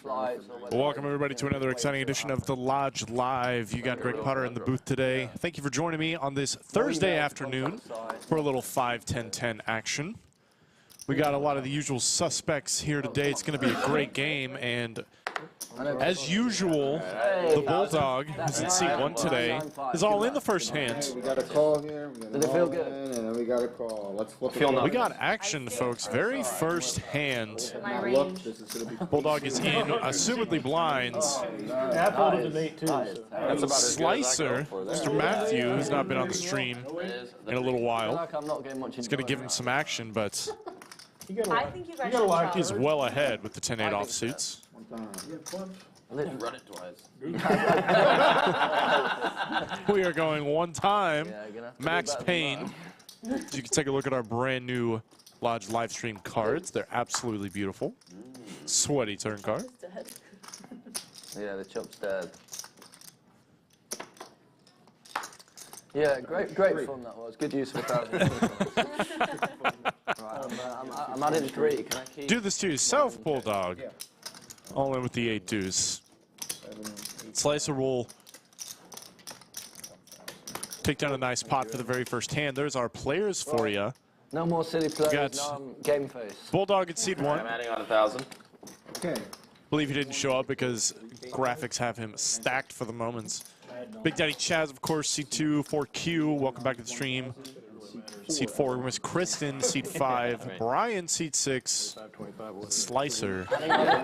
flights. Welcome everybody to another exciting edition of The Lodge Live. You got Greg Potter in the booth today. Thank you for joining me on this Thursday afternoon for a little 5-10-10 action. We got a lot of the usual suspects here today. It's going to be a great game, and as usual, the Bulldog, who's in seat 1 today, is all in the first hand. We got a call here. Did it feel good? And then we got a call. Let's flip it. We got action, folks. Very first hand. Bulldog is in, assumedly blinds. Slicer, Mr. Matthew, who's not been on the stream in a little while. He's going to give him some action, but I think you guys should he's well ahead with the 10-8 offsuits. Run it twice. We are going one time. Max Payne. You can take a look at our brand new Lodge live stream cards. They're absolutely beautiful. Sweaty turn card. Yeah, the chop's dead. Yeah, great fun that was. Good use of 1,000. Right, I'm adding 3. Can I keep? Do this to yourself, Bulldog. All in with the 8 deuce. Slicer will take down a nice pot for the very first hand. There's our players for you. No more silly players, no game face. Bulldog at seed 1. I'm adding on 1,000. Okay. Believe he didn't show up because graphics have him stacked for the moments. Big Daddy Chaz, of course, seed 2. 4Q, welcome back to the stream. Seat 4, Miss Kristen, seat 5, Bryan, seat 6, Slicer,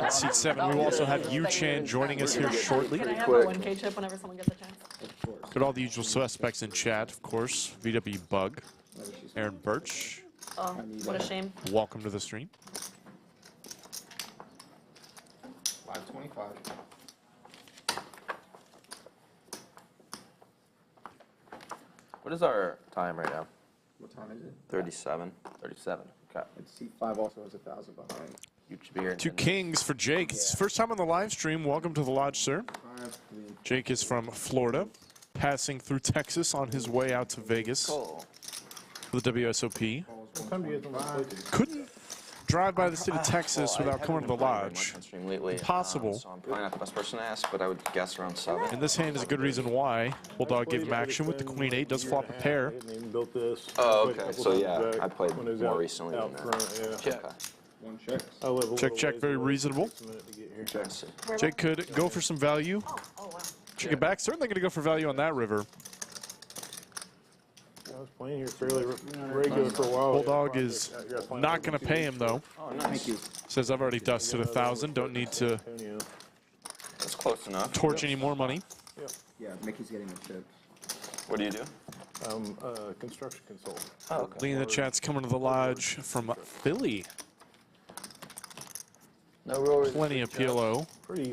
seat 7. We will also have Yoochan joining us here shortly. Can I have a 1K chip whenever someone gets a chance? Got all the usual suspects in chat, of course. VW Bug, Aaron Birch. Oh, what a shame. Welcome to the stream. 525. What is our time right now? What time is it? 37. 37. Okay. And seat 5 also has 1,000 behind. You should be here. 2 kings for Jake. It's his first time on the live stream. Welcome to the Lodge, sir. Jake is from Florida, passing through Texas on his way out to Vegas for the WSOP. Couldn't drive by the state of Texas without coming to the Lodge. Impossible. So I'm probably not the best person to ask, but I would guess around 7. And this hand is a good reason why. Bulldog gave him action with the Queen 8, does flop a pair. Oh, okay. So yeah, I played more recently than that. Check. One check. Check, check, very reasonable. Jake could go for some value. Oh, wow. Check it back. Certainly going to go for value on that river. I was playing here fairly regular for a while. Bulldog is not going to pay him, though. Oh, nice. Says, I've already dusted 1,000. Don't need to That's close enough. torch any more money. Yeah, Mickey's getting the chips. What do you do? Construction consultant. Oh, okay. Lee in the chat's coming to the Lodge from Philly. No Rory. Plenty of PLO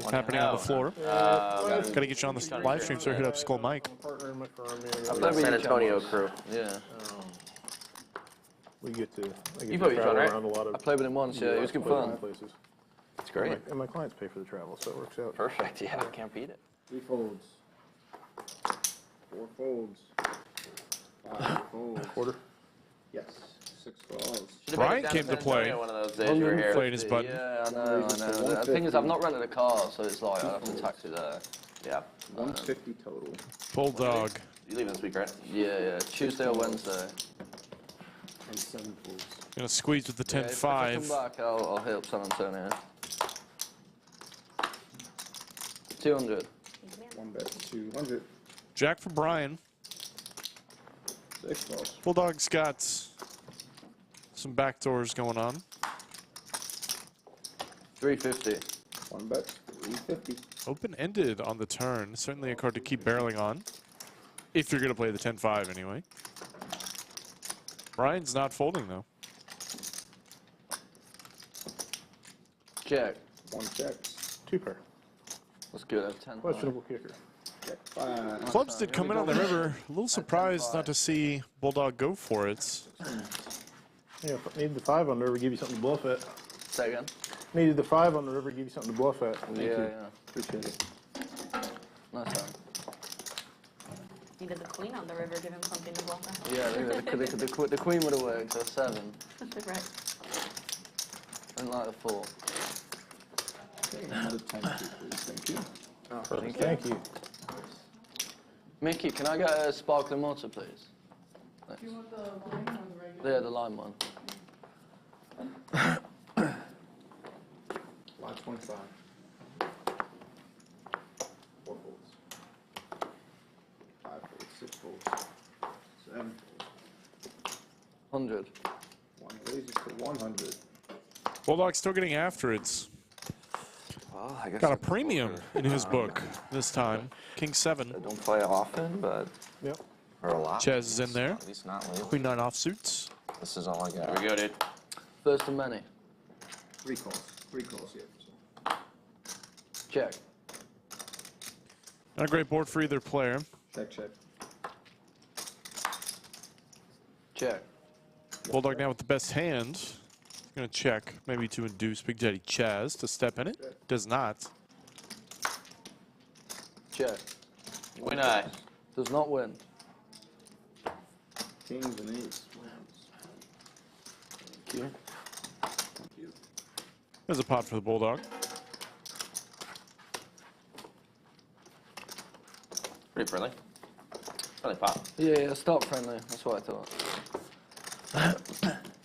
happening on the floor. Got to get you on the live stream, so hit up Skull Mike. Partner in my firm I'm the San Antonio crew. Yeah. we get to You played travel Yoochan, right? around a lot of I played with him once, yeah. It was good fun. places. It's great. And my clients pay for the travel, so it works out. Perfect. Yeah, I can't beat it. 3 folds. 4 folds. 5 folds. Quarter. Yes. 6 calls. Brian came to play. One of those days you were here. Playing his button. Yeah, I know. The thing is, I've not rented a car, so it's like I have to taxi there. Yeah. 150 total. Bulldog. You leaving this week, right? Yeah. Tuesday or Wednesday. And 7 folds. Going to squeeze with the Yeah, if I 10-5. come back, I'll hit up San Antonio. 200. 1 bet. 200. Jack for Brian. 6 calls. Bulldog's got some backdoors going on. 350. 1 bet. 350. Open-ended on the turn. Certainly a card to keep barreling on. If you're going to play the 10-5 anyway. Brian's not folding, though. Check. 1 check. 2 pair. That's good. I have 10. Questionable kicker. Check 5. Clubs did come in on the river. A little surprised not to see Bulldog go for it. Yeah, if I needed the 5 on the river, give you something to bluff at. Second. Needed the 5 on the river, give you something to bluff at. Thank you. Yeah. Appreciate it. Nice one. Needed the queen on the river, give him something to bluff at. Yeah, the queen would have worked, so 7. Right. And like the 4. Okay, another 10, please. Thank you. Oh, Thank you. Mickey, can I get a sparkling water, please? Thanks. Do you want the lime or the regular? Yeah, the lime one. 525. 4 folds. 5 folds, 6 folds, 7 folds. 100. One raises to 100. Bulldog still getting after it. Well, I guess Got a I can premium poker. in his book this time. King 7. I don't play often, but Yep. or a lot. Chaz is in there. At least not lately. Queen 9 offsuits. This is all I got. Here we go, dude. First of many. 3 calls. 3 calls here. Check. Not a great board for either player. Check, check. Check. Bulldog now with the best hand. He's going to check, maybe to induce Big Daddy Chaz to step in it. Does not. Check. Queen eye. Does not win. Kings and 8s. Thank you. There's a pot for the Bulldog. Pretty friendly. Friendly pop. Yeah, start friendly. That's what I thought.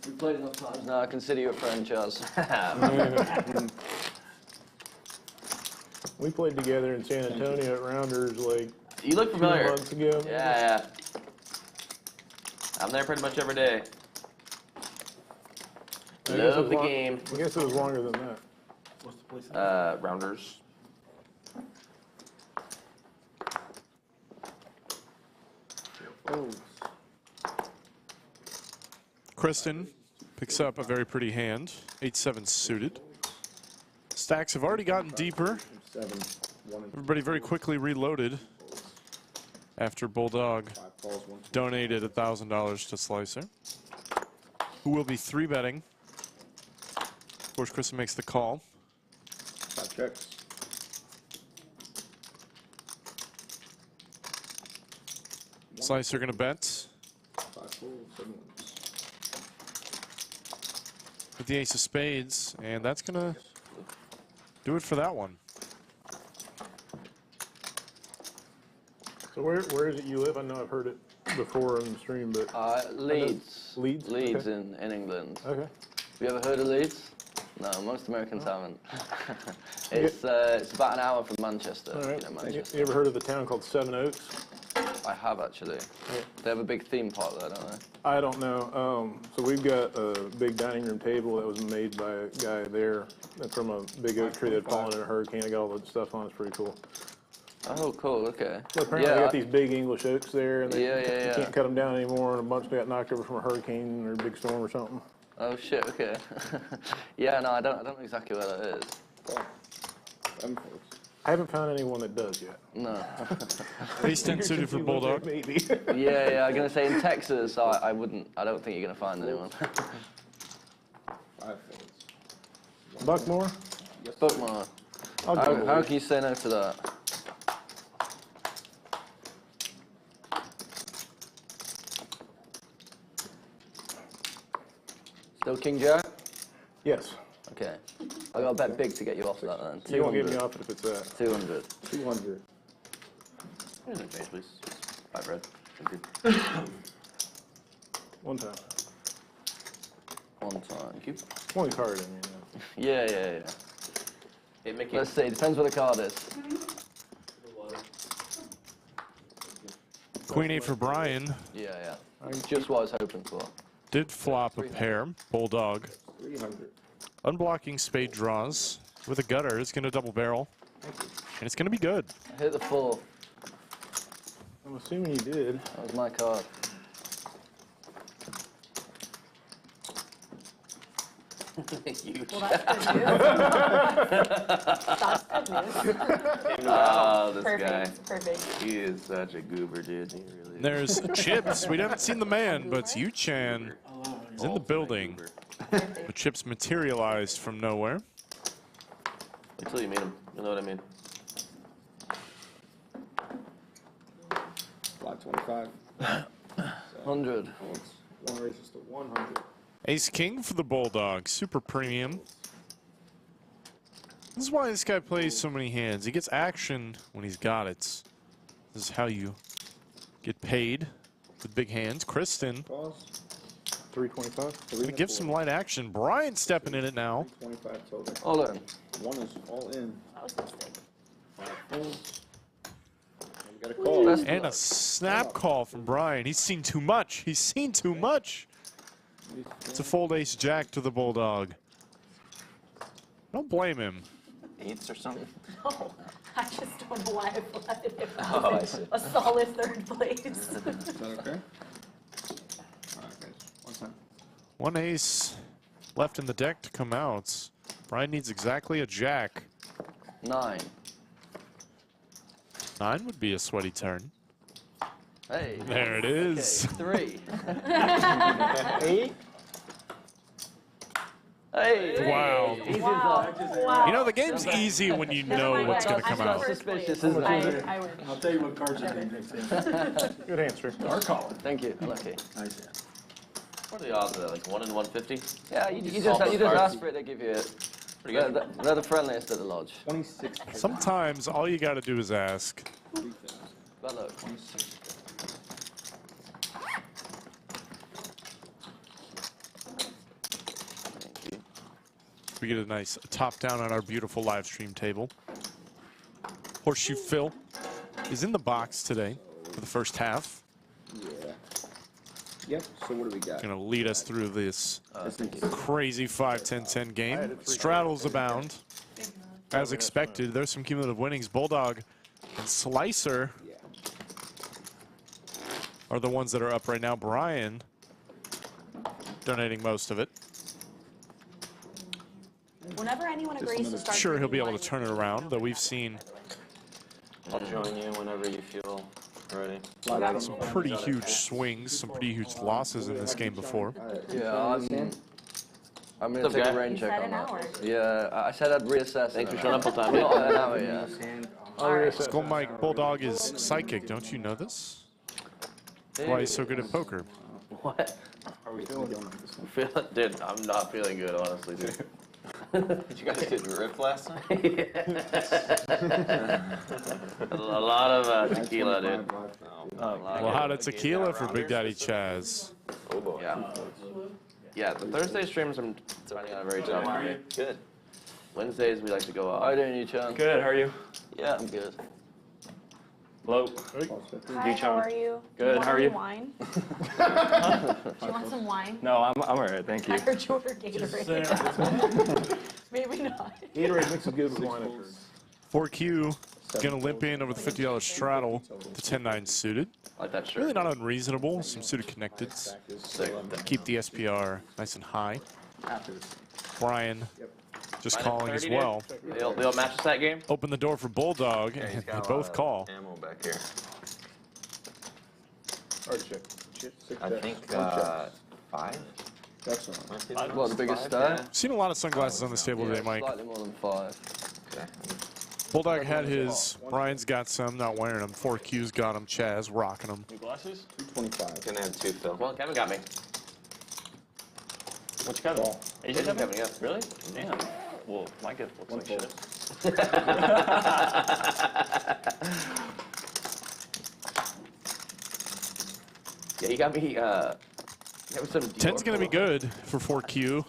We've played enough times now. I consider you a friend, Chaz. We played together in San Antonio at Rounders like You look 2 familiar. months ago. Yeah. I'm there pretty much every day. I guess it Love was the long- game. I guess it was longer than that. Rounders. Oh, Kristen picks up a very pretty hand. 8-7 suited. Stacks have already gotten deeper. 7, 1 and Everybody very quickly reloaded after Bulldog 5 calls, 1, 2. donated $1,000 to Slicer, who will be 3-betting. Of course, Kristen makes the call. 5 checks. Slicer going to bet 5 folds, 7 ones. with the ace of spades, and that's going to do it for that one. So where is it you live? I know I've heard it before on the stream, but Leeds. Leeds? Leeds Okay. in England. Okay. Have you ever heard of Leeds? No, most Americans haven't. It's about an hour from Manchester. All You right. know, You Manchester. ever heard of the town called Seven Oaks? I have actually. They have a big theme park there, don't they? I don't know. So we've got a big dining room table that was made by a guy there from a big oak tree that had fallen in a hurricane. I got all the stuff on. It's pretty cool. Oh, cool. Okay. So apparently they got these big English oaks there, and they, Yeah, yeah, you yeah. can't cut them down anymore. And a bunch got knocked over from a hurricane or a big storm or something. Oh shit. Okay. Yeah. No, I don't know exactly where that is. Call. 7 folds. I haven't found anyone that does yet. No. Ace 10 suited for Bulldog. Maybe. Yeah. I'm gonna say in Texas, I wouldn't. I don't think you're gonna find anyone. 5 folds. Buckmore? Bookmark. I'll go. How can you say no to that? Still King Jack? Yes. Okay. I got to bet big to get you off that then. You won't get me 200. off it if it's that. 200. 200. Here's a face, please. 5 red. Thank you. One time. One time. Thank you. One card, I mean. Yeah. Hey, Mickey. Let's see. Depends what the card is. Queen 8 for Bryan. Yeah. Just what I was hoping for. Did flop a pair. Bulldog. 300. Unblocking spade draws with a gutter. It's going to double barrel. And it's going to be good. I hit the 4. I'm assuming you did. That was my card. Huge. Well, that's good news. That's good news. Oh, this Perfect. guy. Perfect. He is such a goober, dude. He really is. There's Chips. We haven't seen the man, but Yoochan is in the building. The Chips materialized from nowhere. Until you meet him. You know what I mean? 525. 100. Folds. 1 raises to 100. Ace King for the Bulldog. Super premium. This is why this guy plays so many hands. He gets action when he's got it. This is how you get paid with big hands. Kristen. Calls. 325. Gonna give some light action. Bryan stepping in it now. 25 total. All in. One is all in. That was a mistake. 5 pulls. We got a call. Best And a snap call from Bryan. He's seen too much. He's seen too much. It's a fold ace jack to the Bulldog. Don't blame him. Eights or something? No, I just don't know why I flooded it. Oh, I see. A solid third place. Is that okay? Alright, guys. One time. One ace left in the deck to come out. Bryan needs exactly a jack. 9. 9 would be a sweaty turn. Hey. There it is. Okay, 3. 8? Hey. Wow. Easy Wow. as Wow. You know, the game's easy when you know what's going to come out. Suspicious, isn't it? I win. I'll tell you what cards are being mixed in. Good answer. Our caller. Thank you. Lucky. Nice. What are the odds of that? Like 1 in 150? Yeah, you just cards. ask for it, they give you it. Pretty good. They're the friendliest at the lodge. 26. Sometimes all you got to do is ask. 3,000. But look. 26. Thank you. We get a nice top down on our beautiful live stream table. Horseshoe Phil is in the box today for the first half. Yeah. Yep. So what do we got? Going to lead us through this Thank you. crazy 5-10-10 game. Straddles abound. As expected, there's some cumulative winnings. Bulldog and Slicer Yeah. are the ones that are up right now. Bryan donating most of it. Whenever anyone agrees to start. Sure, he'll be drinking able to wine, turn it around, though we've seen I'll join you whenever you feel ready. some pretty huge swings, some pretty huge losses in this game before. Yeah, I'm going to What's up, take a guy? rain You check said on an that. hour. Yeah, I said I'd reassess. Thanks it. for showing up on time. Not an hour yet. Skull Mike Bulldog is psychic. Don't you know this? That's why he's so good at poker. What? Are we feeling? Dude, I'm not feeling good, honestly, dude. Did you guys get ripped last night? A lot of tequila, dude. A lot of tequila for Big Daddy Chaz. Oh boy. Yeah. Yeah, the Thursday streams I'm finding out very tough for me. Good. Wednesdays we like to go How are out. you doing, Yoochan? Good, how are you? Yeah, I'm good. Hello. Hi, how are you? Good, You how are want you? any wine? Do you want some wine? No, I'm all right, thank I you. heard you ordered Gatorade. Maybe not. Gatorade mixes good with wine. 4Q going to limp in over the $50 straddle to 10-9 suited. I like that shirt. Really not unreasonable. Some suited connecteds. Keep the SPR nice and high. Bryan just Minus calling as 30, dude. well. They'll match us that game? Open the door for Bulldog, Yeah, and he's they got a both lot call. of ammo back here. Hard check. I think 5. Excellent. What, the biggest star? Seen a lot of sunglasses on this table today, Mike. Slightly more than 5. Okay. Bulldog had his. Bryan's got some, not wearing them. 4Q's got them. Chaz rocking them. New glasses? 25. Gonna have 2, Phil. Well, Kevin got me. What you got? Call. AJ got Kevin, me? yeah. Really? Damn. Well, my gift looks One like fold. shit. Yeah, you got me some Dior 10's going to be polo. good for 4Q.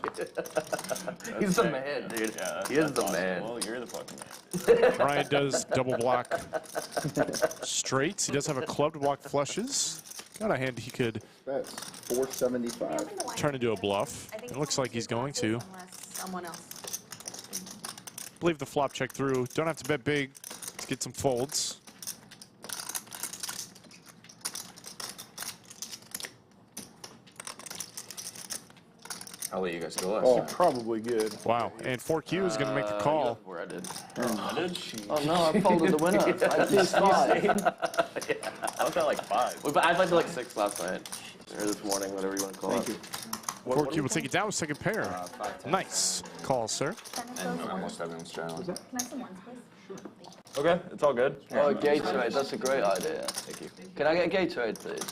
He's the man, dude. Yeah, He is that's the awesome. man. Well, you're the fucking man. Bryan does double block straights. He does have a club to block flushes. Got a hand he could That's 475. turn into a bluff. It looks like he's going to. Unless someone else. Believe the flop check through. Don't have to bet big to get some folds. I'll let you guys go last. Oh. Probably good. Wow. And 4Q is going to make the call. Where I did. I did? Oh no, I folded the winner. I did 5. I was at like 5. Well, but I played like 6 last night. Or this morning, whatever you want to call it. 4Q will take it down with second pair. 5, 10. Nice call, sir. And almost everyone's straddling. Can I have some ones, please? Okay, it's all good. Oh, a Gatorade, that's a great idea. Thank you. Can I get a Gatorade, please?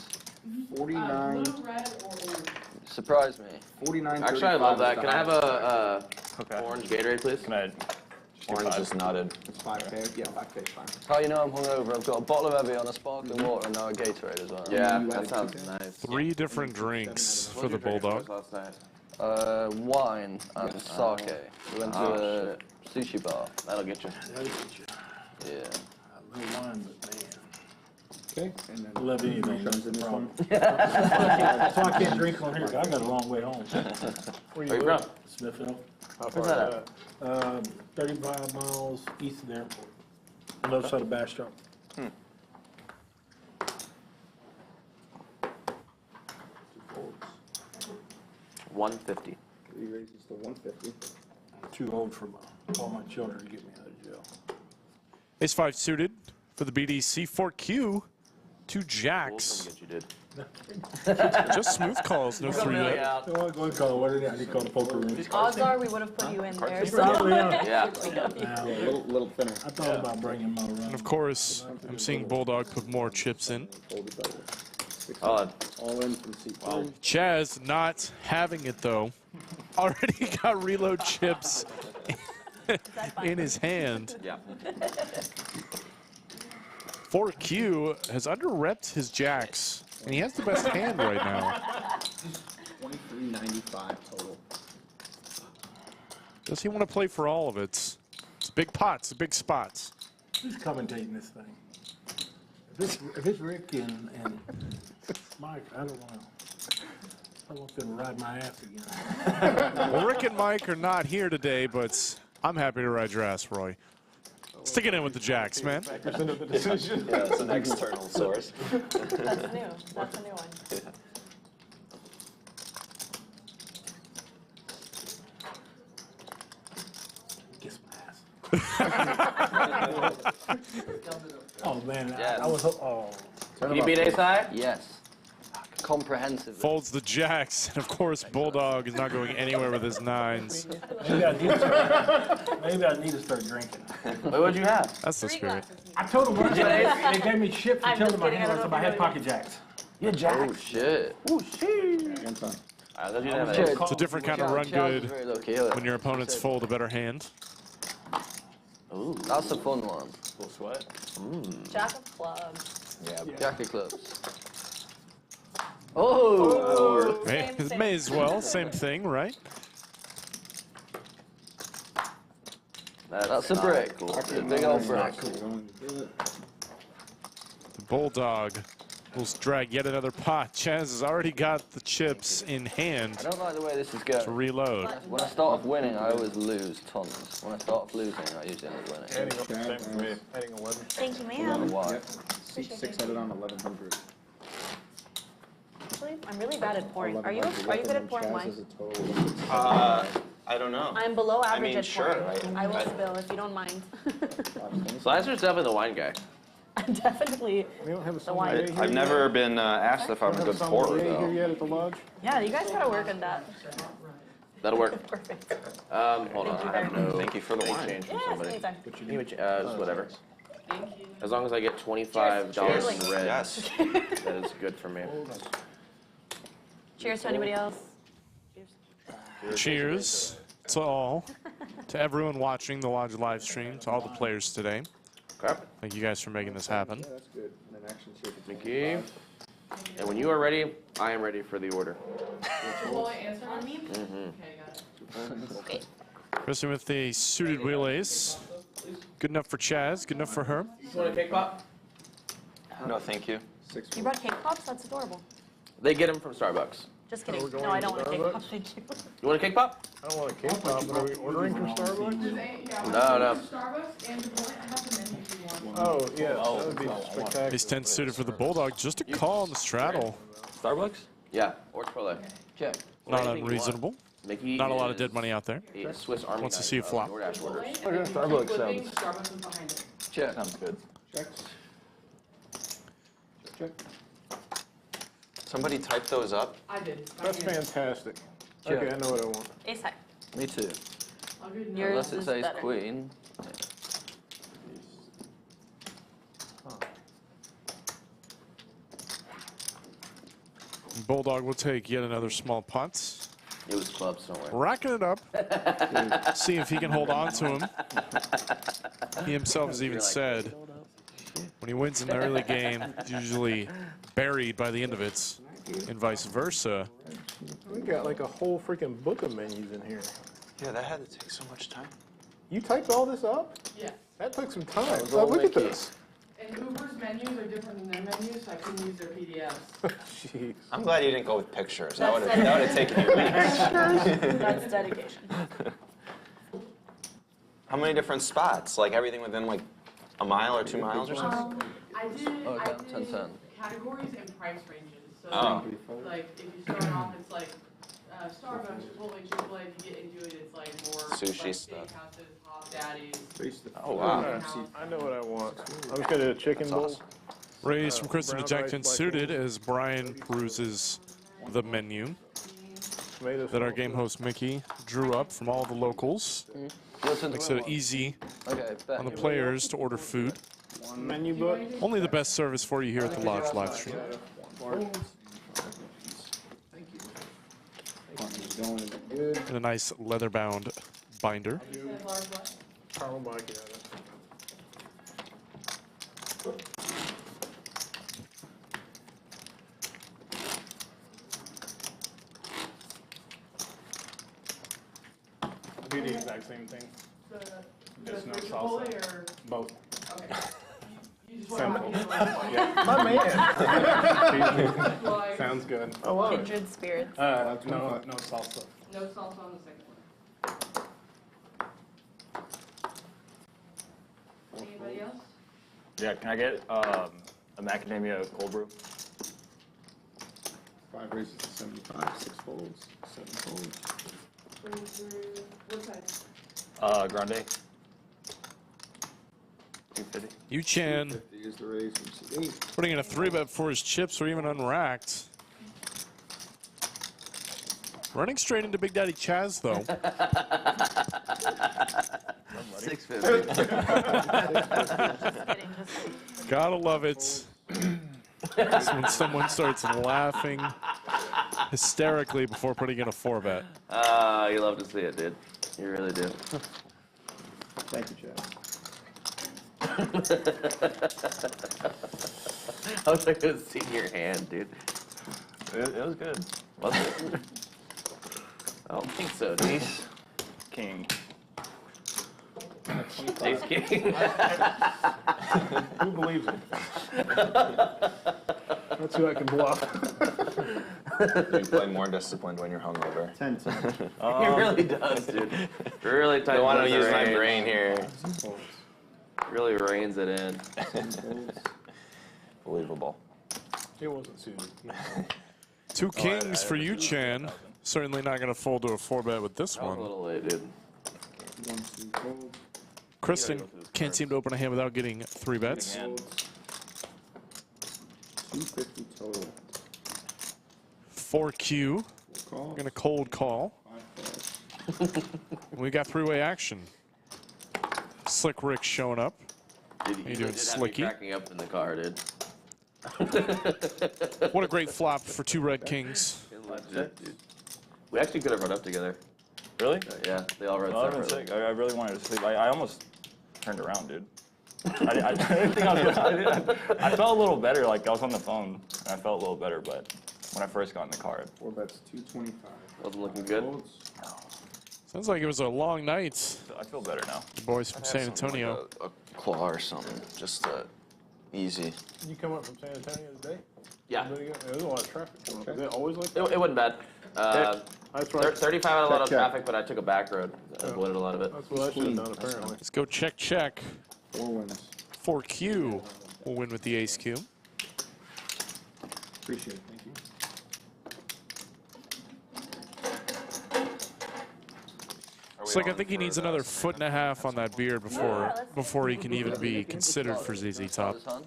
49. Red or orange? Surprise me. 49. Actually, I love that. Can I have a Okay. orange Gatorade, please? Can I Orange just nodded. It's 5K. Yeah, 5K is fine. How you know I'm hungover? I've got a bottle of Ivey on, a sparkling water, and now a Gatorade as well. Yeah, You that added sounds 2K? nice. 3 different drinks for the Bulldog. Last night. Wine and sake. We went to a sushi bar. That'll get you. Yeah. I love wine, but man. Okay. And then I love anything. Yoochan's in this one. That's why I can't drink on here, 'cause I got a long way home. Where Where you from? Smithville. How far that is that? 35 miles east of the airport. On the other side of Bastrop. 150. 3 raises to 150. I'm too old for all my children to get me out of jail. Ace 5 suited for the BDC. 4Q, 2 We'll jacks. come get you, dude. Just smooth calls, no 3 bet. Oh, go ahead and call it what it is. I need to call the poker room. Odds are we would have put you in there. So. Yeah. Yeah. Yeah, a little thinner. I thought about bringing my And run. of course, I'm seeing Bulldog put more chips in. Hold it that way. 6 Oh, all in from C3. Chaz not having it though. Already got reload chips in his hand. yeah. 4Q has under-repped his jacks, and he has the best hand right now. 23.95 total. Does he want to play for all of it? It's big pots, big spots. Who's commentating this thing? If it's Rick and Mike, I don't want them to ride my ass again. Well, Rick and Mike are not here today, but I'm happy to ride your ass, Roy. Sticking in with the jacks, man. Percent of the decision. Yeah, it's an external source. That's new. That's a new one. Kiss my ass. Oh man, Yes. I was oh. You beat Ace High? Yes. Comprehensive. Folds the jacks, and of course, Bulldog is not going anywhere with his 9s. Maybe I need to start drinking. Wait, what'd you have? That's the 3 spirit. glasses. I told them what they gave me shit for I'm telling just my kidding, I handler don't know I if had you know pocket jacks. You had Jack. Oh shit. Oh, shit. One time. I thought you didn't have Cheers. Ace. It's a different kind of run Chaz good is very lucky, yeah. when your opponents fold a better hand. Ooh. That's a fun one. Full sweat. Jack of clubs. Yeah, Jack of clubs. Oh! May as well, same thing, right? That's a not brick. Cool. That's a big old brick. The Bulldog will drag yet another pot. Chaz has already got the chips in hand I don't like the way this is to going. reload. When I start off winning, I always lose tons. When I start off losing, I usually end up winning. Adding up, same for me. Adding 11. Thank you, I don't ma'am. know why. Yep. 600 on 1100. Actually, I'm really bad at pouring. Are you good at pouring wine? I don't know. I'm below average mean, at sure, pouring. I will spill if you don't mind. Slicer's definitely the wine guy. I'm definitely. We don't have a The wine. sommelier here. I've never been asked if I'm a good pourer, Sommelier here though. yet at the lodge? Yeah, you guys gotta work on that. That'll work. Perfect. Hold on. I have no Thank you for the bank wine. change from Yes, somebody. anytime. Just whatever. As long as I get $25 in red, Yes. that is good for me. Cheers to anybody else. Cheers to all, to everyone watching the Lodge live stream, to all the players today. Crap. Thank you guys for making this happen. Yeah, that's good. And then actions here for Thank you. And when you are ready, I am ready for the order. Kristen with the suited wheel ace. Good enough for Chaz, good enough for her. You want a cake pop? No, thank you. 6. You brought cake pops? That's adorable. They get them from Starbucks. Just kidding. we're going No, I to don't want a cake Starbucks? pop. Thank you. You want a cake pop? I don't want a cake pop, but are we ordering from Starbucks? No. Starbucks and the I have the menu if you want. Oh, yeah, that would be spectacular. Ace 10 suited for the Bulldog. Just a call on the straddle. Starbucks? Yeah, or Chipotle. Check. Not Anything you want. unreasonable. Mickey Not a lot of is dead money out there. a Swiss Army Wants to knife see a of flop. DoorDash orders. Starbucks sounds. Starbucks is behind it. Check. Sounds good. Checks. Check. Somebody type those up. I did. That's fantastic. Okay, I know what I want. Ace high. Me too. I'll do Yours Unless it is says better. queen. Bulldog will take yet another small punt. It was clubs somewhere. Racking it up. See if he can hold on to him. He himself has even said when he wins in the early game, he's usually buried by the end of it, and vice versa. We got like a whole freaking book of menus in here. Yeah, that had to take so much time. You typed all this up? Yes. That took some time. all Look at Mickey. this. And Uber's menus are different than their menus, so I couldn't use their PDFs. Jeez. I'm glad you didn't go with pictures. That would have taken you weeks. That's dedication. How many different spots? Like everything within like a mile or 2 miles or something? I did Okay, 10-10. categories and price ranges. So Oh. like if you start off, it's like Starbucks, Chipotle, Chipotle. If you get into it, it's like more Sushi like stuff. steakhouses, Hop Daddies. Oh, wow. I know what I want. I'm just gonna do a chicken bowl. awesome. Raised from Kristen brown ejected rice, black suited beans. as Brian peruses the menu Tomato that our sauce. game host Mickey drew up from all the locals. Makes it easy Okay, bet. on the players to order food. Menu book. Only the best service for you here at the Lodge live stream. Good. And a nice leather-bound binder. You said large what? Caramel macchiato. Do the exact same thing. Just no Chipotle salsa. or Both. okay. You just want to My man. like Sounds good. I love it. Kindred spirits. No salsa. no salsa on the second one. Anybody else? Yeah, can I get a macadamia cold brew? 5 raises to 75, 6 folds, 7 folds. What size? Grande. 250. Yoochan 50 is the raise from 8. putting in a 3-bet before his chips were even unracked. Running straight into Big Daddy Chaz, though. 650. Gotta love it. It's when someone starts laughing hysterically before putting in a 4-bet. You love to see it, dude. You really do. Thank you, Chad. I wish I could have seen your hand, dude. It was good. Was it? I don't think so, dude. King. Ace King. Who believes it? That's who I can bluff. You play more disciplined when you're hungover. 10, 10. He really does, dude. Really tight. I want to use my range. brain here. Really reins it in. Believable. It wasn't suited. 2 kings for Yoochan. Certainly not going to fold to a 4-bet with this I was a one. little late, dude. 1, 2 folds, Kristen can't seem to open a hand without getting 3 bets. folds. 250 total. 4Q. Call. Going to cold call. 5 folds. We got 3-way action. Slick Rick showing up. Dude, you really doing, did have me Slicky? cracking up in the car, dude. What a great flop for 2 red kings. Legit, dude. We actually could have run up together. Really? Yeah, they all run Oh, that would've been separately. sick. I really wanted to sleep. I almost turned around, dude. I didn't think I was gonna. I felt a little better. Like I was on the phone, and I felt a little better. But when I first got in the car, 4 bets, 225. Wasn't looking good. Folds. Sounds like it was a long night. I feel better now. The boys from San Antonio. Like a claw or something. Just easy. You come up from San Antonio today? Yeah, There's a lot of traffic coming up. Is it always like that? it wasn't bad. That's right. 35 had a lot of Check, check. traffic, but I took a back road. I avoided a lot of it. That's what I should have done, apparently. Let's go check, check. 4 wins. 4Q will win with the ace Q. Appreciate it. Thank you. Slick, I think he needs another 1.5 on that beard before he can even be considered for ZZ Top. Yeah,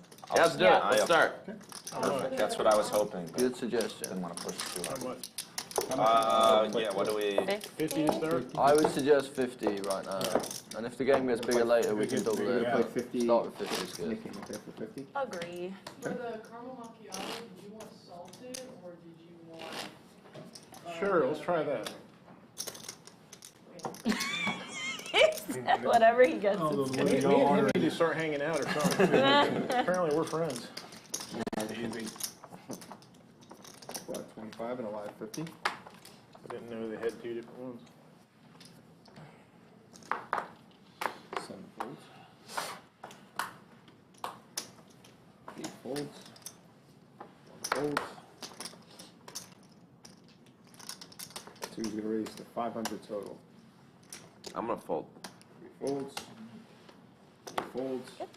let's do it. Let's start. Perfect. That's what I was hoping. But Good suggestion. didn't want to push it too How hard. much? Yeah, what do we... 50 to start? I would suggest 50 right now. And if the game gets bigger later, we can double it. Yeah. But 50. start with 50 is good. Nick, okay for 50? Agree. For the caramel macchiato, did you want salted or did you want? Sure, let's try that. Whatever he gets. Oh, It's the good. Me little and him yard. need to start hanging out or something. Apparently we're friends. Easy. What, 25 and a live 50? I didn't know they had two different ones. 7 folds. 8 folds. 1 folds. 2's gonna raise to 500 total. I'm gonna fold. 3 folds. 4 folds. 5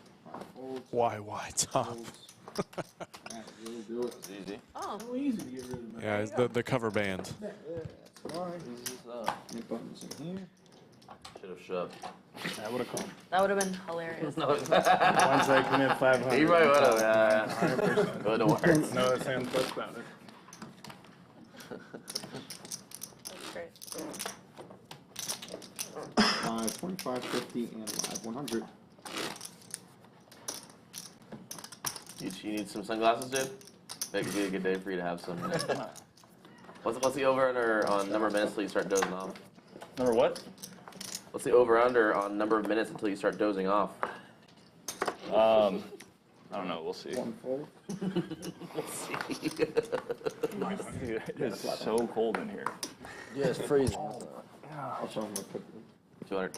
folds. Why top? Folds. That will do it. It's easy. Oh, So easy to get rid of that. Yeah, it's the cover band. That's fine. Nip buttons in here. Should have shoved. I would have called. that would have been hilarious. Once I commit 500. You might would have. 100%. Would have worked. No, it sounds much better. That's great. 5, 25, 50, and live 100. You need some sunglasses, dude? That could be a good day for you to have some. What's the over-under on number of minutes until you start dozing off? Number what? What's the over-under on number of minutes until you start dozing off? I don't know. We'll see. 1 fold. It's so cold in here. Yeah, it's freezing. I'll show them what put 200.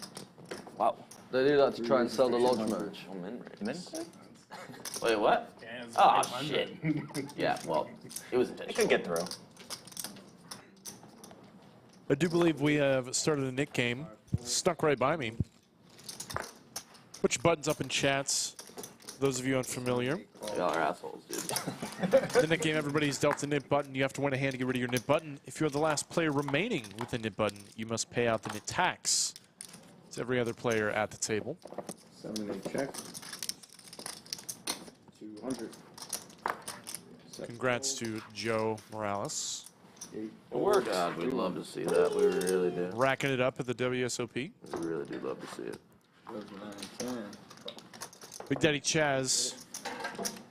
Wow. They do that to try and sell the lodge merch. Oh, min rates. Min? Wait, what? Yeah, it's Oh, 500. shit. Yeah, well, it was I intentional. could get through. I do believe we have started a Nik game. Snuck right by me. Put your buttons up in chats. Those of you unfamiliar. Y'all are assholes, dude. The Nik game, everybody's dealt a nip button. You have to win a hand to get rid of your nip button. If you're the last player remaining with a nip button, you must pay out the nip tax. It's every other player at the table. 7 and 8 check. 200. Congrats to Joe Morales. 8 Oh, God, we'd love to see that. We really do. Racking it up at the WSOP. We really do love to see it. 9 and 10. Big Daddy Chaz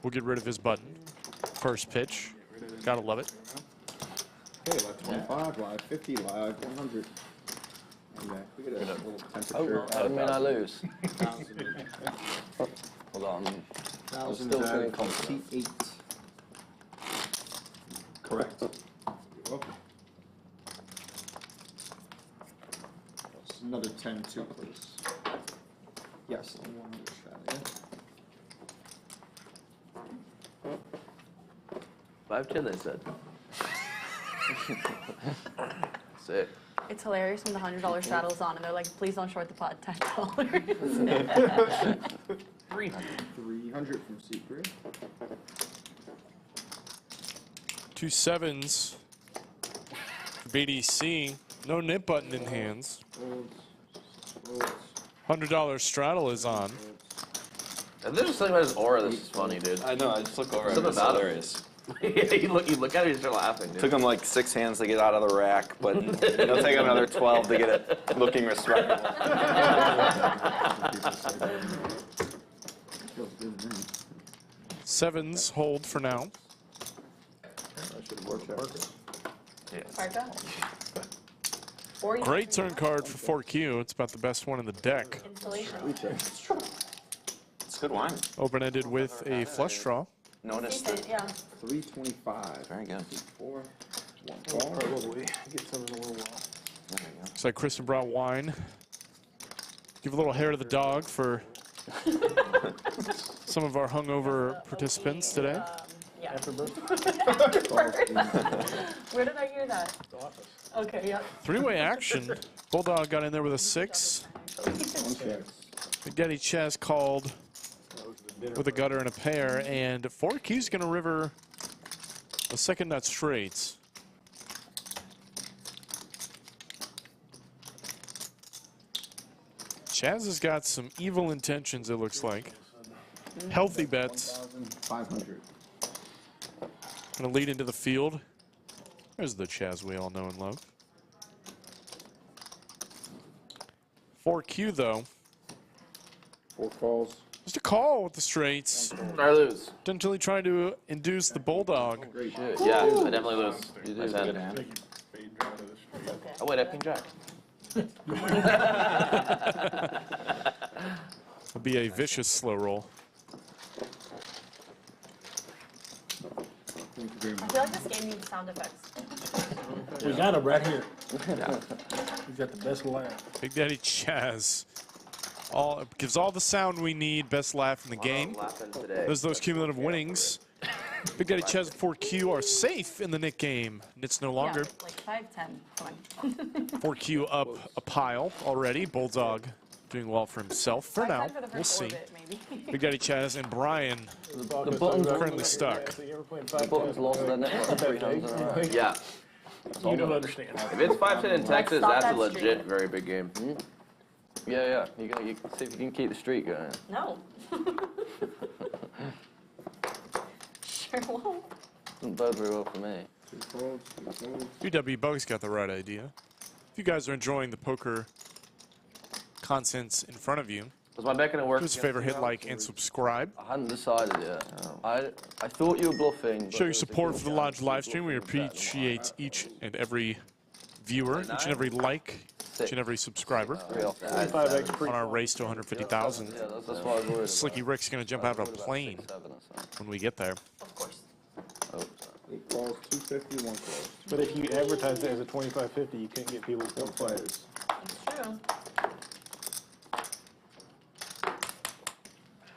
will get rid of his button. First pitch. Gotta love it. Okay, live 25, live 50, live 100. And we get a little temperature. I mean, I lose. 1,000. Hold on. 1,000 still is feeling at confident. 58. Correct. You're welcome. Another 10 too, please. Yes, and 100 shot, 510, they said. Sick. It's hilarious when the $100 straddle's on and they're like, please don't short the pot, $10. 300. 300 from Secret. 2 sevens for BDC. No nip button in hands. Folds. $100 straddle is on. And there's just something about his aura that's just funny, dude. I know, I just look over at him, Something it's about him. hilarious. Yeah, you look at it, you start laughing, dude. Took him like 6 hands to get out of the rack, but it'll take another 12 to get it looking respectable. Feels good to me. Sevens hold for now. I should have worked out. Parka? Or you Great turn card for 4Q. It's about the best one in the deck. Installation. It's good wine. Open-ended with a flush draw. Notice Decent, that. yeah. 325. Very good. 4. 1 ball. Probably get some in a little while. There you go. Looks like Kristen brought wine. Give a little hair to the dog for some of our hungover participants today. Yeah. After birth. Where did I hear that? Okay, yeah. Three-way action. Bulldog got in there with a 6. 1 check. Big Daddy Chaz called with a gutter and a pair, and 4Q's going to river a second nut straight. Chaz has got some evil intentions, it looks like. Healthy bets. 1,500. Going to lead into the field. There's the Chaz we all know and love. 4Q, though. 4 calls. Just a call with the straights. I lose. Gently trying to induce the Bulldog. Great. Yeah, I definitely lose. You do. I said. Fade out of the street. Oh, wait, I have king jack. It'll be a vicious slow roll. Thank you very I much. feel like this game needs sound effects. We got him right here. He's got the best laugh. Big Daddy Chaz. Gives all the sound we need. Best laugh in the game. There's those cumulative winnings. Big Daddy Chaz and 4Q are safe in the Nik game. It's no longer. Yeah, like 5-10. Come on. 4Q up a pile already. Bulldog doing well for himself for now. 5-10 for the We'll first see. orbit, maybe. Big Daddy Chaz and Bryan The buttons are currently stuck. The buttons lost their network 3 times in a row. Yeah. You don't understand. If it's 5-10 in Texas, stop that's a that legit, streak. very big game. Yeah. You see if you can keep the streak going. No. Sure won't. Doesn't bode very well for me. 2 folds, 2 folds. BW Bug's got the right idea. If you guys are enjoying the poker contents in front of you, Was my bet gonna work? do us a favor, hit like and subscribe. I hadn't decided yet. I thought you were bluffing. but Show there your was a support good for the chance Lodge you were live stream. We bluffing better than appreciate each and every viewer, each and every like, each and every subscriber 3 off the 5x on our race to 150,000. Yeah, that's why I was worried. Slicky Rick's going to jump out of a plane 7 or something. when we get there. Of course. Oh, 8 calls, 250, 1 close. But if you advertise it as a 25-50, you can't get people to 4 players. It's true.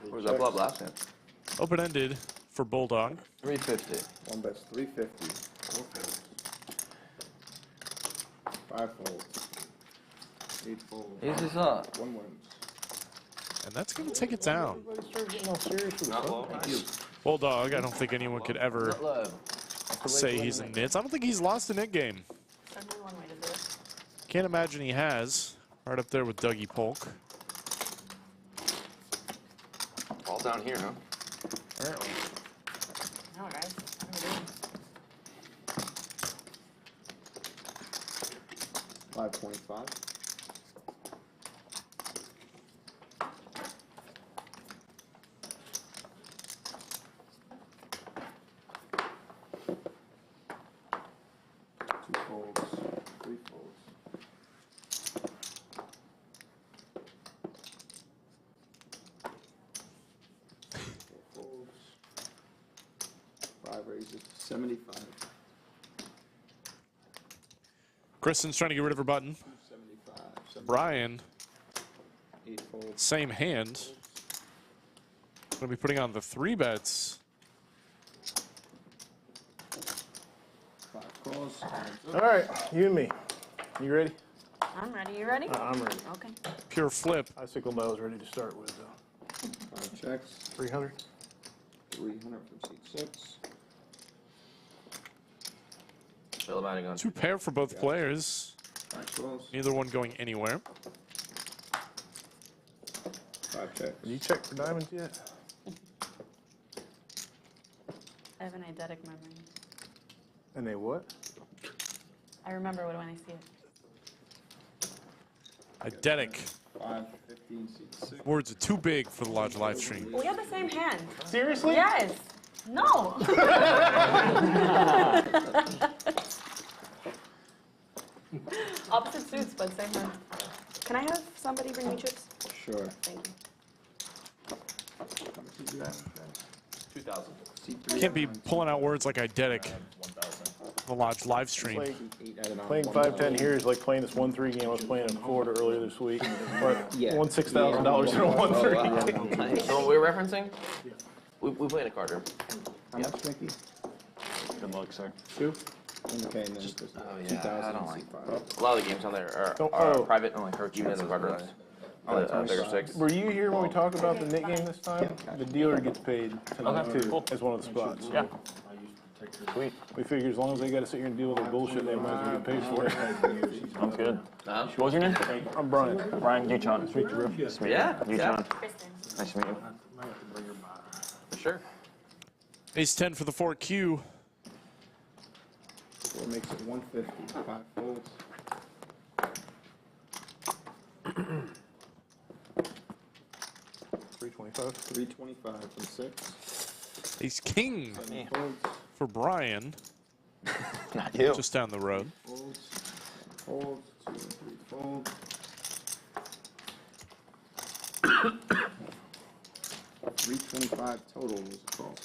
Where's that blob last hand? Open-ended for Bulldog. 350. 1 bets 350, 4 folds. 5 folds. 8 folds. Easy as that. 1 wins. And that's going to take it down. Everybody started getting all serious with the phone. Bulldog, I don't think anyone could ever Not low. say he's in nits. I don't think he's lost a Nik game. There's only one way to do it. Can't imagine he has. Right up there with Dougie Polk. All down here, huh? Apparently. No, guys. What are we doing? 525. Two folds, 3 folds. 4 folds. 5 raises, 75. Kristen's trying to get rid of her button. 75. Bryan, 8 folds. same hand. Going to be putting on the 3 bets. 5 calls. All right, you and me. You ready? I'm ready. You ready? I'm ready. Okay. Pure flip. I sickled I was ready to start with 5 checks. 300. 300 from seat 6. Bill Manning on. 2 pair for both players. 5 calls. Neither one going anywhere. 5 checks. Have you checked for diamonds yet? I have an eidetic memory. And they what? I remember when I see it. Eidetic. 5, 15, seat 6. Words are too big for the Lodge live stream. We have the same hand. Seriously? Yes. No. Opposite suits, but same hand. Can I have somebody bring me chips? Sure. Thank you. How much did you have? 2,000. Seat 3. Can't be pulling out words like eidetic. The Lodge live stream. Like, 8 added on. playing 5-10 here is like playing this 1-3 game I was playing in Florida earlier this week. Yeah. Won $6,000 in a 1-3. So what we're referencing? We play in a card room. How much, Mickey? Good luck, sir. 2? Okay, and then just 2,000 on seat 5. A lot of the games on there are Oh. private, even in the card rooms. Bigger sticks. Were you here when we talked about the Nik game this time? The dealer gets paid tonight Okay, too, cool. as one of the spots. Yeah. Sweet. We figure as long as they gotta sit here and deal with their bullshit, they might as well get paid for it. Sounds good. What was your name? I'm Bryan. Bryan Yoochan. Sweet to bro. Nice to meet you. Yeah, Yoochan. Kristen. Nice to meet you. Sure. Ace 10 for the 4Q. 4 makes it 150. 5 folds. 325. 325 from 6. Ace King 7 folds. for Bryan. Not you. Just down the road. Folds. Folds. 2 and 3 fold. 325 total was across.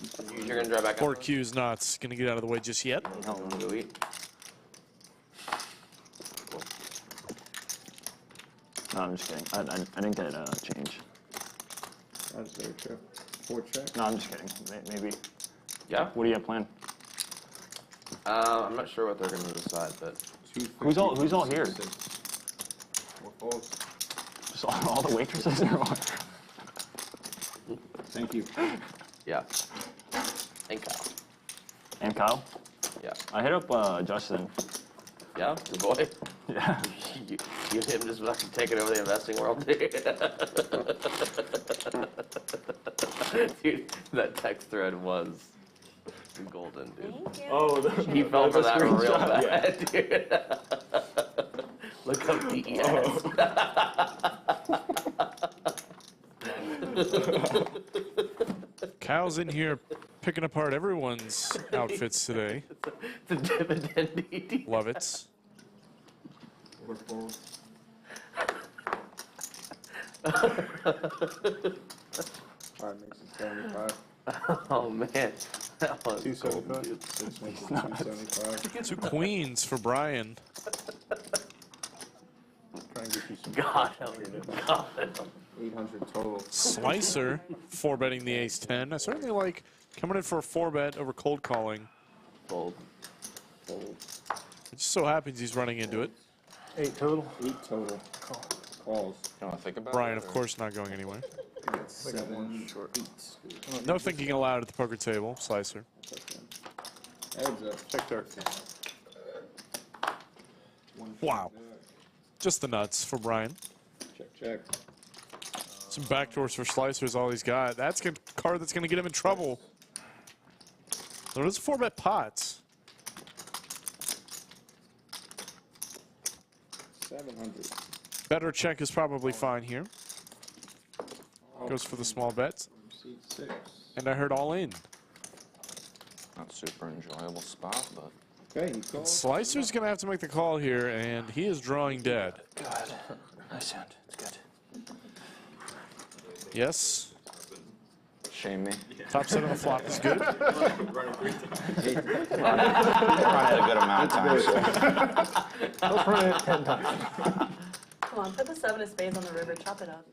You're gonna drive back up. 4Q's not going to get out of the way just yet. No, I'm gonna go eat. No, I'm just kidding. I didn't get a change. That's very true. 4 check. No, I'm just kidding. Maybe. Yeah. What do you have planned? I'm not sure what they're gonna decide, but Who's all here? 4 folds. Just all the waitresses or what? Thank you. yeah. And Kyle. And Kyle? Yeah. I hit up Justin. Yeah, your boy. Yeah. you and him just fucking taking over the investing world, dude. Dude, that text thread was golden, dude. Oh, He fell for that real screenshot, bad, dude. Look up DES. Kyle's in here picking apart everyone's outfits today. The dividend DD. Love it. 4 folds. 5 makes it 75. Oh man, that was 275. dude. 6 makes it 275. 2 queens for Bryan. Try and get you some. God help me. God help me. 800 total. Slicer 4-betting the ace-10. I certainly like coming in for a 4-bet over cold calling. Fold. Fold. It just so happens he's running into it. 8 total. 8 total. Calls. You want to think about Bryan, it? of course, not going anywhere. 7 short 8. No thinking allowed at the poker table. Slicer. Heads up. Check turn. Wow. Just the nuts for Bryan. Check, check. Some backdoors for Slicer is all he's got. That's a card that's going to get him in trouble. There is a 4-bet pot. 700. Better check is probably fine here. Goes for the small bet. Seat 6. And I heard all in. Not super enjoyable spot, but Okay, he calls. Slicer's going to have to make the call here, and he is drawing dead. Good. Nice sound. It's good. Yes. shame me. Top set of the flop is good. Ron had a good amount of time, so. Let's run it 10 times. Come on, put the 7 of spades on the river, chop it up.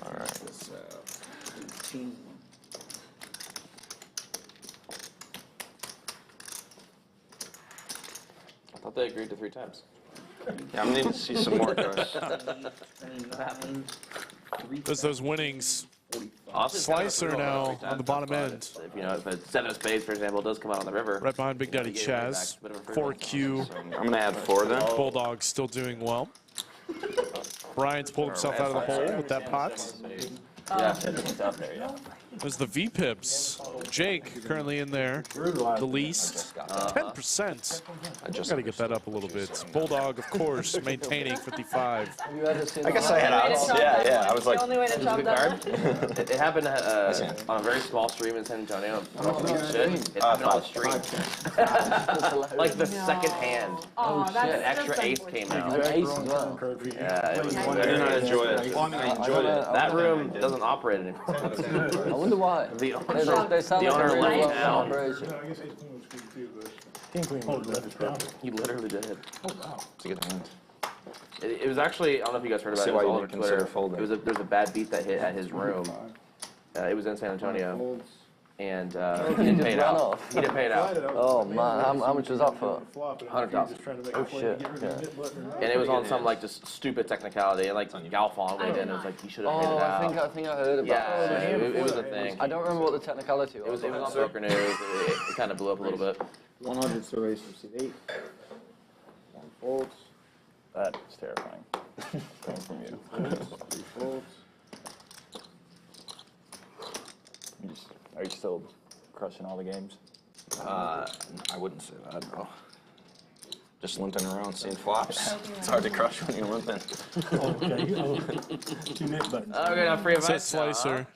All right. 18. I thought they agreed to 3 times. Yeah, I'm gonna need to see some more, guys. There's those winnings. Austin's Slicer got a now 3 times, on the bottom but end. If, you know, if a 7 of spades, for example, does come out on the river. Right behind Big Daddy you get it Chaz. back. Bit of a free roll. 4Q. I'm gonna add 4 then. Bulldog still doing well. Bryan's pulled himself out of the hole with that pot. Yeah. It's out there, yeah. There's the V-Pips. Jake currently in there. The least. 10%. I just got to get that up a little bit. Bulldog, of course, maintaining 55. Have you ever seen I guess I had odds. Yeah, I was like, The only way to chop that up. It happened on a very small stream in San Antonio. It happened on the stream. Like the second hand. Oh, that's An extra ace unfortunate. came out. Ace as well. Yeah, it was. I did not enjoy it. I enjoyed it. That room doesn't operate anymore. I wonder why. The They sound the like owner a really left well town. operation. No, I guess ace queen was good too, but king queen was left down. He literally did. It's a good hand. It was actually, I don't know if you guys heard about See it. It why was you all didn't over Twitter. consider folding. There's a bad beat that hit at his room. It was in San Antonio, Folds. and He he didn't just pay it ran out. off. He didn't pay it out. Oh man, how much was that for? 100,000. Oh shit. Yeah. And it was on some like just stupid technicality, and like Galfon weighed in. It was like he should have paid Oh, it out. I think I heard about Yeah, that. it was a thing. I don't remember what the technicality It was. was on Poker News. It kind of blew up a little bit. 100 to raise from seat 8. 1 folds. That is terrifying. Coming from you. 3 folds. Are you still crushing all the games? I wouldn't say that, no. Just limping around, seeing flops. It's hard to crush when you're limping. Two net buttons. Okay, now free advice. Says Slicer.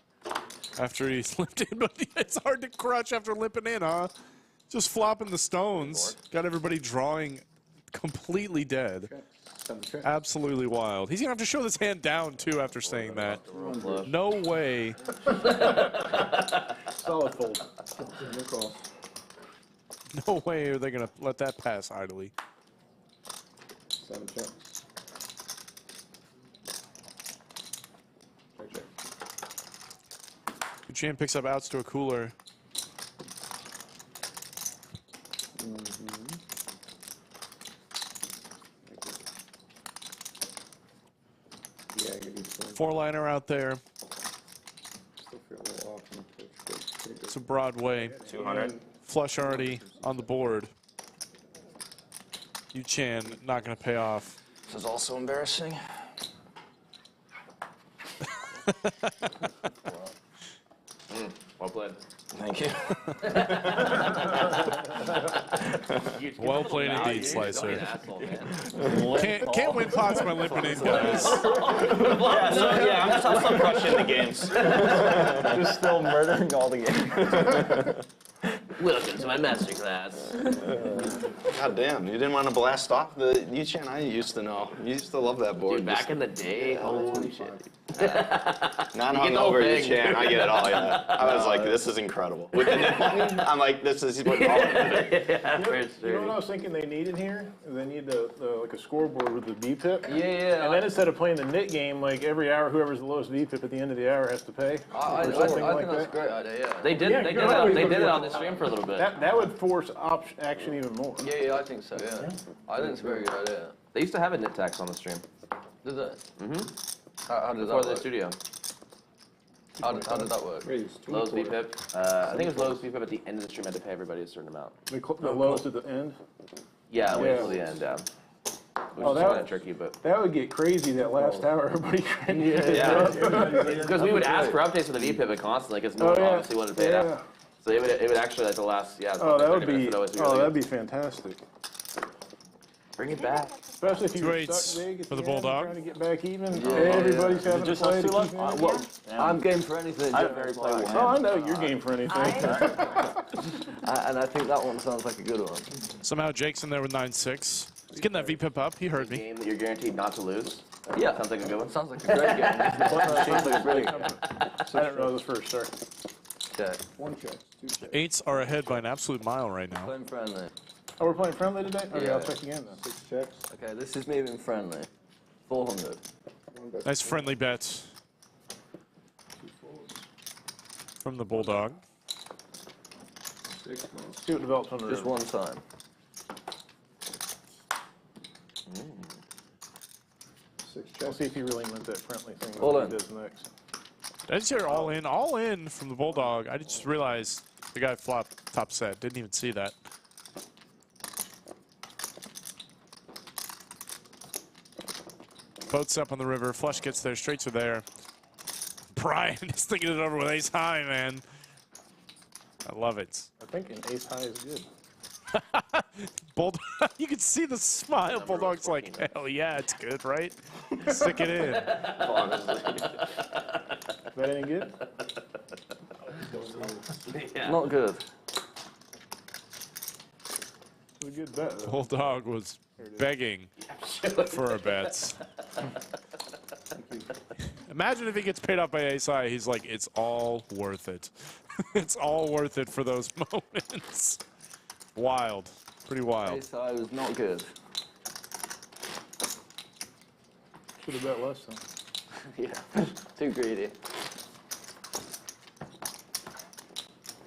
After he's limped in, but it's hard to crush after limping in, huh? Just flopping the stones. Got everybody drawing completely dead. Check. Absolutely wild. He's going to have to show this hand down, too, after saying that. No way. Solid fold. No call. No way are they going to let that pass idly. 7 checks. Check. Yoochan picks up outs to a cooler. Yeah, I get each one. Four-liner out there. Still feel a little off on the pitch. Pretty good. It's a Broadway. 200. Flush already on the board. Yoochan not going to pay off. This is also embarrassing. Well played. Thank you. Well played indeed, Slicer. An asshole, man. Can't win pots by limping in, guys. I'm still crushing the games. Just still murdering all the games. Welcome to my masterclass. God damn, you didn't want to blast off the Yoochan I used to know. You used to love that board. Dude, back in the day, holy shit. Not You get the whole hungover thing. Yoochan, I get it all, yeah. I was like, this is incredible. With the net money, I'm like, this is what all of it. Yeah, for You know sure. what I was thinking they needed here? They need like a scoreboard with the VPIP. Yeah. And then instead of playing the nit game, like every hour, whoever's the lowest VPIP at the end of the hour has to pay. I or think something that's like a that. great idea, yeah. They did, Yeah, they you're did, right. they did it on the stream for a little bit. That would force action even more. Yeah, I think so, yeah. I think it's a very good idea. They used to have a nit tax on the stream Does it? Mm-hmm. How does before that the work? studio. How did that work? Raise Lowest 2.25. VPIP. I think it was lowest VPIP at the end of the stream had to pay everybody a certain amount. The lowest at the end. Yeah, wait Yeah. till the end, yeah. Which Oh, is that- kind of tricky, but. That would get crazy that last hour. Everybody trying to Yeah. Because we would ask for updates for the VPIP constantly because no one obviously wanted to pay it yeah. up. So it would actually, like the last, Oh, that would 30 minutes be. would always be Oh, really that'd good. be fantastic. Bring it back. Especially if you Two were eights stuck big at for the end, Bulldog. trying to get back even. Yeah. Everybody's having to just play us to two keep left? in. Well, I'm game for anything. I Jeff. very play one. Oh, I know you're game for anything. And I think that one sounds like a good one. Somehow Jake's in there with 9-6. He's getting that VPIP up. He heard me. Game that you're guaranteed not to lose. Yeah. Sounds like a good one. Sounds like a great game. Sounds like a brilliant game. I didn't know this first. Sorry. Okay, 1 check. 2 checks. Eights are ahead by an absolute mile right now. playing friendly. Oh, we're playing friendly today? Okay, Yeah. I'll check again then. 6 checks. Okay, this is me being friendly. 400. 1 bet. Nice friendly bet 2 folds. from the Bulldog. 6 months. See what develops on the Just river. one time. 6 We'll checks. see if he really meant that friendly thing that Hold he on. does next. Did I just hear all in from the Bulldog? I just realized the guy flopped top set. Didn't even see that. Boats up on the river. Flush gets there. Straights are there. Bryan is thinking it over with ace high, man. I love it. I think an ace high is good. Bulldog, you can see the smile. Bulldog's like, hell yeah, it's good, right? Stick it in. That ain't good? Yeah. Not good. It's a good bet, though. Bulldog was begging for a bet. Imagine if he gets paid off by ace high. He's like, it's all worth it. It's all worth it for those moments. Wild. Pretty wild. Ace high was not good. Should have bet less then. Yeah, too greedy.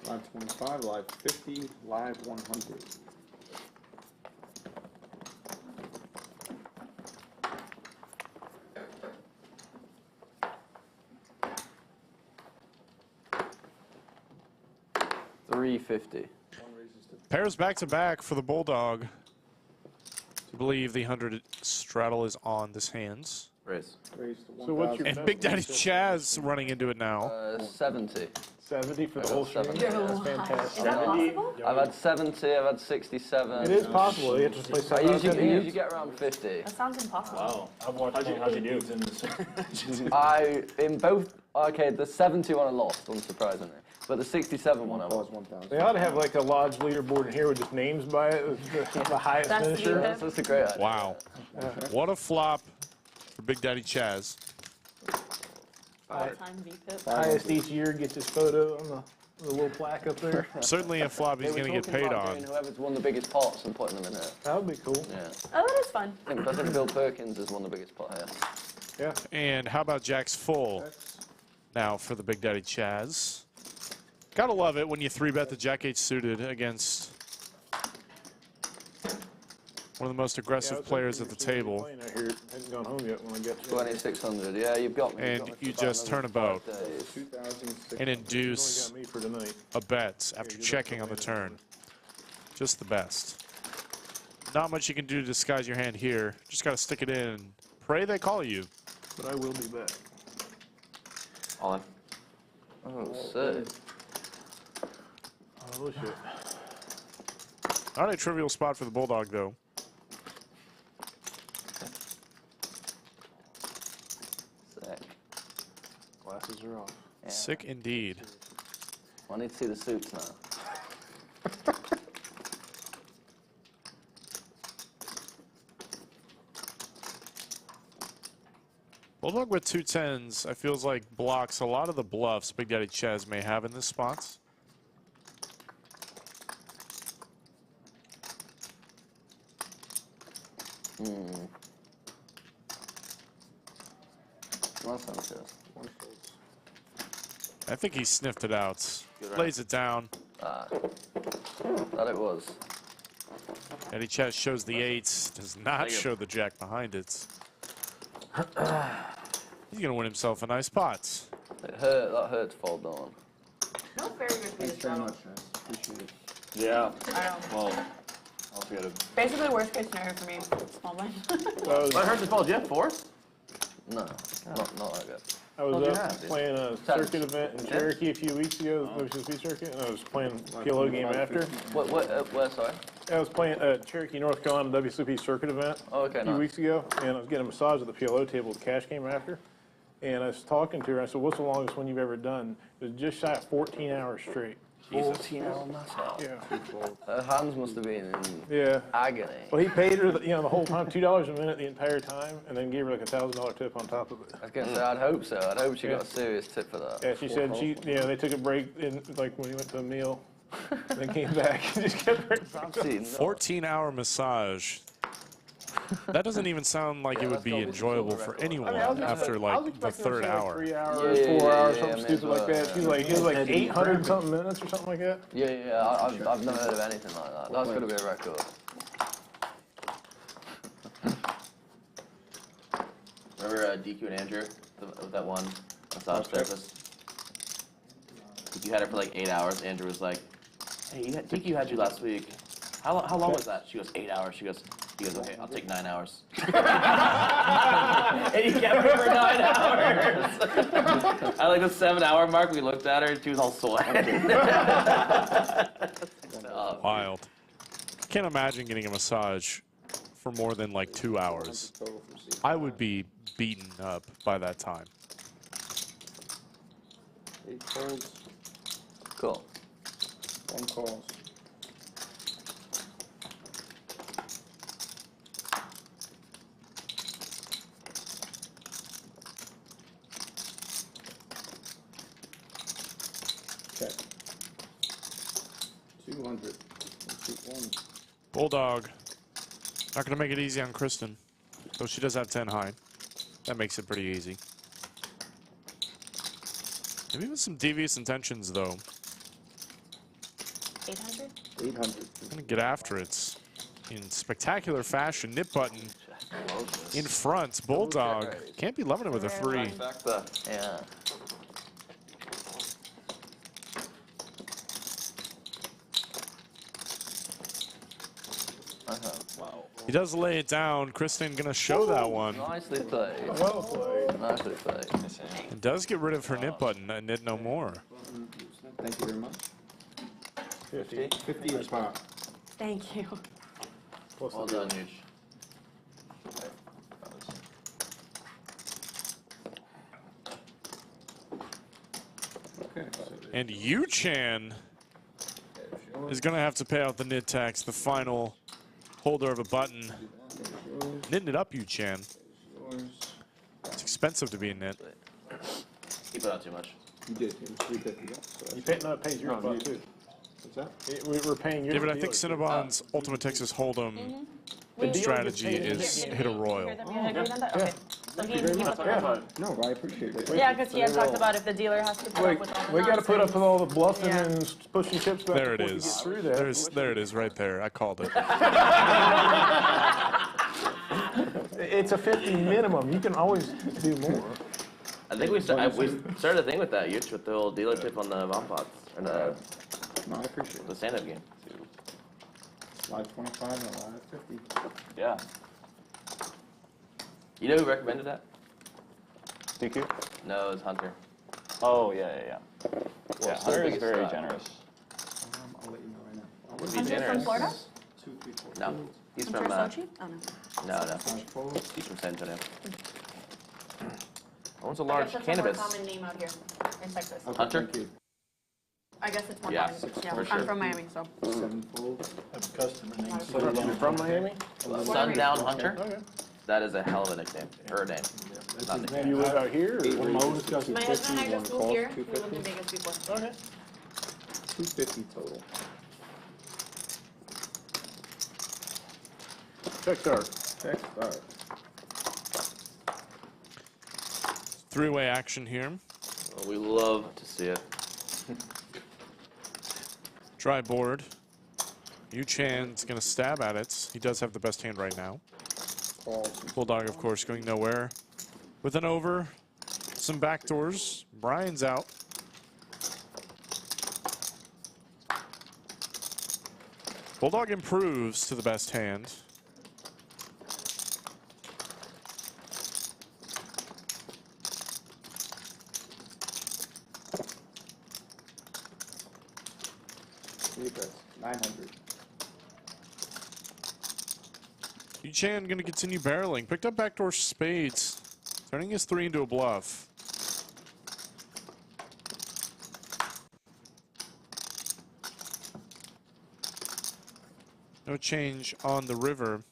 Live 25, live 50, live 100. $350. Pairs back to back for the Bulldog. I believe the 100 straddle is on this hands. Raise. Raise to So what's your 1,000. And bet? Big Daddy Chaz running into it now. 70. 70 for the whole stream? 70. You're That's lying. fantastic. Is that possible? I've had 70, I've had 67. It is possible. You have to play I 7 out of 10 usually hands. get around 50. That sounds impossible. I've watched How'd you do? in this. In both Okay, the 70 one I lost, unsurprisingly. But the 67 one I lost. 1,000. They ought to have like a lodge leaderboard in here with just names by it, the highest That's finisher. That's a great idea. Wow. What a flop for Big Daddy Chaz. All-time VPIP. Highest each year gets his photo on the little plaque up there. Certainly a flop he's They were going to get talking paid about on. doing whoever's won the biggest pots and putting them in here. That would be cool. Yeah. Oh, that is fun. I think Bill Perkins has won the biggest pot here. Yeah. And how about Jack's full now for the Big Daddy Chaz? Gotta love it when you 3-bet the Jack 8 suited against one of the most aggressive players at the table. I hadn't gone home yet when I got 2,600. Yeah, you've got me. And you just turn about 2,600. and induce got me for tonight. a bet after checking on the turn. Just the best. Not much you can do to disguise your hand here. Just got to stick it in and pray they call you. But I will be back. All in. Oh, sick. Oh, shit. Not a trivial spot for the Bulldog, though. Sick. Glasses are off. Yeah. Sick indeed. I need to see the suits now. Bulldog with 2 10s, I feels like blocks a lot of the bluffs Big Daddy Chaz may have in this spots. I think he sniffed it out. Lays it down. That it was. Daddy Chaz shows the 8s, does not show the Jack behind it. He's going to win himself a nice pot. It hurt. That hurt to fold down. Not very good for Thanks this very battle. much, guys. Appreciate it. Yeah. I don't know. Well, I'll get it. Basically, worst case scenario for me. Small blind. What hurt the ball? Did you have 4? No, not that good. I was What'd you up have, dude? playing a circuit event in Cherokee a few weeks ago, the OCC circuit, and I was playing PLO game after. Where, sorry? I was playing at Cherokee, North Carolina WSOP circuit event Oh, okay, a few nice. weeks ago, and I was getting a massage at the PLO table. The cash came after, and I was talking to her. I said, "What's the longest one you've ever done?" It was just shy of 14 hours straight. 14-hour massage. Yeah. Her hands must have been in Yeah. agony. Well, he paid her, the whole time, $2 a minute the entire time, and then gave her like a $1,000 tip on top of it. I was going to say, I'd hope so. I'd hope she got a serious tip for that. Yeah, she said they took a break in like when he went to a meal, and then came back and just kept right back. 14-hour massage. That doesn't even sound like it would be enjoyable for anyone after like the 3rd hour. 3 hours, 4 hours, something stupid like that. She was like, it was like 800 something minutes or something like that. Yeah, I've never heard of anything like that. That's got to be a record. Remember DQ and Andrew with that one massage therapist? DQ had her for like 8 hours. Andrew was like, "Hey, DQ had you last week. How long was that?" She goes, 8 hours. He goes, "Okay, I'll take 9 hours." And he kept her for 9 hours. At like the 7-hour mark, we looked at her and she was all sweating. Wild. Can't imagine getting a massage for more than like 2 hours. I would be beaten up by that time. 8 folds, Cool. 1 calls. Check. 200. 1. Bulldog. Not going to make it easy on Kristen. Though she does have 10 high. That makes it pretty easy. Maybe with some devious intentions, though. 800? 800. Gonna get after it in spectacular fashion. Nip button in front. Bulldog can't be loving it with a 3. Yeah. He does lay it down. Kristen gonna show that one. Nicely played. Well played. Nicely played. And does get rid of her nip button. And knit no more. Thank you very much. 50. 50 a spot. Thank you. Plus Well the done, Nooch. Okay. And Yoochan is going to have to pay out the nit tax, the final holder of a button. Knitting it up, Yoochan. It's expensive to be a nit. He put out too much. You did. It was 350. You pay, no, it pays your spot too. What's that? We're paying your. David, I think Cinnabon's Ultimate Texas Hold'em strategy is hit a royal. Okay. So he keep us around. No, I appreciate it. Yeah, because he had talked about if the dealer has to put up with all the We got to put up with all the bluffing Yeah. and pushing chips back There it before we is. get through that. There it is right there. I called it. It's a 50 minimum. You can always do more. I think we started a thing with that, Yoochan, with the old dealer tip on the bomb pots. And No, I appreciate the it. stand-up game. Live 25 and a live 50. Yeah. You know who recommended that? DQ? No, it was Hunter. Oh, yeah. Yeah, still Hunter is biggest very guy. generous. I'll let you know right now. Would be Hunter from generous. Florida? 2, 3, 4. No, he's Hunter from, Sochi? Oh, no. no. 5 fold. He's from San Antonio. Owns a I large guess that's cannabis. a more common name out here in Texas. Okay, Hunter? Thank you. I guess it's more Yeah, common. for Yeah, sure. I'm from Miami, so. 7 fold. Have a customer name. You're from Miami? Sundown Hunter? Okay. That is a hell of a nickname. Or a name. Not nickname. You live out here? Or? Eight One raises, oldest cousin? My husband and I 250, just one moved here. calls, We lived in 250. Vegas before. Okay. 250 total. Check start. Okay, start. Three-way action here. Well, we love to see it. Dry board. Yoochan's going to stab at it. He does have the best hand right now. Calls. Bulldog, of course, going nowhere. With an over, some backdoors. Bryan's out. Bulldog improves to the best hand. Three bets. 900. Yoochan going to continue barreling. Picked up backdoor spades. Turning his 3 into a bluff. No change on the river.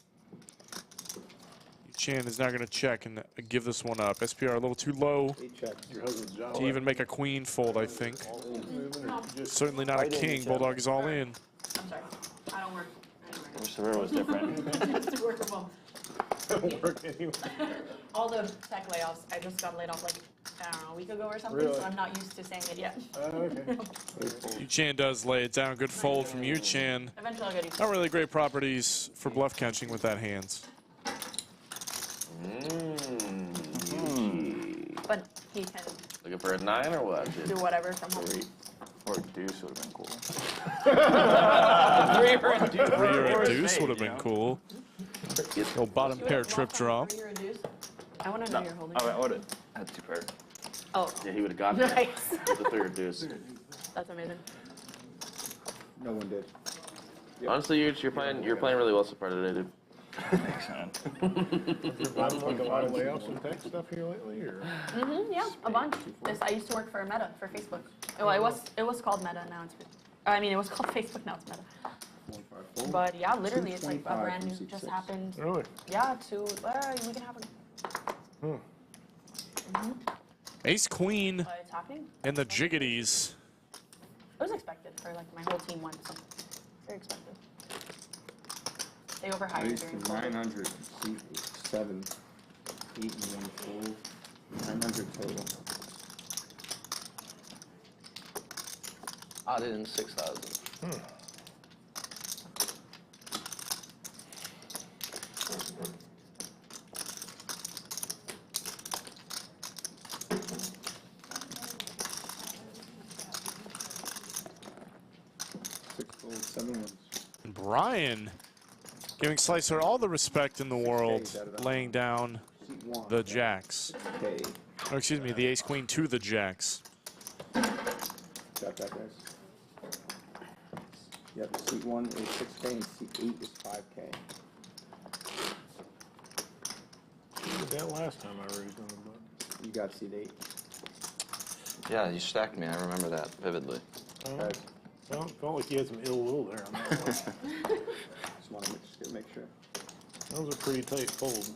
Yoochan is now going to check and give this one up. SPR a little too low 8 checks. Your husband's job. to even make a queen fold, I think. Certainly not a king. Bulldog is all in. I'm sorry. I don't work I wish the river was different. anywhere. Just to work from home. Don't work anyway. All the tech layoffs, I just got laid off like, I don't know, a week ago or something, Really? so I'm not used to saying it yet. Okay. Yoochan does lay it down. Good fold from Yoochan. Eventually I'll get used to Not really great properties for bluff catching with that hands. it. But he can Looking for a 9 or what? do whatever from home. Or deuce would have been cool. 3 or a deuce. 3 or a deuce would have been cool. Little bottom pair trip draw. I want to know you're holding. Oh, I would have had 2 pair. Oh, Yeah, he would have got it. nice. The 3 or deuce. That's amazing. No one did. Honestly, you're playing really well so far today, dude. Thanks, man. I've like a lot of layoffs and tech stuff here lately, or? Yeah, a bunch. I used to work for Meta, for Facebook. Well, it was called Meta, now it's, I mean, it was called Facebook, now it's Meta. 1, 5 fold. But yeah, literally, it's like a 225 brand from new, just C6. happened. Really? Yeah, we can have it. Ace queen It's happening. and the jiggities. It was expected for like my whole team won, so very expected. They overhired Ace during to COVID. 900. C7. 8 and 1 fold. 900 total. Added in 6,000. Six fold, 7 ones. Bryan giving Slicer all the respect in the world, laying down Seat 1. the jacks. Okay. Oh, excuse me, the ace queen to the jacks. Got that, guys? Yep, seat 1 is 6K and seat 8 is 5K. You did that last time I raised on the button. You got seat 8. Yeah, you stacked me. I remember that vividly. Well, felt like you had some ill will there on that one. Just want to make sure. That was a pretty tight fold.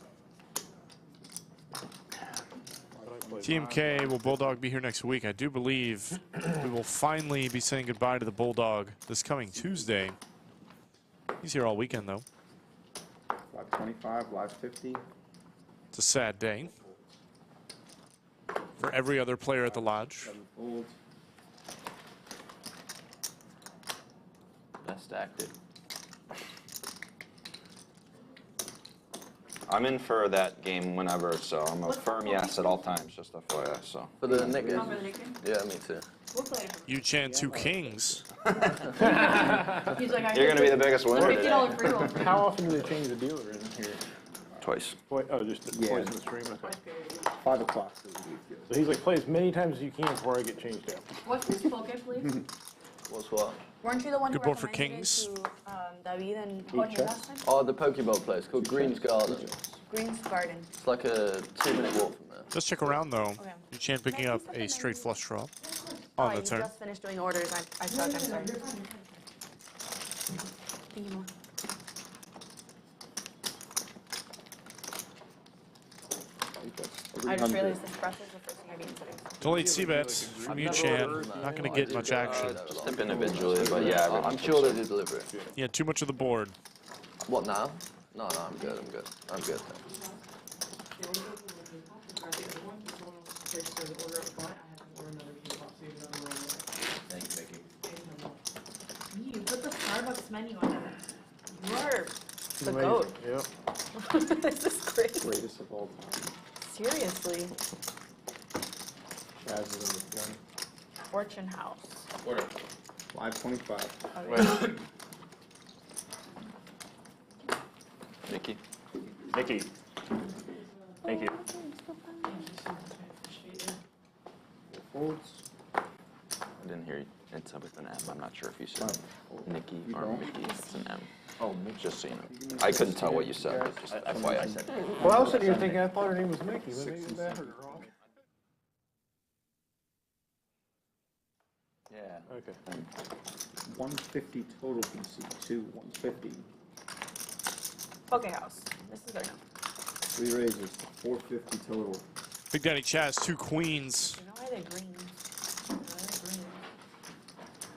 TMK, will Bulldog be here next week? I do believe we will finally be saying goodbye to the Bulldog this coming Tuesday. He's here all weekend, though. Live 25, live 50. It's a sad day for every other player at the lodge. 7 folds. I stacked it. I'm in for that game whenever, so I'm a firm yes at all times, just FYI. So. For the Nik game? Oh, for the Nik game? Yeah, me too. We'll play. Yoochan 2 Kings. He's like, You're going to be the biggest winner $50 today. free roll. How often do they change the dealer in here? Twice. Oh, just twice in the stream? Okay. 5 o'clock. So he's like, play as many times as you can before I get changed out. What's this poker, please? What's what? Weren't you the one Good who board for recommended Kings. it to David and Jorge last time? Oh, the Pokeball place called Green's Garden. Green's Garden. It's like a 2-minute walk from there. Just check around, though. Okay. Yoochan picking up a straight flush draw Oh, on the you turn. just finished doing orders. I suck, I'm sorry. Thank you, Mom. I just realized this brush is the first thing I did today. Delayed C-bet from Yoochan. Not going to get much action. Step individually, but yeah, I'm sure they did deliver it. Yeah, too much of the board. What now? No, I'm good. I'm good. You put the Starbucks menu on it. You are the Amazing. goat. Yep. This is crazy. Greatest of all time. Seriously. Chaz is on the gun. Fortune House. Live 25. Okay. Nikki. Nikki. Thank you. Folds. I didn't hear you. It's with an M. I'm not sure if you said Nikki or Mickey. It's an M. Oh, just so you know. I couldn't tell what you said, but just FYI. Well, I was sitting here thinking I thought her name was Mickey, but maybe I heard it wrong. Yeah. Okay. 150 total PC. 150. Poke House. This is their number. 3 raises. 450 total. Big Daddy Chaz, 2 queens. You know why they're green?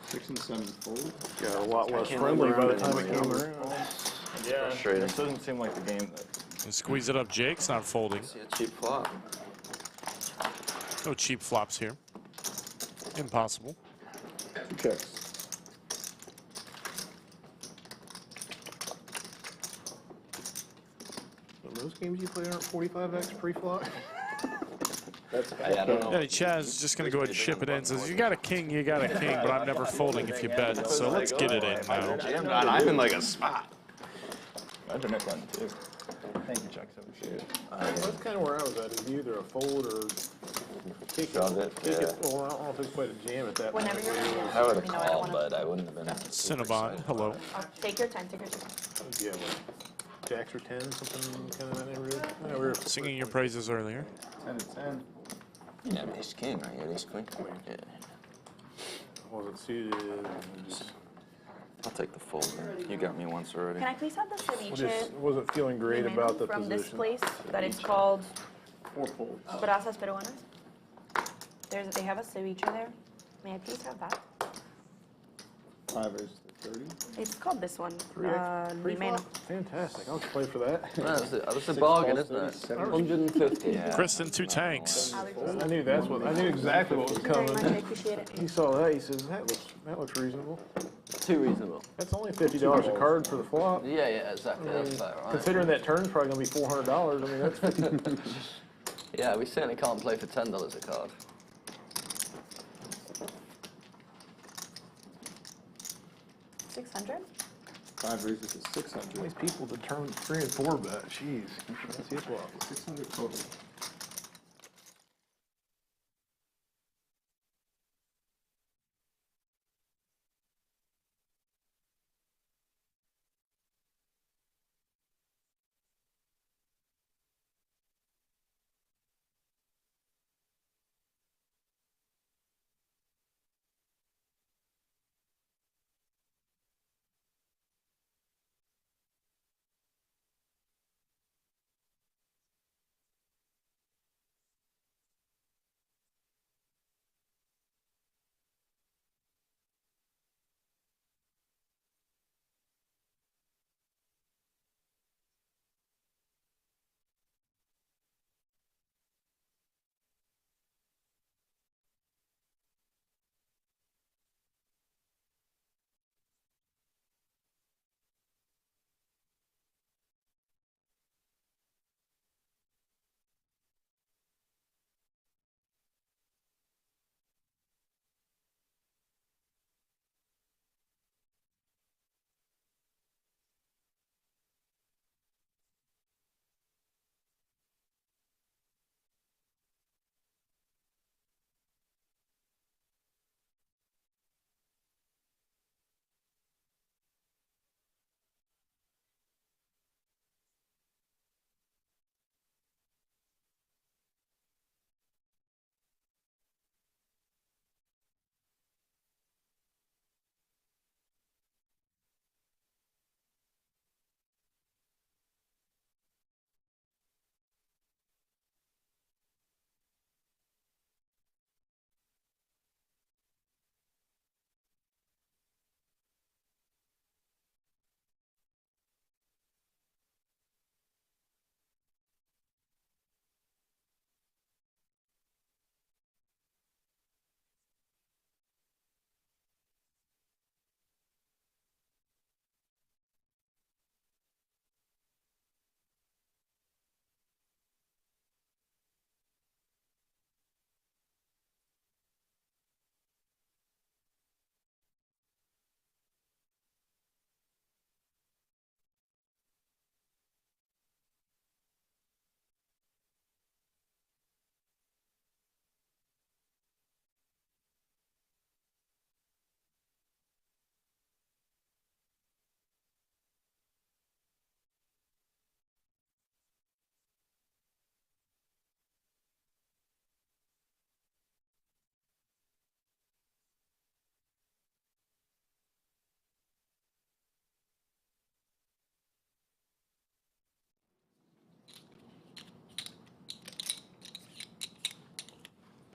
6 and 7 fold. Got a lot less can't friendly by the remember time it came anymore. around. Yeah, Frustrating. this doesn't seem like the game that. And squeeze it up. Jake's not folding. See a cheap flop. No cheap flops here. Impossible. 2 checks. Most games you play aren't 45x pre-flop. I don't know. Daddy Chaz is just going to go ahead and ship it in. Says, you got a king, but I'm never folding if you bet. So let's get it in now. Jammed on. I'm in like a spot. Imagine Nick went too. Thank you, Chuck. That's kind of where I was at. Is either a fold or kick Shove it. it, Kick yeah. it. Well, I don't know if it's quite a jam at that Whenever point. you're ready. I would have Let me know, I don't called, wanna- but I wouldn't have been. super Cinnabon, excited. hello. Take your time, take your time. Yeah, like jacks or 10, something kind of that neighborhood. Yeah, we were Singing your praises earlier. 10 and 10. You have ace king, right? You had ace queen. Yeah. wasn't suited. And just I'll take the fold. Man. You got me once already. Can I please have the ceviche just wasn't feeling great Neeme about the from position. this place that is called 4 folds. Brasas Peruanas? They have a ceviche there. May I please have that? 5 is the 30. It's called this one. Free Neeme. flop? Fantastic. I'll play for that. That's a bargain, isn't it? 150. Yeah. Kristen, 2 tanks. I knew exactly what was Thank you very coming. much, I appreciate it. He saw that. He says that looks reasonable. Too reasonable. That's only $50 a card for the flop. Yeah, exactly. That's fair, right? Considering that turn's probably gonna be $400. I mean that's 50. Yeah, we certainly can't play for $10 a card. $600? 5 raises to 600. These people that turn 3 and 4 bet. Jeez. That's his flop. 600 total.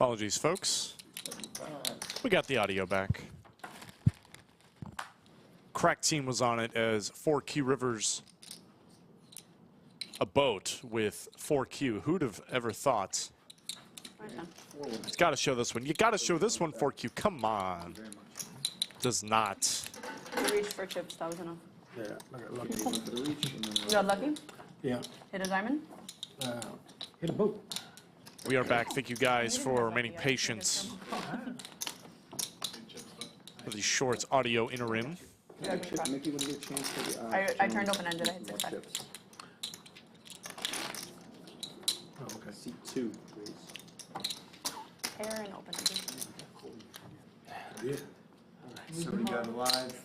Apologies, folks. We got the audio back. Crack Team was on it as 4Q Rivers, a boat with 4Q. Who'd have ever thought? It's got to show this one. You got to show this one, 4Q. Come on. Does not. You reached for chips, that was enough. Yeah, I got lucky. You got lucky? Yeah. Hit a diamond? Hit a boat. We are back. Thank you guys for remaining patient for the Shorts audio interim. Yeah, Mickey, when you get a chance for the I turned open-ended, I hit 6 5. chips. Oh, okay. Seat 2, please. Pair and open-ended. Yeah. So we got live.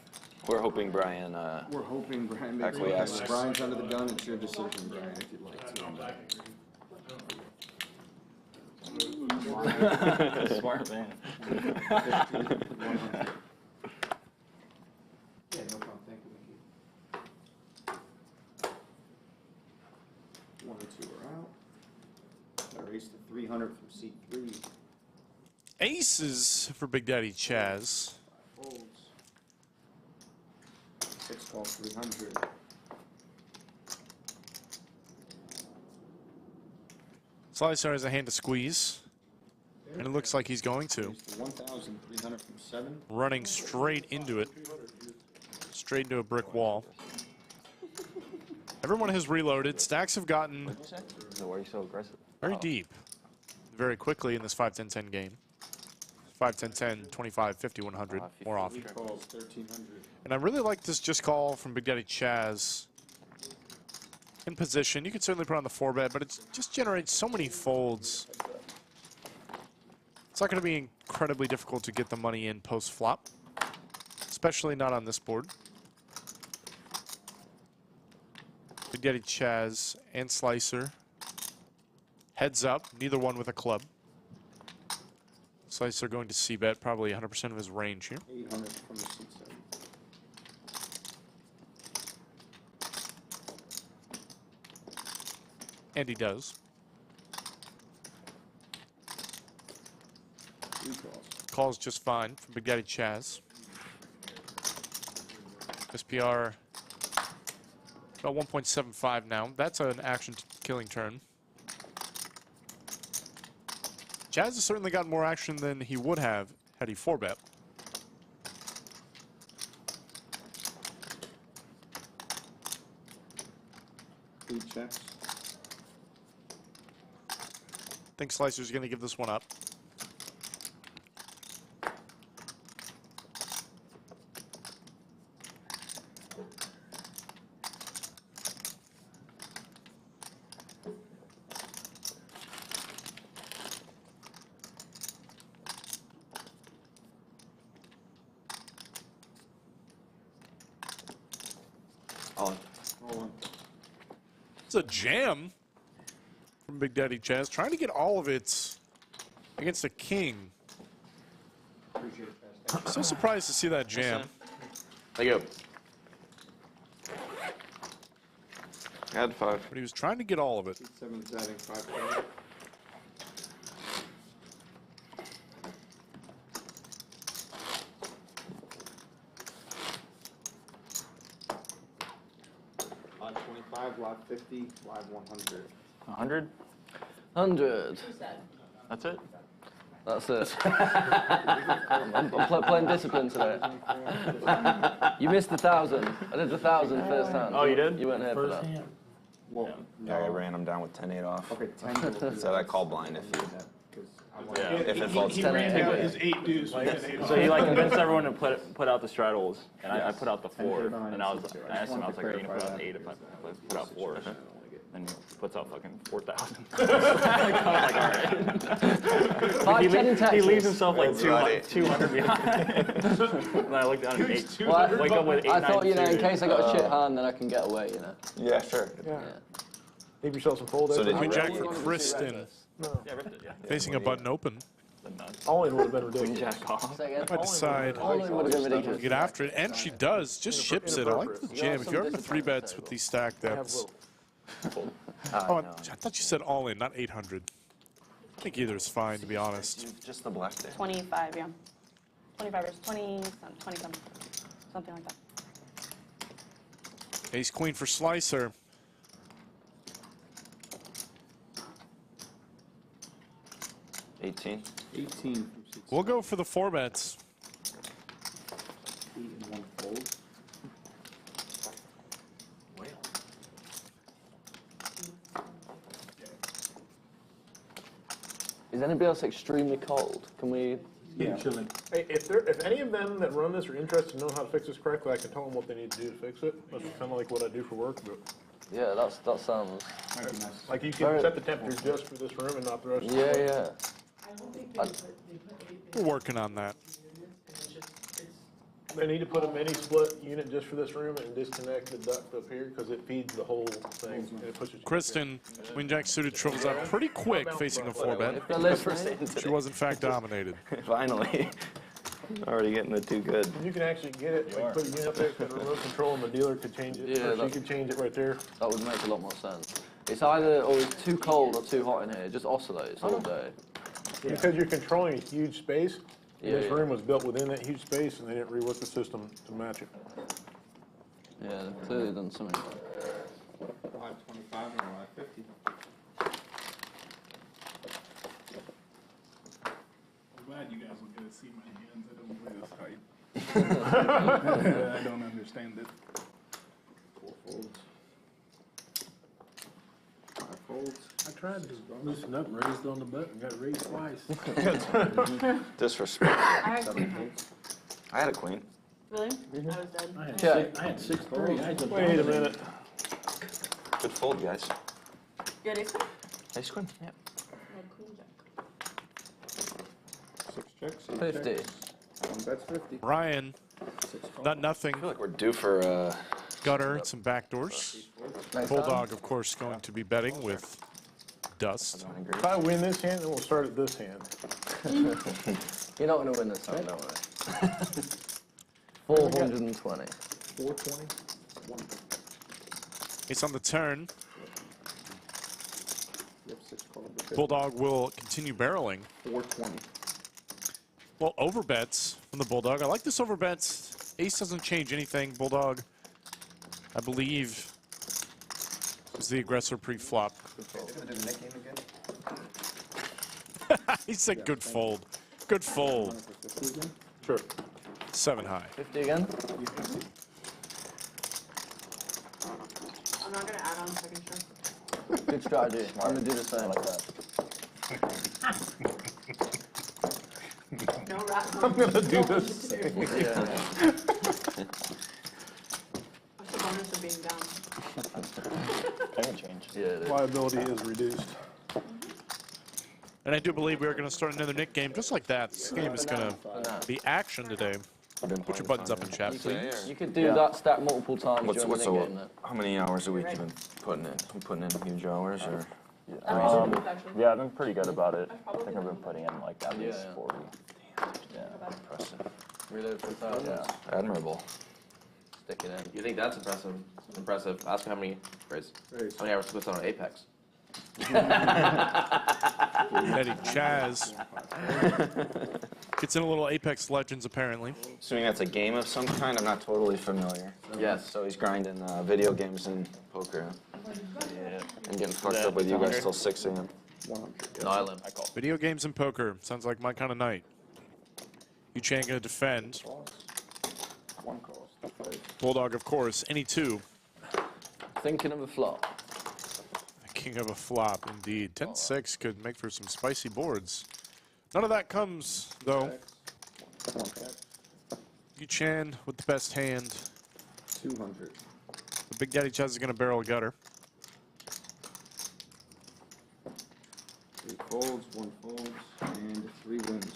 We're hoping Bryan. We're hoping Bryan makes acquiesces. it. Brian's under the gun. It's your decision, Bryan, if you'd like to. Smart man. Yeah, no problem. Thank you, Mickey. 1 and 2 are out. Got race to 300 from seat 3. Aces for Big Daddy Chaz. Folds. 6 call 300. Slicer has a hand to squeeze, and it looks like he's going to. 1,300 from 7. Running straight into it. Straight into a brick wall. Everyone has reloaded. Stacks have gotten Why are you so aggressive? very deep very quickly in this 5-10-10 game. 5-10-10, 25, 50, 100 more often. Calls 1,300. And I really like this just call from Big Daddy Chaz. In position, you can certainly put on the 4-bet, but it just generates so many folds. It's not going to be incredibly difficult to get the money in post-flop, especially not on this board. Big Daddy Chaz and Slicer. Heads up, neither one with a club. Slicer going to C-bet, probably 100% of his range here. 800 from the seat 7. And he does. 3 calls. Calls just fine from Big Daddy Chaz. SPR about 1.75 now. That's an action-killing turn. Chaz has certainly gotten more action than he would have had he 4-bet. Eight checks. I think Slicer's going to give this one up. All in. It's a jam from Big Daddy Chaz, trying to get all of it against a king. Appreciate it, guys. So surprised to see that jam. Thank you. Add 5. But he was trying to get all of it. Seat 7's adding 5 calls. Live 25, live 50, live 100. 100? 100. That's it? That's it. I'm playing discipline today. You missed 1,000. I did 1,000 first hand. Oh, you did? You weren't here for First that. hand. Well, Yeah, I ran him down with 10-8 off. okay, 10. Said I call blind if you. Yeah. If it falls He 10. ran down his 8 deuce. So he like convinced everyone to put out the straddles, and I put out the 4, and I asked him, I was like, are you gonna put out the 8 if I put out 4? And he puts out fucking 4,000. I was like, all right. He leaves himself like 200 behind. And I looked down at 8. Well, Wake up with 8, I thought, you know, in 9, 2. case I got a shit hand, then I can get away, you know. Yeah, sure. Yeah. Leave yourself some fold. So did Queen you Jack for Kristen, Yeah, ripped it, yeah. facing a button open. The nuts. All in would have been Queen ridiculous. Jack off. Say again? I decide All in would have been to ridiculous. get after it, and she does. Just ships it. I like the jam. If you're having 3-bets with these stack depths. Oh, I thought you said all in, not 800. I think either's fine, to be honest. Just the black there. 25, yeah. 25 or 20, 27, something like that. Ace queen for slicer. 18. 18 from 6. We'll go for the 4 bets. 8 and 1 fold. Is anybody else extremely cold? Can we? Yeah. Chilling. Hey, if any of them that run this are interested to know how to fix this correctly, I can tell them what they need to do to fix it. That's kind of like what I do for work, but Yeah, that sounds. like you can set the temperature just for this room and not the rest of the room. Yeah. I don't think they put 8 We're working on that. units, and it's just, it's, They need to put a mini split unit just for this room and disconnect the duct up here because it feeds the whole thing. And it pushes Kristen, Queen Jack suited triples up pretty quick facing a 4 bet. If they're listening, She was in fact dominated. Finally. Already getting it too good. You can actually get it, like put a unit up there with remote control and the dealer could change it. Yeah, Or she that- could change it right there. that would make a lot more sense. It's either always too cold or too hot in here. It just oscillates all day. Because you're controlling a huge space. And Yeah, this yeah. room was built within that huge space and they didn't rework the system to match it. Yeah, they've clearly done something. Live 25 and live 50. I'm glad you guys will get to see my hands. I don't play this height. I don't understand it. 4 folds. 5 folds. I tried to loosen up, raised on the button, got raised twice. Disrespect. I had, I had a queen. really? I was dead. I had 6-3. I just Wait a minute. Good fold, guys. You had ace queen? Ace queen? Yeah. I had queen jack. 6 checks. 8 50. checks. 1 bet's 50. Ryan, 6 folds. not nothing. I feel like we're due for Gutter, some backdoors. Next Bulldog, of course, going to be betting with Dust. If I win this hand, then we'll start at this hand. You're not going to win this time, don't worry. 420. 420. 1. Ace on the turn. You have 6 called. but 50. Bulldog will continue barreling. 420. Well, overbets from the Bulldog. I like this overbets. Ace doesn't change anything. Bulldog, I believe, is the aggressor pre-flop. He said good fold. Good fold. 50 again. Sure. 7 high. 50 again? I'm not going to add on second string. Good strategy. I'm going to do the same like that. No rat. I'm gonna do this. Yeah. What's the bonus of being down? Can change. Yeah, it is. Liability is reduced. And I do believe we are going to start another Nik game just like that. This game is going to be action today. Put your buttons up in chat, please. You could do that stack multiple times What's during the the game. how many hours a week you been putting in? You putting in huge hours or? Actually. Yeah, I've been pretty good about it. I think I've been putting in like at least Yeah. 40. Yeah. Impressive. Reload for 1,000. Yeah. Admirable. Stick it in. You think that's impressive? Impressive. Ask how many, Grace, how many hours spent on Apex? Daddy Chaz gets in a little Apex Legends, apparently. Assuming that's a game of some kind, I'm not totally familiar. Yes. So he's grinding video games and poker. Yeah. And getting fucked up with you guys till 6 a.m. 100. No, I limp. Video games and poker. Sounds like my kind of night. Yoochan going to defend. Cost. 1 cost. Bulldog, of course. Any 2. Thinking of a flop. King of a flop, indeed. 10-6 could make for some spicy boards. None of that comes, though. 1 check. Yoochan with the best hand. 200. The Big Daddy Chaz is going to barrel a gutter. 3 folds, 1 folds, and 3 wins.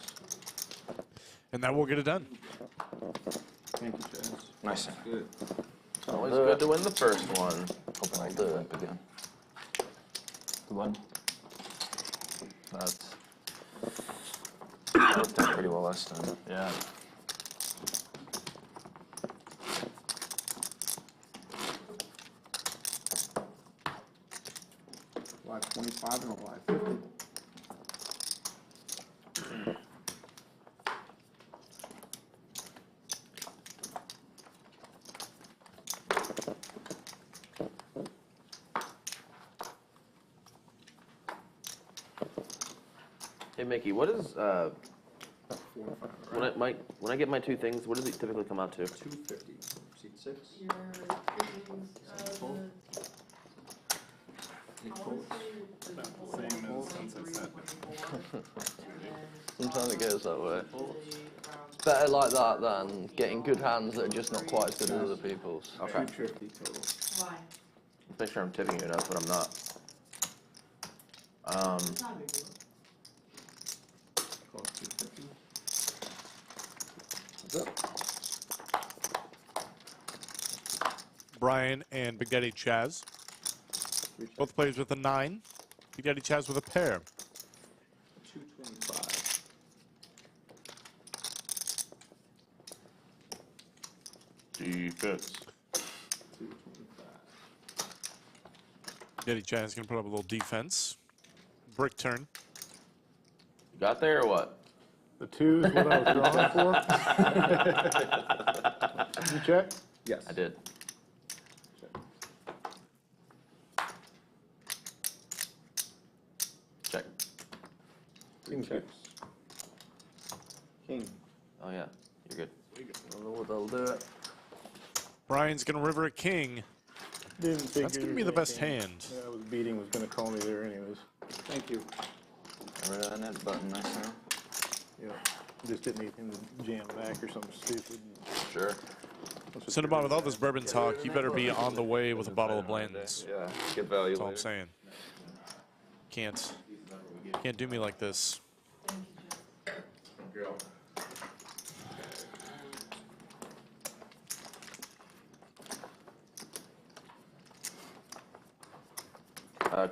And that will get it done. Thank you, Chaz. Nice. That's good. Always good to win the first one. Hoping I can limp again. The one. That's worked out pretty well last time. Yeah. Live 25 and a live 50. Hey Mickey, what is when I get my two things, what does it typically come out to? 250. Seat 6. Your things, Same as Sunset Set. Sometimes it goes that way. Better like that than getting good hands that are just not quite as good as other people's. Okay. 250 total. Why? Let's make sure I'm tipping you enough, but I'm not. It's not a big deal. Cost 250. What's up? Bryan and Big Daddy Chaz. Both players with a 9. Big Daddy Chaz with a pair. 225. Defense. 225. Daddy Chaz gonna put up a little defense. Brick turn. You got there or what? The 2 is what I was drawing for. Did you check? Yes. I did. Check. King checks. King. Oh yeah, you're good. I don't know what they'll do it. Bryan's gonna river a king. Didn't figure That's gonna be the best hand. Yeah, I was beating was gonna call me there anyways. Thank you. Get rid of that net button, nice now. Yeah. Just didn't anything to jam back or something stupid. Sure. Cinnabon, with all this bourbon talk, you better be on the way with a bottle of Bland's. Yeah, get value That's all I'm later. saying. Can't do me like this.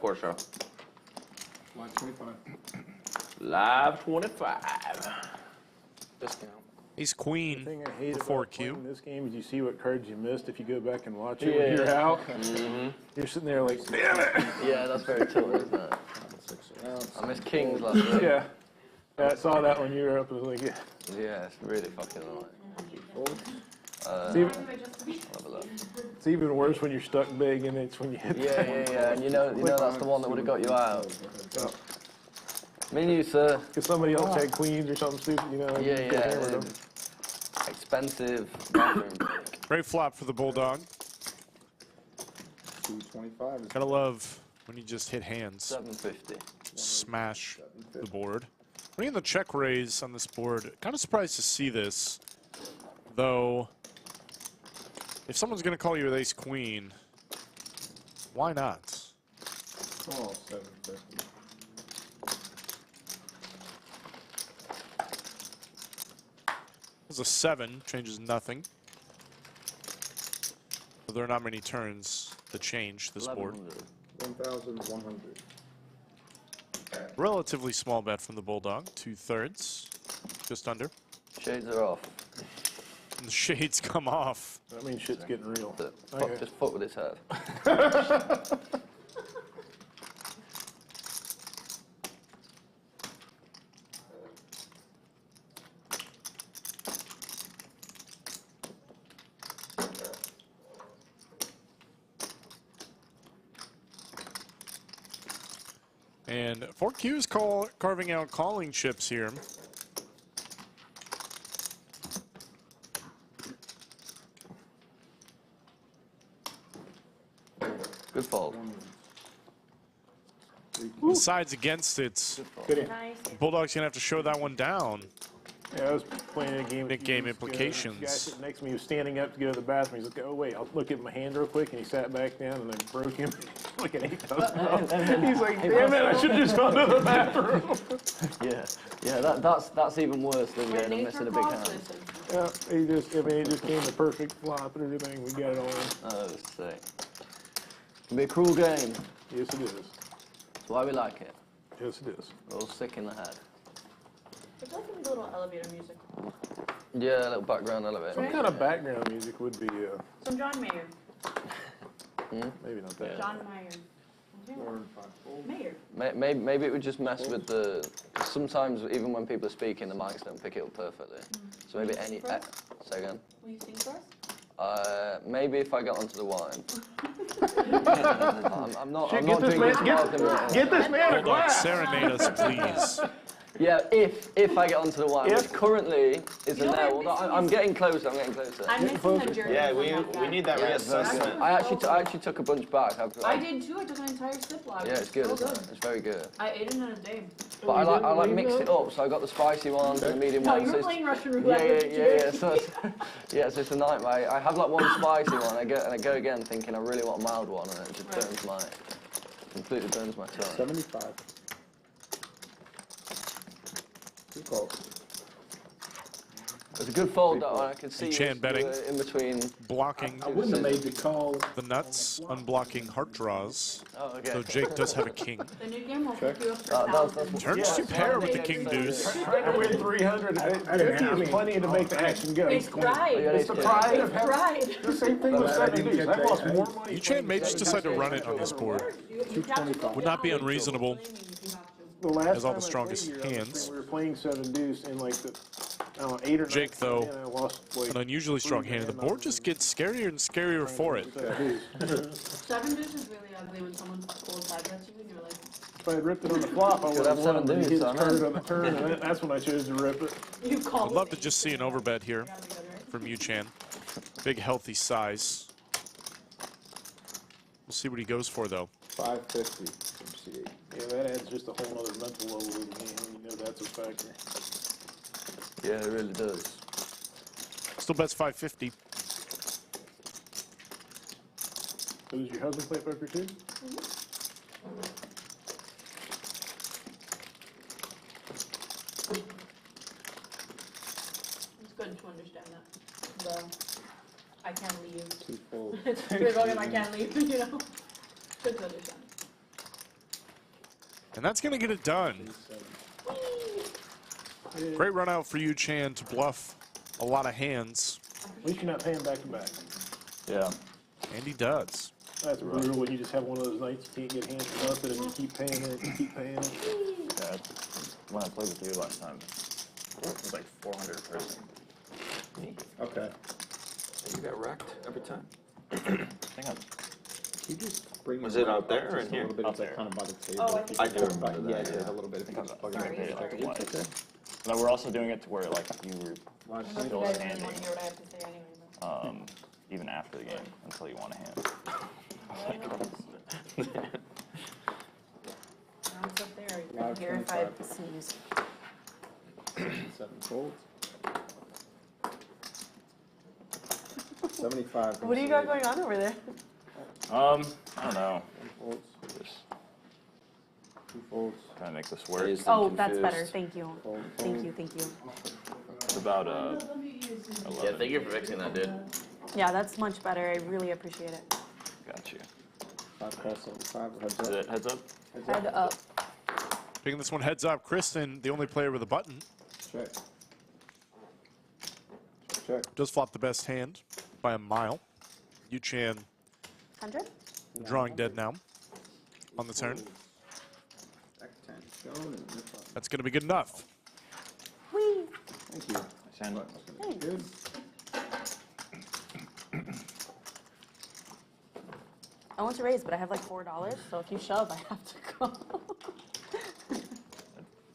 Quarter show. Live 25. Live 25. Discount. Ace The Queen thing I hate before about Q. playing this game is you see what cards you missed if you go back and watch it when you're out. You're sitting there like, damn it! Yeah, that's very tilted, isn't it? I missed kings last week. Yeah. I saw that when you were up. I was like, yeah. Yeah, it's really fucking annoying. It's it's even worse when you're stuck big and it's when you hit Yeah, and you know that's the one that would have got you out. Me and you, sir. Because somebody else had queens or something stupid, you know. Yeah, you get hammered them. Expensive bathroom. Great flop for the Bulldog. 225 is Gotta love when you just hit hands. 750. Smash the board. Running the check raise on this board. Kind of surprised to see this, though. If someone's gonna call you with Ace Queen, why not? call 750. There's a 7, changes nothing. But there are not many turns to change this board. 1,100. Relatively small bet from the Bulldog, 2/3, just under. Shades are off. And the shades come off. That means shit's getting real. Just fuck with his head. And 4Q is carving out calling chips here. Good fold. Decides against it. Nice. Bulldog's gonna have to show that one down. Yeah, I was playing a game. Big game The implications. guy sitting next to me was standing up to go to the bathroom. He's like, "Oh wait, I'll look at my hand real quick," and he sat back down, and I broke him like an $8,000. He's like, "Damn it! I should have just gone to the bathroom." Yeah. That's even worse than getting and missing a big hand. Yeah, it just came the perfect flop and everything. We got it all in. Oh, sick. It'll be a cruel game. Yes, it is. That's why we like it. Yes, it is. We're all sick in the head. It's like a little elevator music. Yeah, a little background elevator. Some kind of background music would be, Some John Mayer. maybe not that. John Mayer. Mayer. Maybe it would just mess with the. Cause sometimes, even when people are speaking, the mics don't pick it up perfectly. So maybe any. Say again. Will you sing for us? Maybe if I get onto the wine. I'm not. Shit, I'm not drinking. get this man a Bulldog, glass. serenade us, please. Yeah, if I get onto the wire, which If- currently isn't You know there. what I'm Although missing I'm is- getting closer. I'm getting closer. I'm missing the journey. Yeah, on that we guy. need that Yeah, it's very good. reassessment. I actually took a bunch back. I did too. I took an entire sip log. Yeah, it's good. So Isn't good. it? It's very good. I ate it in a day. But I like mixed it up. So I got the spicy ones and the medium No, ones. you so were it's- playing Russian Yeah, roulette. yeah. So it's a nightmare. I have like one spicy one. I go again thinking I really want a mild one, and it just completely burns my tongue. 75. Too close. It's a good fold that one. I can see Yoochan you betting. in between. Blocking I wouldn't have made the call. the nuts, unblocking heart draws. Oh, okay. So Jake does have a king. The new game will pick you up for That's- 1,000. Turns to pair with the king deuce. Trying to win 300. I didn't 50 have- is plenty to make the action go. It's pride. It's the pride of It's having pride. the same thing with I 7 didn't deuce. get I lost that. more money. Yoochan may just decide to run it on this board. Would not be unreasonable. The last Has all time the I strongest played here, I was hands. saying we were playing 7 deuce in like the 8 or 9. Jake, though, and I lost like An unusually strong hand, and the board just gets scarier and scarier for it. 7 deuce is really ugly when someone pulls side bets you and you're like, if I had ripped it on the flop, I would have have won. 7 But he deuce, hit his I know. card on the turn, and that's when I chose to rip it. you call I'd love to just see an overbet here from Yoochan. Big, healthy size. We'll see what he goes for, though. 550 from C8. Yeah, that adds just a whole other mental load to the game when you know that's a factor. Yeah, it really does. Still bets 550. So does your husband play poker too? it's good to understand that. The I can't leave. Two folds. It's good fucking I can't leave, you know? Good to understand. And that's going to get it done. Great run out for Yoochan to bluff a lot of hands. At least you're not paying back to back. Yeah. And he does. That's brutal when you just have one of those nights you can't get hands for nothing and you keep paying it, you keep paying it. Yeah, when I played with you last time, it was like 400 person. Okay. You got wrecked every time. Hang on. You just bring Was your it mic out up there just or a in here? little bit, Out it's like there. kind of by the table. Oh, I think I do so. remember that. Yeah, Yeah. just a little bit. If you just plug it Sorry, in. sorry. It's okay. But we're also doing it to where like you were Watch I don't know it. if you guys really want to hear what I have to say anyway, but. even after the game until you want a hand. Now it's up there. You Live can hear if I 25. sneeze. 7 folds. 75. from What do you got C8. going on over there? I don't know. 10 folds. Just 2 folds. trying to make this work. He's Oh, confused. that's better. Thank you. Fold, Thank fold. you. Thank you. It's about Yeah, 11. thank you for fixing that, dude. Yeah, that's much better. I really appreciate it. Got you. 5 call 75. Heads Is up. it heads up? Head up. Picking this one heads up. Kristen, the only player with a button, Check. Check. does flop the best hand by a mile. Yoochan 100? drawing dead now on the turn. Deck 10 shown and rip up. That's going to be good enough. Whee! Thank you. Send. Thanks. Good. I want to raise, but I have like $4, so if you shove, I have to go.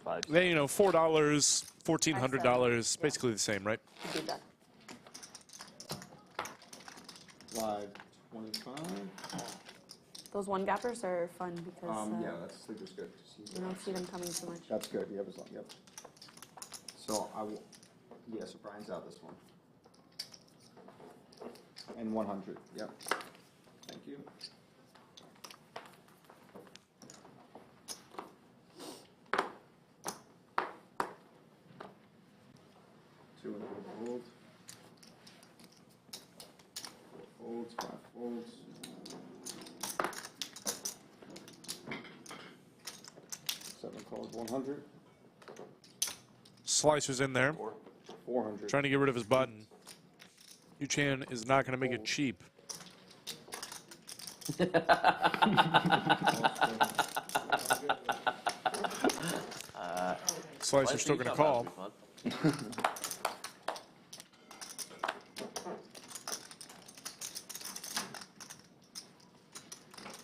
5. Yeah, you know, $4, $1,400, basically the same, right? Do that. Live 25. Those one gappers are fun because Yeah, that's sleeper's good. you don't see them coming too much. That's good. Yep, as long, yep. So I will. Yeah, so Brian's out this one. And 100. Yep. Thank you. Two and a fold. 4 folds, 5 folds. 7 calls, 100. Slicer's in there, 400. trying to get rid of his button. Yoochan is not going to make it cheap. Slicer's still going to call.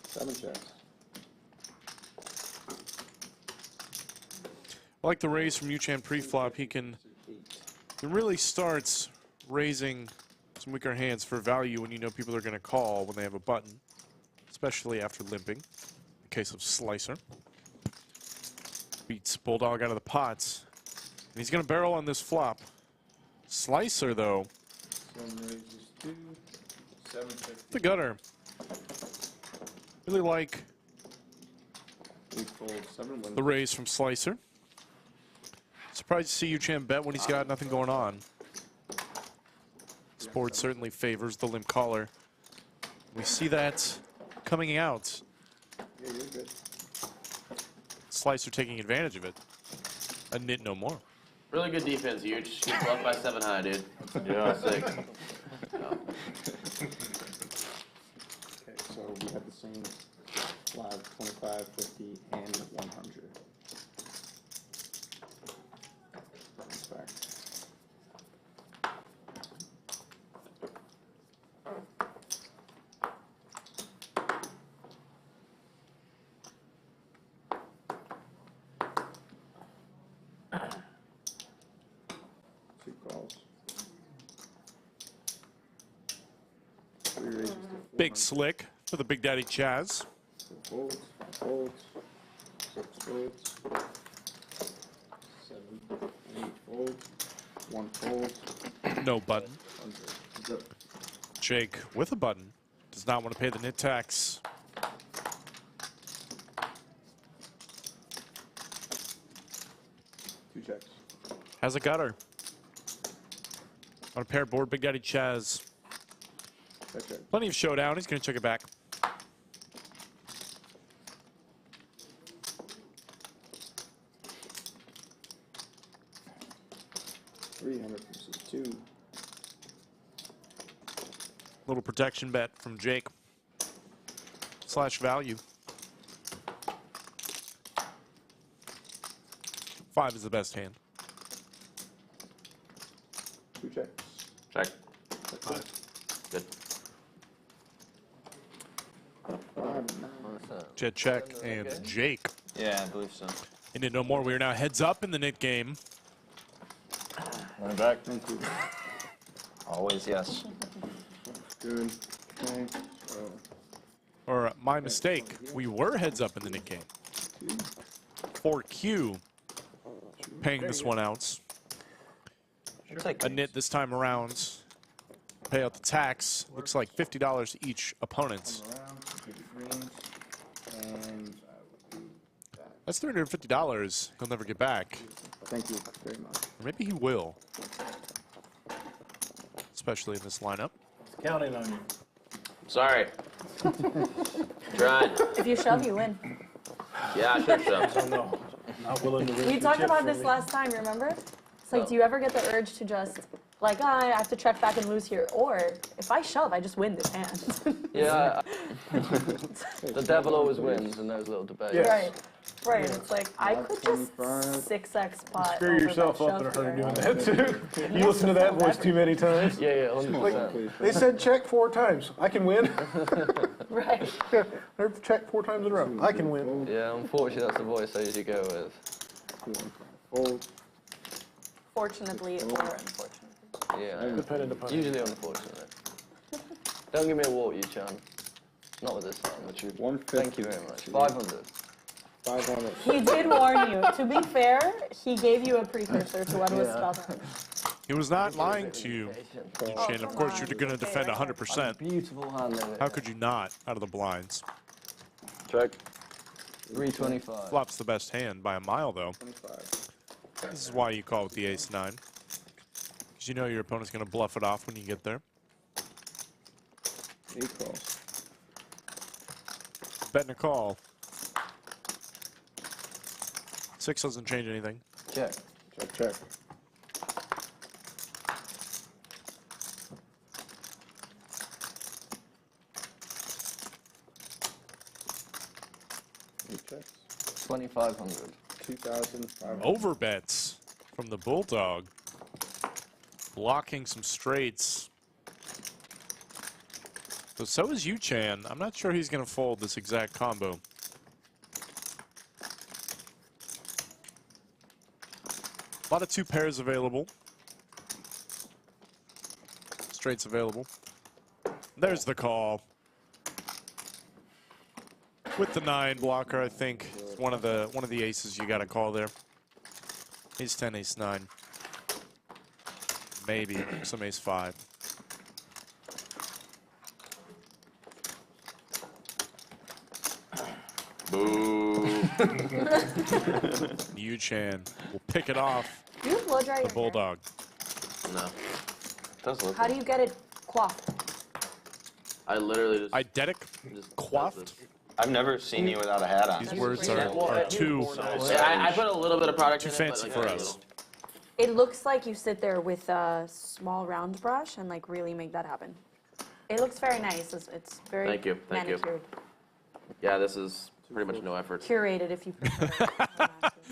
Seven checks. Like the raise from Yoochan pre-flop, he really starts raising some weaker hands for value when you know people are going to call when they have a button, especially after limping. In the case of Slicer. Beats Bulldog out of the pots. And he's going to barrel on this flop. Slicer, though. The gutter. Really like the raise from Slicer. Surprised to see Yoochan bet when he's got nothing going on. This board certainly favors the limp caller. We see that coming out. Yeah, you're good. Slicer taking advantage of it. A nit no more. Really good defense, you just get bluffed by 7 high, dude. Yeah. Sick. Okay, so we have the same live 25, 50, and 100. Back. Two calls. Three raises to Big slick for the Big Daddy Chaz. 4 folds, 5 folds, 6 folds, 7, 8 folds, 1 fold, No button. 100. Good. Jake with a button. Does not want to pay the nit tax. Two checks. Has a gutter. On a paired board, Big Daddy Chaz. Check, check. Plenty of showdown. He's going to check it back. $300 versus 2. Little protection bet from Jake. Slash value. 5 is the best hand. Two checks. Check. Good. Jet check and Jake. Yeah, I believe so. And it no more. We are now heads up in the nit game. Running back. Thank you. Always yes. Good. Okay. So, Or my mistake. We were heads up in the nit game. 4Q paying this 1 ounce. A nit this time around. Pay out the tax. Looks like $50 each opponents. around, take the greens, and I will do that. That's $350 he'll never get back. Thank you very much. Or maybe he will. Especially in this lineup. Counting on you. Sorry. Trying. If you shove, you win. Yeah, I should have Oh, no. Not willing to risk We your talked chips about for this me. last time, remember? It's like, do you ever get the urge to just, like, I have to check back and lose here? Or, if I shove, I just win this hand. Yeah, the devil always wins in those little debates. Yeah. Right. Right. It's like, I could just 25. 6x pot. Screw over yourself that up and shove her here. doing that too. You listen to that voice too many times. Yeah, 100%. Please. They said check 4 times. I can win. Right. Yeah, they've checked 4 times in a row. I can win. Yeah, unfortunately, that's the voice I usually go with. Fold. Fortunately or unfortunately. Yeah, Dependent upon usually unfortunately. Don't give me a walk, Yoochan. Not with this hand. 150. Thank you very much. 500. 500. He did warn you. To be fair, he gave you a precursor to what was spelled out. He was not lying to you, Yoochan. Of course, you're going to defend 100%. Beautiful hand there. How could you not, out of the blinds? Check. 325. Flop's the best hand by a mile, though. 25. This is why you call with the ace-9. Because you know your opponent's going to bluff it off when you get there. 8 calls. Bet and a call. 6 doesn't change anything. Check. Check, check. Eight checks. 2,500. 2,500. Overbets from the Bulldog. Blocking some straights. So is Yoochan. I'm not sure he's going to fold this exact combo. A lot of 2 pairs available. Straights available. There's the call. With the 9 blocker, I think it's one of the aces you got to call there. Ace 10, ace 9. Maybe some ace 5. Boo. Yoochan will pick it off. Do you blow dry The your hair? Bulldog. No. It does look How do you get it coiffed? I literally just. Eidetic just coiffed. I've never seen you without a hat on. These words are too I put a little bit of product too in fancy it, for but, like, us. It looks like you sit there with a small round brush and like really make that happen. It looks very nice. It's very Thank you, thank you. manicured. Yeah, this is pretty much no effort. Curated, if you prefer.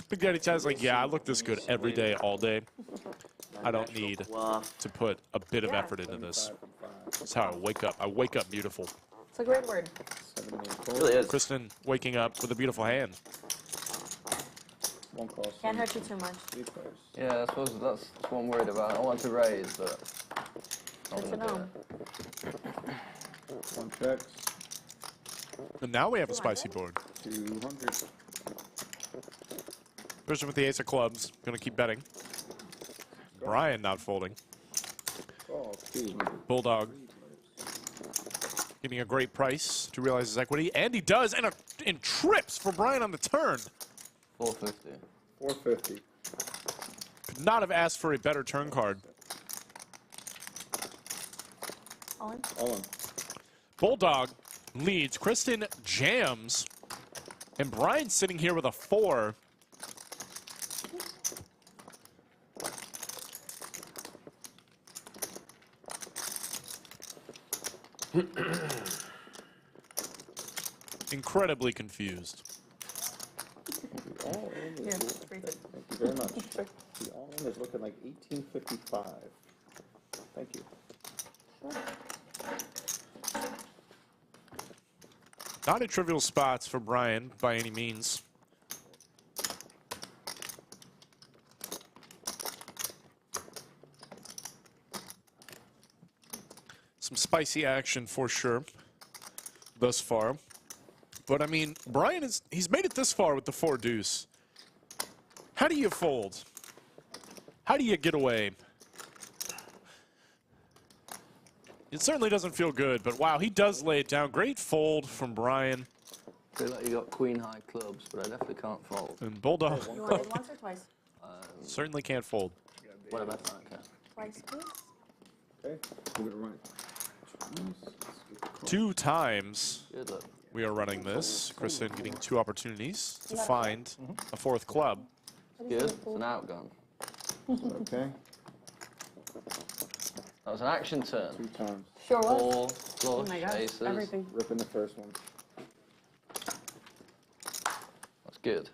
Big Daddy Chaz like, yeah, I look this good every day, all day. I don't need to put a bit of effort into this. That's how I wake up. I wake up beautiful. It's a great word. It really is. Kristen waking up with a beautiful hand. One call. Can't hurt you too much. 3 pairs. Yeah, I suppose that's what I'm worried about. I want to raise, but not Good to gonna do know. it. 1 checks. And now we have a spicy board. 200. Kristen with the ace of clubs. Gonna keep betting. Bryan not folding. Call. 2. Bulldog getting a great price to realize his equity. And he does. And in trips for Bryan on the turn. 450. 450. Could not have asked for a better turn card. All in? All in. Bulldog leads. Kristen jams. And Bryan sitting here with a 4. Incredibly confused. The all in Here, is, very good. thank you very much. The all in is looking like 1855. Thank you. Not a trivial spots for Bryan by any means. Some spicy action for sure thus far. But I mean, Bryan he's made it this far with the 4 deuce. How do you fold? How do you get away? It certainly doesn't feel good, but wow, he does lay it down. Great fold from Bryan. I feel like you got queen high clubs, but I definitely can't fold. And Bulldog You want it once or twice? certainly can't fold. What about that? Okay. Twice, please. Okay. We're going to run it. 2 times Good luck. we are running this. Kristen getting 2 opportunities to find a 4th club. Good. It's an outgun. Okay. That was an action turn. 2 times. Sure was. All Oh flush, my gosh, aces. everything. Ripping the first one. That's good.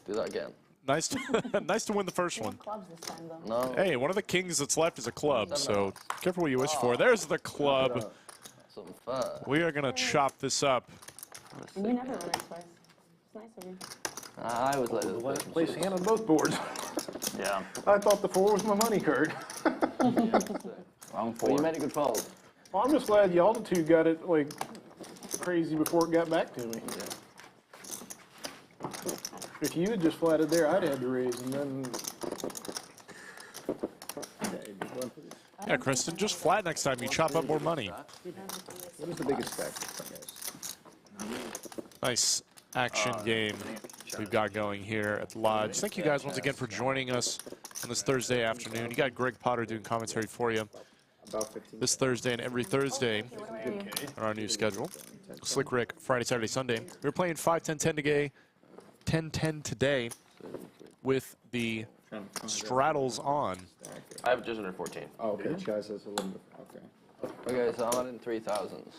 Do that again. Nice to, nice to win the first one. Clubs this time, though. No. Hey, one of the kings that's left is a club, so careful what you wish for. There's the club. That's unfair. We are going to chop this up. And you never run it twice. It's nice of you. I was like this. Last place hand on both boards. Yeah. I thought the 4 was my money card. Wrong Well, you 4. made a good fold. Well, I'm just glad y'all two got it like crazy before it got back to me. If you had just flatted there, I'd had to raise, and then Yeah, Kristen, just flat next time. You chop up more money. What is the biggest stack, guys? Nice action game we've got going here at the Lodge. Thank you guys once again for joining us on this Thursday afternoon. You got Greg Potter doing commentary for you About 15. this Thursday and every Thursday Where are you? on our new schedule. Slick Rick, Friday, Saturday, Sunday. We're playing 5-10-10 today, 10-10 today with the straddles on. I have just under 14. Oh, okay. Chaz has a little bit. Okay. Okay, so I'm adding 3,000s.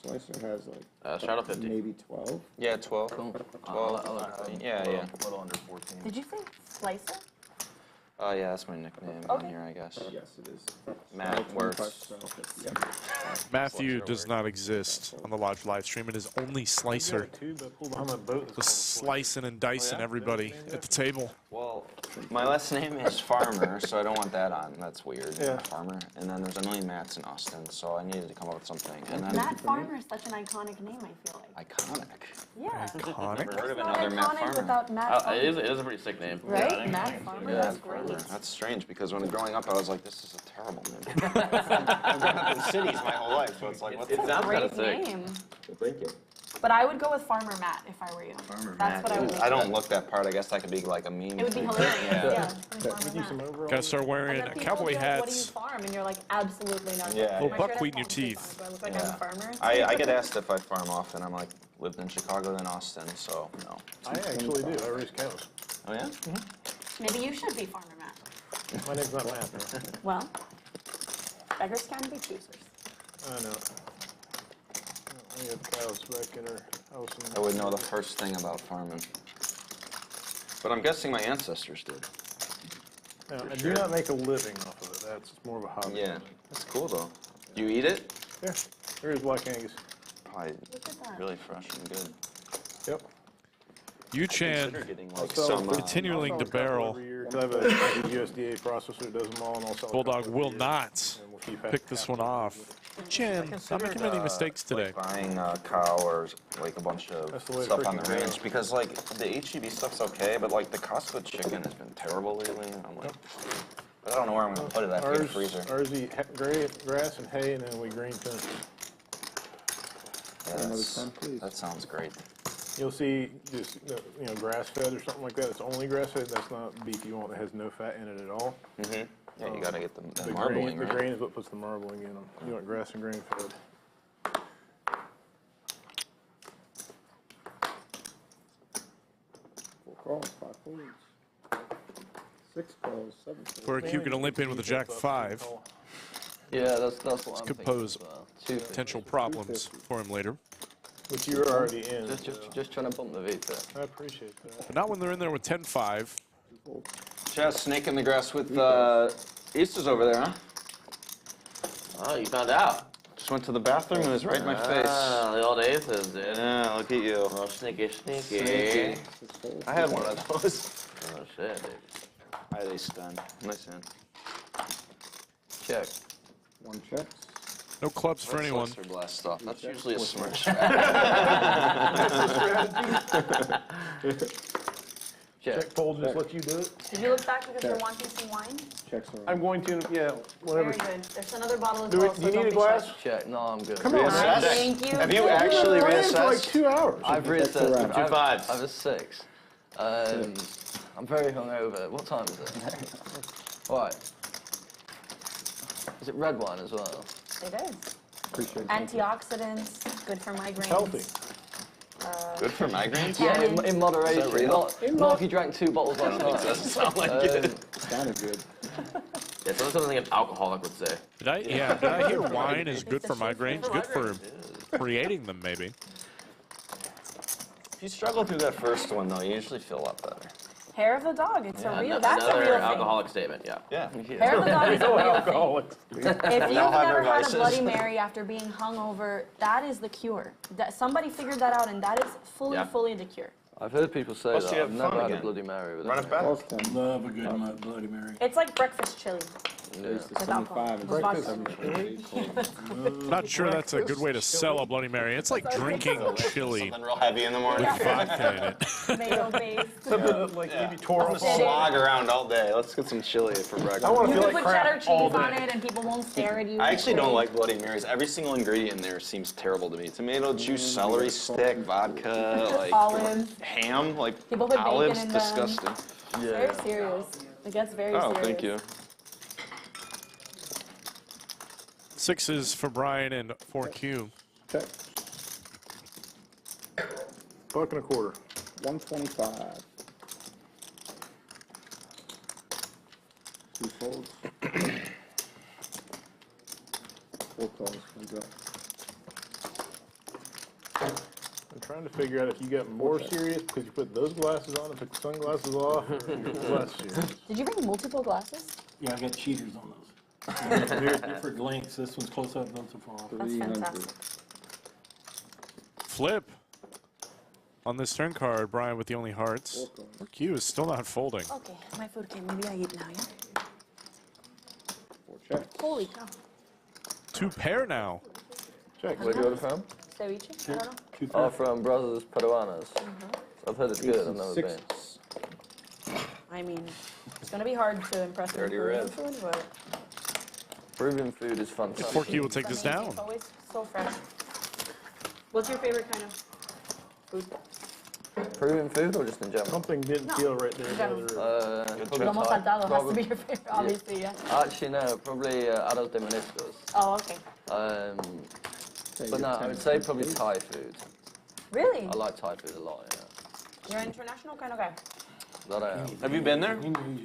Slicer has like Straddle 50. maybe 12. Yeah, 12. Cool. 12, 15. Yeah, yeah. A little under 14. Did you say slicer? Oh, yeah, that's my nickname on here, I guess. Yes, it is. Matt works. Yep. Matthew does not exist on the Lodge live stream. It is only Slicer. Just slicing and dicing everybody at the table. Well, my last name is Farmer, so I don't want that on. That's weird. Yeah. Farmer. And then there's a million Matts in Austin, so I needed to come up with something. And then Matt Farmer is such an iconic name, I feel like. iconic. Yeah. Iconic. Never heard of It's not another Matt iconic Farmer. without Matt Farmer. It is a pretty sick name. Right? Matt Farmer, Yeah, that's great. That's strange because when growing up, I was like, this is a terrible name. I've grown up in cities my whole life, so it's like, what's It sounds kind of Great sick. name. Well, thank you. But I would go with Farmer Matt if I were you. That's what I would do. I don't look that part. I guess that could be like a meme. It would be thing. hilarious. Yeah. Farmer Matt. Gotta start wearing And then people cowboy go, what do you hats. farm? And you're like, absolutely not. Yeah, Little yeah. buckwheat in your teeth. Do I look like I'm a farmer? I get asked if I farm often. I'm like, lived in Chicago then Austin, so no. I actually do. I raise cows. Oh yeah? Maybe you should be Farmer Matt. My name's not Matt. No. Well, beggars can be choosers. I know. We have cows back in our house. I would know the first thing about farming. But I'm guessing my ancestors did. Now, I do not make a living off of it. That's more of a hobby. Yeah, that's cool though. Do you eat it? Yeah. There is Black Angus. Probably really fresh and good. Yep. Yoochan Consider getting like some. continuing to barrel. Every year, 'cause I have a USDA processor that does them all, and also Bulldog will not and we'll keep pick this one off. Yoochan, not making any mistakes today. Like buying a cow or like a bunch That's of the way to stuff on the freaking go. range because like the HEB stuff's okay, but like the Costco chicken has been terrible lately. And I'm like, but I don't know where I'm gonna put it. I have to get a freezer. Ours eat grass and hay, and then we green tune. Yeah, Another 10, please. that sounds great. You'll see just grass fed or something like that. It's only grass fed. That's not beef you want. It has no fat in it at all. Mm-hmm. Yeah, you gotta get the The marbling, grain, right? the grain is what puts the marbling in them. You want grass and grain fed. Four calls, 5 points. 6 calls, 7 calls. For a Q gonna limp in with a jack 5. Yeah, that's what I'm Could thinking pose as well. potential problems for him later. Which you're already in. Just trying to bump the Vita. I appreciate that. But not when they're in there with 10-5. Chaz, snake in the grass with Easter's over there, huh? Oh, you found out. Just went to the bathroom and it was right in my face. Ah, the old aces, dude. Yeah, look at you. Oh, sneaky. Sneaky. I had one of those. Oh, shit, dude. Hi, they stun. Nice hand. Check. 1 checks. No clubs for anyone. Or blast stuff. That's usually a smart Check fold, just let you do it. Did you look back because you're wanting some wine? Checks are I'm going to, yeah, whatever. Very good. There's another bottle as Do, well. do so you don't need a be glass? shy. Check. No, I'm good. Come on. Thank you. Have you actually We've been playing for like reassessed? 2 hours. I've That's reassessed. around. Two fives. I was 6. I'm very hungover. What time is it? Right. Is it red wine as well? It is. Appreciate it. Antioxidants, good for migraines. Healthy. Good for migraines? Yeah, in moderation. real? Not if you drank 2 bottles last night. Doesn't sound like it. Sounded good. Yeah, so that's something an alcoholic would say. Did I hear wine is good for migraines? Good for creating them, maybe. If you struggle through that first one, though, you usually feel a lot better. Hair of the dog. It's a real. That's a Another real thing. alcoholic statement, yeah. Yeah. Hair of the dog is a real thing. Alcoholics. If you've all have never their had a vices. Bloody Mary after being hungover, that is the cure. That somebody figured that out, and that is fully the cure. I've heard people say Plus that. you I've have never fun had a again. Bloody Mary with Run it. it back. Calls 10. Love a good Bloody Mary. It's like breakfast chili. Raised to With alcohol. 75 and With vodka. 78 calls. Not sure that's a good way to sell a Bloody Mary. It's like drinking chili Something real heavy in the morning. with vodka in it. Tomato based. Something that like maybe tore I'm off. gonna slog around all day. Let's get some chili for breakfast. I want You to feel can like put cheddar crap all cheese on day. it, and people won't stare at you. I actually don't like Bloody Marys. Every single ingredient in there seems terrible to me. Tomato juice, celery stick, vodka, like Olives. ham, like People put bacon olives, in them. disgusting. Very serious. It gets very Oh, serious. thank you. 6s for Bryan and 4Q. Check. $1.25. 125. 2 folds. 4 calls. Hands up. I'm trying to figure out if you got more serious because you put those glasses on and took the sunglasses off, or you're less serious. Did you bring multiple glasses? Yeah, I got cheaters on those. They're different lengths. This one's close up, those are far off. That's fantastic. Flip. On this turn card, Bryan with the only hearts. Q is still not folding. Okay, my food came. Maybe I eat now, yeah? 4 checks. Holy cow. 2 pair now. Check. Where'd you order from? Ceviche? I don't know. Oh, from Brothers Peruanos. I've heard it's good. I've never been. 6. I mean, it's going to be hard to impress me. Dirty red. But Peruvian food is fantastic. 4Q will take this down. It's always so fresh. What's your favorite kind of food? Peruvian food or just in general? Something didn't No. feel right there. In general. Probably Lomo Thai. saltado has to be your favorite, obviously, yeah. Actually, no, probably arroz de mariscos. Oh, okay. But no, I would say probably Thai food. Really? I like Thai food a lot, yeah. You're an international kind of guy. That I am. Have you been there?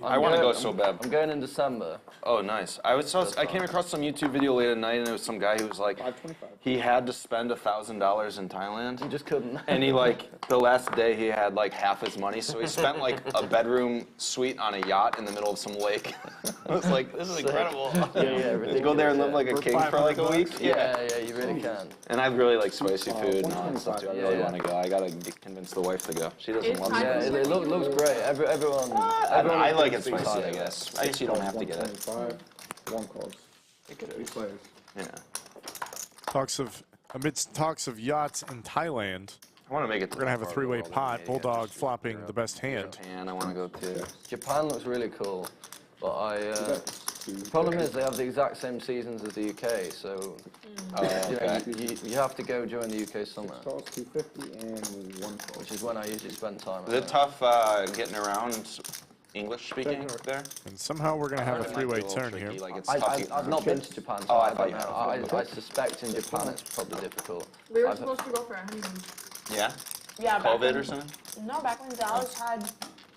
I I'm want to going- go so bad. I'm going in December. Oh, nice. I came across some YouTube video late at night, and it was some guy who was like, 525. he had to spend $1,000 in Thailand. You just couldn't. And he the last day he had like half his money, so he spent like a bedroom suite on a yacht in the middle of some lake. I was like, this is incredible. Yeah, Go there and live like a king for like a week. Yeah, you really can. And I really like spicy food and all that stuff too. I really Yeah. want to go. I gotta convince the wife to go. She doesn't It's love time it. Yeah, it looks great. Everyone I like it thinks spicy, Thai, I guess. I guess you don't have to get it. 125. 1 calls. 3 players. Yeah. Amidst talks of yachts in Thailand, I want to make it. we're gonna have a 3-way pot. Bulldog flopping the best hand. Japan, I want to go to. Japan looks really cool, but the problem is they have the exact same seasons as the UK, so you have to go during the UK summer, Calls 250 and 1 call. which is when I usually spend time. Is it tough getting around English speaking there? And somehow we're gonna have a Or is it, 3-way a little turn tricky, here. like it's tough I've not been to Japan, so Oh, I I thought don't you know. had. I suspect in Japan it's probably difficult. We were I've- supposed to go for a honeymoon. Yeah? Yeah, back COVID when, or something? No, back when Dallas had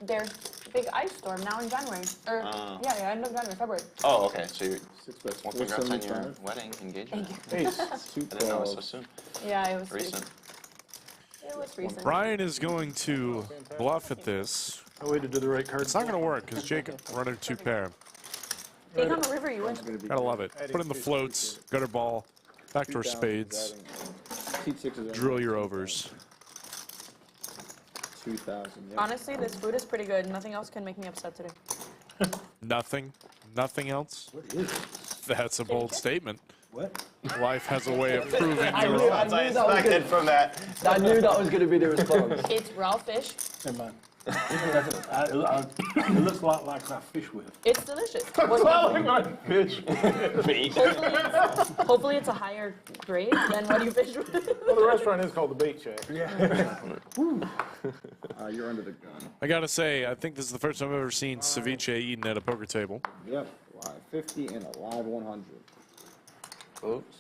their big ice storm, now in January. Or, yeah, end of January, February. Oh, okay. So you're. 6 bets. Well, congrats on your 475. wedding engagement. Hey, 2 I didn't know it was so calls. soon. Yeah, it was Recent. It was recent. Bryan is going to bluff at this. I waited to the right card. It's not gonna work because Jake running 2 pair. Take on the river, you win. Gotta love it. Put in the floats, gutter ball, backdoor spades, Seat 6 is drill your overs. 2,000. Yep. Honestly, this food is pretty good. Nothing else can make me upset today. Nothing else? What is it? That's a bold statement. What? Life has a way of proving I you knew wrong. that was going to be the response. It's raw fish. Never mind. It looks a lot like I fish with. It's delicious. Hopefully it's a higher grade than what you fish with. Well, the restaurant is called the Bait Shack. You're under the gun. I gotta say, I think this is the first time I've ever seen ceviche eaten at a poker table. Yep. Live 50 and a live 100. Oops.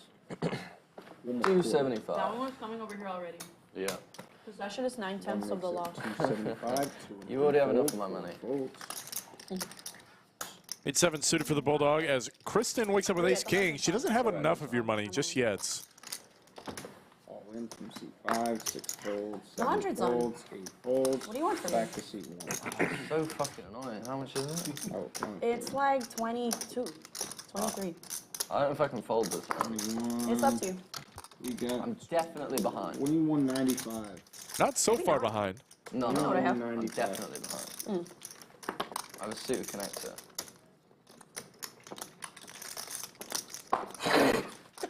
One more 275. That one was coming over here already. Yeah. Because that shit is 9/10 of the law. 275. You already have enough of my money. 8-7 suited for the Bulldog as Kristen wakes up with ace-king. She doesn't have enough of your money just yet. All in from seat 5, 6 folds, The 7 hundred's on. folds, 8 folds. What do you want from me? Back to seat 1. So fucking annoying. How much is it? Oh, It's like 22, 23. I don't know if I can fold this. It's up to you. You got. I'm definitely behind. When you won 95. Not so far behind. No, You know what I have? I'm definitely behind. I have a suited connector.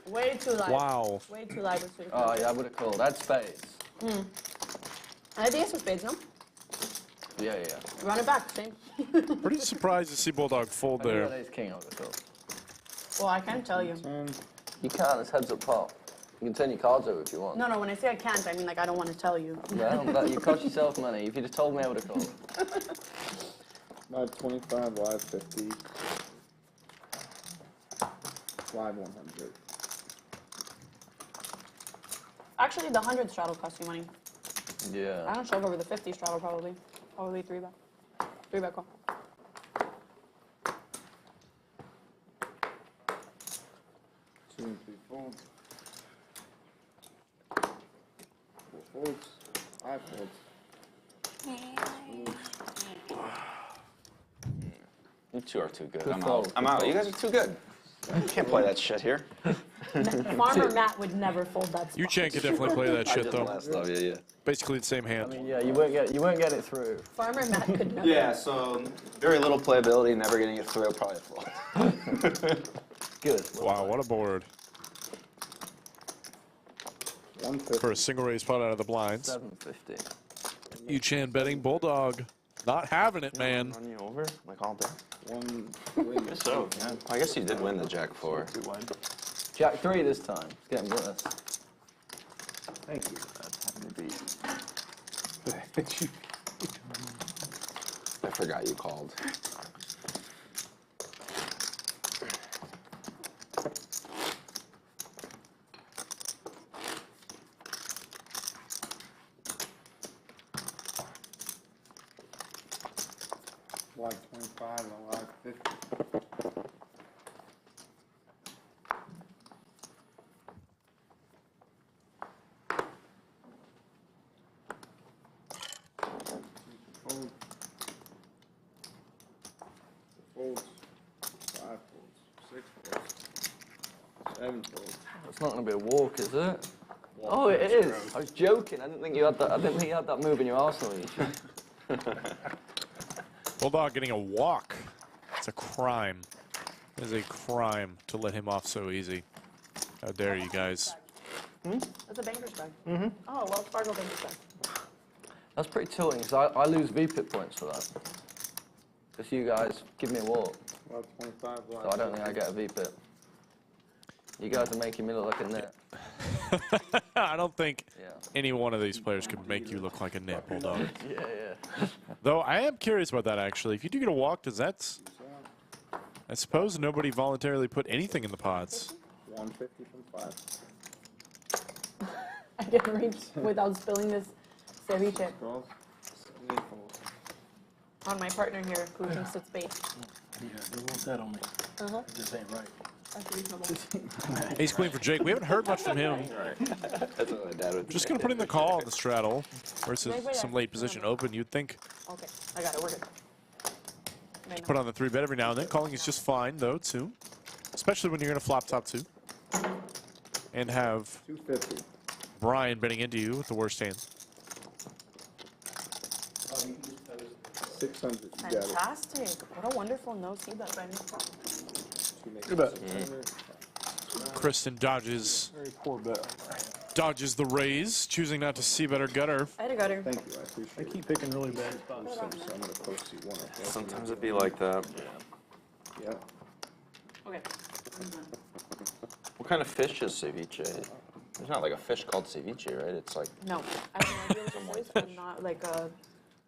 Way too light. Wow. Way too light with suited. Oh, yeah, I would have called. I had spades. I had the ace of spades, no? Yeah. Run it back, same. Pretty surprised to see Bulldog fold I knew that there. ace king, I would have called. Well, I can't tell you. 10. You can, it's heads up pot. You can turn your cards over if you want. No, when I say I can't, I mean like I don't want to tell you. Well, you cost yourself money. If you'd have told me, I would have called. Live 25, live 50. Live 100. Actually, the 100 straddle costs you money. I Yeah. don't shove over the 50 straddle probably. Probably 3-bet. 3-bet call. 2 and 3 folds. 4 folds. 5 folds. You two are too good. Good I'm fold. out. I'm out. You guys are too good. You can't play that shit here. Farmer Matt would never fold that spot. Yoochan could definitely play that shit, though. Last love, yeah. Basically the same I hand. mean, yeah, you won't get it through. Farmer Matt could never. Yeah, so very little playability, never getting it through, probably a fold. Good. Wow, what a board. 150. For a single raise pot out of the blinds. 750. Yoochan betting Bulldog. Not having it, man. Run you over like all day. 1 win. Guess so, yeah. I guess you did win the Jack 4. Jack 3 this time. It's getting worse. Thank you. I forgot you called. Live 25 and live 50. Fold. Folds. 5 folds. 6 folds. 7 folds. It's not going to be a walk, is it? Oh, it is. I was joking. I didn't think you had that. I didn't think you had that move in your arsenal. Bulldog getting a walk. It's a crime. It is a crime to let him off so easy. How dare you guys? That's a banker's bag. Mm-hmm. Oh, Wells Fargo banker's bag. That's pretty tilting, because I lose VPIP points for that. Because you guys give me a walk. Live 25. Live So I don't think I get a VPIP. You guys are making me look like a nit. I don't think Yeah. any one of these players could make you look like a nit, Bulldog. Yeah, yeah. Though I am curious about that, actually. If you do get a walk, does that... I suppose nobody voluntarily put anything in the pots. 150 from 5. I can reach without spilling this ceviche Draws. 78 folds. on my partner here who thinks it's bait. Yeah, they want that on me. Uh-huh. It just ain't right. That's reasonable. Ace Queen for Jake. We haven't heard much from him. That's what my dad would Just going to put in the call on the straddle versus some late position open. You'd think Okay, I got it. We're good. Right put on the 3-bet every now and then. Calling is just fine, though, too. Especially when you're going to flop top 2. And have 250. Bryan betting into you with the worst hand. 600. You got it. Fantastic. What a wonderful no see bet by me. Good bet. Kristen dodges Very poor bet. dodges the raise, choosing not to see better gutter. I had a gutter. Thank you. I appreciate I it. keep picking really bad spots. So I'm going to post you one. Okay? Sometimes it'd be like that. Yeah. Okay. What kind of fish is ceviche? There's not like a fish called ceviche, right? It's like No, I have no idea what this is. I'm not like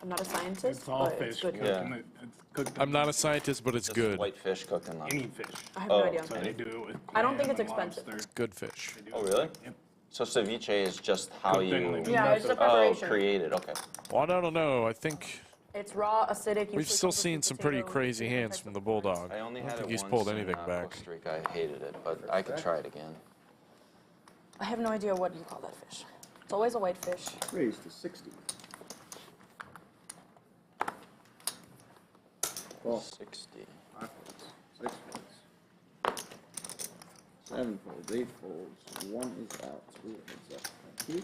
I'm not a scientist, It's all but fish it's good. cooked Yeah. in it. It's cooked I'm not a scientist, but it's just good. white fish cooked in any like. fish. I have no Oh, idea. So they do it with I don't think clam it's and expensive. lobster. Good fish. They do Oh, it. really? Yep. So ceviche is just how Cooked in you. like Yeah, it's a Oh, preparation. created. Okay. Well, I don't know. I think It's raw, acidic. we've usually still comes with seen sweet some pretty potato, crazy different hands types from of the Bulldog. I only I don't had think it he's once pulled in, anything back. Costa Rica. I hated it, but I could try it again. I have no idea what you call that fish. It's always a white fish. Raised to 60. Well, 60. 5 folds. 6 folds. 7 folds. 8 folds. 1 is out. 2 is up. Thank you.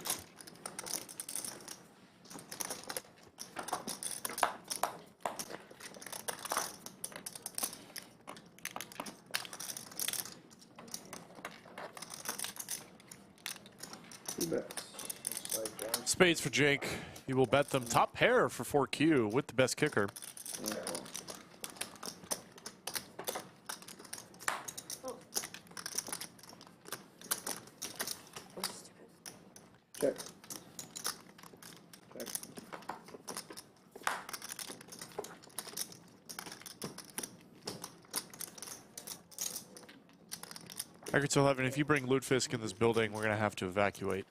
Two bets. Looks like Spades for Jake. He will bet them top pair for 4Q with the best kicker. yeah. Check. Check. Records 11, if you bring Lutefisk in this building, we're going to have to evacuate.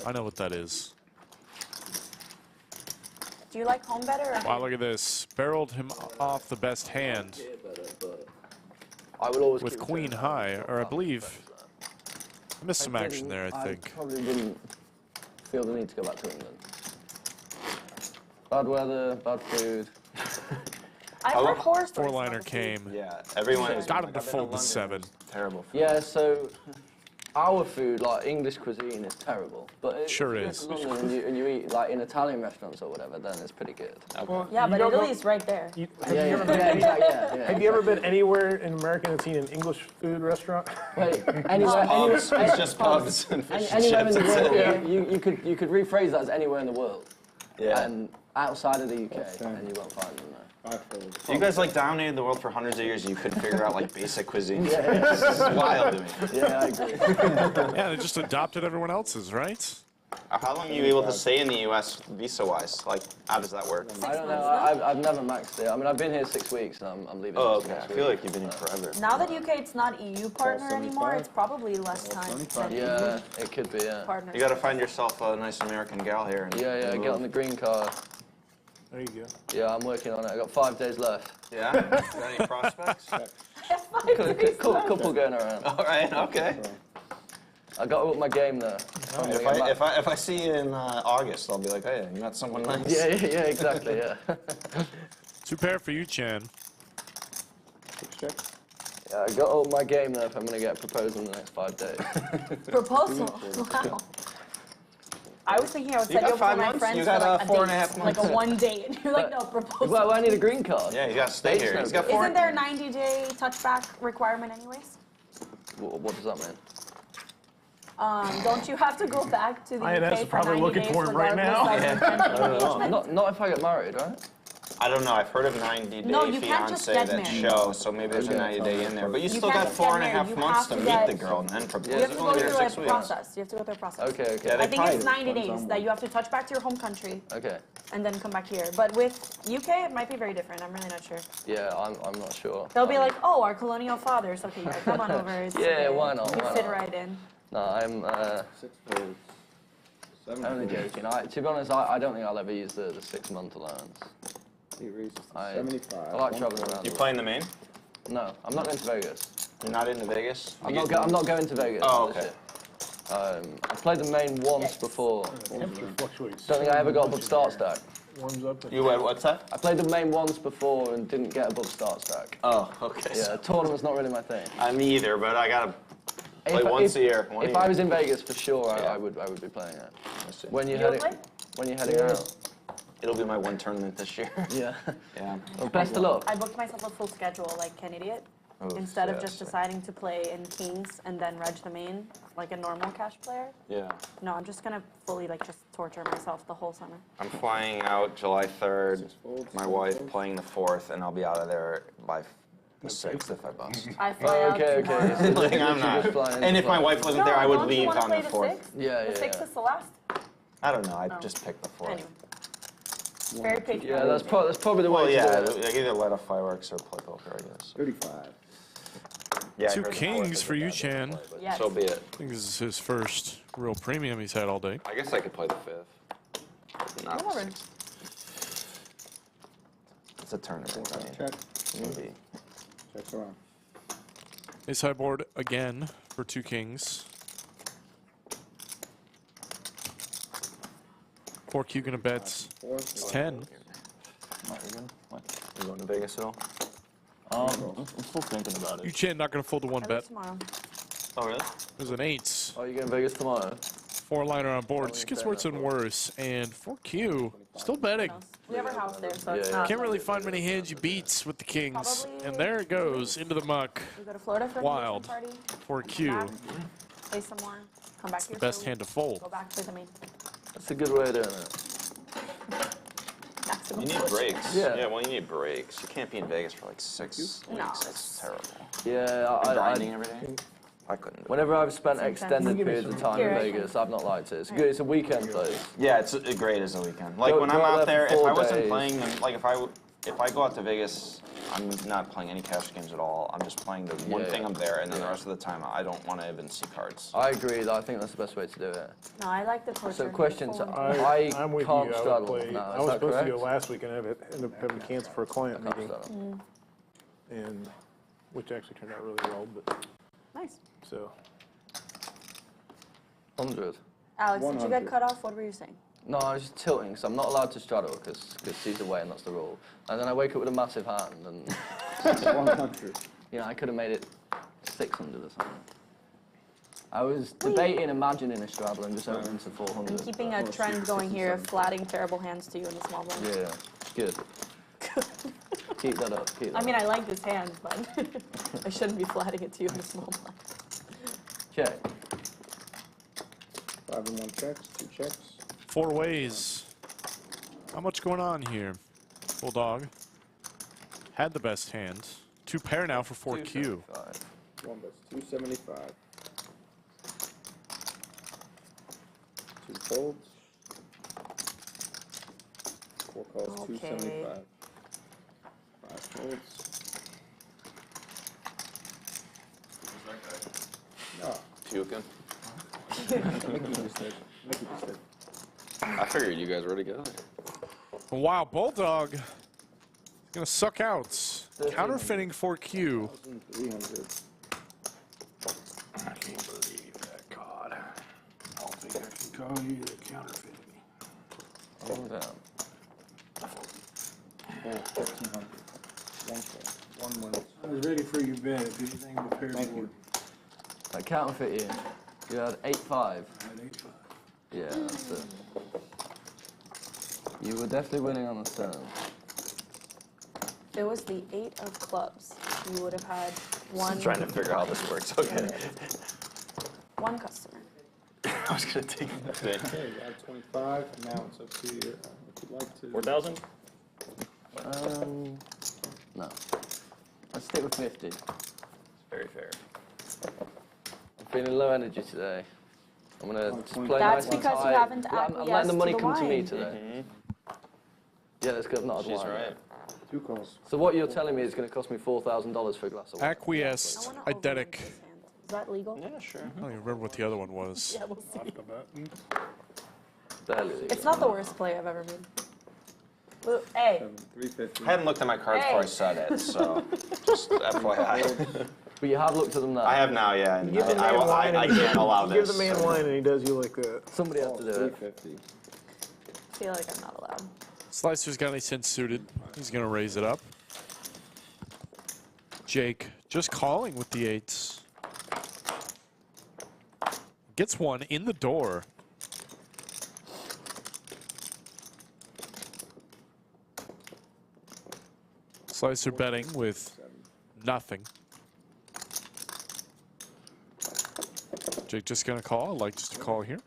I know what that is. Do you like home better? Or Wow, look at this. Barreled him off the best hand I will always with keep queen saying high, or I believe I missed some action there, I think. probably didn't. feel the need to go back to England. Bad weather, bad food. I've heard horror stories. Four-liner came. Yeah, everyone was Got him to fold the 7. terrible food. Yeah, so our food, like English cuisine, is terrible. But Sure if is. you go to London and you eat like in Italian restaurants or whatever, then it's pretty good. Well, Yeah, but you don't know- Italy's right there. Have you ever been anywhere in America and seen an English food restaurant? Wait, anywhere, Pubs. It's just pubs and fish and anywhere in chips. the That's world, it. you could rephrase that as anywhere in the world. Yeah. And outside of the UK, and you won't find them there. You guys like dominated the world for hundreds of years and you couldn't figure out like basic cuisine. This is wild to me. Yeah, I agree. Yeah, they just adopted everyone else's, right? How long are you able to stay in the U.S. visa-wise? Like, how does that work? I don't know. I've never maxed it. I mean, I've been here 6 weeks, and I'm leaving. Oh, next okay. I week. feel like you've been here forever. Now that UK it's not EU partner anymore, it's probably less time than Yeah, it could be. Yeah. partners. You got to find yourself a nice American gal here. And Yeah, get on the green card. There you go. Yeah, I'm working on it. I got 5 days left. Yeah? Got any prospects? Couple going around. All right, okay. I got to up my game there. If I see you in August, I'll be like, hey, you met someone nice. Yeah, exactly, yeah. 2 pair for you, Chan. Yeah, I got to up my game there if I'm going to get proposed in the next 5 days. Proposal. Wow. I was thinking I would set you up 5 with my months? friends You for got, like 4.5 a date, like months. a 1 date, and you're like, no, proposal. Well, I need a green card. Yeah, you got to stay here. He's got 4. Isn't there a 90-day touchback requirement anyways? What does that mean? Don't you have to go back to the INS UK is for probably 90 looking days for him right now. regardless of engagement? Not if I get married, right? I don't know. I've heard of 90-day No, you can't just fiance get that married. show, so maybe there's a 90-day in there. But you still can't got just get 4.5 married. You months have to to meet get- the girl and then propose. You have to It's go only through here a 6 weeks. process. You have to go through a process. Okay. Yeah, I they think it's probably- 90 days that you have to touch back to your home country Okay. and then come back here. But with UK, it might be very different. I'm really not sure. Yeah, I'm not sure. They'll be like, oh, our colonial fathers. Okay, yeah, come on over. It's Yeah, okay. why not, You why fit not? right in. No, I'm 6 folds. 7 only folds. joking. To be honest, I don't think I'll ever use the 6-month allowance. He raises to I 75. I like traveling around. You the playing the main? world. No, I'm not going to Vegas. You're not into Vegas? I'm not going to Vegas. Oh, this okay. year. I played the main once before. Temperature fluctuates. Don't think I ever got above start stack. Warms up. You what's that? I played the main once before and didn't get above start stack. Oh, okay. Yeah, tournament's not really my thing. Me either, but I gotta play If- once if- a year. If I was in Vegas, for sure, Yeah. I would be playing it. see. When you're You'll heading, play? when you're heading out. It'll be my one tournament this year. Yeah. Yeah. Well, best of luck. I booked myself a full schedule like an idiot. Oh, Instead of yeah, just sick. deciding to play in Kings and then reg the main like a normal cash player. Yeah. No, I'm just gonna fully like just torture myself the whole summer. I'm flying out July 3rd. My wife playing the 4th, and I'll be out of there by the 6th if I bust. I fly out Okay. tomorrow. So Like, I'm literally not. just flying And to if my fly. wife wasn't there, I would don't you leave wanna on the play 4th. 6th? Yeah, The 6th is the last. I don't know. I Oh. just picked the 4th. Anyway. Very patriotic. Yeah, that's probably the way Well, to yeah, do it. like either light off fireworks or play poker, I guess. 35. Yeah, I 2 heard the kings 4th is for a you, bad day to Chan. play, but Yes. So be it. I think this is his first real premium he's had all day. I guess I could play the 5th. Not Come the over. 6th. It's a tournament. I mean, Check. maybe. Checks around. Ace high board again for 2 kings. 4Q gonna bet. It's 10. What? You going to Vegas at all? I'm still thinking about You it. Chan not gonna fold to 1 I bet. leave tomorrow. Oh, really? There's an 8. Oh, you going to Vegas tomorrow? 4-liner on board. Just gets worse and worse. And 4Q still betting. We have our house there, so it's Yeah. not. Can't really find many hands you beats with the kings. And there it goes into the muck. We go to Florida for a Wild. party. 4Q. Back, play some more. Come back here. Best for a hand to week, fold. Go back to the main. That's a good way of doing it. Maximum. You need breaks. Yeah. Well, you need breaks. You can't be in Vegas for like 6 weeks. No, It's terrible. Yeah, Grinding every day? I couldn't do it. whenever I've spent Sometimes. extended periods of time Here, in I Vegas, I've not liked it. It's good. It's a weekend place. Yeah, it's great as a weekend. Like Go- when go I'm out out there there, for if I 4 wasn't days. playing them, like if I go out to Vegas, I'm not playing any cash games at all. I'm just playing the one Yeah, thing I'm there, and then the yeah. rest of the time I don't want to even see cards. I agree. I think that's the best way to do it. No, I like the torture. So questions. Full- I'm with can't you. I straddle. would play. No, I is was that supposed correct? to go last week and ended up having to cancel for a client Can't meeting, straddle. and which actually turned out really well. But Nice. so 100. Alex, did you 100. get cut off? What were you saying? No, I was just tilting, so I'm not allowed to straddle because she's away and that's the rule. And then I wake up with a massive hand and 100. you know, I could have made it 600 or something. I was debating imagining a straddle and just opening to 400. I'm keeping a trend going here of flatting terrible hands to you in the small blind. Yeah, good. Keep that up. Keep that I mean, up. I like this hand, but I shouldn't be flatting it to you in the small blind. Check. 5 and 1 checks, 2 checks. 4 ways. How much going on here? Bulldog had the best hand. 2 pair now for 4Q. 1 bets 275. 2 folds. 4 calls, Okay. 275. 5 folds. No. Puking. Mickey just did. Mickey just did. I figured you guys were together. Wow, Bulldog is gonna suck out. Counterfeiting 4Q. 300. I can't believe that card. I don't think I can call you the counterfeit me. Oh, damn. 1,300. 1 fold. 1 wins. I was ready for your bet if anything but pair Thank board. I counterfeit you. You had 8-5. I had 8-5. Yeah, that's it. You were definitely winning on the stone. If it was the 8 of clubs, you would have had one. I'm trying to figure out how this works. Okay. One customer. I was gonna take that thing. Okay, you have 25. Now it's up to you. If you'd like to. 4,000? No. Let's stick with 50. It's very fair. I'm feeling low energy today. I'm gonna just play That's nice and because you tight. haven't I'm letting acquiesced the money to the come to me wine. today. Yeah, that's good. Not a She's wine. right. 2 calls. So what you're telling me is going to cost me $4,000 for a glass of wine? Acquiesced. Eidetic. Is that legal? Yeah, sure. I don't even remember what the other one was. Yeah, we'll see. Barely legal. It's not the worst play I've ever made. Well, hey, 350. I hadn't looked at my cards before I said it, so just FYI. But you have looked at them now. I have now, yeah. And Give the man wine I and he can't allow give this. the man wine and he does you like that. Somebody has to do it. 350. I feel like I'm not allowed. Slicer's got any sense suited. He's gonna raise it up. Jake just calling with the 8s. Gets one in the door. Slicer betting with nothing. Jake just gonna call. I like just to call here.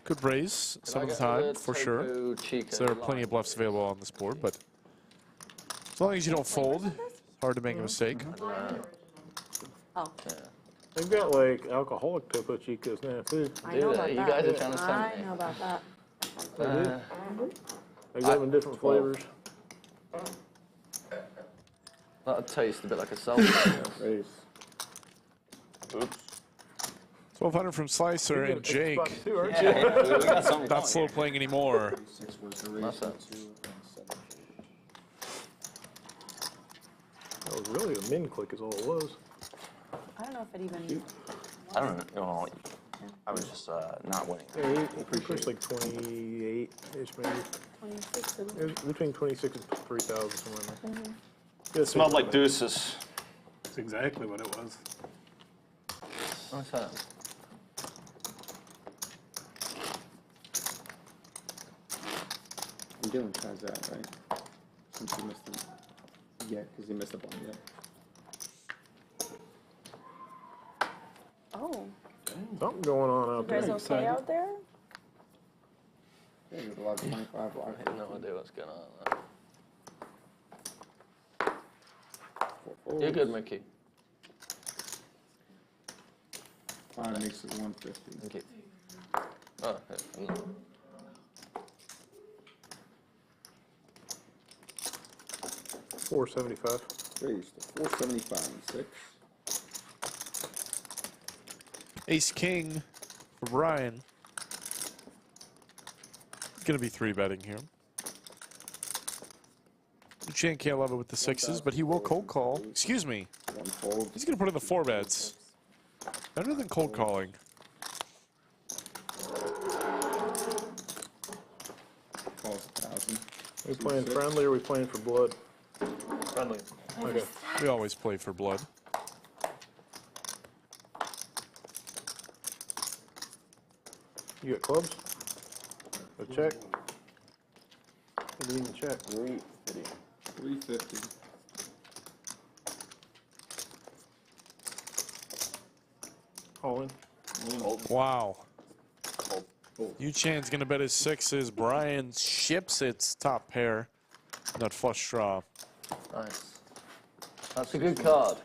Could raise some of the time for sure. So there are plenty of bluffs available on this board, but as long as you don't fold, it's hard to make a mistake. Oh, They've got like alcoholic Topo Chicos now too. I know about You that. guys are trying to tempt I me. know about that. They got them in different flavors. That'll taste a bit like a seltzer. Raise. Oops. 1,200 from Slicer and Jake. Too, aren't you? Yeah, we got something Not going slow here. playing anymore. 6 was the raise. That's it. 2 and 7. That was really a min click is all it was. I don't know if it even. I don't know. I was just not winning. Yeah, he pushed like 28-ish maybe. 26. It was between 26 and 3,000 somewhere in there. It smelled like deuces. That's exactly what it was. What's that? I'm doing Chaz that, right? Since he missed him. Yeah, because he missed a ball, yeah. Oh, Something going on out you guys there. okay out there? Yeah, there's a lot of 25 I live. have no idea what's going on there. You're good, Mickey. 5 makes it 150. Thank you. Oh, yeah. No. $475. Raise to 475 and 6. Ace King for Bryan. Gonna be 3-betting here. Yoochan can't love it with the 6s, but he will cold call. Excuse me. 1 fold. He's gonna put in the 4 bets. Better than cold calling. calls 1,000. We playing friendly or we playing for blood? Friendly. Okay. We always play for blood. You got clubs? A check? What do you even check? 350. All in. Wow. Yoochan's going to bet his sixes. Bryan ships its top pair. That flush draw. Nice. That's a good card.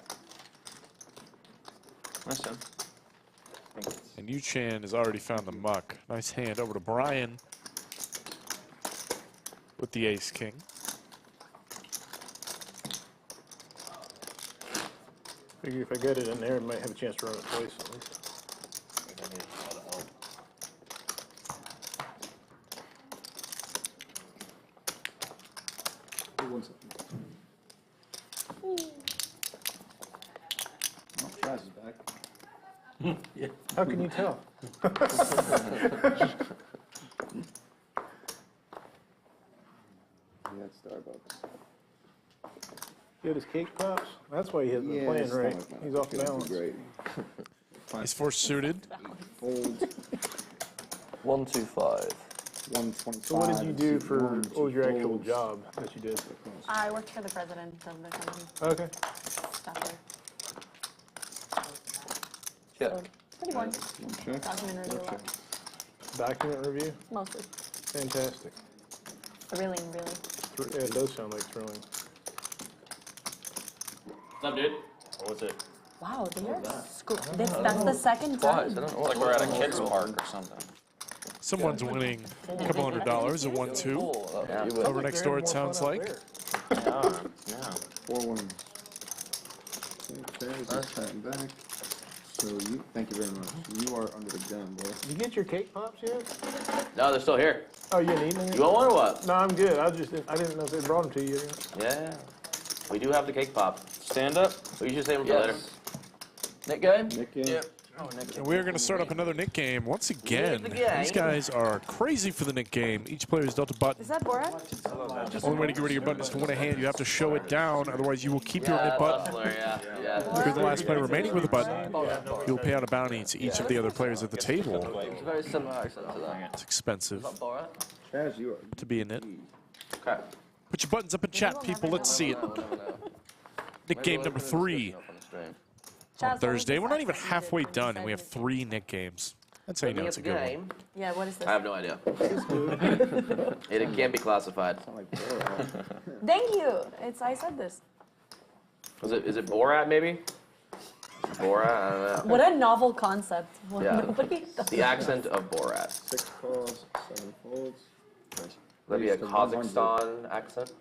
Nice one. And Yoochan has already found the muck. Nice hand over to Bryan with the ace-king. Figure if I get it in there, I might have a chance to run it twice at least. Oh, Chaz is back. Yeah. How can you tell? He had Starbucks. He had his cake pops? That's why he hasn't been playing right. He's off balance. Great. He's four suited. Folds. 125. 125. So what did you do for, what was your actual job that you did? I worked for the president of the company. Okay. Staff there. Check. So, pretty boring. Check. Document review a lot. Document review? Mostly. Fantastic. Thrilling, really. Yeah, it does sound like thrilling. What's up, dude? What was it? Wow, they are that's the second Twice. time. I don't know. Like we're at a kid's park or something. Someone's winning a couple $100 at 1-2. Over next door, it sounds like. Yeah. 4-1. Okay, just chatting back. So you, thank you very much. You are under the gun, boy. Did you get your cake pops yet? No, they're still here. Oh, you didn't eat them? You want one or what? No, I'm good. I didn't know if they brought them to you yet. Yeah. We do have the cake pop. Stand up. We should save them for later. Yes. Nick game? Nick in. Yep. And we're going to start up another Nik game. Once again, these guys are crazy for the Nik game. Each player has dealt a button. Is that Borat? Only way to get rid of your button is to win a hand. You have to show it down, otherwise you will keep your own button. If you're the last player remaining with a button, you'll pay out a bounty to each of the other players at the table. It's a very similar accent to that. It's expensive Is that Borat? Chaz, you are. to be in it. Okay. Put your buttons up in chat, people. Let's see it. No, we'll never know. Nik game number 3 on Thursday. We're not even halfway done, and we have 3 Nik games. That's how you know it's a good one. Yeah, what is this? I have no idea. It can't be classified. Thank you. I said this. Is it Borat maybe? Borat? I don't know. What a novel concept. Yeah. Nobody does The accent of Borat. 6 calls, 7 folds. That'd be a Kazakhstan accent.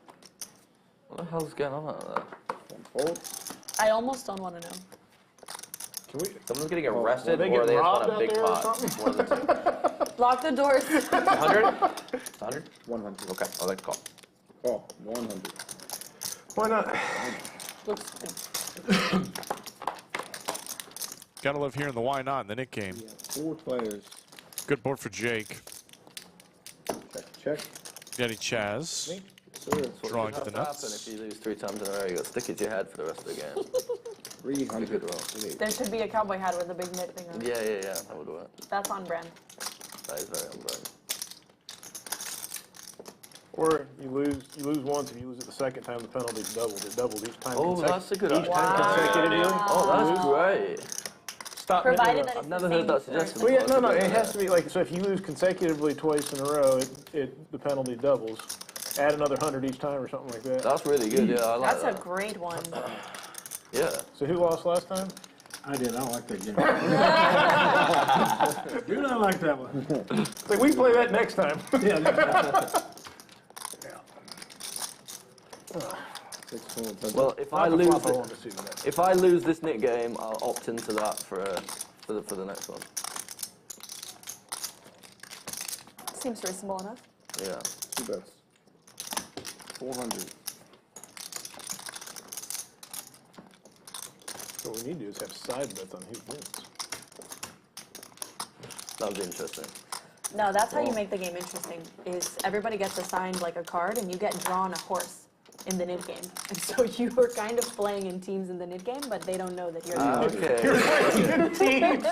What the hell's going on out there? 1 fold. I almost don't want to know. Someone's getting arrested, they or get they just robbed want a out big there or pot. something? One of the two. Lock the doors. 100? 100? 100. Okay, I'll like to call. Call. 100. Why not? Looks good. Gotta love hearing the why not in the Nik game. 4 players. Good board for Jake. Check. Daddy Chaz. Drawing to the nuts. If you lose 3 times in a row, you got to stick it to your head for the rest of the game. 300. Good roll. There should be a cowboy hat with a big knit thing on it. Yeah, that would work. That's on brand. That is very on brand. Or you lose once, if you lose it the second time, the penalty's doubled. It doubled each time. Oh, that's a good idea. Consecutively. Oh, that's great. Stop. Provided that I've it's never the heard same that suggested. Well, yeah, no, it has to be like, so if you lose consecutively twice in a row, the penalty doubles. Add another 100 each time or something like that. That's really good, yeah, I like That's that. a great one. Yeah. So who lost last time? I did. I don't like that game. Do not like that one. It's like, we can play that next time. Yeah. 6 folds. Well, if I lose this Nik game, I'll opt into that for the next one. Seems reasonable enough. Yeah. 2 bets. 400. So what we need to do is have side bets on who wins. That would be interesting. No, that's how you make the game interesting, is everybody gets assigned like a card and you get drawn a horse in the NID game. And so you are kind of playing in teams in the NID game, but they don't know that you're You're playing in teams in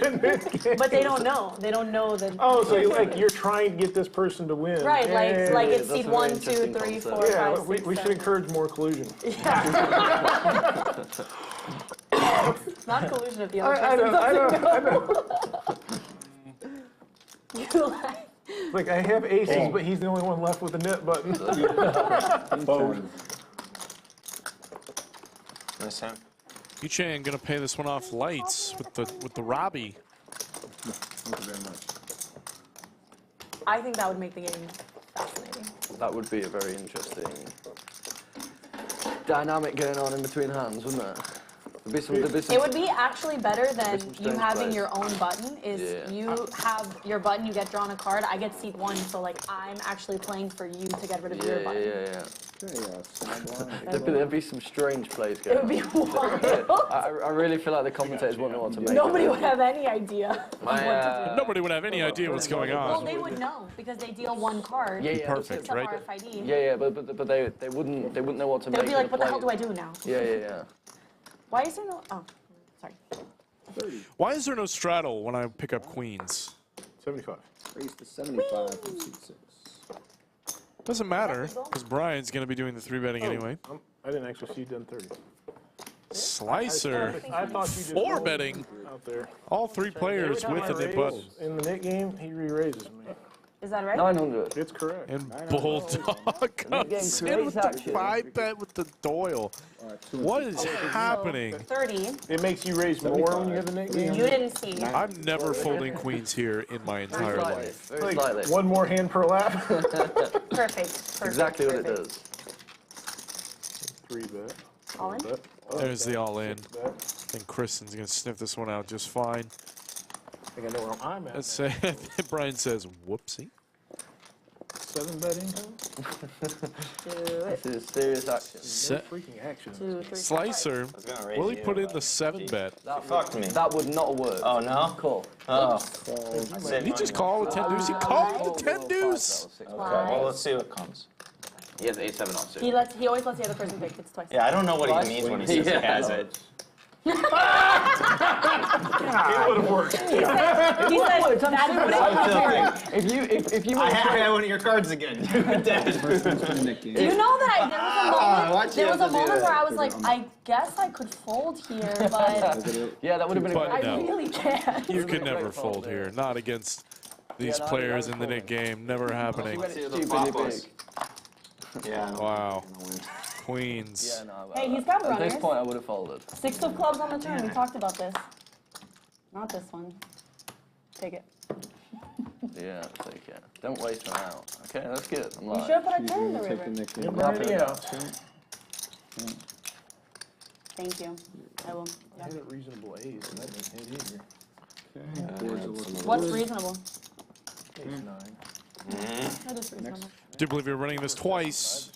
the NID game. But they don't know. They don't know that. Oh, so you're trying to get this person to win. Right, like it's that's seed a very 1, 2, interesting 3, 4, concept. 5, Yeah, 6, we should 7. encourage more collusion. It's not collusion if the other I person doesn't know. You like. Like, I have aces, but he's the only one left with the net button. Nice hand. Yoochan gonna pay this one off lights with the Robbie. Thank you very much. I think that would make the game fascinating. That would be a very interesting dynamic going on in between hands, wouldn't it? There'd be some It would be actually better than some you strange having plays. your own button. Is you have your button, you get drawn a card. I get seat 1, so like I'm actually playing for you to get rid of your button. yeah. Okay, There'd be some strange plays going It would on. be wild. I really feel like the commentators wouldn't know what to make. Nobody of would it. have any idea what to do. Nobody would have any idea what's going Well, on. they would know because they deal 1 card. Yeah, Perfect, Except right? RFID. Yeah, but they wouldn't know what to They make. would be like, of what the hell do I plays. do now? Yeah. Why is there no? Oh, sorry. Why is there no straddle when I pick up queens? 75. Raise to 75 from seat 6. Doesn't matter, because Brian's gonna be doing the 3-betting anyway. I didn't actually see you done 30. Slicer, I thought you just 4-betting. out there. All 3 players with a nip button. In the net game, he re-raises me. Is that right? 900. It's correct. And Bulldog comes in with the action. 5-bet with the Doyle. What is happening? 30. It makes you raise more when you have the net game. You didn't see. I'm never folding queens here in my entire Slightly, life. very slightly. One more hand per lap. Perfect. Exactly what it perfect. does. 3-bet. All in? Bet. There's the all-in. Bet. I think Kristen's gonna sniff this one out just fine. I think I know where I'm at. Let's say Brian says, "Whoopsie." 7-bet income. Do it. This is serious action. Freaking action. 2, 3. Slicer, will he put in the 7-bet? Fuck me. That would not work. Oh, no? Cool. Oh. Did he just call with 10 deuce? He called with 10 deuce. Okay, well, let's see what comes. He has 8-7 off suit. He always lets the other person pick. It's twice. Yeah, I don't know what he means when he says he has it. It would have worked. He said that I'm tilting. If you I have one of your cards again. You're dead. Do you know that there was a moment where I was like, I guess I could fold here, but yeah, that would have been a But great I no. really can't. You can never fold here. Not against these players in the NIT game. Never happening. stupidly big. Yeah. Wow. Queens. Yeah, no, Hey, he's got at runners. this point, I would have folded. 6 of clubs on the turn. We talked about this. Not this one. Take it. Yeah, take it. Don't waste one out. Okay, that's good. I'm You like, should have put a 10 in the river. You're burning out. Thank you. I will. I had a reasonable ace, and that didn't hit either. What's reasonable? Ace 9. That is reasonable. Do believe you're running this twice.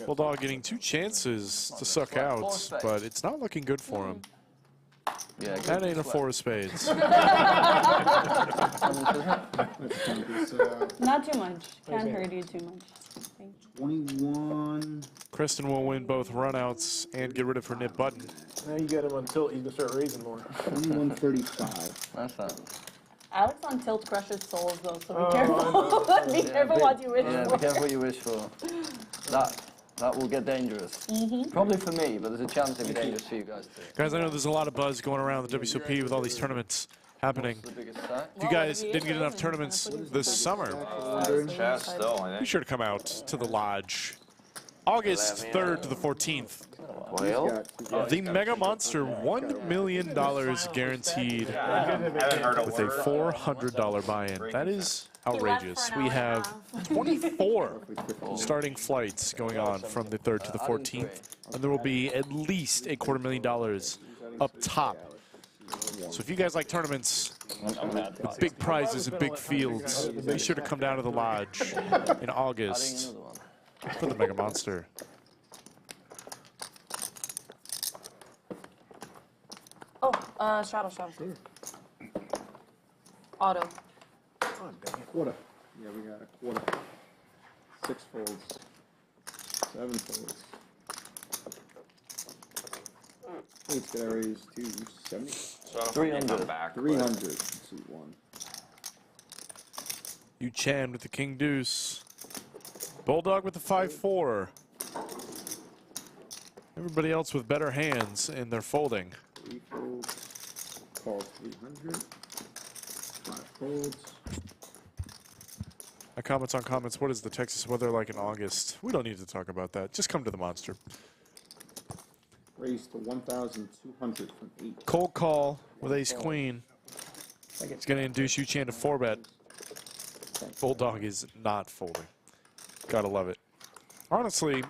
Bulldog getting 2 chances to suck out, but it's not looking good for him. yeah, That ain't a 4 of spades. Not too much. Can't hurt you too much. Thank you. 21. Kristen will win both runouts and get rid of her nip button. Now you got him on tilt, he's going to start raising more. 2135. That's that. Alex on tilt crushes souls though, so be Oh, careful. Be careful what you wish Yeah, for. be careful what you wish for. That will get dangerous. Probably for me, but there's a chance it'll be dangerous for you guys too. Guys, I know there's a lot of buzz going around the WSOP with all these tournaments happening. The biggest stack. If you guys didn't get enough tournaments this summer, Chaz still, I be think. sure to come out to the Lodge. August 3rd to the 14th. Well, The Mega Monster, $1 million guaranteed haven't heard a with a word. $400 buy-in. That is outrageous. We have 24 starting flights going on from the 3rd to the 14th, and there will be at least a $250,000 up top. So if you guys like tournaments with big prizes and big fields, be sure to come down to the Lodge in August for the Mega Monster. Oh, straddle. Auto. God dang it. Quarter. Yeah, we got a quarter. 6 folds. 7 folds. It's gonna raise to 70. So I don't 300. come back. 300. C1. Yoochan with the king deuce. Bulldog with the 5-4. Everybody else with better hands in their folding. 3 folds. Call 300. 5 folds. Comments on comments. What is the Texas weather like in August? We don't need to talk about that. Just come to the monster. Raise to 1,200 from 8. Cold call with ace queen. It's going to induce Yoochan to 4-bet. Bulldog is not folding. Gotta love it. Honestly,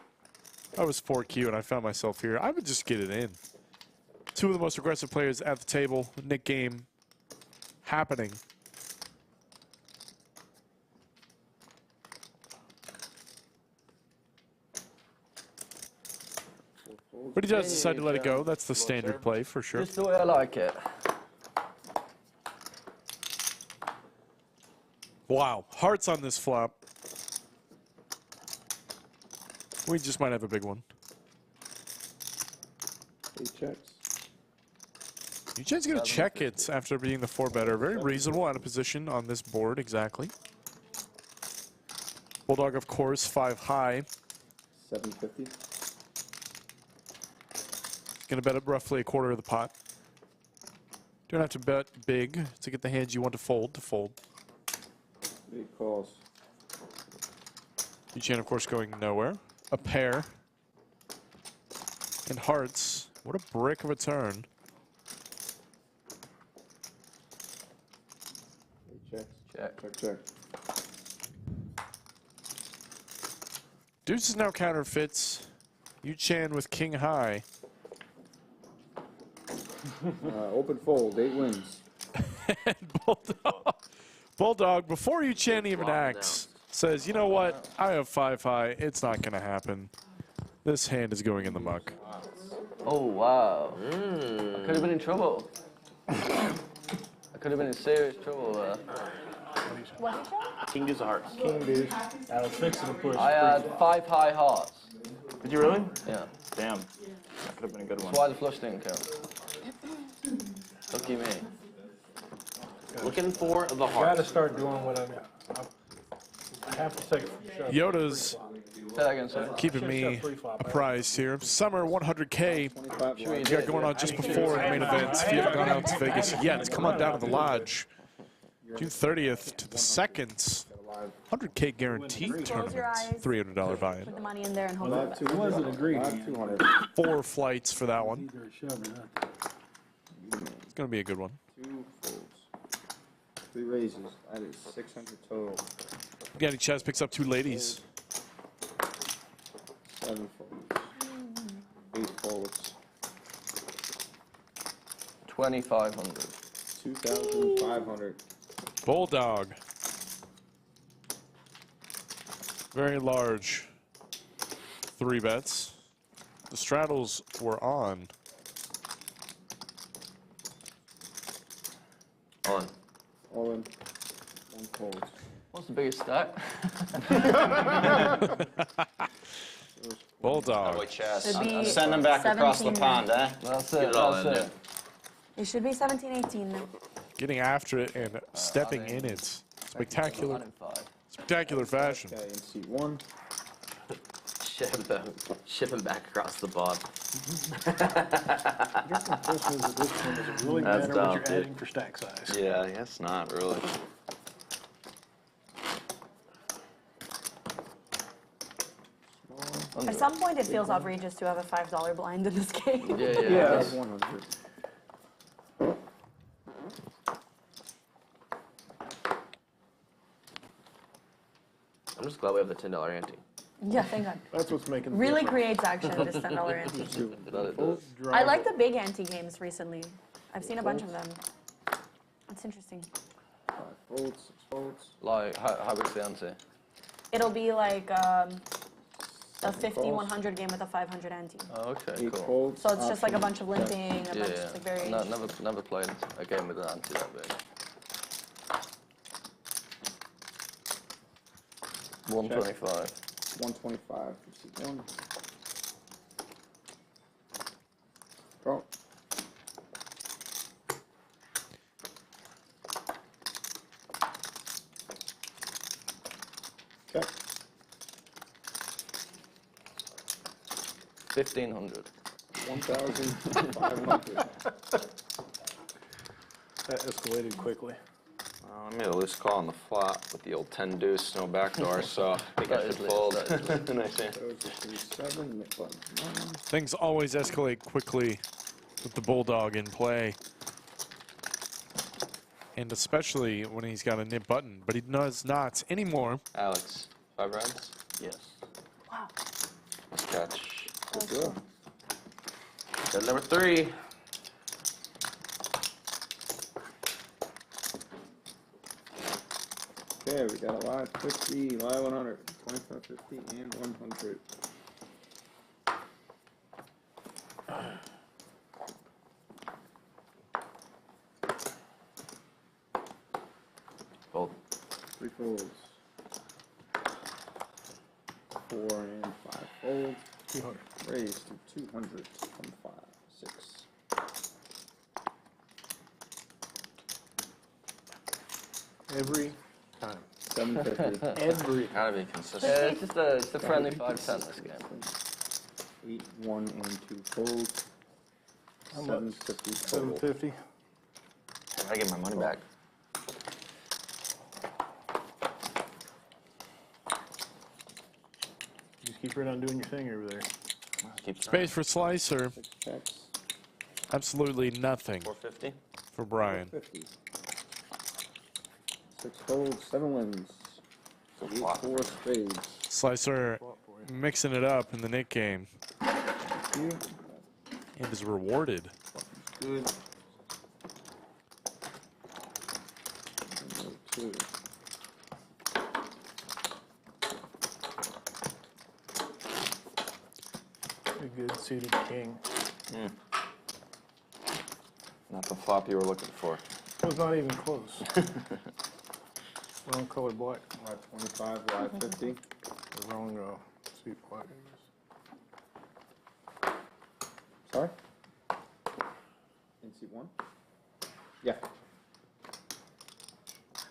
I was 4Q and I found myself here. I would just get it in. 2 of the most aggressive players at the table. Nik game happening. But he does decide to let it go. That's the standard play for sure. Just the way I like it. Wow, hearts on this flop. We just might have a big one. 8 checks. Yoochan's going to check it after being the 4-better. Very reasonable out of position on this board, exactly. Bulldog, of course, 5 high. 750. Going to bet up roughly a quarter of the pot. Don't have to bet big to get the hands you want to fold. 8 calls. Yoochan, of course, going nowhere. A pair. And hearts. What a brick of a turn. 8 checks. Check. Check. Deuce is now counterfeits. Yoochan with king high. Open fold. 8 wins. And Bulldog, before Yoochan even acts, says, you know what? I have 5 high. It's not going to happen. This hand is going in the muck. Oh, wow. I could have been in trouble. I could have been in serious trouble there. What's it called? King deuce of hearts. King deuce. I was fixing to push. I had 5 high hearts. Did you really? Yeah. Damn. That could have been a good one. That's why the flush didn't count. Lucky me. Looking for the I heart. gotta start doing what I have to take a shot. Yoda's Say that again, sir. keeping me apprised here. Summer 100K. 25 Sure you We did. got going on just before the main event. If you haven't gone out to Vegas yet, come on down to the lodge. June 30th to the 2nd. 100K guaranteed Close your tournament. eyes. $300 buy-in. Put the money in there and hold Well, it. that It wasn't agreed. 200. 4 flights for that one. Either a shove or nothing. It's going to be a good one. 2 folds. 3 raises. That is 600 total. Daddy Chaz picks up 2 ladies. 7 folds. 8 folds. 2,500. 2,500. Bulldog. Very large 3 bets. The straddles were on. On. All in. 1 fold. What's the biggest stack? Bulldog. Boy, Chaz. Should be Send them back across the 17 pond, eh? That's Get it. it all That's in it. there. It should be 17, 18 now. Getting after it and stepping in its spectacular, 105. spectacular fashion. Okay, in seat 1. Ship him back across the pond. I guess in Christmas edition, does it really That's matter dumb, what you're dude. adding for stack size? Yeah, I guess not really. At some point, it feels outrageous to have a $5 blind in this game. Yeah. 100. I'm just glad we have the $10 ante. Yeah, thank God. That's what's making the Really difference. creates action, this $10 ante. That it does. I like the big ante games recently. I've seen a bunch of them. It's interesting. 5 folds. 6 folds. Like, how big's the ante? It'll be like a 50-100 game with a 500 ante. Oh, okay, 8 cool. folds. So it's just like a option. bunch of limping, a Yeah, bunch of like very. never played a game with an ante that big. 125. 125 for seat 1. Draw. Check. 1,500. 1,500. That escalated quickly. I made a loose call on the flop with the old 10 deuce, no backdoor, so I think I should fold. Nice hand. Things always escalate quickly with the Bulldog in play. And especially when he's got a nip button, but he does not anymore. Alex, 5 rounds? Yes. Wow. Nice catch. Good. Got number 3. Okay, we got a live 50, live 100, 25, 50, and 100. Fold. 3 folds. 4 and 5 folds. 200. Raise to 200 from 5, 6. Every time. 750. Every. Gotta be consistent. Yeah, it's just a friendly 5-cent this game. 8, 1, and 2 folds. How much? 750 total. 750. I get my money back. Just keep right on doing your thing over there. Keep Space for Slicer. 6 checks. Absolutely nothing 450. for Bryan. 50. 6 folds, 7 wins. 8, 4 spades. Slicer mixing it up in the Nik game Here. and is rewarded. Good. Number 2. A good suited king. Not the flop you were looking for. It was not even close. Wrong color black. Live 25, live 50. The wrong suit black. Sorry? In seat 1? Yeah.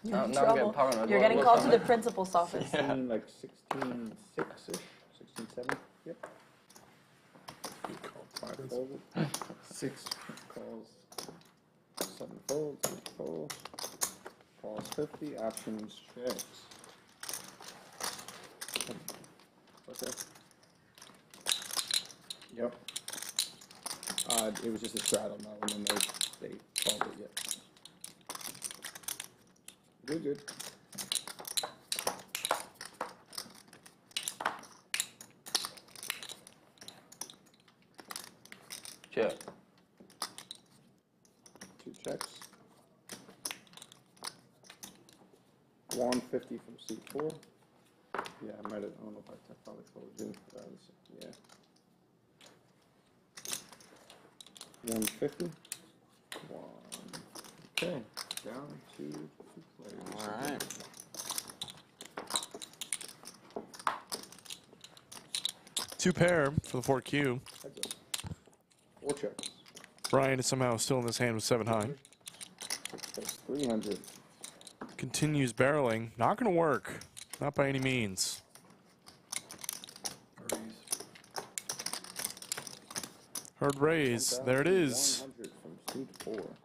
Now I'm Trouble. getting paranoid. You're getting called to the principal's office. 16, like 16, 6-ish. 16, 7. Yep. 5 folded. 6 calls. 7 folds. 8 folds. Calls 50. Options checks. Okay. Yep. It was just a straddle now, and then they called it yet. Good, good. Check. 2 checks. 150 from seat 4. Yeah, I might have, I don't know if I probably told you. Yeah. 150. 1. Okay. Down to 2 players. All right. Two pair for the 4Q. Heads up. 4 checks. Bryan is somehow still in this hand with 7 high. That's 300. Continues barreling. Not going to work. Not by any means. Heard raise. There it is. 100 from seat 4.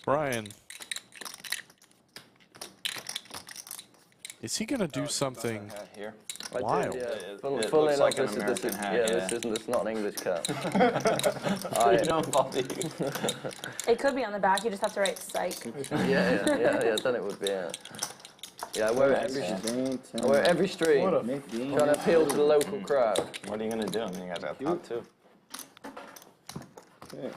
Bryan. Is he going to do something Here. I wild? did, yeah. It Full looks in like like an this American is hat, yeah, yeah. this is not an English cat. You don't bother you. It could be on the back. You just have to write psych. yeah. Then it would be. Yeah, I wear it every stream. What a Trying to appeal to the local crowd. What are you gonna do? I mean, you got that top 2. Okay.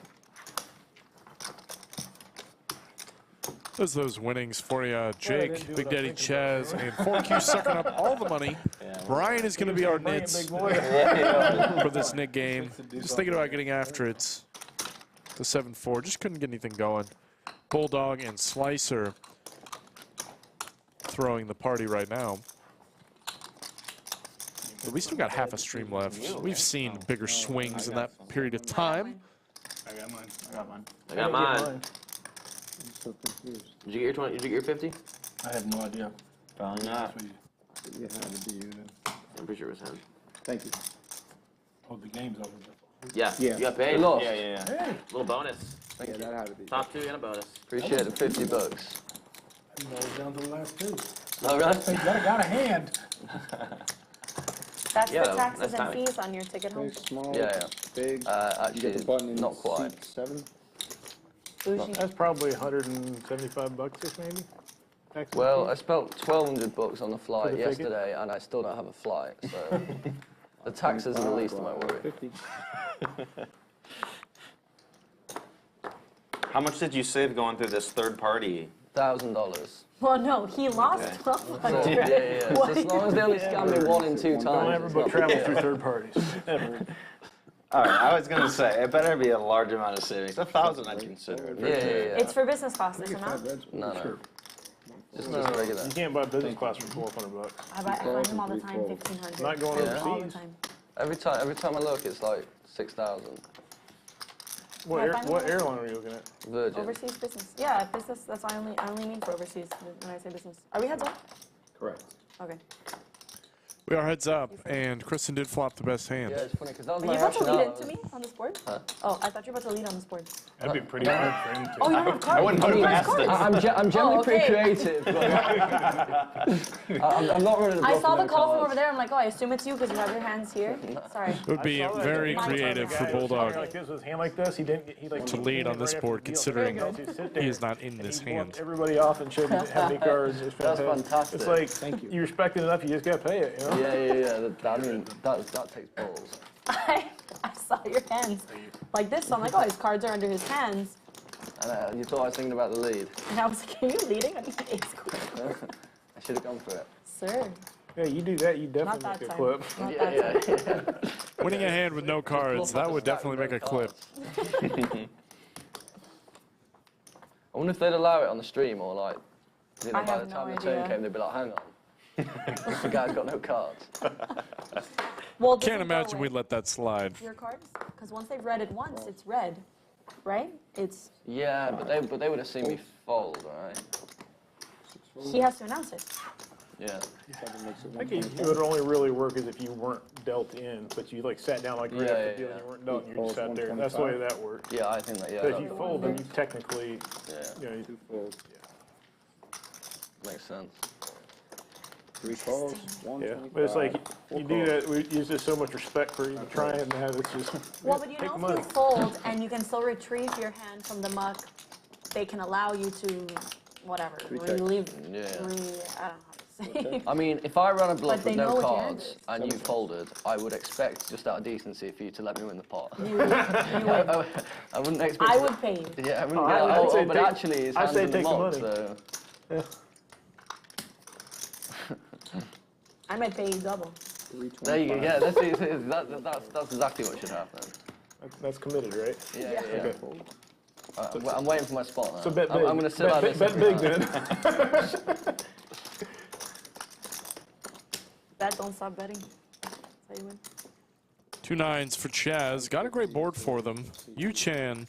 There's those winnings for you. Jake, Big Daddy Chaz, and 4Q sucking up all the money. Bryan is going to be our nits for this Nik game. Just thinking about getting after it. The 7-4. Just couldn't get anything going. Bulldog and Slicer throwing the party right now. But we still got half a stream left. We've seen bigger swings in that period of time. I got mine. I got mine. I'm so confused. Did you get your 20? Did you get your 50? I have no idea. Probably not. You had to be you then. I'm pretty sure it was him. Thank you. Oh, the game's over. Yeah. Yeah. You got paid? lost. Yeah. Hey, Little bonus. Yeah, that had to be. Top 2 and a bonus. Appreciate the $50. I didn't know it was down to the last 2. Oh, really? Hey, got a hand. That's Yeah, the taxes that's and timing. fees on your ticket home. Big, small, Yeah. big. You Actually, get the button in not quite. seat 7. Bougie. That's probably $175-ish, maybe. Tax Well, I and spent $1,200 on the flight the ticket? yesterday, and I still don't have a flight. So the taxes are the least of my worry. 50. How much did you save going through this third party? $1,000. Well, no, he lost Okay. 1,200. So, yeah. So as long as they only scam me 1 and 2 fees. times. Don't ever it's book not travel big through deal. third parties. Ever. All right, I was gonna say it better be a large amount of savings. 1,000, I'd consider it. Yeah. It's for business class, this amount. No. Just regular. You can't buy business class for $400. I find him all the time, 1,500. Not going Yeah. All the overseas. time. Every time I look, it's like 6,000. What airline are you looking at? Virgin. Overseas business. Yeah, business, that's I only mean for overseas when I say business. Are we heads up? Correct. Okay. We are heads up, and Kristen did flop the best hand. Yeah, it's funny because that was Are my you about to lead rationale. into me on this board? Huh? Oh, I thought you were about to lead on this board. That'd be pretty hard for him to. Oh, you don't have cards? I wouldn't put it past it. I'm generally Oh, pretty okay. creative, but I'm not running a I saw the no call from cards. over there. I'm like, oh, I assume it's you because you have your hands here. Sorry. It would be very creative for Bulldog Like this, with his hand like this, he didn't. He like to lead on this board, considering he is not in this hand. Everybody off and showed you how many cards. It's That's fantastic. fantastic. It's like you respect it enough, you just gotta pay it. You know? Yeah. I mean, that takes balls. I saw your hands like this, so I'm like, oh, his cards are under his hands. And you thought I was thinking about the lead. And I was like, are you leading? I need ace queen. I should have gone for it. Sir. Yeah, you do that, you Not definitely that make a time. clip. Not Yeah. that time. Winning a hand with no cards, that would definitely make a clip. I wonder if they'd allow it on the stream or like, you know, I by have the time no the turn idea. came, they'd be like, hang on. The guy's got no cards. Well, does Can't it go imagine with we'd let that slide. your cards? Because once they've read it once, it's red, right? It's Yeah, but they would have seen me fold, right? he has to announce it. Yeah. I think it would only really work is if you weren't dealt in, but you like sat down like right Yeah, after yeah, the deal and yeah. you weren't dealt, and you just sat there. That's the way that worked. Yeah, I think that. Yeah. But if that you fold, then you technically, Yeah. you know, Two folds. makes sense. 3 calls. 1. yeah. But it's like you do that. We use just so much respect for even trying to have it. Just Well, but you take know, money. if you fold and you can still retrieve your hand from the muck, they can allow you to, whatever, relieve, Yeah. I don't know how to say. I mean, if I run a bluff But they with know no what your hand cards is. and you folded, I would expect, just out of decency, for you to let me win the pot. You would. I wouldn't expect. I would pay you. Yeah, I wouldn't. I'd say But take- actually, it's I'd hands say in the take the mug, money. so. I might pay you double. There you go. Yeah, that's exactly what should happen. That's committed, right? Yeah. Okay. I'm waiting for my spot now. So bet big. I'm going to sit like this. Bet every big time. then. Bet, don't stop betting. That's how you win. 2 9s for Chaz. Got a great board for them. Yoochan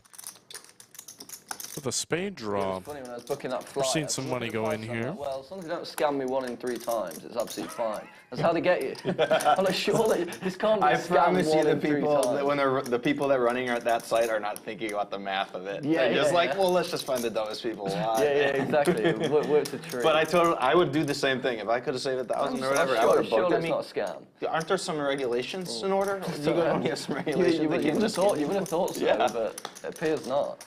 with a spade draw. It's funny when I was booking that flight. seeing I was some looking money at go the in price, I'm here. like, well, as long as you don't scam me 1 in 3 times, it's absolutely fine. That's how they get you. I'm like, surely this can't be I a scam promise you, 1 the in 3 people times. that when the people that are running at that site are not thinking about the math of it. Yeah, They're just yeah, like, yeah. well, let's just find the dumbest people alive. Yeah, exactly. Works a treat. But I would do the same thing if I could have saved 1,000 or whatever. I would have booked. Surely I it's mean, not a scam. aren't there some regulations in order? You got some regulations. You that would have thought, so, Yeah. but it appears not.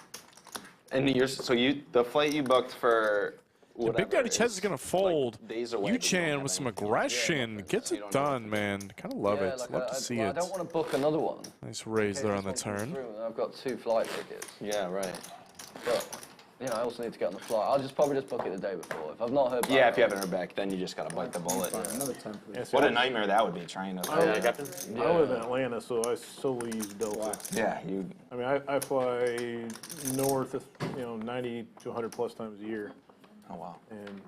And the flight you booked for And Big Daddy Chaz is going to fold. like days away. Yoochan with some aggression. Gets it done, man. Kind of love it. like Love to see I it. don't want to book another one. Nice raise there on the turn. I've got 2 flight tickets. Yeah, right. But you know, I also need to get on the flight. I'll probably just book it the day before. If I've not heard back. Yeah, if you haven't heard back, then you just gotta bite the bullet. Another 10 for this. What a nightmare that would be, trying to. I live in Atlanta, so I solely use Delta. Yeah, you. I mean, I fly north, 90 to 100 plus times a year, Oh wow. and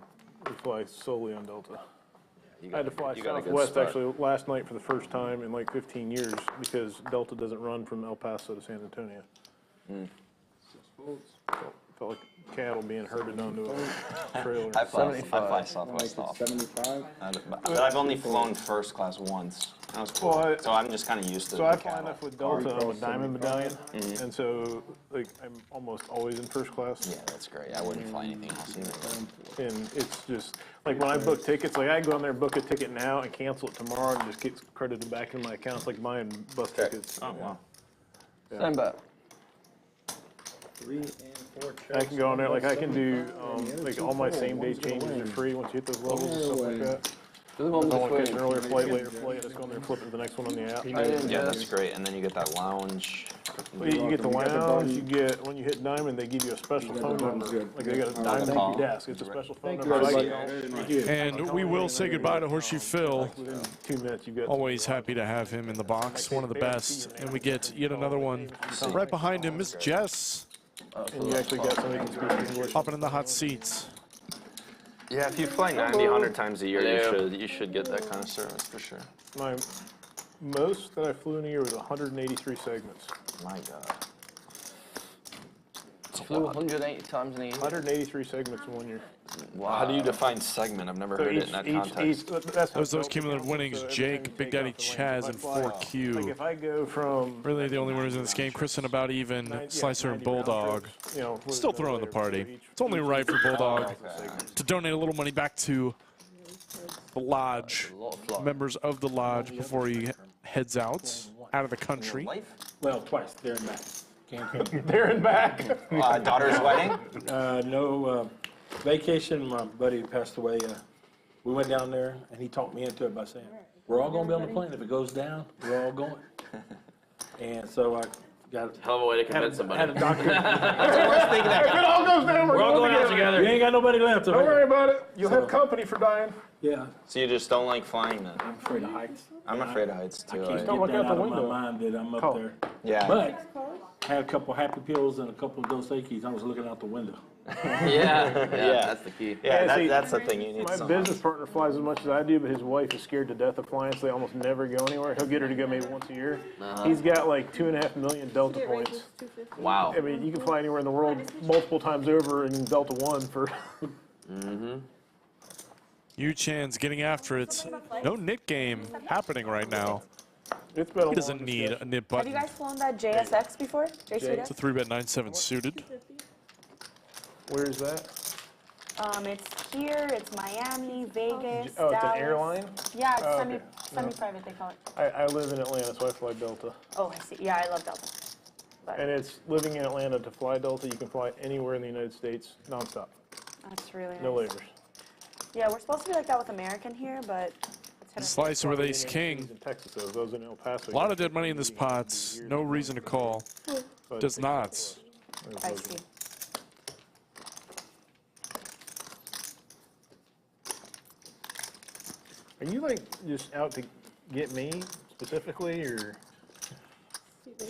we fly solely on Delta. You I had to fly you got a good Southwest spot. actually last night for the first time in like 15 years because Delta doesn't run from El Paso to San Antonio. Felt like cattle being herded onto a trailer. I fly Southwest off. 75. But I've only flown first class once. That was cool. Well, So I'm just kind of used to So the I fly cattle. enough with Delta, I'm a Diamond Medallion, and so like I'm almost always in first class. Yeah, that's great. I wouldn't fly anything else either. And it's just, like when I book tickets, like I go in there and book a ticket now and cancel it tomorrow and just gets credited back in my account. It's like buying bus tickets. Oh wow. Same bet. 3 and 4 checks. I can go on there, like I can do, like all my same day changes are free once you hit those levels and stuff like that. Do the one If I want to catch between. an earlier flight, later flight, just go in there and flip it to the next one on the app. Yeah, that's great. And then you get that lounge. Well, you get the lounge, you get, when you hit Diamond, they give you a special phone number. Like they got a Diamond call. desk, it's a special phone Thank number. you, everybody. And we will say goodbye to Horseshoe Phil. Within 2 minutes, you get. Always happy to have him in the box, one of the best. And we get yet another one. Right behind him is Jess, And you actually got somebody who can speak English. hopping in the hot seats. Yeah, if you fly 90, 100 times a year, you should get that kind of service for sure. My most that I flew in a year was 183 segments. My God. Flew 180 times in a year. 183 segments in 1 year. Wow. How do you define segment? I've never heard it in that context. That's how Those cumulative winnings, Jake, Big Daddy Chaz, and Like 4Q. if I go from Really the only winners in this game. Kristen about even, Slicer and Bulldog. Still throwing the party. It's only right for Bulldog to donate a little money back to the lodge, members of the lodge, before he heads out of the country. Well, twice, there and back. there and back. Daughter's wedding? No, vacation, my buddy passed away. We went down there, and he talked me into it by saying, we're all going to be on the plane. If it goes down, we're all going. And so I got Hell of a way to convince somebody. had a doctor. That's the worst thing that If it all goes down, We're all going out You together. ain't got nobody left. Don't worry about it. You'll have company for dying. Yeah, So you just don't like flying then? I'm afraid of heights. I'm afraid of heights too. Can't Don't get look that out the out of my window. mind that I'm up Oh. there. Yeah. But had a couple Happy Pills and a couple of Dos Equis. I was looking out the window. Yeah, Yeah. that's the key. Yeah, Yeah, see, that's the thing you need. My someone. business partner flies as much as I do, but his wife is scared to death of flying, so they almost never go anywhere. He'll get her to go maybe once a year. He's got like 2.5 million Delta points. Wow. I mean, you can fly anywhere in the world multiple times over in Delta One for. Yoochan's getting after it. No nip game happening right now. It's been a He doesn't long need a nip Have you button. guys flown that JSX before? It's a 3-bet 9-7 suited. Where is that? It's here, it's Miami, Vegas, Oh, it's Dallas. an airline? Yeah, it's Oh, okay. semi-private, they call it. I live in Atlanta, so I fly Delta. Oh, I see. Yeah, I love Delta. But And it's living in Atlanta to fly Delta. You can fly anywhere in the United States nonstop. that's really nice. No layers. Yeah, we're supposed to be like that with American here, but it's kind of Slicer with ace king. In Texas, though. Those in El Paso. A lot of dead money in this pot. No reason to call. But Does not. I see. Are you like just out to get me specifically, or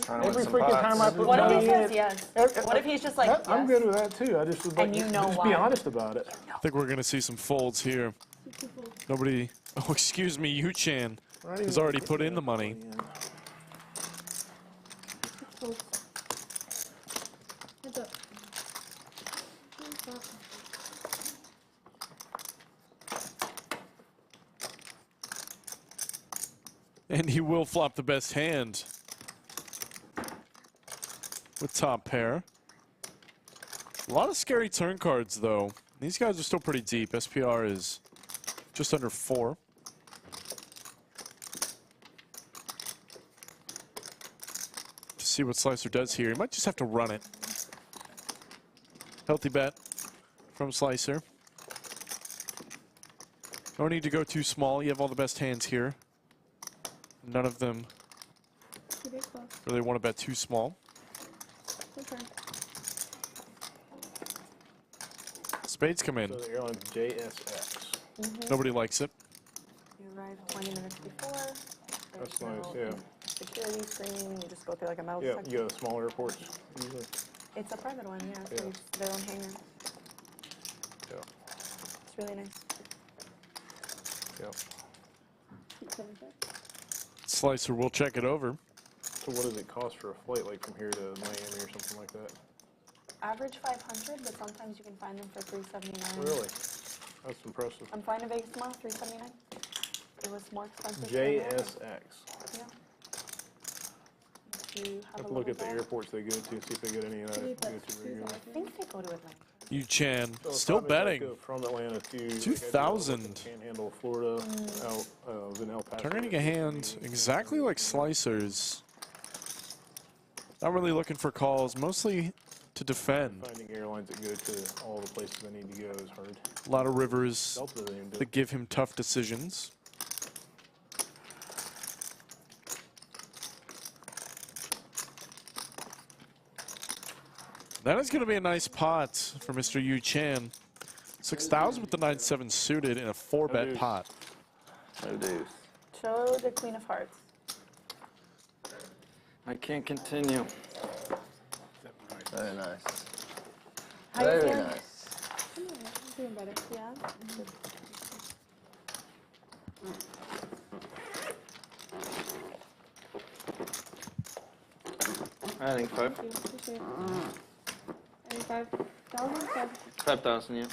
Trying to win every some freaking pots. time I put What if money he in says it? yes? What if he's just like, yes? I'm good with that too. I just would like And you know just be why. honest about it. I think we're going to see some folds here. Nobody, oh, excuse me, Yoochan has already put in the money. And he will flop the best hand with top pair. A lot of scary turn cards, though. These guys are still pretty deep. SPR is just under 4. To see what Slicer does here. He might just have to run it. Healthy bet from Slicer. No need to go too small. You have all the best hands here. None of them really want to bet too small. Spades come in. So the airline's JSX. Nobody likes it. You arrive 20 minutes before. That's There's nice, no yeah. Security screening. You just go through like a metal Yeah, detector. you go to small airports usually. It's a private one, yeah. So Yeah. it's their own hangar. Yeah. It's really nice. Yeah. Slicer will check it over. So what does it cost for a flight, like from here to Miami or something like that? Average 500, but sometimes you can find them for 379. Really? That's impressive. I'm flying to Vegas tomorrow, 379. It was more expensive. JSX. Yeah. You have Have a to look little at the bag. airports they go to, see if they got any of that go to regularly. I think they go to Atlanta. Yoochan So still probably like betting. go from Atlanta to 2,000. Panhandle, Florida. I was in El Paso. Turning a hand exactly like Slicers. Not really looking for calls, mostly to defend. Finding airlines that go to all the places I need to go is hard. A lot of rivers Delta doesn't even do it. that give him tough decisions. That is going to be a nice pot for Mr. Yoochan. 6,000 with the 9-7 suited in a 4-bet pot. No deuce. Show the Queen of Hearts. I can't continue. Very nice. How you Very feeling? nice. I'm doing better. Yeah. I think 5. 5,000, yeah.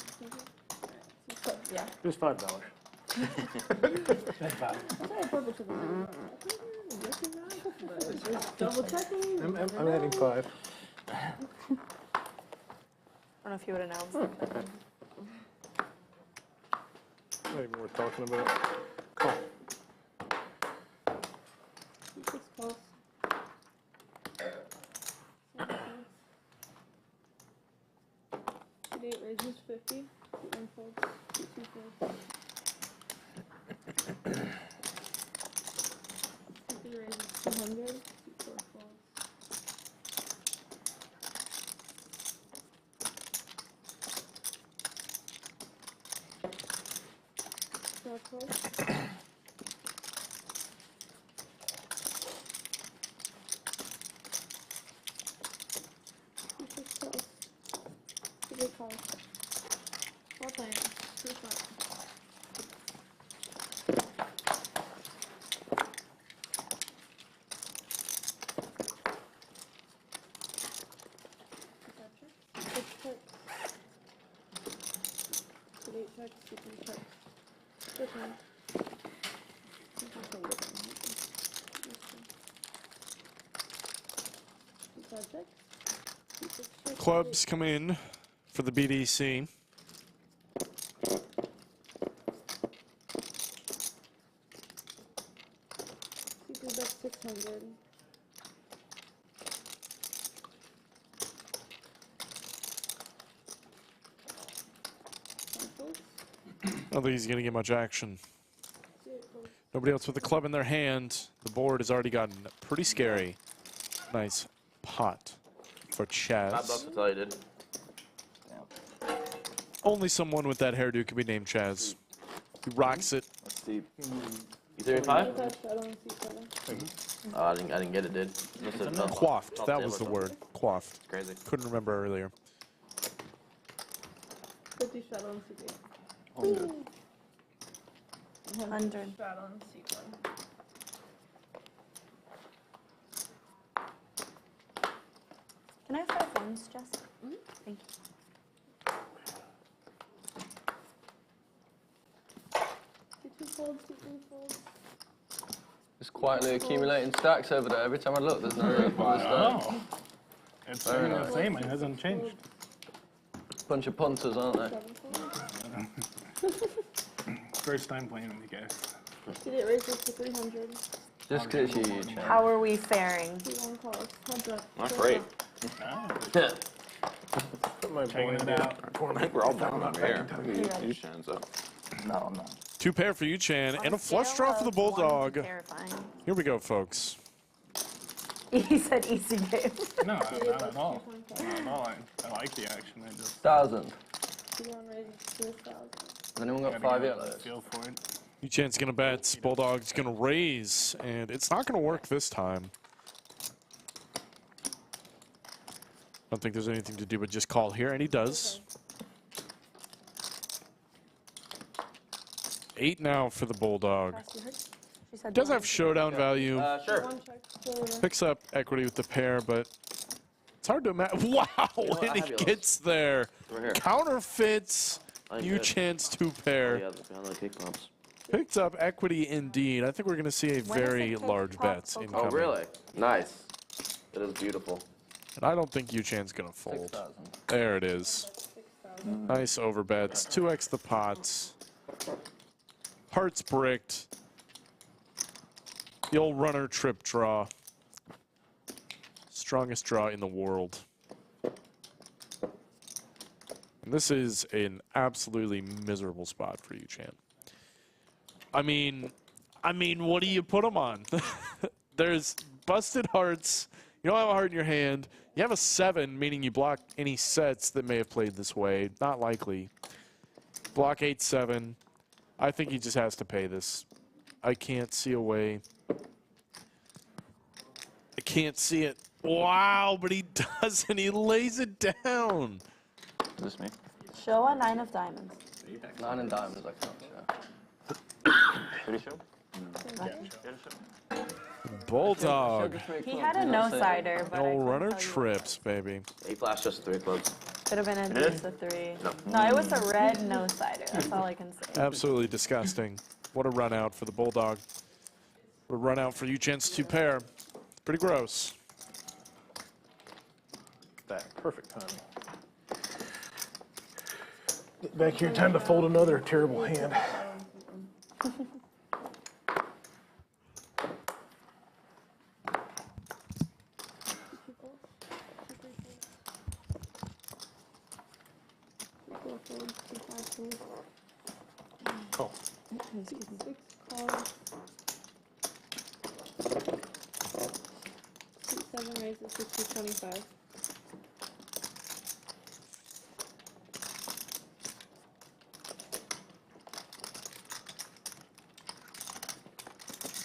Yeah. Just $5. Double checking. I'm adding 5. I don't know if you would announce that. Not even worth talking about. Call. Eight raises 50. One folds. Two folds. 50 raises 200. Two four folds. Four folds. Good call. Well played. Good shot. Six checks. Good 8 checks. 6 checks. Good one. Five checks. 6 checks. Clubs come in for the BDC. Super bet 600. I don't think he's going to get much action. Nobody else with a club in their hand. The board has already gotten pretty scary. Nice pot for Chaz. $5 to tell you, dude. Only someone with that hairdo could be named Chaz. He rocks it. That's deep. You threw me 5? Touch, I don't see 7. Oh, I didn't get it, dude. Must have not- Coiffed. not That table was or the something. word. Coiffed. It's crazy. Couldn't remember earlier. 50 straddle and seat 100. straddle and seat 1. Can I have 5 ones, Jess? Thank you. Seat 2 folds, seat 3 folds. Just quietly accumulating stacks over there. Every time I look, there's no room for the stack. It's Very the nice. same. It hasn't changed. Bunch of punters, aren't they? 7 folds. First time playing with you guys. Seat 8 raises to 300. Just because you change. How are we faring? Seat 1 calls. Heads up. Not great. Put my Checking blind it in. out. I think we're all down up here. ready? Yoochan's up. No, no. 2 pair for Yoochan and a flush draw for the Bulldog. Terrifying. Here we go, folks. He said easy game. No, not at all. Not at all. I like the action. I just 1,000. Has anyone got 5 yellows? Feel for it. Yoochan's gonna bet, Bulldog's gonna raise, and it's not gonna work this time. I don't think there's anything to do but just call here, and he does. 8 now for the Bulldog. Does have showdown value. Sure. Picks up equity with the pair, but it's hard to imagine. Wow, what? and I have he yours. gets there. Right here. Counterfeits I'm good. Yoochan's 2 pair. Yeah, I like kick bumps. Picked up equity indeed. I think we're going to see a very large bet incoming. Oh, really? Nice. It is beautiful. And I don't think Yoochan's going to fold. 6,000. There it is. Nice overbets. 2x the pots. Hearts bricked. The old runner trip draw. Strongest draw in the world. And this is an absolutely miserable spot for Yoochan. I mean, what do you put them on? There's busted hearts. You don't have a heart in your hand. You have a 7, meaning you block any sets that may have played this way. Not likely. Block 8-7. I think he just has to pay this. I can't see a way. I can't see it. Wow, but he doesn't. He lays it down. Is this me? Show a 9 of diamonds. 9 and diamonds, I can't show. Did he show? Bulldog. He had a no-sider, but I No couldn't runner tell you. trips, baby. He flashed just 3 clubs. Could have been at did? least a 3. No. No, it was a red no-sider. That's all I can say. Absolutely disgusting. What a run out for the Bulldog. What a run out for Yoochan's 2 pair. Pretty gross. Back. Perfect timing. Get back here in time to fold another terrible hand. Call. 7 raises 60-25.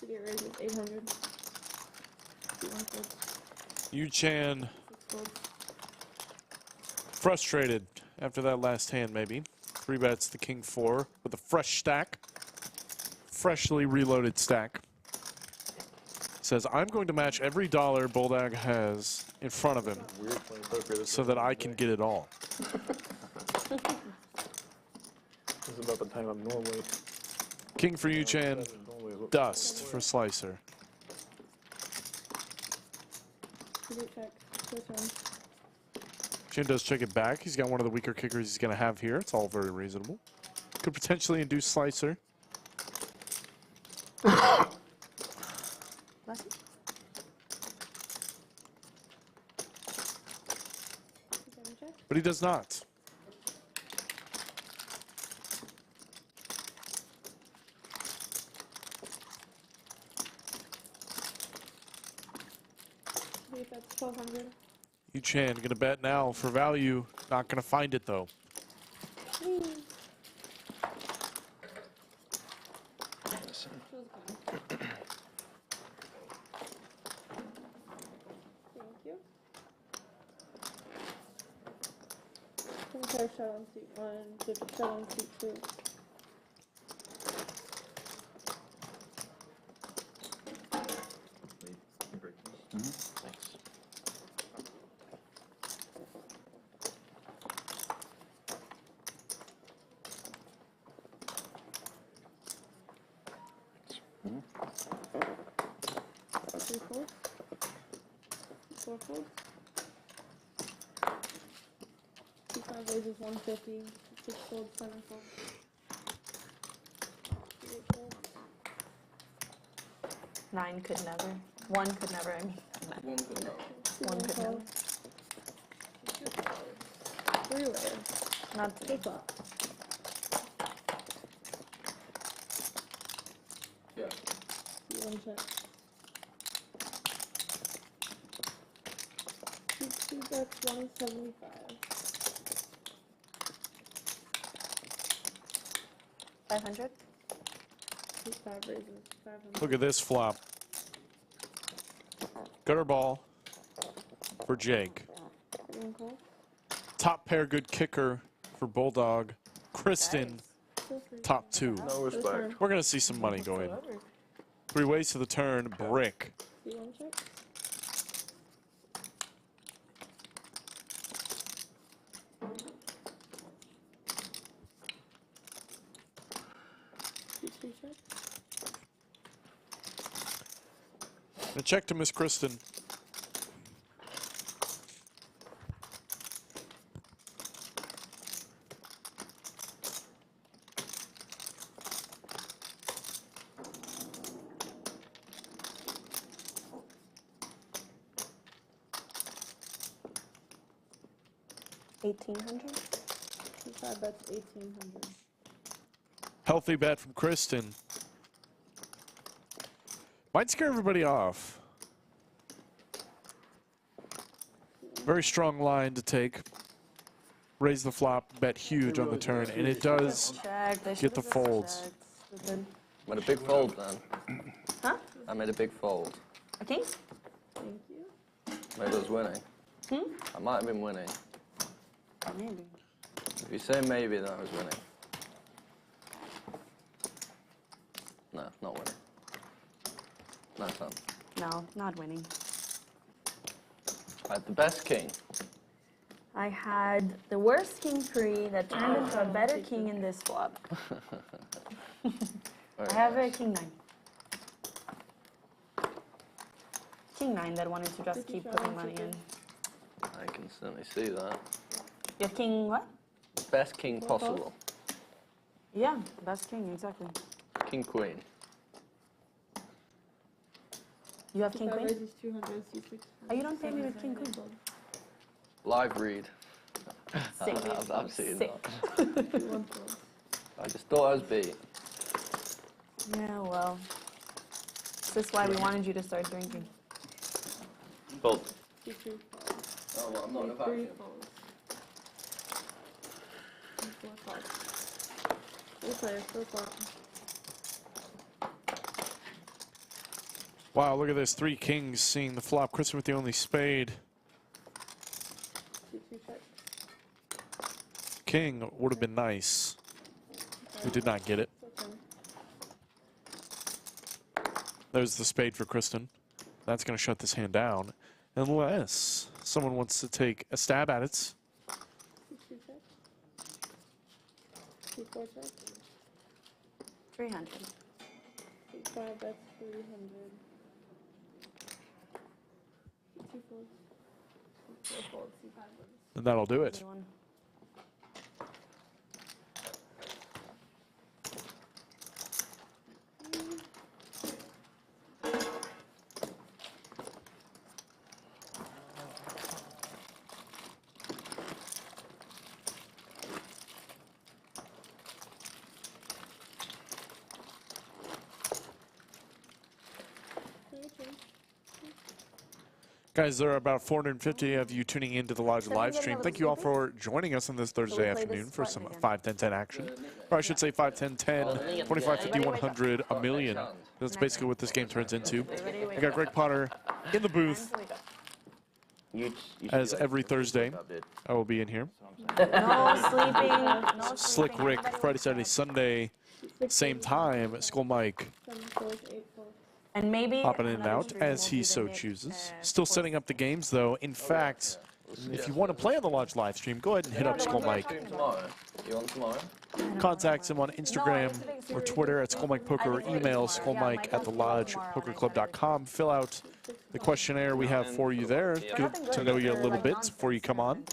It raises 800. Yoochan frustrated after that last hand, maybe. 3 bets the king 4 with a fresh stack. Freshly reloaded stack. Says, I'm going to match every dollar Bulldog has in front of him so that I can get it all. This is about the time I'm normally. King for Yoochan, dust for Slicer. Yoochan does check it back. He's got one of the weaker kickers he's going to have here. It's all very reasonable. Could potentially induce Slicer. But he does not. That's 1,200. Yoochan gonna bet now for value. Not gonna find it though. Compare shot on seat 1 to shot on seat 2. Thanks. Three folds. 4 folds. 5 raises 150. 6 folds, 7 folds. 8 folds. 9 could never. 1 could never. I mean, 1 could never. 3 layers. Not to Flip up. Yeah. 1 check. 2 bets 175. 500. 5 raises. 500. Look at this flop. Gutter ball for Jake. One call. Top pair good kicker for Bulldog. Kristen, top 2. No respect. We're going to see some money go in. 3 ways to the turn, brick. Do you want to check? Check. A check to Miss Kristen. $1,800. 5 bets, 1,800. Healthy bet from Kristen. Might scare everybody off. Very strong line to take. Raise the flop, bet huge on the turn, and it does get the folds. Made a big fold then. Huh? I made a big fold. A king? Thank you. Maybe I was winning. I might have been winning. Maybe. If you say maybe, then I was winning. No, not winning. No fun. No, not winning. I had the best king. I had the worst king pre that turned into a better king in this flop. I have a king 9. King 9 that wanted to just keep putting money in. I can certainly see that. You have king what? Best king possible. Yeah, best king, exactly. King queen. You have king 5 queen? raises 200, C6. Oh, you don't pay me with king queen. Live read. Sick. I've seen Sick. that. I just thought I was beat. Yeah, well. This is why we wanted you to start drinking. Fold. C2 falls. Oh, well, I'm not in a C3 vacuum. falls. C4 falls. Full player, full flop. Wow, look at this. 3 kings seeing the flop. Kristen with the only spade. C2 check. King would have been nice. We did not get it. Okay. There's the spade for Kristen. That's going to shut this hand down. Unless someone wants to take a stab at it. C2 check. C4 check. 300. C5 bets, 300. C2 folds. C4 folds, C5 folds. And that'll do it. Anyone? Guys, there are about 450 of you tuning into the Lodge live stream. Thank you all for joining us on this Thursday afternoon for some 5-10-10 action. Or I should say 5-10-10, 25, 50, 100, a million. That's basically what this game turns into. We got Greg Potter in the booth, as every Thursday. I will be in here. No sleeping. No Slick sleeping. Rick, Friday, Saturday, Sunday, same time. Skull Mike 7 folds, 8 folds. And maybe popping in and another out stream as will he be the so Nik, chooses. Still setting up the games though. In fact, if you want to play on the Lodge live stream, go ahead and hit up Skull Mike. Tomorrow. You want tomorrow? Contact him on Instagram or Twitter at Skull Mike Poker, or email skullmike@thelodgepokerclub.com. Fill out the questionnaire we have for you there. Get to know you a little bit before you come on.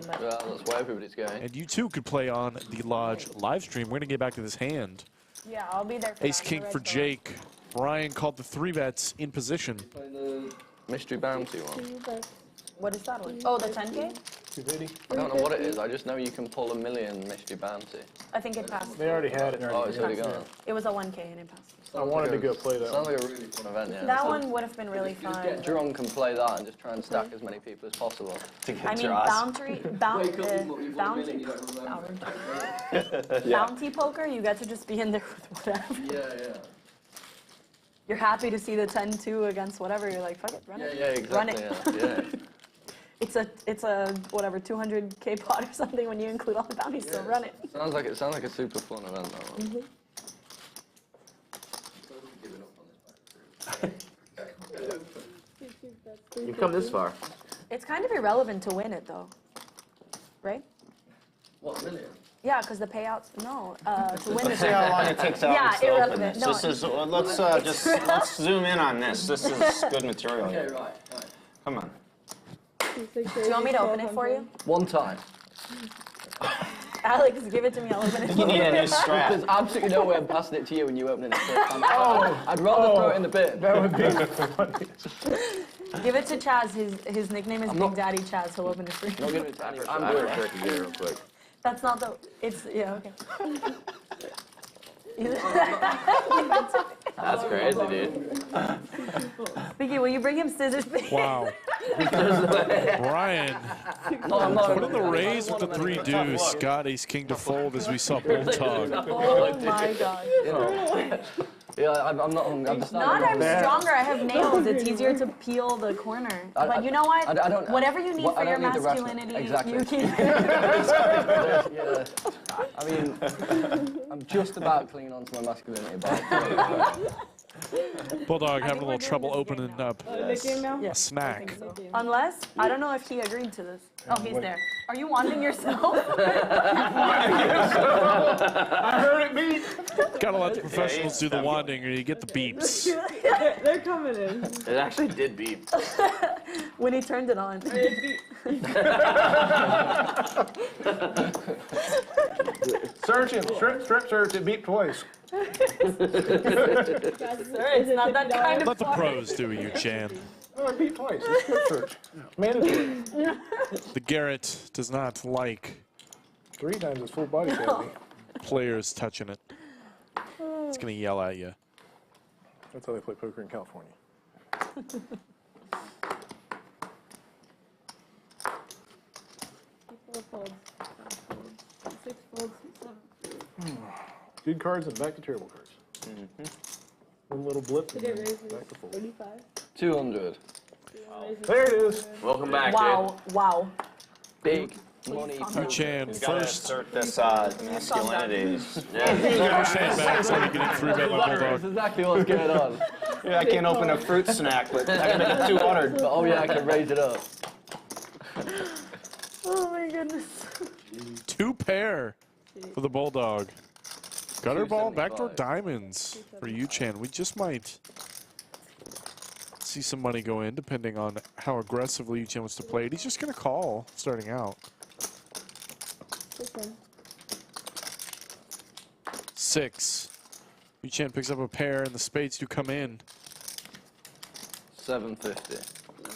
Well, that's where everybody's going. And you too could play on the Lodge live stream. We're going to get back to this hand. Yeah, I'll be there for Ace King for Jake. Brian called the 3 bets in position. Play the mystery bounty one. 2 bets. What is that one? Oh, the 10K? I don't know what it is. I just know you can pull a million mystery bounty. I think it passed. They already had it. Oh, it's already gone. It was a 1K and it passed. I wanted to go play that. Sounds like a really fun event, yeah. That one would have been really You just fun. get drunk and play that and just try and stack as many people as possible. I mean, bounty poker, you get to just be in there with whatever. Yeah. You're happy to see the 10-2 against whatever. You're like, fuck it, run it. Yeah, exactly. Run it. Yeah. It's a whatever 200K pot or something when you include all the bounties. So run it. Sounds like a super fun event, that one. You've come this far. It's kind of irrelevant to win it though, right? What, million? Yeah, because the payouts. No, to win Let's see how long it takes out Yeah, to open irrelevant. this. No. This is, let's zoom in on this. This is good material. Okay, right. Come on. Do you want me to open it for you? One time. Alex, give it to me. I'll open it. You need a new strap. There's absolutely no way I'm passing it to you when you open it first time. I'd rather throw it in the bin. That would be funny. Give it to Chaz. His nickname is Big Daddy Chaz. He'll open it for you. Not giving it to anyone. I'm doing it quick, real quick. That's not the. It's yeah. Okay. That's crazy, dude. Vicky, will you bring him scissors? Wow. Brian, what in the raise with the 3 deuce? Scott, ace king to fold as we saw Bulldog. Oh my god. Yeah, I'm not hungry. I'm I'm stronger. I have nails. It's easier to peel the corner. But you know what? I don't, whatever you need for your masculinity, exactly. you can. Yeah. I mean, I'm just about clinging on to my masculinity, but Bulldog having a little trouble opening up Yeah. a snack. Unless, I don't know if he agreed to this. Oh, he's there. Are you wanting yourself? I heard it beep. Gotta let the professionals do the wanding or you get the beeps. They're coming in. It actually did beep. When he turned it on. Search him. Strip search. It beeped twice. It's not that kind of Let the pros do it, Yoochan. Oh, it beeped twice. It's strip search. Mandatory. The Garrett does not like 3 times his full body cavity. players touching it. It's gonna yell at you. That's how they play poker in California. 4 folds, 5 folds, 6 folds, 7 folds. Good cards and back to terrible cards. One little blip and Did it then raise back to full. 35? 200. There it is. Welcome back, Wow, wow. Big money. Yoochan You gotta first. assert this masculinity. Stand back so you getting 3 bet by That's Bulldog. exactly what's going on. Yeah, I can't open a fruit snack, but I gotta get 200. But, oh yeah, I can raise it up. Oh my goodness. 2 pair for the Bulldog. Gutter ball, backdoor diamonds for Yoochan. We just might see some money go in, depending on how aggressively Yoochan wants to play it. He's just going to call, starting out. 6. Yoochan picks up a pair, and the spades do come in. 750.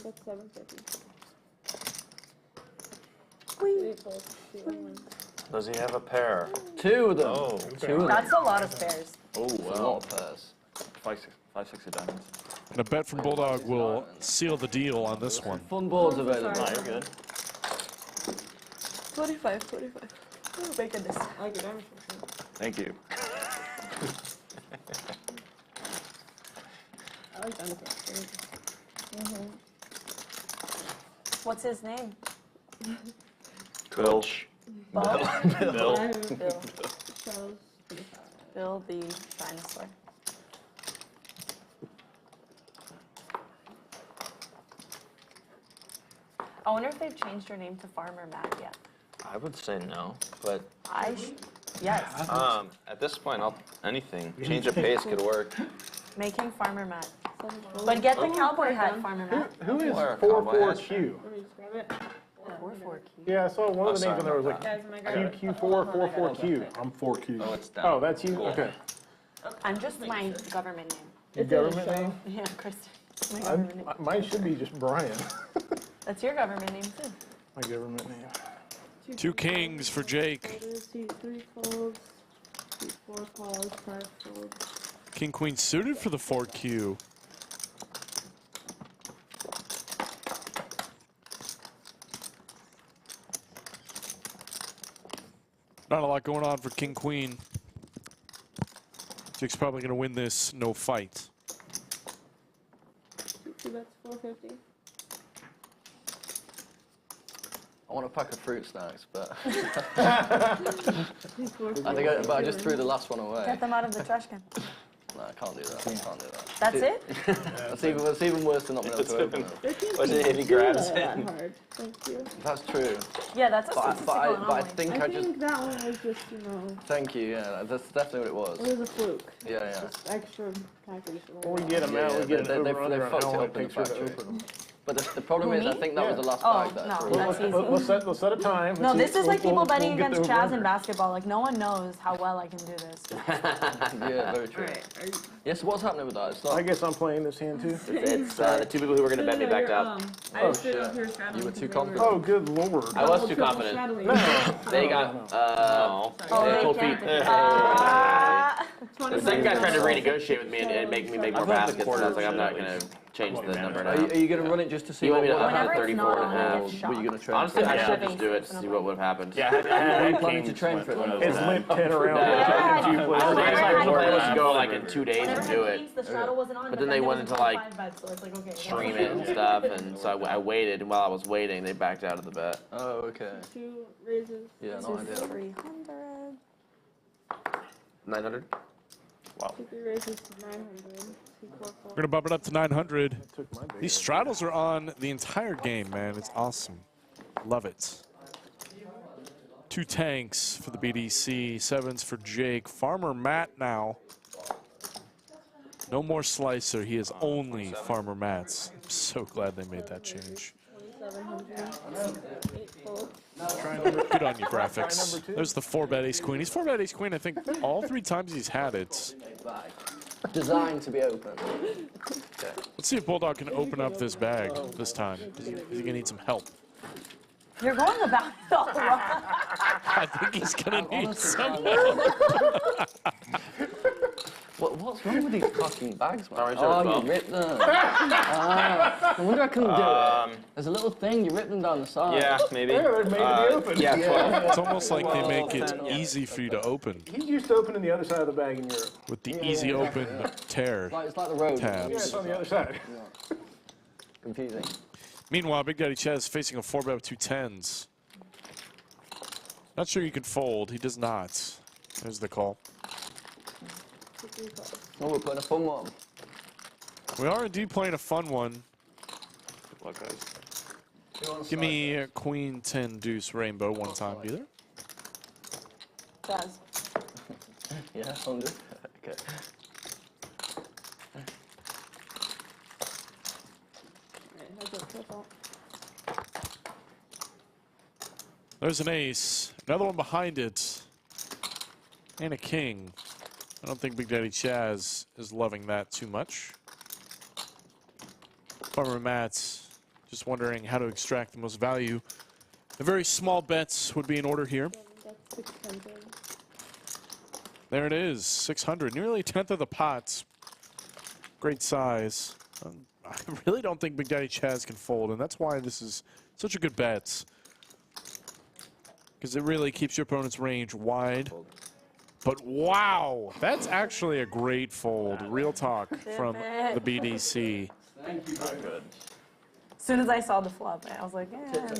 That's 750. Does he have a pair? 2 of them. Oh, 2 of them. That's a lot of pairs. Oh, wow. A lot of pairs. 5, 6 of diamonds. And a bet from Bulldog will seal the deal on this one. Fun boards available. No, you're good. 25, 25. Oh my goodness. I like it, I'm sure. Thank you. I like dinosaurs. What's his name? Bill. Bo? Bill. Bill. Bill the dinosaur. I wonder if they've changed her name to Farmer Matt yet. I would say no, but Yes. at this point, anything. Change of pace could work. Make him Farmer Matt. But get the cowboy hat, Farmer Matt. Who is Wear a cowboy hat. 44Q? Let me just grab it. 4-4 Yeah, I saw one of the names sorry on there was like Guys, am I grabbing it? QQ444Q. I'm 4Q. Oh, it's down. Oh, that's you? Cool. Okay. I'm just my government name. Your government name? Yeah, Kristen. My government name. Mine should be just Brian. That's your government name too. My government name. 2 kings for Jake. 3 folds, 4 folds, 5 folds. King Queen suited for the 4Q. Not a lot going on for King Queen. Jake's probably going to win this, no fight. 2 bets 450. I want a pack of fruit snacks, but He's 450. but I just threw the last one away. Get them out of the trash can. No, I can't do that. I can't do that. That's it? That's even worse than not being able to open them. Wasn't it if he grabs that it? hard. Thank you. That's true. Yeah, that's a But statistical I anomaly. think I just. think that one was just, you know, Thank you. Yeah, that's definitely what it was. it was a fluke. Yeah, yeah. Just extra package. When we get them out, we get an over under on fucked how it long up it in takes the her to factory. open them. But the problem is, I think that was the last Oh, bag that I no, threw. that's easy. Let's set a time. No, this is like people betting we'll get against the Chaz over-under. in basketball. Like, no one knows how well I can do this. Yeah, very true. Yes, what's happening with that? It's not. I guess I'm playing this hand too. It's the two people who were going to bet me backed out. Oh shit! You were too confident. Oh, good lord. I was too confident. They got, they cold feet. The second guy tried to renegotiate with me and make me make more baskets, and I was like, I'm not going to change the number now. Are you going to run it just to see? You want me to what up happens? to 34 and a half? Were you going to train? Honestly, for it? I should just do it to see what would have happened. Yeah, Are you planning to train for it? It's limp 10 around. Yeah. Two plays. My Yeah. plan was to go like in 2 days and do it. The straddle wasn't on, But then they went into like stream stream it and stuff, and so I waited, and while I was waiting, they backed out of the bet. Oh, okay. 2 raises. Yeah, no idea. 300. 900? Wow. 3 raises to 900. 2 4 4. We're going to bump it up to 900. These straddles are on the entire game, man. It's awesome. Love it. 2 tanks for the BDC, 7s for Jake. Farmer Matt now. No more Slicer. He is only Farmer Matt's. I'm so glad they made that change. 700. 8 folds. Good on you, graphics. There's the 4-bet ace queen. He's 4-bet ace queen, I think, all 3 times he's had it. Designed to be open. Okay. Let's see if Bulldog can open up this bag this time. Is he going to need some help? You're going about it all wrong. I think he's going to need some What's wrong with these fucking bags, man? Sorry, Oh, well. you ripped them. I wonder I couldn't do it. There's a little thing, you ripped them down the side. Yeah, maybe. Yeah, they're made to be open. Yeah, 12. It's almost like they make it easy for you to open He's used to opening the other side of the bag in Europe. with the easy open tear It's like the road. Yeah, it's tabs. on the other side. Confusing. Meanwhile, Big Daddy Chaz facing a 4-bet with 2 10s. Not sure you can fold. He does not. There's the call. Oh, we're playing a fun one. We are indeed playing a fun one. Good luck, guys. Give me a Queen 10 Deuce Rainbow one time, either. Chaz. Yeah, 100. Okay. There's an ace. Another one behind it. And a king. I don't think Big Daddy Chaz is loving that too much. Farmer Matt's just wondering how to extract the most value. The very small bets would be in order here. That's 600. There it is, 600, nearly a tenth of the pots. Great size. I really don't think Big Daddy Chaz can fold, and that's why this is such a good bet. Because it really keeps your opponent's range wide. But wow, that's actually a great fold. Real talk from the BDC. Not good. As soon as I saw the flop, I was like, yeah.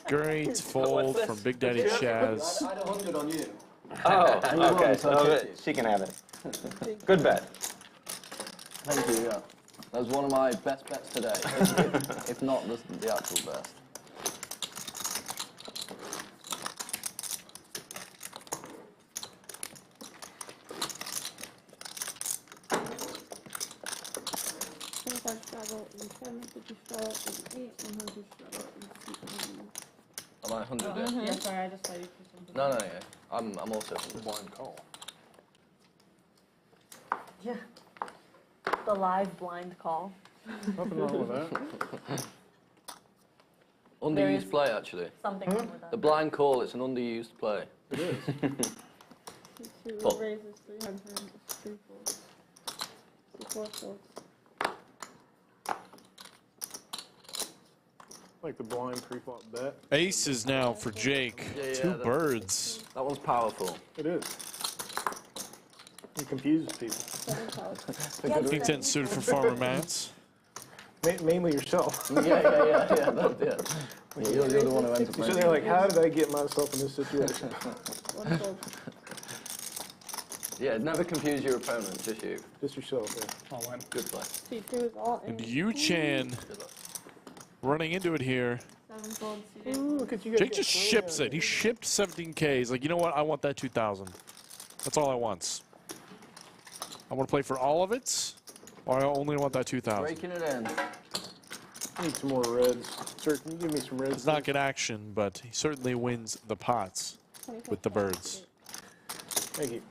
Great fold from Big Daddy Chaz. I had 100 on you. Oh, okay. So she can have it. Good bet. Thank you, yeah. That was one of my best bets today. if not the actual best. Am I 100 there? Yeah, sorry, I just saw you for something. No, yeah. I'm also from the blind call. Yeah. The live blind call. Nothing wrong with that. Underused play, actually. Something wrong with that. The blind call, it's an underused play. It is. Two raises 300. It's 3 folds. It's 4 folds. Like the blind pre-flop bet. Aces now for Jake. Yeah, Two birds. That one's powerful. It is. It confuses people. 7 folds. King 10 suited for Farmer Mats. Mainly yourself. Yeah. You're the one who ends up You're sitting there like, how did I get myself in this situation? 1 fold. Yeah, never confuse your opponent, just you. Just yourself, yeah. All in. Good play. C2 is all in. And Yoochan running into it here. 7 folds. Ooh, look at you guys. Jake just ships it. He shipped 17K. He's like, you know what? I want that 2,000. That's all I want. I want to play for all of it, or I only want that 2,000. Breaking it in. I need some more reds. Sir, can you give me some reds? Does not get action, but he certainly wins the pots with the birds. Thank you.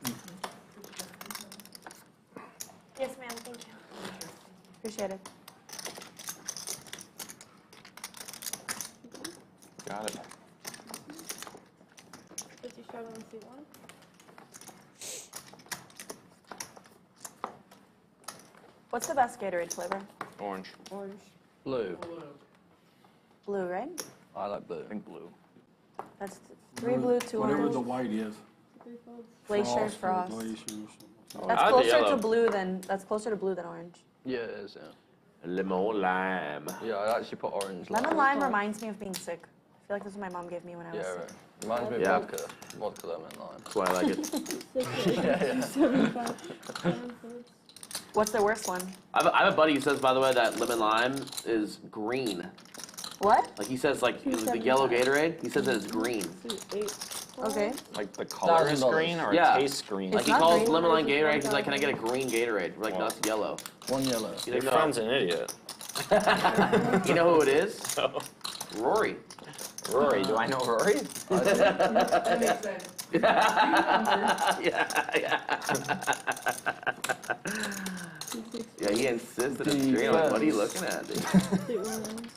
Yes, ma'am. Thank you. Appreciate it. Got it. 50 straddle and C1. What's the best Gatorade flavor? Orange. Orange. Blue. Blue, right? I like blue. I think blue. That's 3 blue, 2 Whatever orange. the white is. 3 folds. Glacier, or frost. glacier or something. That's I like the closer to yellow. blue than orange. Yeah, it is, yeah. Lemon lime. Yeah, I actually put orange. Lemon lime reminds me of being sick. I feel like this is what my mom gave me when I was Yeah, sick. right. Reminds me of Yeah. vodka. Vodka lemon lime. That's why I like it. 75. 7 folds. What's the worst one? I have a buddy who says, by the way, that lemon lime is green. What? Like he says, like the yellow Gatorade. He says that it's green. C8. Okay. Like the color is $1,000. green or Yeah. it tastes green? Like he not calls green. lemon lime Gatorade. He's like, can I get a green Gatorade? We're like, no, it's yellow. One yellow. He's Your like, no. friend's an idiot. You know who it is? So, Rory. Rory, do I know Rory? That makes sense. Yeah, he insisted it's green. I'm like, what are you looking at, dude? C1.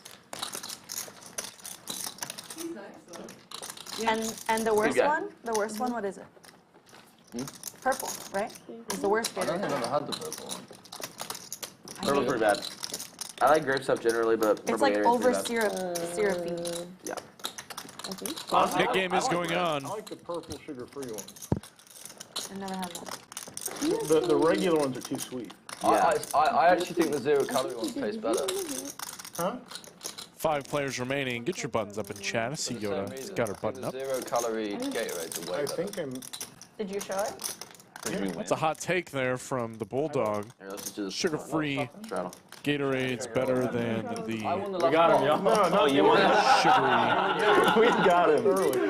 He's nice, though. And the worst guy. one? The worst one, what is it? Purple, right? It's the worst I don't Gatorade. think I've ever had the purple one. Purple's pretty bad. I like grape stuff generally, but It's purple like Gatorade's over pretty bad. syrupy. Yeah. I think. Nick game is going I on. like the purple sugar-free ones. I've never had that. The regular ones are too sweet. Yeah. I actually think the 0 calorie ones taste better. Huh? 5 players remaining. Get your buttons up in chat. I see For the same Yoda. reason. He's got her I think button the up. 0 calorie Gatorades are way I better. think I'm. Did you show it? That's a hot take there from the Bulldog. Here, let's just do this. Sugar-free Straddle. Gatorade's better than I won the the last one. No, no, you want sugary. We got him.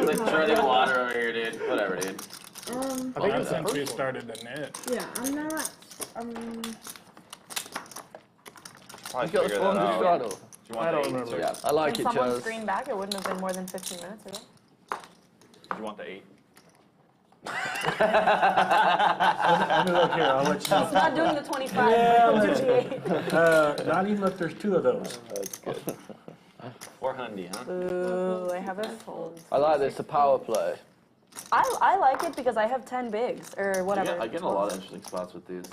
Like treading water over here, dude. Whatever, dude. I think it's since we started the net. Yeah, I'm not. Probably You got the figure form that to out. straddle. Do you want I the don't 8 remember. too? Yeah, I like If it, someone Chaz. screened back, it wouldn't have been more than 15 minutes ago. Do you want the 8? Let me look here, I'll let you know. It's not doing the 25, but it'll do the 8. Not even if there's 2 of those. 400, huh? Ooh, I have a fold. I like this, the power play. I like it because I have 10 bigs, or whatever. I get in a lot of interesting spots with these.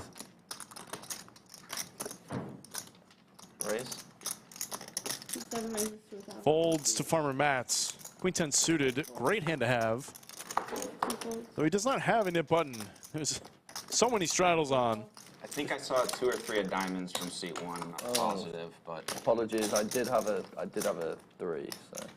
Raise? 7 raises to a top. Folds to Farmer Mats. Queen 10 suited. Great hand to have. 2 folds. Though he does not have a nip button. There's so many straddles on. I think I saw 2 or 3 of diamonds from seat 1. I'm not positive, but Apologies, I did have a 3, so.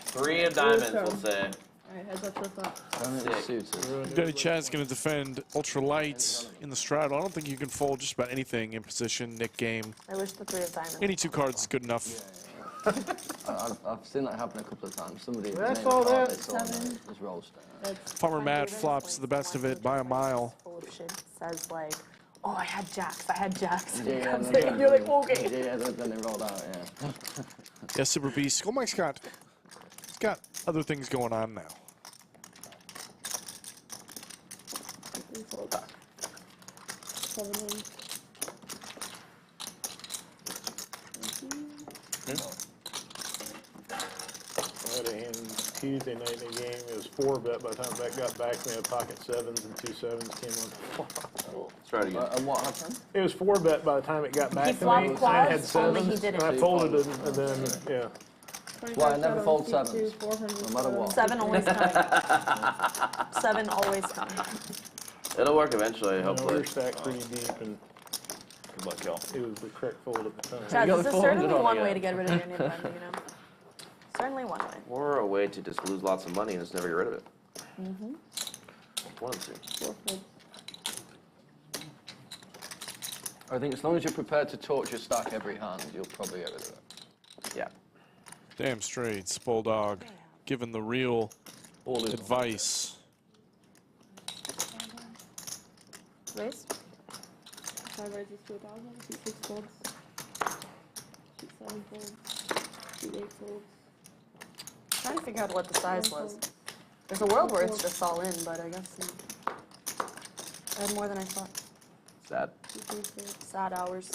3 of diamonds, we'll say. Alright, heads up to the top. Only suited. Daddy Chaz going to defend ultralight in the straddle. I don't think you can fold just about anything in position. Nick game. I wish the 3 of diamonds. Any 2 cards is good enough. I've seen that happen a couple of times. Somebody That's named all a card that? they saw and 7. it just rolls down. That's Farmer Matt flops the best of it by a mile. Full of shit. Says like, oh, I had jacks. And Yeah, it comes and in, and you're like, okay. Yeah, then they rolled out, yeah. Yeah, Super Beast. Oh my Scott. He's got other things going on now. 3 folds. 7 rings. I had a hand Tuesday night in the game. It was 4-bet by the time that got back. We had pocket 7s and 2 7s came on. Let's try it again. And what happened? It was 4-bet by the time it got back to me. flopped And I had quads, only he 7s, didn't. and I folded it, and then, yeah. Why I never fold 7s, no matter what. 7 always coming. 7 always coming. It'll work eventually, We hopefully. were stacked pretty deep, and Good luck, y'all. it was the correct fold at the time. Chaz, got this is 400 certainly on one again. way to get rid of your nib button, you know? Certainly one way. Or a way to just lose lots of money and just never get rid of it. Mm-hmm. One of the two. I think as long as you're prepared to torch your stack every hand, you'll probably get rid of it. Yeah. Damn straight, Bulldog, giving the real advice. Raise? 5 raises to 1,000, shoot 6 folds. Shoot 7 folds. Shoot 8 folds. Trying to figure out what the size was. There's a world where it's just all in, but I guess I had more than I thought. Sad. Sad hours.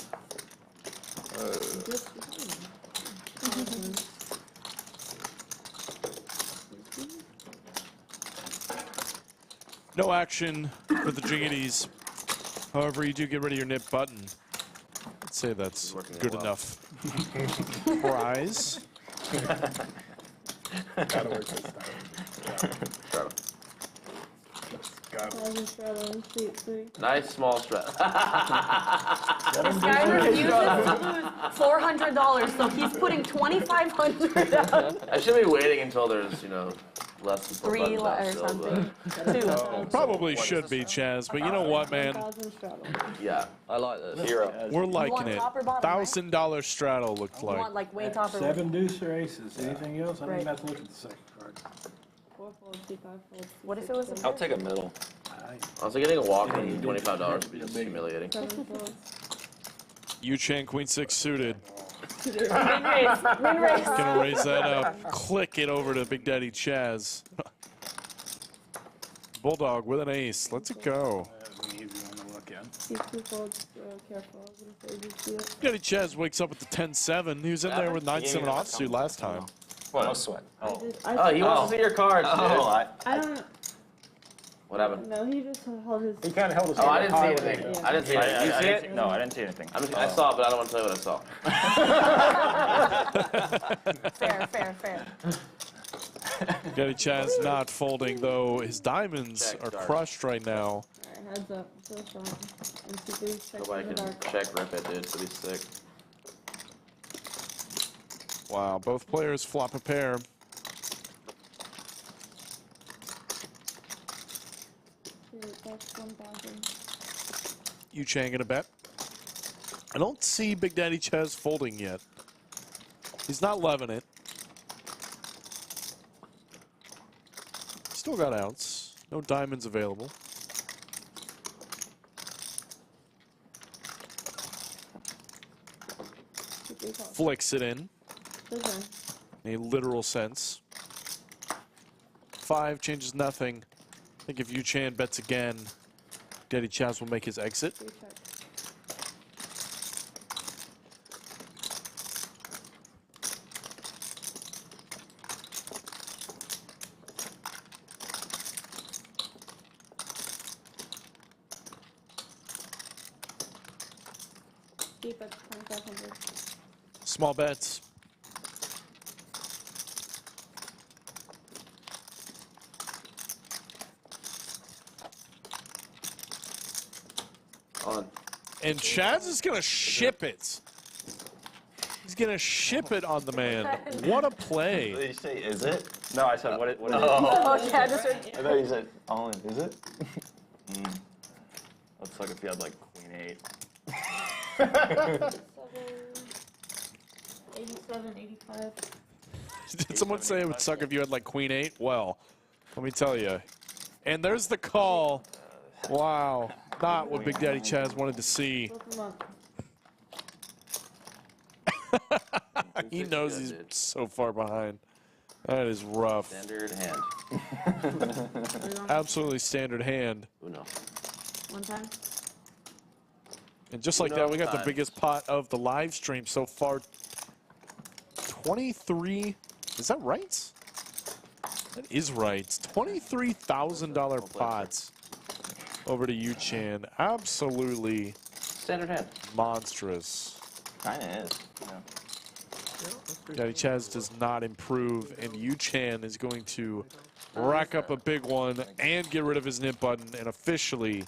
No action for the Jiggities. However, you do get rid of your nip button. I'd say that's good enough. Prize. Gotta work this time. Straddle. Straddle, shoot 3. Nice small strat. This guy refuses to lose $400, so he's putting $2,500 out. I should be waiting until there's, you know, less than 4 3 buttons out or still, something. but 2. Probably should be, Chaz, but you know what, man? 1,000 straddle. yeah. I like this. Hero. We're liking want it. top or bottom, right? $1,000 straddle looked You like. want like way top or 7 deuce or aces. Anything else? I don't Right. even have to look at the second card. 4 folds, 5 folds. What if it was a I'll take a middle. Also, getting a walk in $25 would be just humiliating. 7 folds. Yoochan Q6 suited. Min raise. Min raise. Gonna raise that up. Click it over to Big Daddy Chaz. Bulldog with an ace. Let's it go. That's an easy one to look at. Shoot 2 folds, careful. I was gonna say just do it. Big Daddy Chaz wakes up with the 10-7. He was in there with 9-7 offsuit last time. What? No sweat. Oh, he wants to see your cards, dude. Oh, I don't What happened? know. He just held his. He kind of held his Oh, I hand didn't see high with anything. it. I didn't see anything. You see it? No, I didn't see anything. I saw it, but I don't want to tell you what I saw. Fair. Big Daddy Chaz not folding, though. His diamonds Check, are dark. crushed right now. Alright, heads up. So strong. And super check Nobody in the can dark. check rip it, dude. It'll be sick. Wow, both players flop a pair. That's 1,000. Yoochan gonna bet. I don't see Big Daddy Chaz folding yet. He's not loving it. Still got outs. No diamonds available. Flicks it in. In a literal sense. 5 changes nothing. I think if Yoochan bets again, Daddy Chaz will make his exit. Deep at 2,500. Small bets. On. And Chaz is going to ship it. He's going to ship it on the man. What a play. Did you say, is it? No, I said, what is it? Oh, yeah, I just heard. I thought you said, all in, is it? That'd suck if you had like Queen 8. 87, 85. Did someone say it would suck if you had like Queen 8? Well, let me tell you. And there's the call. Wow. Not what Big Daddy Chaz wanted to see. Flip him up. He knows he's so far behind. That is rough. Standard hand. Absolutely standard hand. Uno. One time. And just like that, we got the biggest pot of the live stream so far. 23. Is that right? That is right. $23,000 pots over to Yoochan. Absolutely Standard hand. monstrous. Kinda is. Daddy Chaz does not improve, and Yoochan is going to rack up a big one and get rid of his nip button and officially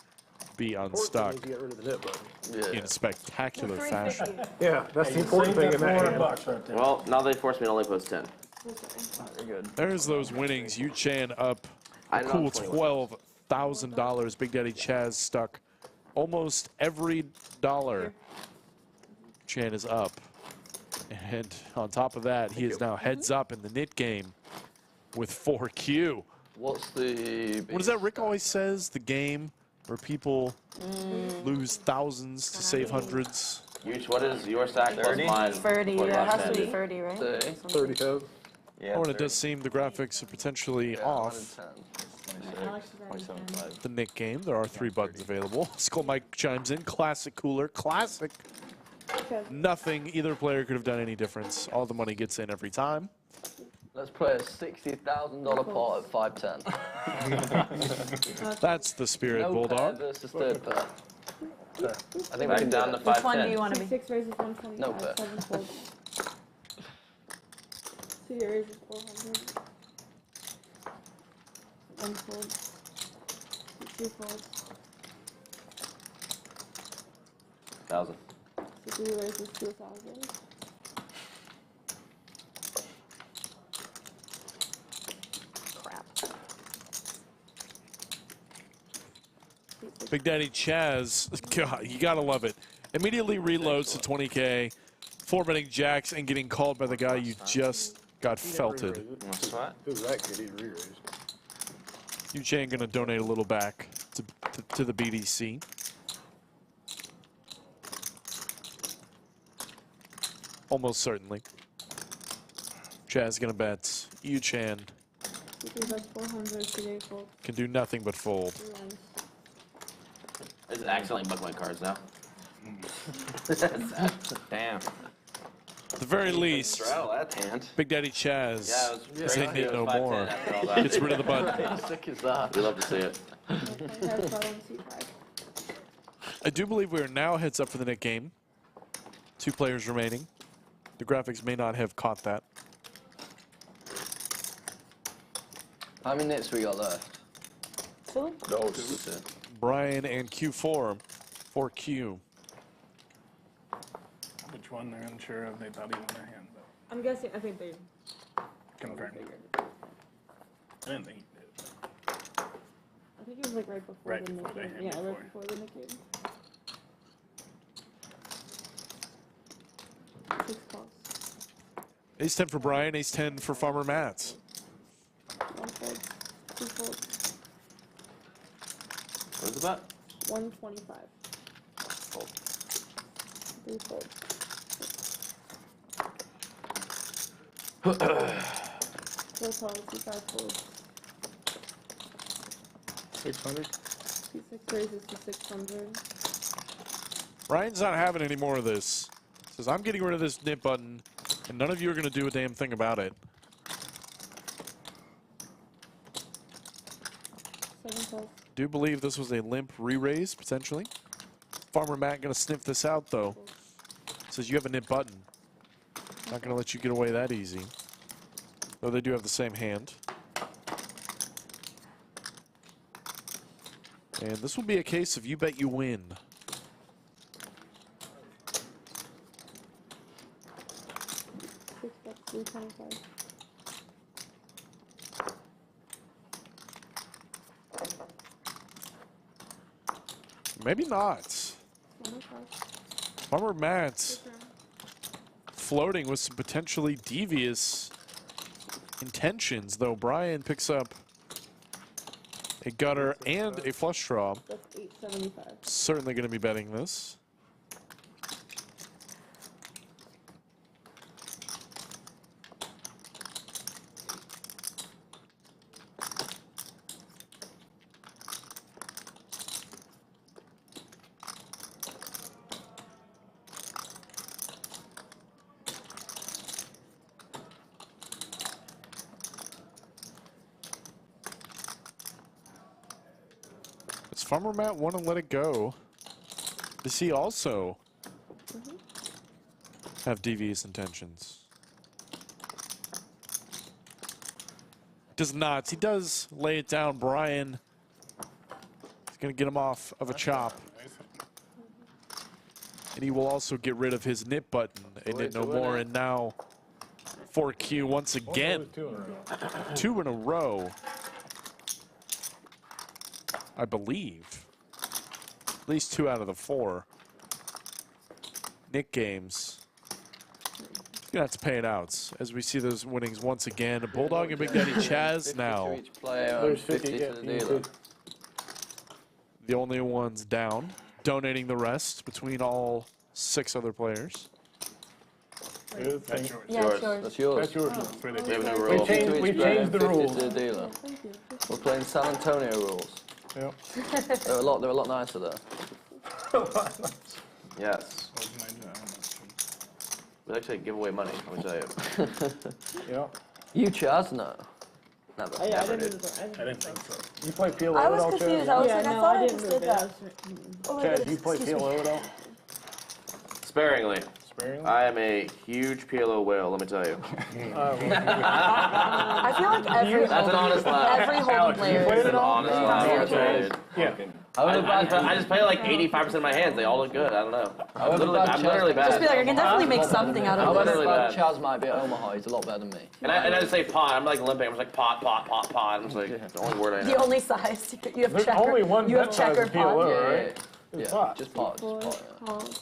be unstuck Get rid of the nip button. in spectacular fashion. Yeah, that's the important thing in that hand. Right there. Well, now they forced me to only post 10. Very good. There's those winnings. Yoochan up a I know, cool 21. $12,000. Big Daddy Chaz stuck almost every dollar. Chan is up. And on top of that, he is now heads up in the nit game with 4Q. What's the... What is that Rick always says? The game where people lose thousands to save hundreds. Huge. What is your stack plus 30? mine? 30, before yeah, it last has to be end? 30, right? 30,000. Yeah. Oh, and it does seem the graphics are potentially off. 27.5. The Nick game, there are 3 buttons available. Skull Mike chimes in. Classic cooler. Classic. Nothing. Either player could have done any difference. All the money gets in every time. Let's play a $60,000 pot at 510. That's the spirit, No Bulldog. pair versus third pair. I think we can down to Which one do 510. you want to be? 6 raises 125. No bet. 7 folds. 2 raises 400. 1 fold. 2 folds. 1,000. 3 raises 2,000. Crap. Big Daddy Chaz, God, you gotta love it. Immediately reloads to 20K, 4-betting jacks, and getting called by the guy you just got felted. Who's that kid? He re-raised. Yoochan gonna donate a little back to the BDC. Almost certainly. Chaz gonna bet. Yoochan 2 bets 400. 3 fold. can do nothing but fold. 3 lines. This is accidentally bug my cards now. Damn. At the very least, Straddle that hand. Big Daddy Chaz Yeah, it was is great. in It it no was 5-10 more. after all that. Gets rid of the button. How sick is that? We love to see it. Okay, heads bottom C5. I do believe we are now heads up for the Nick game. 2 players remaining. The graphics may not have caught that. How many nits we got left? 2? No, Bryan and Q4. 4Q. Which one they're unsure of, they thought he won their hand, but I'm guessing, I think they confirmed. figured. I didn't think he did. I think it was like right before Right the before Nick they game. hit Yeah, before. right before the Nick game. 6 calls. Ace 10 for Bryan, ace 10 for Farmer Mats. 1 fold. 2 folds. What is the bet? 125. Fold. 3 folds. 4 calls. 5 folds. 600? C6 raises to 600. Ryan's not having any more of this. Says, I'm getting rid of this nip button, and none of you are going to do a damn thing about it. 7 calls. Do believe this was a limp re-raise, potentially. Farmer Matt going to sniff this out, though. Says, you have a nip button. Not going to let you get away that easy. Though they do have the same hand. And this will be a case of you bet you win. Six bets 325. Maybe not. Farmer Matt floating with some potentially devious intentions, though Bryan picks up a gutter and a flush draw. That's 875. Certainly going to be betting this. Farmer Matt want to let it go. Does he also have devious intentions? Does not. He does lay it down. Bryan is going to get him off of a chop. And he will also get rid of his knit button. A knit no more. And now 4Q once again. 2 in a row. I believe. At least 2 out of the 4. Nik games. He's going to have to pay it out as we see those winnings once again. Bulldog and Big Daddy Chaz now. There's 50 to the dealer. The only ones down. Donating the rest between all 6 other players. Yeah, it's yours. That's yours. That's yours. We have a new rule. We changed the rules. To the dealer. We're playing San Antonio rules. Yep. They're a lot nicer there. Yes. We actually give away money, let me tell you. Yeah. You Chaz? No. Never. Oh, yeah, I Never didn't did. I didn't think so. You play PLO I at was all, confused. Chaz? I was Yeah, like, I no, thought I I didn't just move did it. that. Oh my Chaz, goodness, do you play excuse me. PLO at all? Sparingly. Sparingly? I am a huge PLO whale, let me tell you. I feel like every That's an honest laugh. every Hold'em player played is it all? Honest laugh. Yeah. I just play like 85% of my hands. They all look good. I don't know. I'm literally bad. Just be like, I can definitely make something out I'm of this. literally bad. Chaz might be at Omaha. He's a lot better than me. And I just say pot. I'm like limping. I'm just like pot. I'm just like, it's the only word I know. The only size you have There's checker. only one You have bet size checkered in PLO, pot. right? Yeah, pot. just pot. Four Just pot, yeah. calls.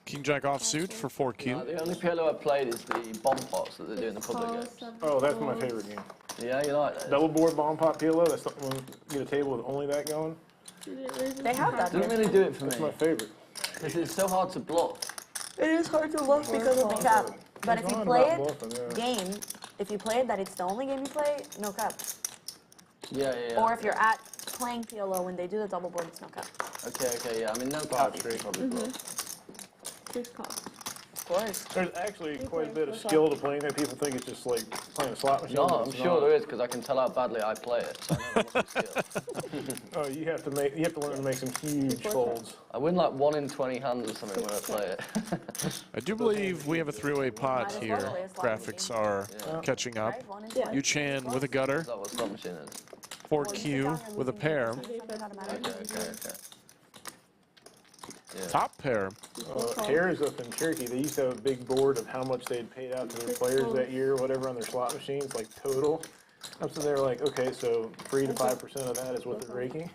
King Jack offsuit for 4Q. The only PLO I've played is the bomb pots that they do in the public Calls, games. 7 Oh, that's my calls. favorite game. Yeah, you like that? Double board bomb pot PLO. That's something when you get a table with only that going. They have that. Doesn't really do it for That's me. my favorite. Because it's so hard to bluff. It is hard to look because of the cap. But if you It's play not it, about bluffing, yeah. game, if you play it that it's the only game you play, no cap. Yeah. Or if you're at playing PLO when they do the double board, it's no cap. Okay, yeah. I mean, no cap is probably bluff. 6 calls. Of course. There's actually quite a bit of skill to playing that. People think it's just like playing a slot machine. No, but I'm it's sure not. there is because I can tell how badly I play it. So I know there must be skill. Oh, you have to learn to make some huge folds. I win like 1 in 20 hands or something when I play it. I do believe we have a 3-way pot Might as here. well play a slot Graphics are catching up. Right? 1 in Yeah. 20. Yoochan with a gutter. Is that what slot machine is? 4Q with a pair. Okay. Yeah. Top pair. Harris up in Cherokee, they used to have a big board of how much they'd paid out to their players that year, whatever, on their slot machines, like total. I'm sitting there like, okay, so 3 to 5% of that is what they're raking.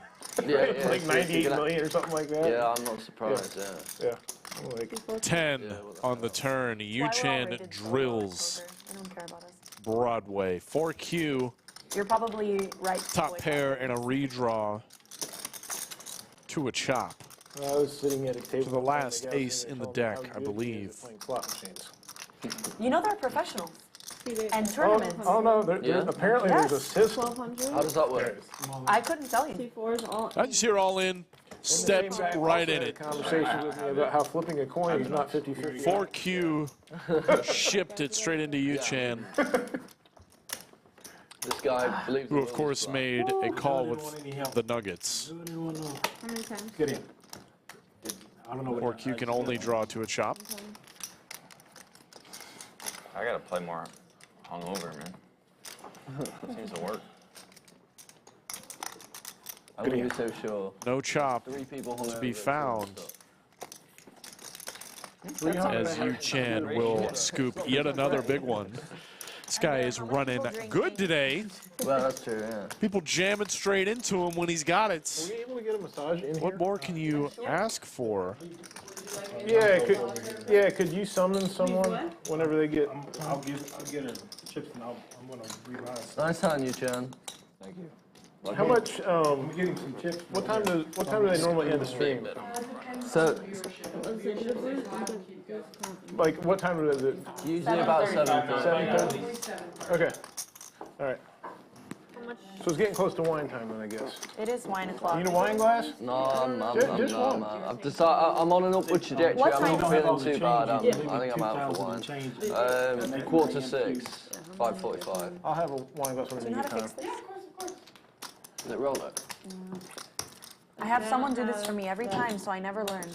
Yeah, Like so 98 million or something like that. Yeah, I'm not surprised, yeah. Yeah. I'm like, 10 on the turn. Why we're all Yoochan rated so low drills exposure. They don't care about us. Broadway. 4Q, You're probably right. top boy. pair and a redraw to a chop. I was sitting at a table. For the last and the guy was ace sitting in there the telling me deck, how I good he is believe. at playing slot machines. You know they're professionals. And Oh, tournaments. oh no, Yeah. apparently Yes. there's a system. 1200. How does that work? I couldn't tell you. T4s all. I just hear all in, stepped right in it. Conversation with me about how flipping a coin is not 50-50. 4Q shipped it straight into Yoochan, This guy believes who of course made a call with the Nuggets. How many times? Get in. I don't know what. 4Q can only draw to a chop. I gotta play more hungover, man. Seems to work. I wouldn't be so sure. No chop 3 people to be hungover, found, as Yoochan will scoop yet another big one. This guy is running good today. Well, that's true, yeah. People jamming straight into him when he's got Were it. you able to get a massage in here? What more can you ask for? Yeah, could you summon someone whenever they get? I'll get her chips and I'm gonna revise. Nice hand, Yoochan. Thank you. How much? I'm getting some chips. What time do they normally end the stream? So, Like what time is it? usually about 7:30. 7:30. Okay. All right. So it's getting close to wine time then, I guess. It is wine o'clock. You need a wine glass? No, I'm Just one. I've decided, I'm on an upward trajectory. What I'm time? not feeling too bad. I think I'm out for wine. 6:15, 5:45. I'll have a wine glass when Do I you know need how to time. fix this? Is it roller? I have someone do this for me every time, so I never learn.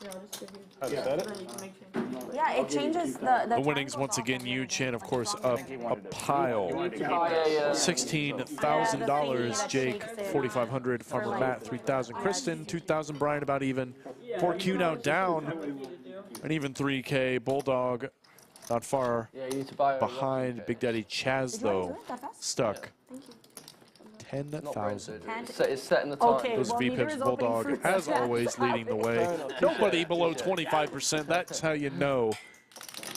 Yeah, I'll just give you. How to set it? Then you can make changes. Yeah, it changes the The winnings once again, Yoochan, of course, up a pile. $16,000, Jake, 4,500, Farmer Matt, 3,000, Kristen, 2,000, Bryan about even. 4Q now down, and even 3K, Bulldog not far Yeah, you need to buy a behind. Big Daddy Chaz, though, stuck. Thank you. 10,000. It's set in the time. Okay. Those well, V neither pips, is opening Bulldog, fruit as snacks. always, leading the way. Nobody below 25%. That's how you know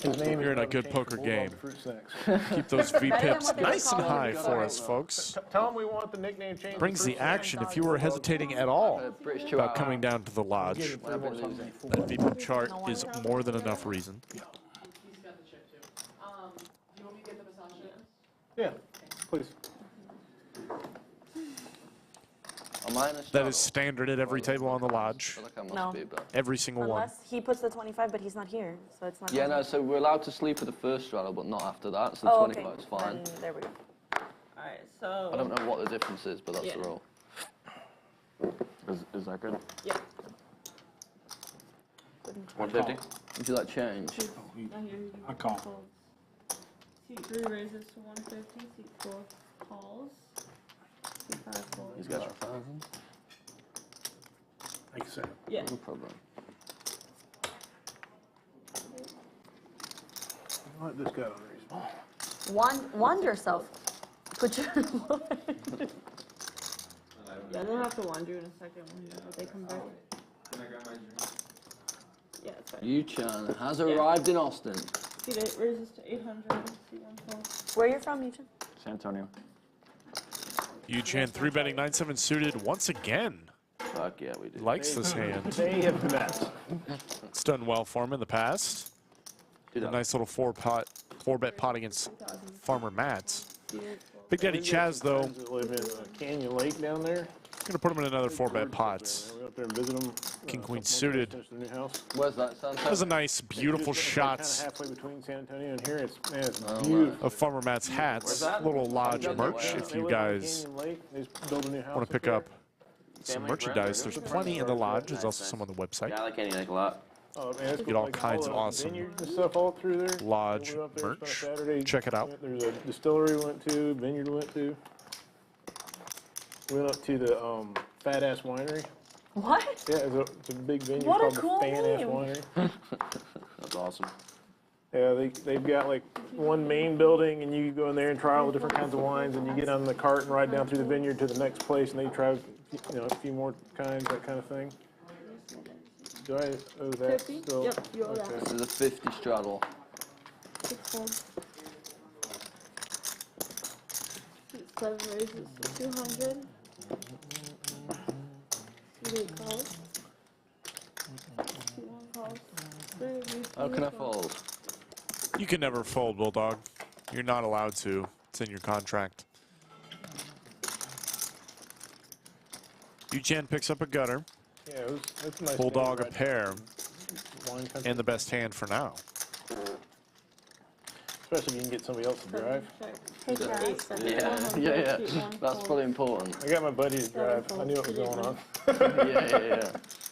His name you're in a is good poker Bulldog game. Fruit Snacks. Keep those V Better than pips what they were nice and calling high it for us, folks. Tell him we want the nickname change. Brings the action if you were hesitating at all British about coming down to the lodge. That V pip chart is more than enough reason. He's got the chip too. Do you want me to get the massage chips? Yeah, please. That is standard at every table on the lodge. No. Every single one. Unless he puts the 25, but he's not here, so it's not. Yeah, no, so we're allowed to sleep at the first straddle, but not after that, so the Oh, 25 is fine. Then there we go. Alright, so. I don't know what the difference is, but that's the rule. Is that good? Yeah. 150? Would you like change? I call. Seat 3 raises to 150. Seat 4 calls. Seat 5 folds. He's got you. 1,000? Like I said. Yeah. No problem. Let this guy on raise. Wand yourself. Put your. Yeah, they'll have to wander in a second when they come back. Yeah, it's fine. Yoochan has arrived in Austin. Seat 8 raises to 800. Seat 1 falls. Where are you from, Yoochan? San Antonio. Yoochan 3-betting 9-7 suited once again. Fuck yeah, we do. Likes this hand. They have met. It's done well for him in the past. A nice little 4-bet pot against Farmer Matt's. Big Daddy Chaz, though, That live in Canyon Lake down there. gonna put him in another 4-bet pot. We went up there and visit them. King Queen suited. Finished the new house. Where's that, San That was a nice, beautiful It's shot Kind of halfway between San Antonio and here. It's beautiful. of Farmer Matt's hats. Little lodge merch if you guys want to pick up some merchandise. There's plenty in the lodge. There's also some on the website. Yeah, I like Canyon Lake a lot. Oh, man, it's Get all like kinds of the awesome vineyards and stuff all through there. lodge We went up there, merch. spent a Saturday. Check it out. There's a distillery we went to, vineyard we went to. We went up to the Fat Ass Winery. What? Yeah, it's a big vineyard What a called cool the Fan Ass name. Winery. That's awesome. Yeah, they've got like one main building, and you go in there and try all the different kinds of wines, and you get on the cart and ride down through the vineyard to the next place, and they try, a few more kinds, that kind of thing. Do I owe that 50? still? Yep, you owe that. This is a 50 straddle. 6 folds. Seat 7 raises to 200. Seat 8 calls. Seat 1 calls. 3 raises. How can I fold? You can never fold, Bulldog. You're not allowed to. It's in your contract. Yoochan picks up a gutter. Yeah, it's a nice Bulldog a ride. pair. Wine country. And the best hand for now. Especially if you can get somebody else to drive. Hey, Chaz. Yeah. That's probably important. I got my buddy to drive. I knew what was going on. Yeah.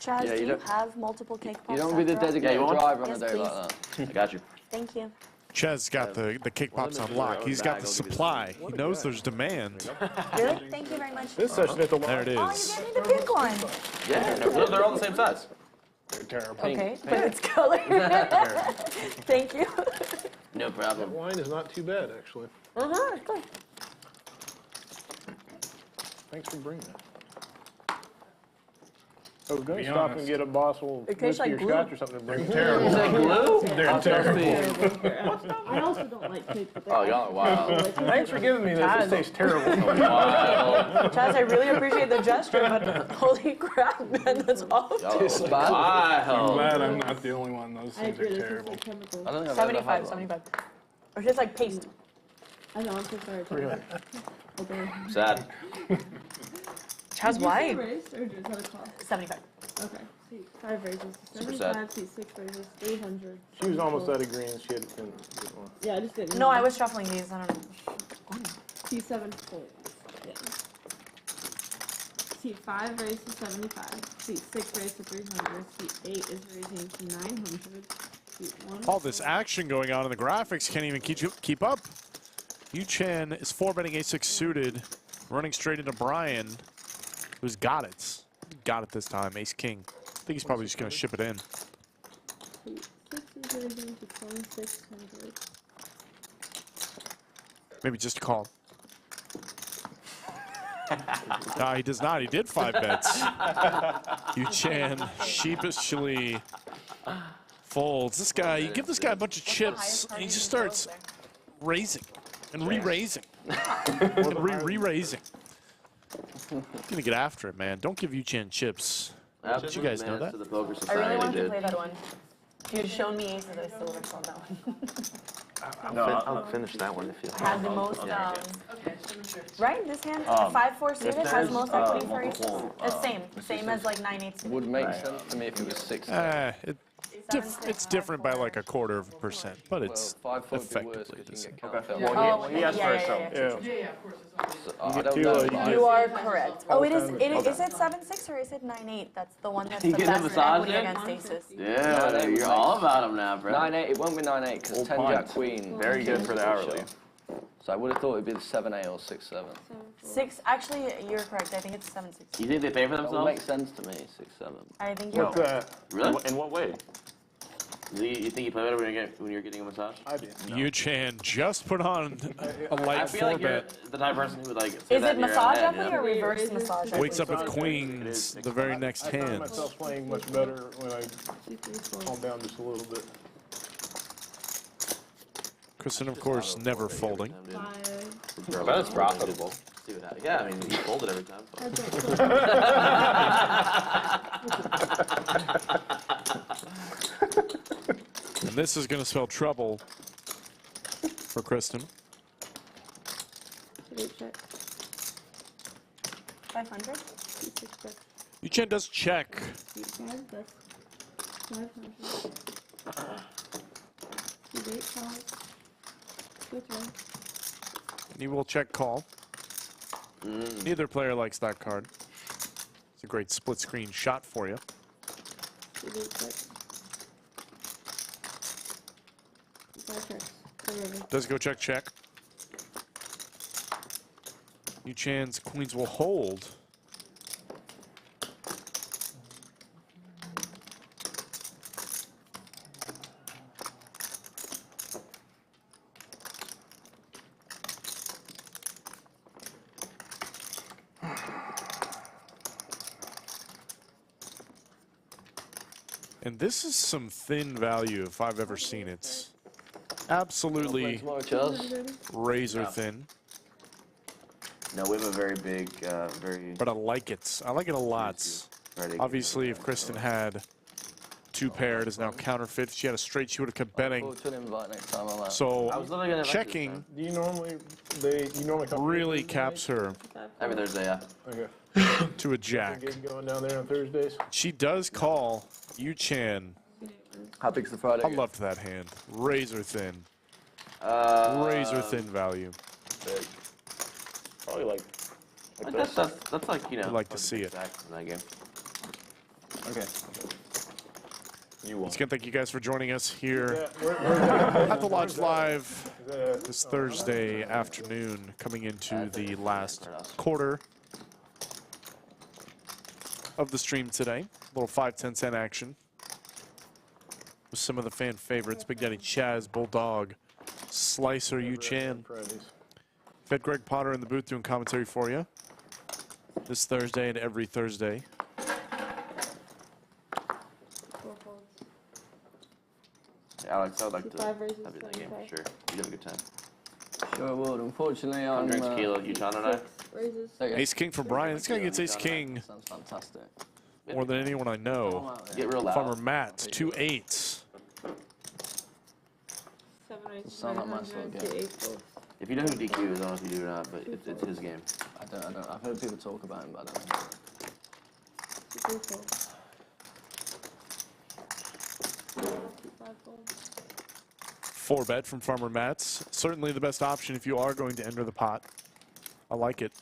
Chaz, Yeah, do you you don't- have multiple cake pops? You don't be the after all? designated want? driver on Yes, a day please. like that. I got you. Thank you. Chaz got the kick pops on lock. He's got the supply. He knows there's demand. Really? Thank you very much. This session at the There it Oh, is. you gave me the pink one. Yeah, they're all the same size. They're terrible. Okay, but it's color. Thank you. No That problem. wine is not too bad, actually. Good. Thanks for bringing that. I was going to stop and get a bottle of It tastes whiskey like or glue. scotch or something to bring. Is it glue? They're terrible. I also don't like cake, but they're Oh, y'all are wild. Thanks for giving me this. This tastes terrible. Wild. Chaz, I really appreciate the gesture, but holy crap, man, that's awful. Y'all It's are bad. wild. I'm not the only one. Those I agree, this is like chemical. I don't think I've ever had 75, one. 75. Or just like paste. I know, I'm so sorry. Okay. Sad. Chaz, why? Raised, or is that a cost? 75. Okay. Seat 5 raises to Super 75. Seat 6 raises 800. She was almost out of greens. She had to get one. Yeah, I just didn't. No, I was shuffling these. I don't know. Seat 7 folds. Yeah. Seat 5 raised to 75. Seat 6 raised to 300. Seat 8 is raising to 900. Seat 1. All this action going on in the graphics can't even keep up. Yoochan is 4-betting a6 suited, running straight into Bryan, who's got it. Got it this time, ace-king. I think he's probably just going to ship it in. Seat 6 is raising to 2600. Maybe just a call. No, he does not. He did 5 bets. Yoochan sheepishly folds. This guy, you give this guy a bunch of chips, and he just starts raising and re-raising and re-raising. Gonna get after it, man. Don't give Yoochan chips. Did you guys know that? I really wanted to play that one. If you'd shown me aces, I still would have called that one. I'll finish that one if you Had the most, right? This hand, 5-4 suited has most equity for aces. It's same as like 9-8 suited. Would make sense to me if it was 6. It's different by like 1/4%, but it's effectively the same. Well, he asked for it, so. Yeah, of course. You are correct. Oh, is it 7-6 or is it 9-8? That's the one that's the best equity against aces. Yeah, you're all about him now, bro. 9-8, it won't be 9-8 because 10 jack queen. Very good for the hourly. So I would have thought it'd be the 7-8 or 6-7. 6, actually, you're correct. I think it's 7-6. You think they pay for That themselves? would make sense to me, 6-7. I think you're What's Really? In what way? You think you play better when you're getting a massage? I do. Yoochan just put on a light I feel like you're 4-bet. the type of person who would like. Say Is that it in your massage head, equity or reverse massage equity? Wakes up with queens the very next I find hand. myself playing much better when I calm down just a little bit. Kristen, of course, never folding. I bet it's profitable. See what happens. Yeah, I mean, you fold it every time. And this is going to spell trouble for Kristen. 500? Yoochan does check. Seat 5 bets 500. Seat 8 calls. Good one. And he will check call. Neither player likes that card. It's a great split screen shot for you. Seat 8 bets. 5 checks. Does go check, check. Yoochan's queens will hold. And this is some thin value if I've ever seen it. Absolutely razor thin. No, we have a very big, very. But I like it. I like it a lot. Obviously, if Kristen had 2 pair, it is now counterfeit. If she had a straight, she would have kept betting. So checking Do you normally come really caps her Every Thursday, yeah. Okay. to a jack. Gig going down there on Thursdays. She does call Yoochan. How big's the Friday? I loved that hand. Razor thin. Razor thin value. Probably like That's like, you know. I'd like to see it. In that game. Okay. Once again, thank you guys for joining us here at the Lodge Live this Thursday afternoon, coming into the last quarter of the stream today. A little 5-10 action with some of the fan favorites: Big Daddy Chaz, Bulldog, Slicer, Yoochan. Fed Greg Potter in the booth doing commentary for you this Thursday and every Thursday. Alex, I would like to have you in that game for sure. You'd have a good time. Sure would. Unfortunately, I'm. Drink tequila, Yoochan and I. Ace King for Bryan. This guy gets Ace King Sounds fantastic. more than anyone I know. Get real loud. Farmer Matt, 2 8s. 7 Sound like my sort of game. If you know who DQ is, I don't know if you do or not, but it's his game. I don't. I've heard people talk about him, but I don't know. 4-bet from Farmer Matt's. Certainly the best option if you are going to enter the pot. I like it.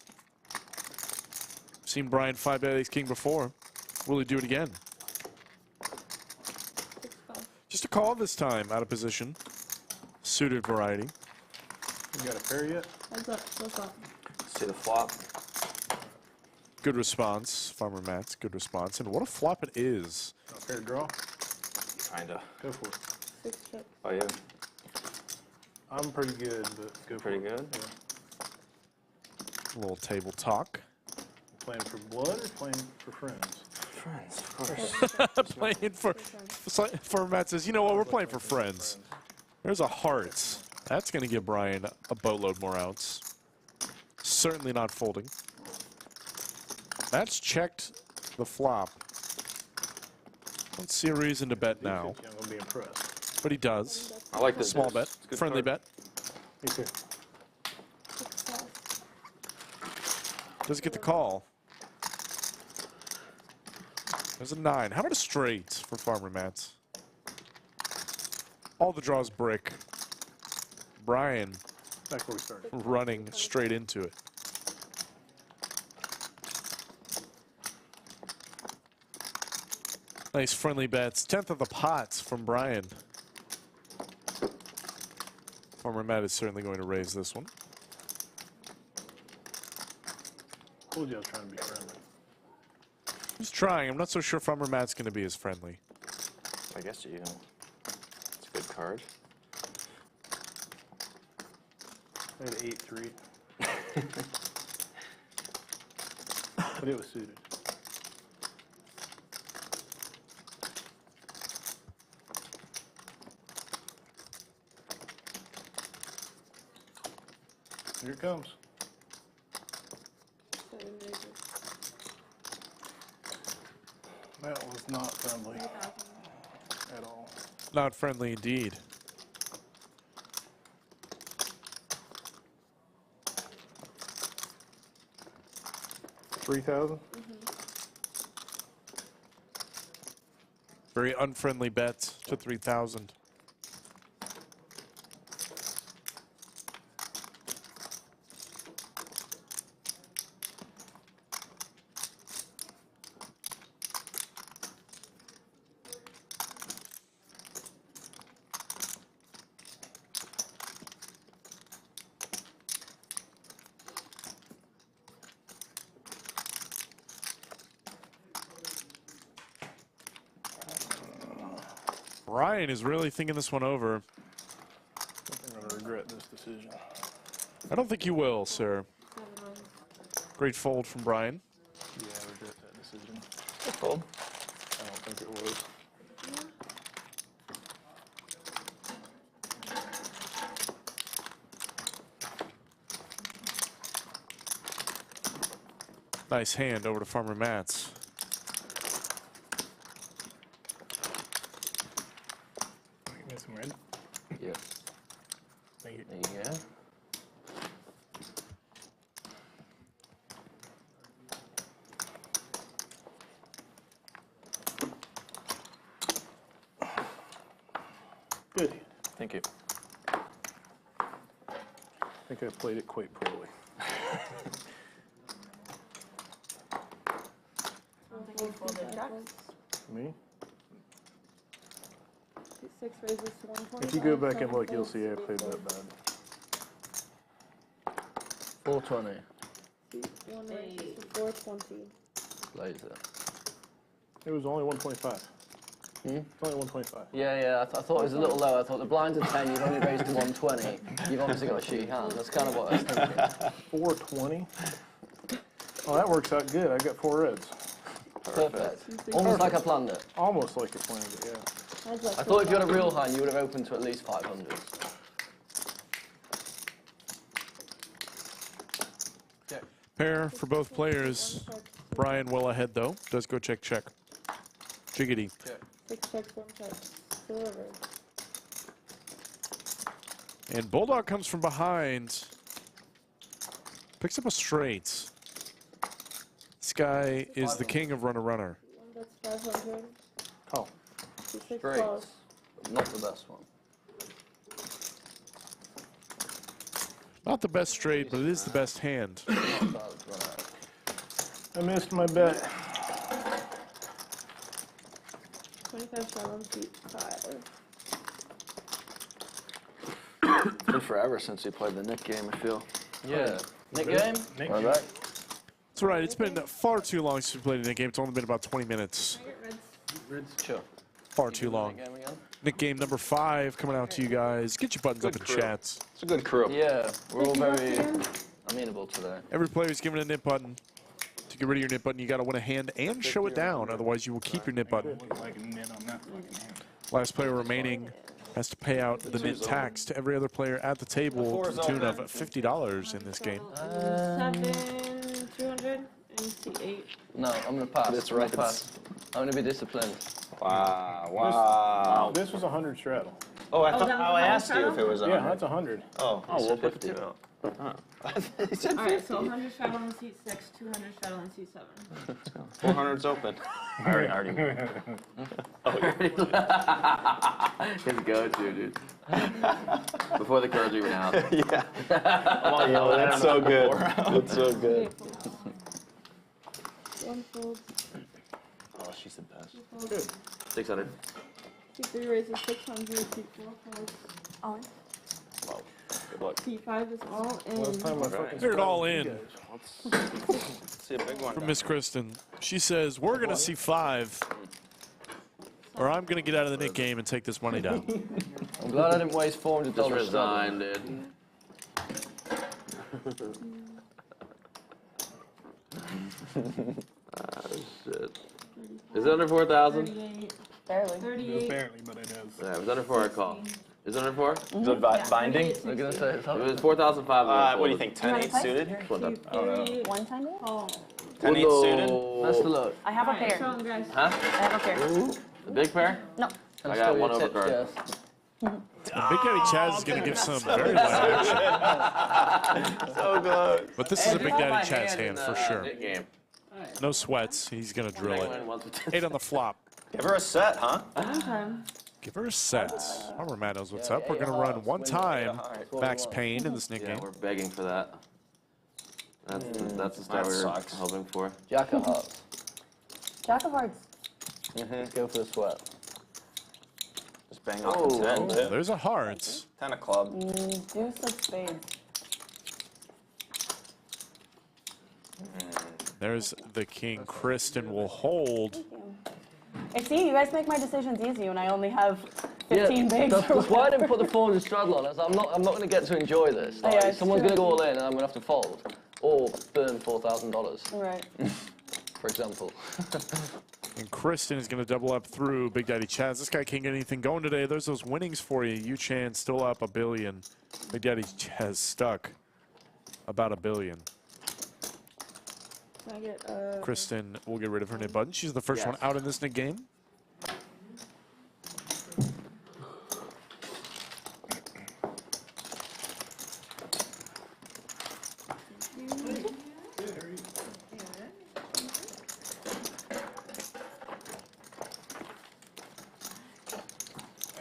Seen Bryan 5-bet ace king before. Will he do it again? Just a call this time, out of position. Suited variety. You got a pair yet? Heads up, what's up? See the flop. Good response, Farmer Matt's. Good response. And what a flop it is. A pair draw? Kinda. Go for it. 6 chips. Oh, yeah. I'm pretty good, but go for Pretty it. good? Yeah. A little table talk. Playing for blood or playing for friends? Friends, of course. Playing for Matt says, you know what, we're playing for friends. There's a heart. That's going to give Bryan a boatload more outs. Certainly not folding. Matt's checked the flop. Don't see a reason to bet now. I'm going to be impressed. But he does. I like this. Small bet. Friendly bet. Me too. Does get the call. There's a 9. How about a straight for Farmer Matt's? All the draws brick. Bryan Back where we started. running straight into it. Nice friendly bets. 10th of the pot from Bryan. Farmer Matt is certainly going to raise this one. Told you I was trying to be friendly. He's trying. I'm not so sure Farmer Matt's going to be as friendly. I guess you. It's a good card. I had 8-3. But it was suited. Here it comes. 7 raises. That was not friendly 3,000. at all. Not friendly indeed. $3,000? Very unfriendly bet to 3,000. Bryan is really thinking this one over. I think I'm going to regret this decision. I don't think you will, sir. 7 runs. Great fold from Bryan. Yeah, I regret that decision. Good fold. I don't think it was. Nice hand over to Farmer Matt's. Give me some red. Yeah. Thank you. There you go. Good. Thank you. I think I played it quite poorly. Me? 6 raises to 120. If you go back and look, you'll see I played that bad. 420. 1 raises to 420. Laser. It was only 125. Only 125. Yeah, I thought it was a little low. I thought the blinds are 10, you've only raised to 120. You've obviously got a shitty hand. That's kind of what I was thinking. 420? Oh, that works out good. I got 4 reds. Perfect. Almost like I planned it. Almost like it planned it, yeah. I thought if you had a real hand, you would have opened to at least 500. Pair for both players. Bryan well ahead, though. Does go check, check. Jiggity. 6 checks, 1 check. Delivered. And Bulldog comes from behind. Picks up a straight. This guy is the king of runner-runner. 1 bets 500. Oh. 2-6 Straight. calls. Not the best one. Not the best straight, but it is the best hand. Not bad, run out. I missed my bet. 25 shot on seat 5. It's been forever since we played the Nik game, I feel. Yeah. Nik game? Nik Right game. back. That's right. It's been far too long since we played a Nik game. It's only been about 20 minutes. Can I get reds? Sure. Far too long. Game again? Nik game number 5 coming out to you guys. Get your buttons up in chats. It's a good crew. Yeah, we're all very Again? amenable today. Every player's given a nip button. To get rid of your nip button, you got to win a hand and show it down. Otherwise, you will keep your nip button. Last player remaining has to pay out the nip tax to every other player at the table to the tune of $50 in this game. 7, 200, and seat 8. No, I'm gonna pass. That's I'm gonna right. pass. I'm gonna be disciplined. Wow. This was 100 straddle. Oh, I Oh, thought that was I the asked you if it was 100. Yeah, that's 100. Oh, we'll put the 2 out. He said Alright, so 50. 100 straddle on seat 6, 200 straddle on seat 7. 400's open. I already. His go-to, dude. Before the cards even out. Yeah. Oh, That's so good. That's so good. 1 fold. Oh, she's the best. 2 folds. 600. Seat 3 raises 600, seat 4 folds. All in. Good luck. Seat 5 is all Last time in. I fucking They're it all screwed you in. guys. Let's see a big one. From Miss Kristen. She says, we're going to see 5, or I'm going to get out of the Nik game and take this money down. I'm glad I didn't waste $400 Just straddle. resign, dude. Shit. Is it under 4,000? 38. Barely. 38. Apparently, but it is. Yeah, it was under 4, I call. Is it under 4? Is it binding? I'm gonna say it's It up. was 4,500. What do you think? 10-8 play? suited? What the- I don't know. 38. One time it? Oh. 10-8 suited? Best of luck. I have a Alright, pair. show 'em, guys. Huh? I have a pair. The big pair? No. And I got still one your over tips, card. yes. Big Daddy Chaz is going to give some very light action. So good. But this is a Big Daddy Chaz hand for sure. Nik game. No sweats. He's going to drill Win it. once with 8 on the flop. Give her a set, huh? One time. Give her a set. Our man knows what's up. We're going to run one time max pain in this Nik Yeah, game. we're begging for that. That's the start That we were sucks. hoping for. Jack of hearts. Jack of hearts. Let's go for the sweat. Just bang off the 10, too. There's a heart. 10 of club. Deuce of spades. There's the king. Kristen will hold. I see, you guys make my decisions easy when I only have 15 bigs. That's why I didn't put the 400 straddle on. I'm not going to get to enjoy this. Like, Yeah, it's someone's true. going to go all in, and I'm going to have to fold or burn $4,000, Right. for example. And Kristen is going to double up through Big Daddy Chaz. This guy can't get anything going today. There's those winnings for you. Yoochan still up $1 billion. Big Daddy Chaz stuck about $1 billion. Can I get, Kristen will get rid of her nib button. She's the first one out in this Nik game.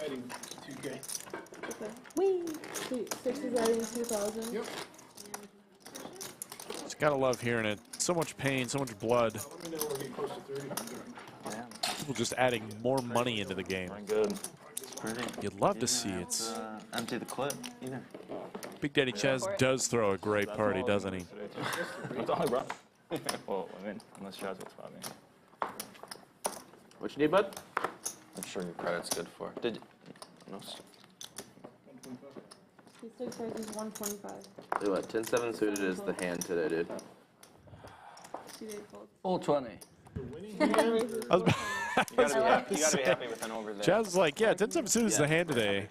Adding 2K. okay. Whee! Seat 6 is adding 2,000. Yep. Just gotta love hearing it. So much pain, so much blood. Let me know when we get close to 30. People just adding more money into the game. My good. You'd love to see it. Empty the clip, either. Big Daddy Chaz does throw a great party, doesn't he? That's all I brought. Well, I mean, unless Chaz will spot me. What you need, bud? I'm sure your credit's good for. Did you? No. Seat 6 raises 125. Tell you what, 10-7 suited is the hand today, dude. Seat 8 folds. 420. I was You gotta be happy with an over there. Chaz is like, yeah, 10-7 suited is the hand today.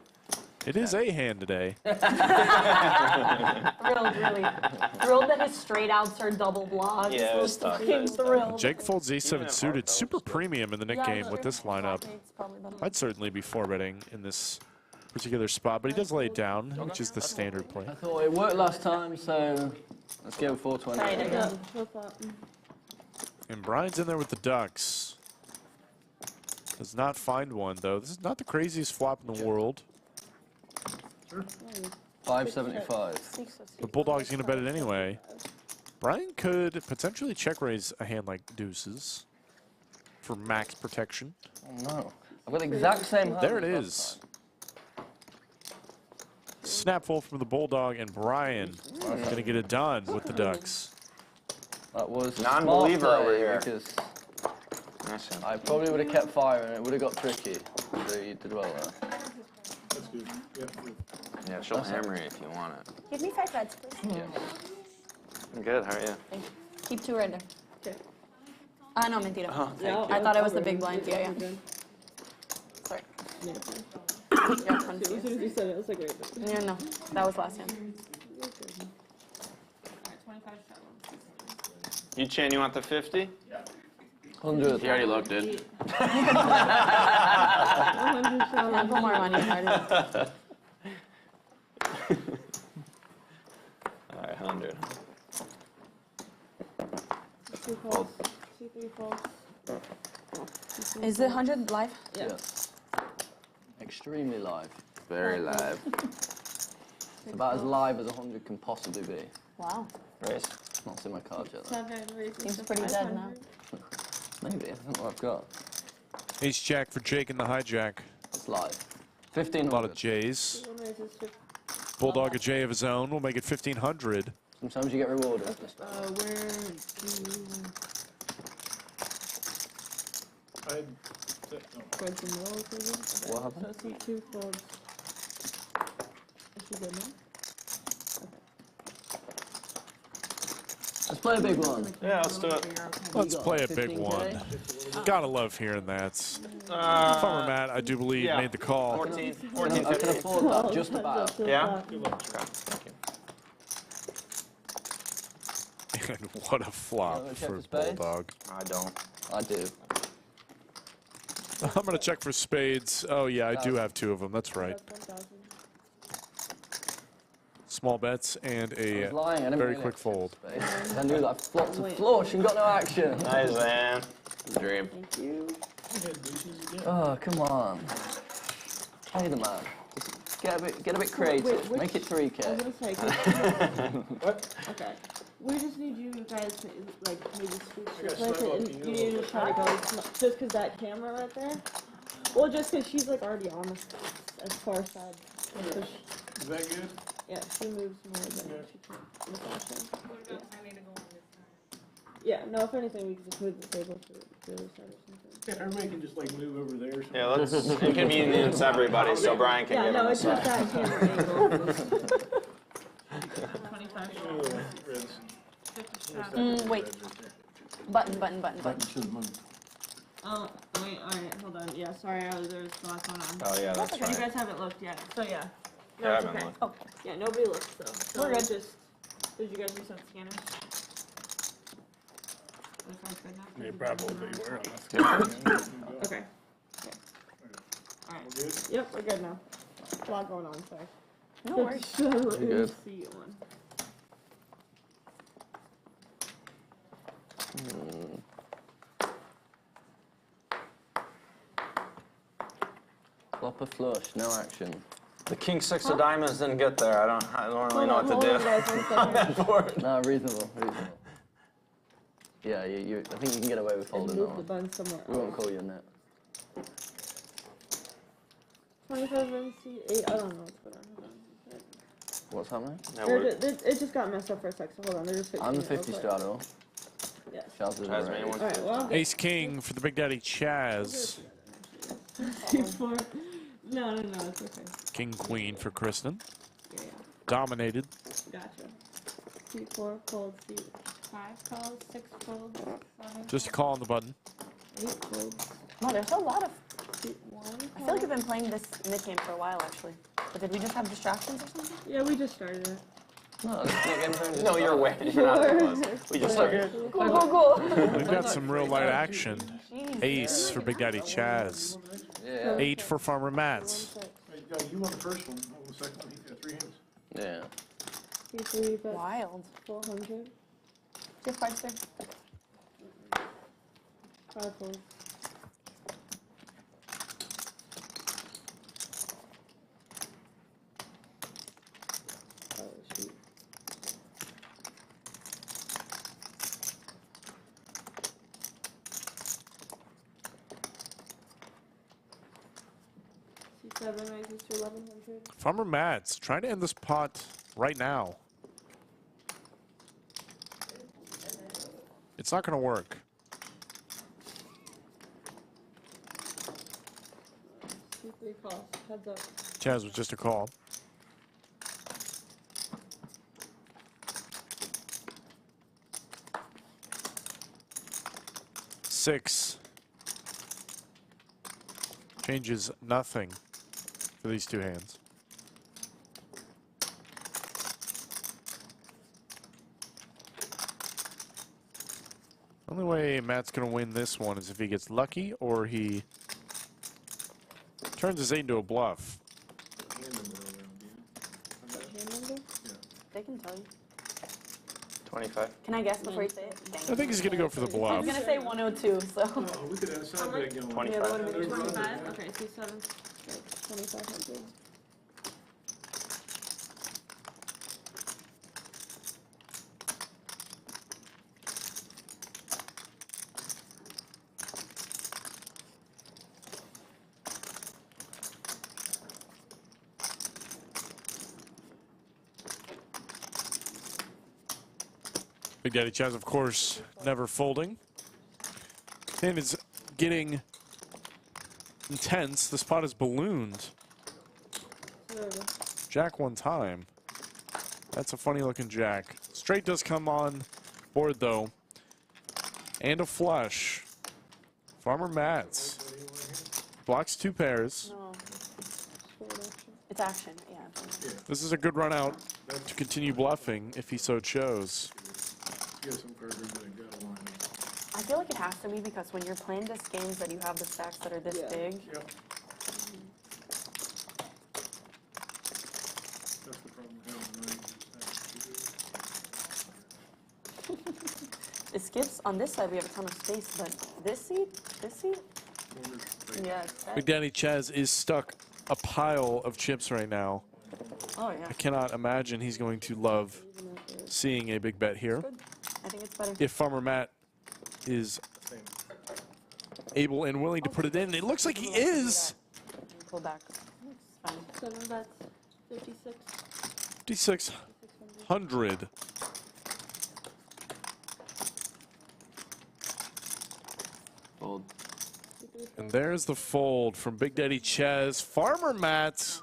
It is a hand today. Thrilled, really. Thrilled that his straight outs are double blocks. Yeah, it was tough. Fucking thrilled. Jake folds A7 suited, super premium in the Nik Yeah, game with this lineup. It's probably better. I'd certainly be 4-betting in this particular spot, but he does lay it down, which is the standard play. I thought it worked last time, so let's go with 420. Right, I Yeah, go. flip flop. And Brian's in there with the Ducks. Does not find one, though. This is not the craziest flop in the world. 575. But Bulldog's going to bet it anyway. Bryan could potentially check raise a hand like deuces for max protection. Oh no. I've got the exact same hand. There it is. Snap full from the Bulldog, and Bryan going to get it done with the Ducks. That was Non-believer smart over play here. Because I probably would have kept firing. It would have got tricky. So you did well there. That's good. Yeah, she'll hammer you if you want it. Give me 5 reds, please. Yeah. I'm good. How are you? Thank you. Keep 2 right there. Okay. No, mentira. Oh, Yeah, I thought it was the I'll big bring blind. it. Yeah, yeah. Good. Sorry. Yeah. Yeah, As soon as you said it, I was like, wait. Yeah, no. That was last hand. Alright, 25 straddles. Yoochan, you want the 50? 100. He already looked it. 100 straddles. Can't put more money in it. All right, 100. 2 folds. 2, 3 folds. Is it 100 live? Yeah. Yes. Extremely live. Very live. It's about as live as 100 can possibly be. Wow. Race. Not seen my cards yet. 7 raises Seems to pretty dead now. 500. Maybe. I don't know what I've got. Ace Jack for Jake in the hijack. It's live. A lot of 1500. J's. 1 raises to Bulldog a J of his own will make it 1,500. Sometimes you get rewarded. where do you spread some rolls over? What happened? So see 2 folds. Is she good now? Let's play a big one. Yeah, let's do it. Let's got play a 15K? big one. Gotta love hearing that. Farmer Matt, I do believe, yeah. made the call. 14, I 14, can 50. afford that just about. Yeah? And what a flop wanna check for the spades? Bulldog. I don't. I do. I'm going to check for spades. Oh, yeah, I do have 2 of them. That's right. Small bets and I a was lying. I didn't very really quick fold. Because I knew that I flopped to flush and got no action. Nice, man. Dream. Thank you. Oh, come on. Play the man. Just get a bit creative. Wait, Make it I was 3K. gonna say, 'cause- okay. We just need you guys to, like, maybe switch it, like, and you need to try to go, just 'cause that camera right there. Well, just 'cause she's, like, already on the as far side. So Is that good? yeah, she moves more than she can. in the fashion. Yeah, no, if anything, we can just move the table to the other side or something. Yeah, everybody can just like move over there or something. Yeah, let's inconvenience everybody so Bryan can Yeah, get no, on the it's just side. that camera angle. 25 Reds. 50 straddles. Wait. Button. Oh, wait, alright, hold on. Yeah, sorry, there was a lot going on. Oh, yeah, that's You right. guys haven't looked yet, so yeah. Yeah, No, I it's haven't okay. looked. Oh, Yeah, nobody looks though. So We're good. Just, did you guys do some scanners? That sounds good now. Yeah, probably were. Okay. Alright. Yep, we're good now. A lot going on, sorry. no worries. good. See one. Flop a flush, no action. The king 6 of diamonds didn't get there. I don't really know what to do on that board. No, reasonable. Yeah, I think you can get away with holding that Move the one. bun somewhere We won't else. call you in that. 25 MC, 8, I don't know what's going on. Hold on. What's happening? Yeah, It just got messed up for a sec, so hold on, they're just fixing I'm the it real 50 quick. straddle. Yes. Chaz is Chaz, the man, raise. one. Alright, well, Ace King for the Big Daddy Chaz. C4. No, it's okay. King Queen for Kristen. Yeah, Dominated. gotcha. C4, fold, C5 calls, 6 folds, 7, Just a call on the button. 8 folds, Wow, there's a lot of. C1. I feel like we've been playing this mid game for a while, actually. But did we just have distractions or something? Yeah, we just started it. No, it's not game turn. No, you're way. You're not that close. We just started. Cool. We've got some real light action. Jeez. Ace for Big Daddy Chaz. Yeah. 8 for Farmer Matt's. Hey, you won the first one. I won the second one. He's got 3 hands. Yeah. C3, but Wild. 400, Just 5 6. 5 folds. Oh, shoot. Farmer Matt's trying to end this pot right now. It's not going to work. 2-3 calls. Heads up. Chaz was just a call. Six. Changes nothing for these two hands. Only way Matt's going to win this one is if he gets lucky or he turns his 8 into a bluff. They can tell you. 25. Can I guess before you say it? I think he's going to go for the I bluff. was going to say 102, so. Oh, we could have side bet going. 25. Yeah, that would've been 25? Okay, so 7. Like 2,500. Big Daddy Chaz, of course, never folding. And it's getting intense. The spot is ballooned. Jack one time. That's a funny looking jack. Straight does come on board though. And a flush. Farmer Matt's blocks 2 pairs. No. It's action, yeah. This is a good run out to continue bluffing if he so chose. I feel like it has to be because when you're playing this games that you have the stacks that are this big. Yep. That's the problem with having The skips on this side we have a ton of space, but this seat, yeah. Big Daddy Chaz is stuck a pile of chips right now. Oh yeah. I cannot imagine he's going to love seeing a big bet here. I think it's better. If Farmer Matt is able and willing to put it in, it looks like he is. Pull back. It's fine. 7 bets. 56. 5,600. Fold. And there's the fold from Big Daddy Chaz. Farmer Matt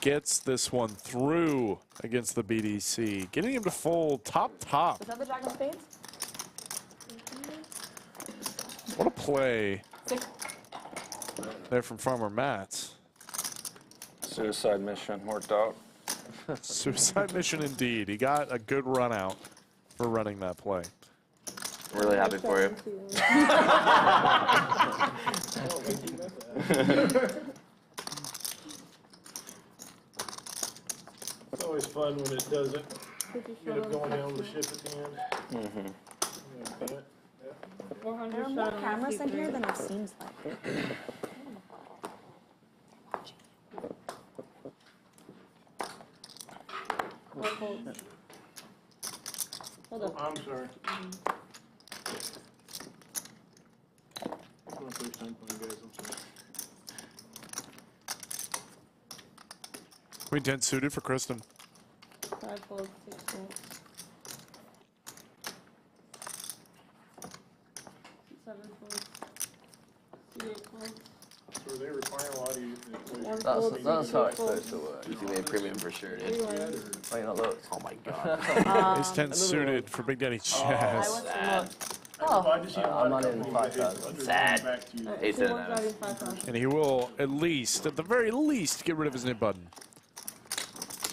gets this one through against the BDC, getting him to fold top. Was that the Jack of Spades? What a play there from Farmer Matt. Suicide mission worked out. Suicide mission indeed. He got a good run out for running that play. I'm really happy for you. It's always fun when it doesn't. You end up going down the ship at the end. Mm-hmm. There are more cameras in here than it seems like. Hold up. I'm sorry. It's my first time playing, guys. I'm sorry. Queen 10 suited for Kristen. 5 folds, 6 folds. 7 folds. 8 folds. So they require a lot of you. That's how it's supposed to work. You made premium for sure, dude. Oh, you not look. Oh my god. Ace 10 suited for Big Daddy Chaz. I'm not in 5,000. Sad. 8 10 And he will at least, at the very least, get rid of his nib button.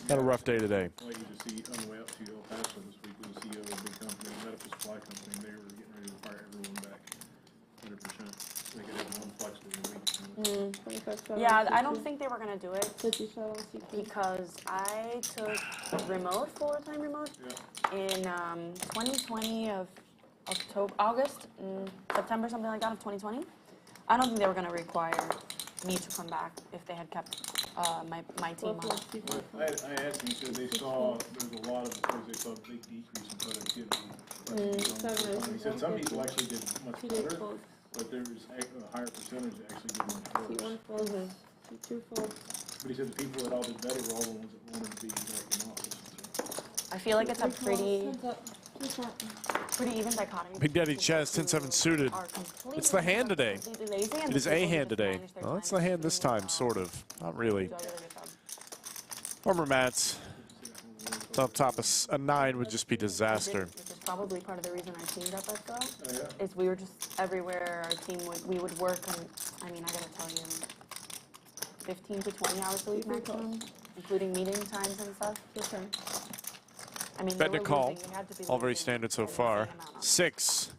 Had a rough day today. Like you just see on the way up to El Paso this week, was the CEO of a big company, a medical supply company, and they were getting ready to fire everyone back 100%. They could have one flex within a week. 25, Yeah, I don't think they were gonna do it 57, 60. because I took remote, full-time remote, in 2020 of August, September, something like that of 2020. I don't think they were gonna require me to come back if they had kept my team on. I asked him, he said they saw, there's a lot of employees, they saw a big decrease in productivity. He said some people actually did much better. but there was a higher percentage that actually did much worse. T1 folds, T2 folds. But he said the people that all did better were all the ones that wanted to be back in office. I feel like it's a pretty even dichotomy. Big Daddy Chaz, 10-7 suited. It's the hand today. It is a hand today. Well, it's the hand this time, sort of. Not really. Farmer Matt's up top, a 9 would just be disaster. Which is probably part of the reason I teamed up with Go. Is we were just everywhere. Our team we would work on. I mean, I gotta tell you, 15 to 20 hours a week maximum, including meeting times and stuff. Okay. I mean, Bet to call. All very standard so far. 6.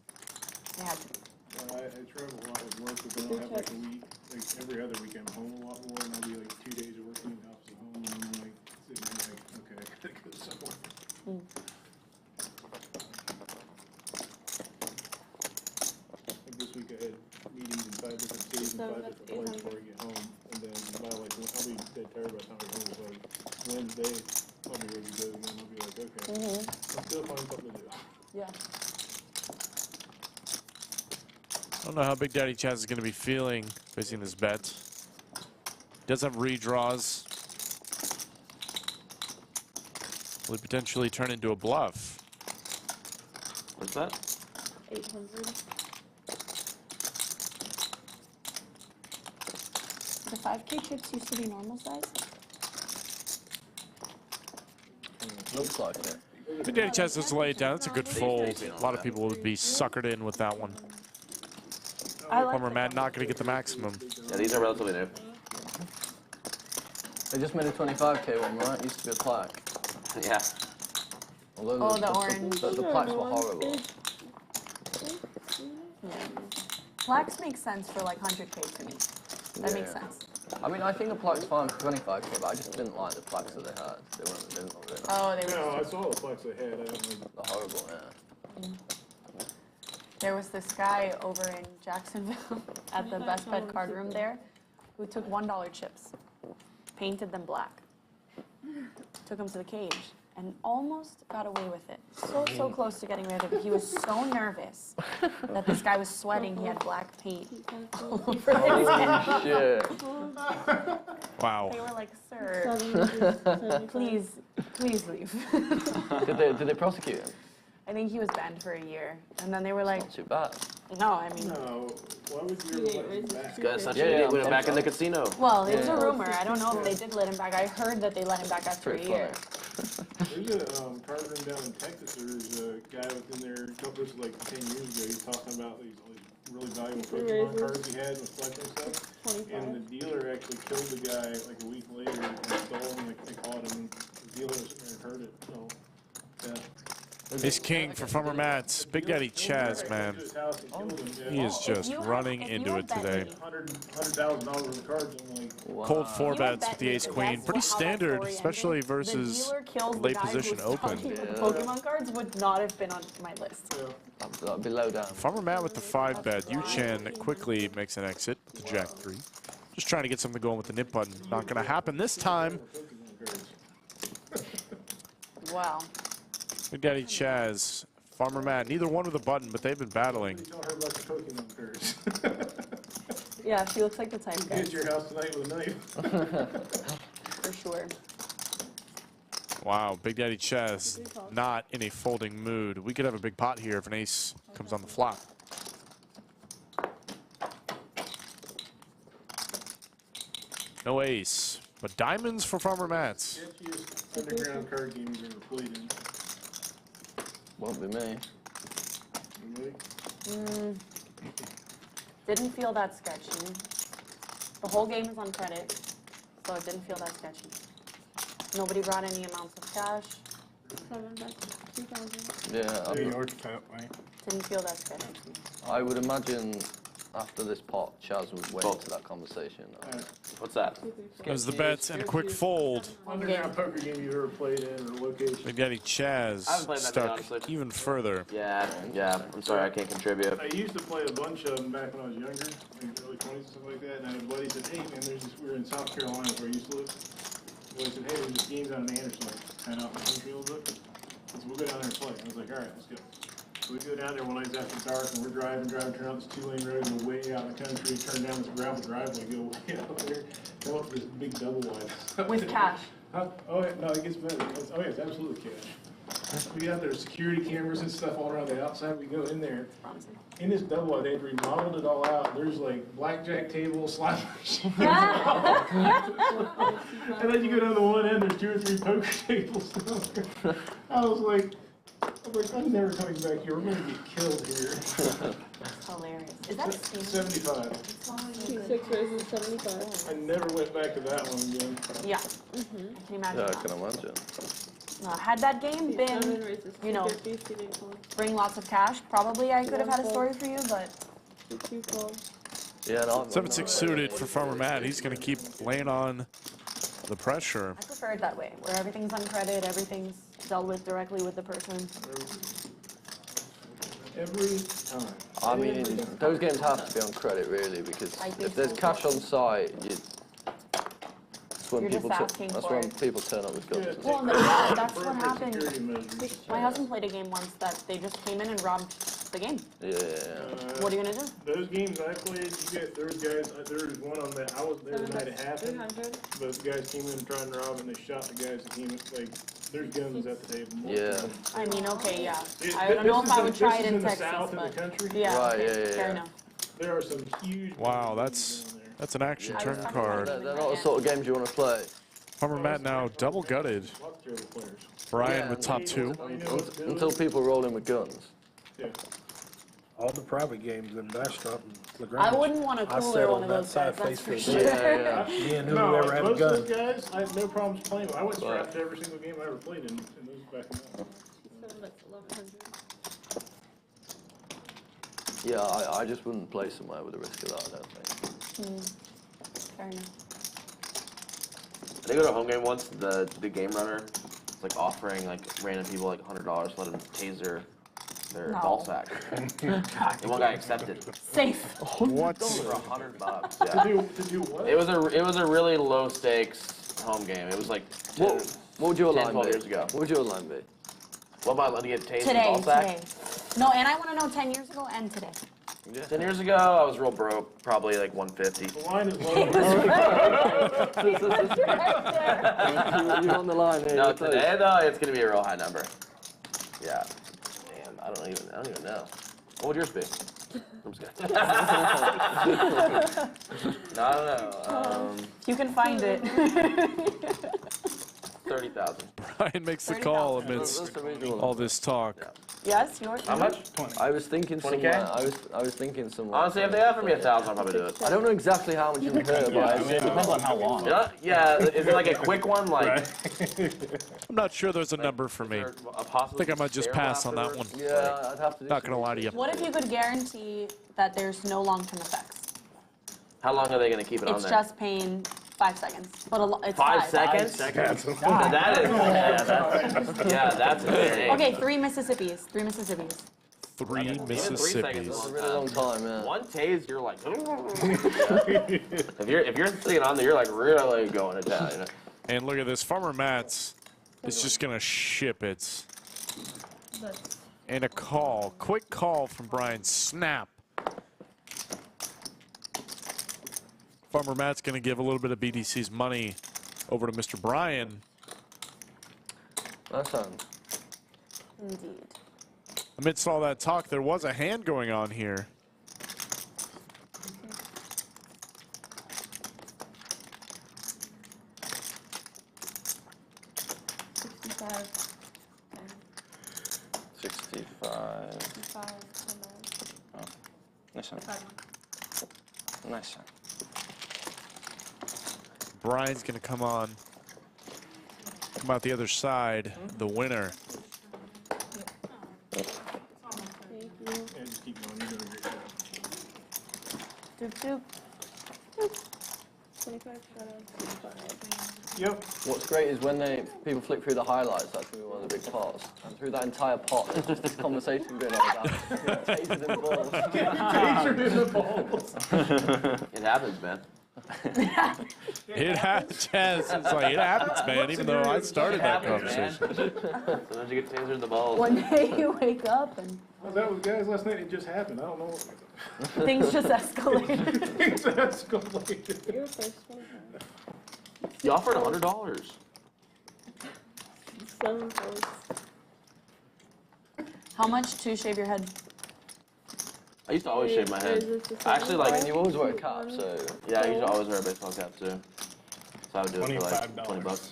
They had to be. I travel a lot with work, but then I'll have like a week, like every other week I'm home a lot more, and I'll be like 2 days of working in the office at home, and I'm like sitting there like, okay, I gotta go somewhere. Like this week I had meetings in 5 different cities and 5 different places before I get home, and then by like, I'll be dead tired by the time I get home, so like Wednesday, I'll be ready to go again, I'll be like, okay, I'll still find something to do. Yeah. I don't know how Big Daddy Chaz is going to be feeling facing this bet. He does have redraws. Will he potentially turn into a bluff? What's that? 800. The 5K chips used to be normal size. Looks like it. Big Daddy Chaz does lay it down. It's a good fold. A lot of people would be suckered in with that one. Farmer Matt not going to get the maximum. Yeah, these are relatively new. They just made a 25K one, right? Used to be a plaque. Yeah. Although the orange. The plaques were horrible. Yeah. Plaques make sense for like 100K to me. That makes sense. I mean, I think a plaque's fine for 25K, but I just didn't like the plaques that they had. They weren't really nice. Oh, they were. No, I saw the plaques they had. I don't know. They're horrible, yeah. There was this guy over in Jacksonville at the Best Bet card room there who took $1 chips, painted them black, took them to the cage, and almost got away with it. So close to getting rid of it. He was so nervous that this guy was sweating. He had black paint all over his head. Yeah. Wow. They were like, sir, please leave. Did they prosecute him? I think he was banned for a year. And then they were like, Not too bad. no, I mean. No, why would you ever let him back? This guy's such an idiot. Put him back in the casino. Well, it was a rumor. I don't know if they did let him back. I heard that they let him back after a year. There's a card room down in Texas. There's a guy within there, this was like 10 years ago, he was talking about these really valuable Pokemon cards he had with collecting stuff. And the dealer actually killed the guy like a week later and stole him, like they caught him. The dealer was sitting there and heard it. So, yeah. Ace King for Farmer Matt's. Big Daddy Chaz, man. He is just running into it today. $100,000 worth of cards. Wow. Cold 4 bets with the Ace Queen. Pretty standard, especially versus late position open. Pokemon cards would not have been on my list. That'd be low down. Farmer Matt with the 5 bet. Yoochan quickly makes an exit with the Jack 3. Just trying to get something going with the nip button. Not going to happen this time. Wow. Big Daddy Chaz, Farmer Matt, neither one with a button, but they've been battling. Tell her about the Pokemon cards. Yeah, she looks like the type guy. Get to your house tonight with a knife. For sure. Wow, Big Daddy Chaz not in a folding mood. We could have a big pot here if an ace comes on the flop. No ace, but diamonds for Farmer Matt's. Sketchiest underground card game you've ever played in. Won't be me. Didn't feel that sketchy. The whole game is on credit, so it didn't feel that sketchy. Nobody brought any amounts of cash. 7 bucks, 2,000. Yeah. Didn't feel that sketchy. I would imagine after this pot, Chaz would wait to that conversation. What's that? There's the bets and a quick fold. Underground poker game you've ever played in or location. Big Daddy Chaz I haven't played that many, stuck honestly. even further. Yeah. I'm sorry, I can't contribute. I used to play a bunch of them back when I was younger, like early 20s and stuff like that. And I had a buddy said, "Hey man, there's this." We were in South Carolina where I used to live. The buddy said, "Hey, there's this game down in Anderson, like kind of out in the country a little bit. So we'll go down there and play." I was like, "All right, let's go." We go down there one night after dark, and we're driving, turn out this 2-lane road, and go way out in the country, turn down this gravel driveway, go way out there, come up to this big double wide. With cash. Oh, yeah, no, it gets better. Oh, yeah, it's absolutely cash. We got there, security cameras and stuff all around the outside. We go in there. In this double wide, they had remodeled it all out. There's like blackjack tables, slot machines. And then you go down the one end, there's 2 or 3 poker tables. I was like, I'm never coming back here. We're going to get killed here. That's hilarious. Is that Steam? 75. Q6 raises 75. I never went back to that one again. Yeah. Can you imagine? Yeah, I that? can imagine. Had that game been, you know, bring lots of cash, probably I could have had a story for you, but. Yeah, no, 7-6 suited for Farmer Matt. He's going to keep laying on the pressure. I prefer it that way, where everything's on credit, everything's dealt with directly with the person. Every time. I mean, those games have to be on credit, really, because if there's cash on site, that's when people turn up with guns. Well, that's what happened. My husband played a game once that they just came in and robbed the game. Yeah. What are you gonna do? Those games I played, there was one on that, I was there the night it happened, but the guys came in trying to rob and they shot the guys that came in, like, there's guns at the table. Yeah. I mean, okay, yeah. I don't know if I would try it in Texas, south but of the country. yeah, Right, okay, yeah. fair enough. There are some huge. Wow, that's an action turn card. They're not the sort of games you want to play. Farmer Matt now double gutted. Bryan with top 2. Until people roll in with guns. Yeah. All the private games in Bastrop and Negreanu. I wouldn't want to I cooler sat one on of that those side guys, that's for face sure. Yeah. Me and No, whoever had a most gun. of those guys, I had no problems playing with. I went strapped to every single game I ever played in those back in the Yeah, I just wouldn't play somewhere with the risk of that, I don't think. Fair enough. I did go to a home game once. The game runner was like offering like random people like $100 to let them taser their ball sack. And one guy accepted. Safe. What? For $100. To Yeah. do what? It was a really low stakes home game. It was like 10, What would your 10, line 12 be? years ago. What would your line be? What am I allowed to get tased in the ball Today. sack? No, and I want to know 10 years ago and today. 10 years ago, I was real broke, probably like 150. The line is low. You're on the line here. No, today though, it's gonna be a real high number. Yeah. Damn, I don't even know. What would yours be? I'm just kidding. No, I don't know. You can find it. 30,000. Bryan makes the call amidst all this talk. Yeah. Yes, yours. How much? 20. I was thinking 20K? somewhere. I was thinking somewhere. Honestly, if they offer me 1,000, I'll probably do it. I don't know exactly how much you've heard, but I I mean, it depends on how long. Yeah, is it like a quick one? Like, I'm not sure there's a number for me. I think I might just pass on that one. Yeah, I'd have to do Not gonna lie to you. What if you could guarantee that there's no long-term effects? how long are they gonna keep it on It's there? just pain 5 seconds. But it's 5 seconds? God. That is, that's insane. Okay, 3 Mississippis. 3 Mississippis. 3 Even 3 seconds Mississippis. is a really long time, yeah. One tase, you're like, if you're sitting on there, you're like really going to town, you know? And look at this. Farmer Matt's is just going to ship it. And a call. Quick call from Bryan. Snap. Farmer Matt's going to give a little bit of BDC's money over to Mr. Bryan. That sounds. Indeed. Amidst all that talk, there was a hand going on here. Nice. Bryan's going to come out the other side, the winner. Doop, doop. Doop. 25 straddles. Yep. What's great is when people flick through the highlights, that's going to be one of the big parts. And through that entire pot, there's just this conversation going on about tasered in the balls. Tasered in the balls. It happens, man. It happens. It's like, it happens, man, even though I started that conversation. Sometimes you get tasered in the balls. One day you wake up and I was out with guys last night, it just happened, I don't know. things just escalate. Things escalated. You're first one. You offered $100. 7 votes. How much to shave your head? I used to always shave my head. I actually And you always wear a cap, so. Yeah, I used to always wear a baseball cap too. So I would do it for like $20. Yeah. 20 bucks.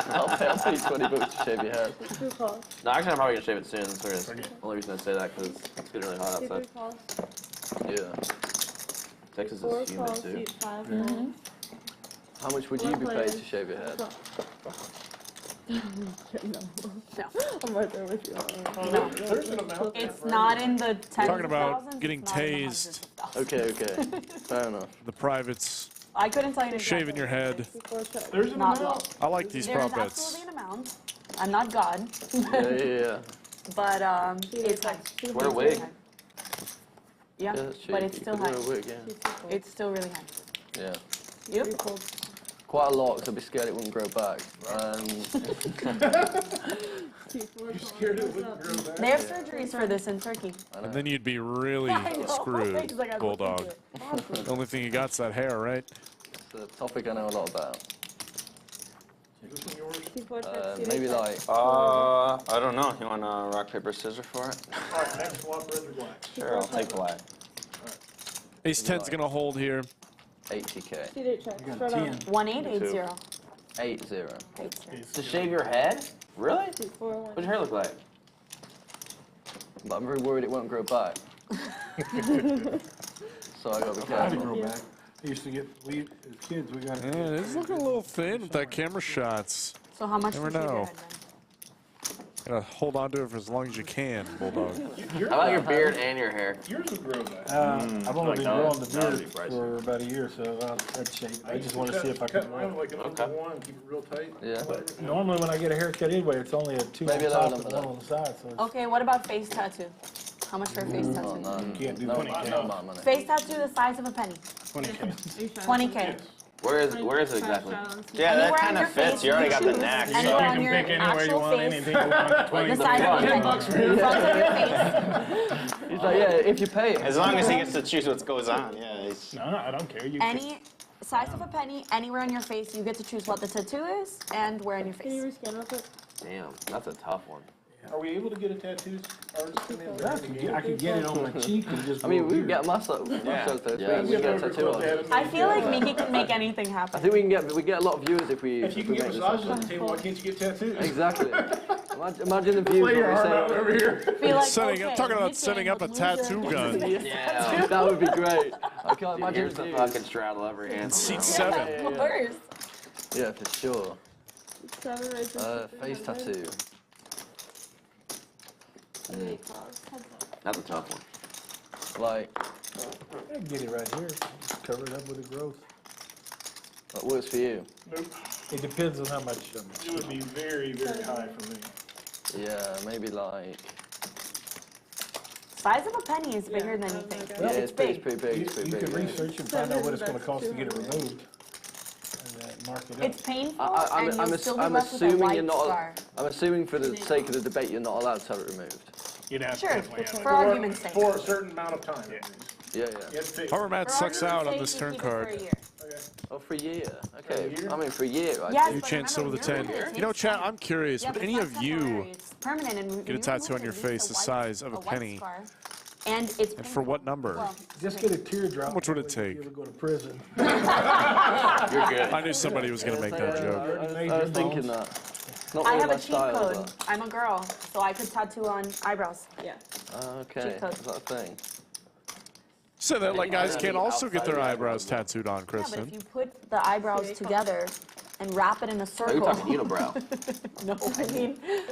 I'll pay you 20 bucks to shave your head. No, actually, I'm probably gonna shave it soon. Serious. The only reason I say that because it's getting really hot outside. Yeah. Texas is humid too. How much would you be paid to shave your head? No. I'm right there with you. There's an amount. It's not in the tens Talking of about thousands, getting it's not in the tased. Okay. Fair enough. The privates I couldn't tell you exactly. shaving your head. There's an Not amount. I like these There's prop bets. absolutely an amount. I'm not God, Yeah. but it's high. Wear a wig. Yeah, that's cheap. but it's You still could high. wear a wig, yeah. It's still really high. Yeah. Yep. Quite a lot, because I'd be scared it wouldn't grow back. You're scared it wouldn't grow back? They have surgeries for this in Turkey. And then you'd be really I know. screwed, It's like I looked Bulldog. into it. The only thing you got's that hair, right? It's a topic I know a lot about. Is this one yours? Maybe like, I don't know. You want rock, paper, scissors for it? Alright, next swap red or black? Sure, I'll take black. Ace 10's gonna hold here. 80K. 1880. 80. To shave your head? Really? What's your hair look like? But I'm very worried it won't grow back. So I gotta be How to careful. grow back. I used to get, as kids, we got. Yeah, it's looking a little thin with that camera shots. So how much Never to shave your know. head then? Gotta hold on to it for as long as you can, Bulldog. How about your beard and your hair? Yours will grow back. I've only been growing the that'd beard be pricey. for about a year, so I'd shape. I just want to see if I can. Cut mine like an number one, keep it real tight. Yeah. Normally, when I get a haircut anyway, it's only a 2 Maybe on a top little and bit. 1 on the side. So it's, Okay, what about face tattoo? How much for a face Oh, tattoo? no. can't do No, 20K. no amount of money. Face tattoo the size of a penny. 20K. 20K. Where is it exactly? Yeah, that Anywhere kind on of your fits. face, You already got the choose knack. Anywhere So. on your actual face. anything you want. The size of a penny. Front of your face. He's like, yeah, if you pay it. As long as he gets to choose what goes on, yeah. No, I don't care. You Any size of a penny, anywhere on your face, you get to choose what the tattoo is and where on your Can you face. rescan real quick? Damn, that's a tough one. Are we able to get a tattoo artist to come in? I could get it on my cheek and just. I mean, we grow can get a muscle. Yeah. We can get a tattoo on. I feel like Miki can make anything I happen. think we get a lot of viewers if we. If you can get make this massages happen. on the table, why can't you get tattoos? Exactly. Imagine the views. Lay your what we arm say. out over here. Be like, Setting up, okay, talking about Nick setting up a would lose tattoo gun. Yeah. That would be great. I can't imagine Here's the views. fucking straddle over here. Seat 7. Of course. Yeah, for sure. 7 right there. Face tattoo. That's a tough one. Like, I can get it right here. Cover it up with the growth. that works for you. Nope. It depends on how much. It would be very, very high for me. Yeah, maybe like. Size of a penny is bigger than you think. Yeah, it's pretty big. big. It's pretty You big. can yeah. research and find out what it's going to cost to get it removed. And mark it up. It's painful, I'm and you'll still be I'm left with a assuming white you're not. scar. I'm assuming for the sake of the debate, you're not allowed to have it removed. You'd have Sure, to definitely have it. for argument's sake. For a certain amount of time. Yeah, You yeah. have to fix it. However, Matt For sucks out on argument's this sake, turn you keep it for a card. year. Oh, for a year. Okay. For a year? I mean, for a year. I Yes, think. but Yoochan still with a remember, 10. it You know, takes chat, time. I'm curious, Yeah, would but any it's of not you temporary, it's permanent, and get a tattoo on your face the size of a penny? And it's And for what number? Well, Just get a teardrop. How much would it that way take? You'll go to prison. You're good. I knew somebody was going to make that joke. I was thinking that. Not I really have my a cheat style, code. but- I'm a girl, so I could tattoo on eyebrows. Yeah. Okay. Cheat code. Is that a thing? So that like guys can also get their Outside eyebrows tattooed on, Yeah, but Kristen. if you put the eyebrows together and wrap it in a Oh, circle. you're talking unibrow. No,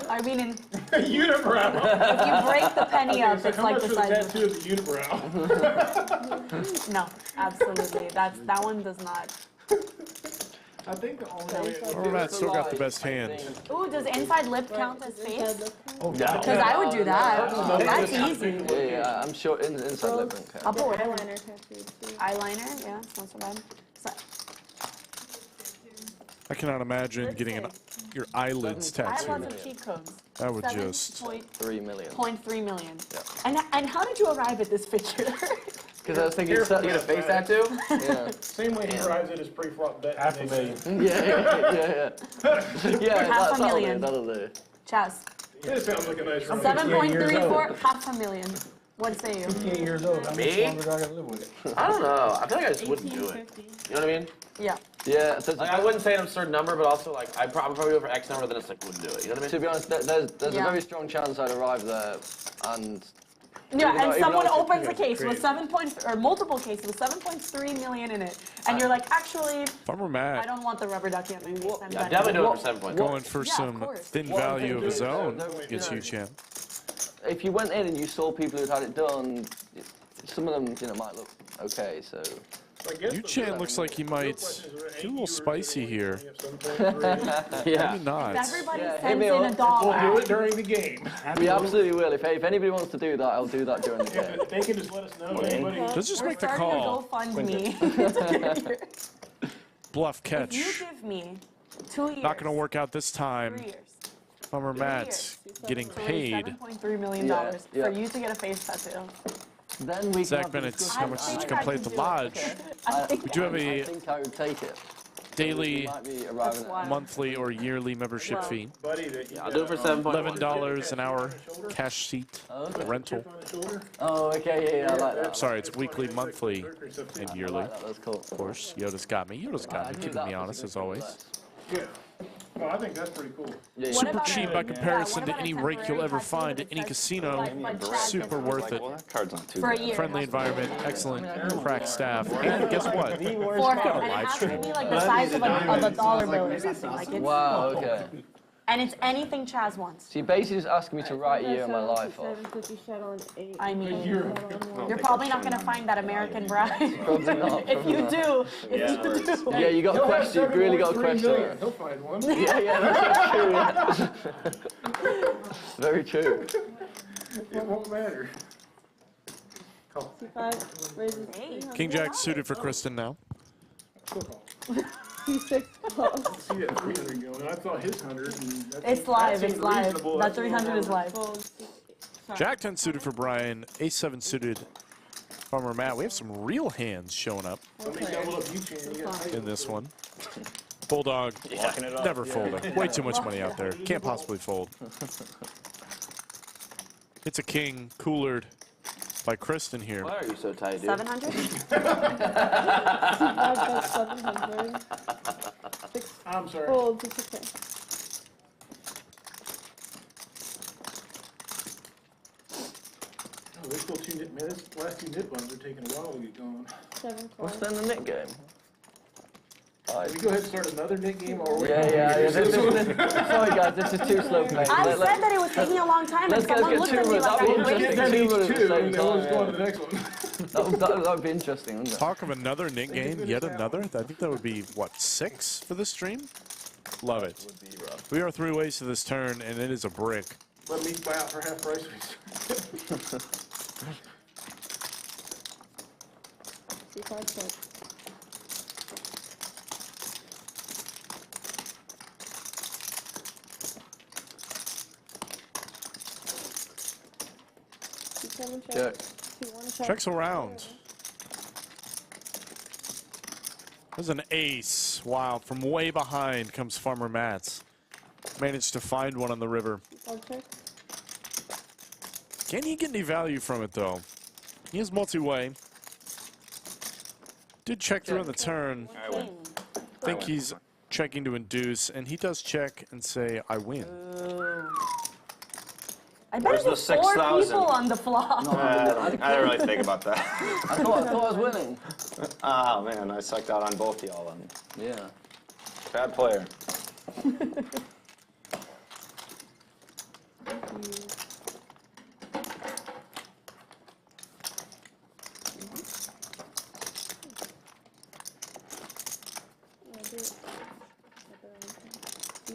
I mean, in, Unibrow. if you break the penny up, it's How like much the for the size of tattoo of the unibrow? No, absolutely. That one does not. I think the only way. Farmer Matt still got the best hand. Ooh, does inside lip count as face? Oh, yeah. Because I would do that. That's easy. Yeah, I'm sure inside lip won't count. I'll put Eyeliner tattoo too. eyeliner. Yeah, it's not so bad. So, I cannot imagine getting your eyelids I have lots tattooed. of cheat codes. That would just... 3 million. 0.3 million. Yeah. And how did you arrive at this picture? Because I was thinking, You get a face tattoo? yeah. Same way he drives it is pre-flop bet. $500,000. Yeah, Half a that'll million. do, that'll do. Chaz. It sounds like a nice room. 7.34, $500,000. What say you? 58 years old. How much Me? longer do I gotta live with it? I don't know. I feel like I just wouldn't do it. 1850. You know what I mean? Yeah. Yeah, so Like I wouldn't say an absurd number, but also like I'd probably go for X number, then it's like wouldn't do it. You know what I mean? to be honest, there's Yeah. a very strong chance I'd arrive there, and Yeah, and even someone though- opens a case with multiple cases with 7.3 million in it, and you're like, actually, Farmer I Matt don't want the rubber ducky at my face. I'm Yeah, done. definitely do it for 7 points. going for Yeah, of some course. thin What I'm value of his thinking is, own you against know, Yoochan. if you went in and you saw people who'd had it done, some of them, might look okay. So Yoochan looks like he might do a little spicy here. yeah, Maybe not. Everybody Yeah, hit sends me in up. a dollar. We'll do it during the game. we absolutely will. If anybody wants to do that, I'll do that during the game. If they can just let us know. Anybody. Let's just We're make the starting call. a GoFundMe. Bluff If catch. you give me 2 years, Not going to work out this 3 time. years, Farmer Matt getting to raise paid. $7.3 million Yeah, yeah. for you to get a face tattoo. Then we Zach can have Bennett's discussion. how much I did you think I complete can the do it. lodge? I think Do you have I a think I would take it. daily, We might be arriving at- why. monthly, or yearly membership Wow. fee? Buddy that you I'll do it for 7.1. $11 an hour, cash seat, Okay. rental. on the shoulder. Oh, okay, yeah, I like that. Sorry, it's weekly, monthly, and I yearly. like that. That's cool. Of course, Yoda's got me. Yoda's got me, keeping me honest as always. Yeah. Oh, I think that's pretty cool. Yeah, What Super about cheap a- by comparison what to about a any rake you'll temporary ever tattoo find that at any says casino. life by Chaz Super Benson worth it. Well, that card's not too for a bad. year? Friendly environment, excellent, crack staff, and guess what? For him, got a and it live has to stream. be like the size of a dollar bill or something. Like it's, Wow, okay. and it's anything Chaz wants. So you're basically just asking me to write a year of my life off. 750 shuttle and 8. I mean, Shuttle and you're probably not gonna find that American bride. Probably not. If you do, if you do. Yeah, you got a question. You really got a question. there. He'll find one. Yeah, that's true. Yeah. Very true. It won't matter. C5 raises 300. King Jack suited for Kristen now. Q6 calls. See that 300 going. I thought his 100. And that's, It's live. that It's seemed live. reasonable. That That's 300 is live. Folds. Sorry. Jack 10 suited for Brian, Ace 7 suited Farmer Matt. We have some real hands showing up Somebody's got a little Yoochan. You gotta take in this one. Bulldog, never folding. Way too much money out there. Can't possibly fold. It's a king, coolered by Kristen here. Why are you so tight, dude? 700. C5 got 700. 6 I'm sorry. folds. It's okay. Oh, there's still two nip, man, this last two nip buns are taking a while to get going. 7 What's calls. then the Nick game? Can we go ahead and start another Nick game? Or Yeah. Sorry guys, this is too slow paced. I said that it was taking a long time, and Let's someone get looked two at me runs. like I That'd be was interesting. waiting. That Two at needs the two, same and then we'll just go on time, to the next one. That would be interesting, wouldn't it? Talk of another Nick game, yet another. I think that would be, what, 6 for this stream? Love it. We are 3 ways to this turn, and it is a brick. Let me buy out for half price. C5 check. C7 check. Check. C1 check. Checks around. There's an ace. Wow, from way behind comes Farmer Matt's. Managed to find one on the river. C5 check. Can he get any value from it, though? He is multi-way. Did check through on the turn. I win. Think he's checking to induce, and he does check and say, I win. I bet Where's there's the 4 6,000? people on the flop. I didn't really think about that. I thought I was winning. Oh man, I sucked out on both y'all. Yeah. Bad player.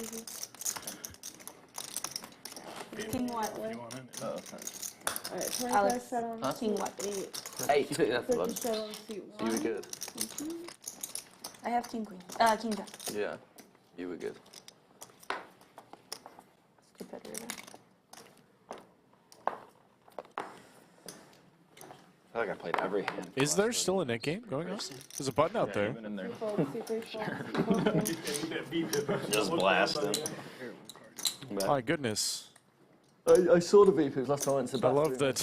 easy. King what? Oh, Alright, 25 Alex, shot on huh? King what? 8. That's the 50 one. shot on suit You were 1. good. I have King Queen. King Jack. Yeah, you were good. Stupid river. I feel like I played every hand. Is there still a Nik game going on? There's a button out there. Even in there. Just blasting. My goodness. I saw the VPs last night. It's I love that.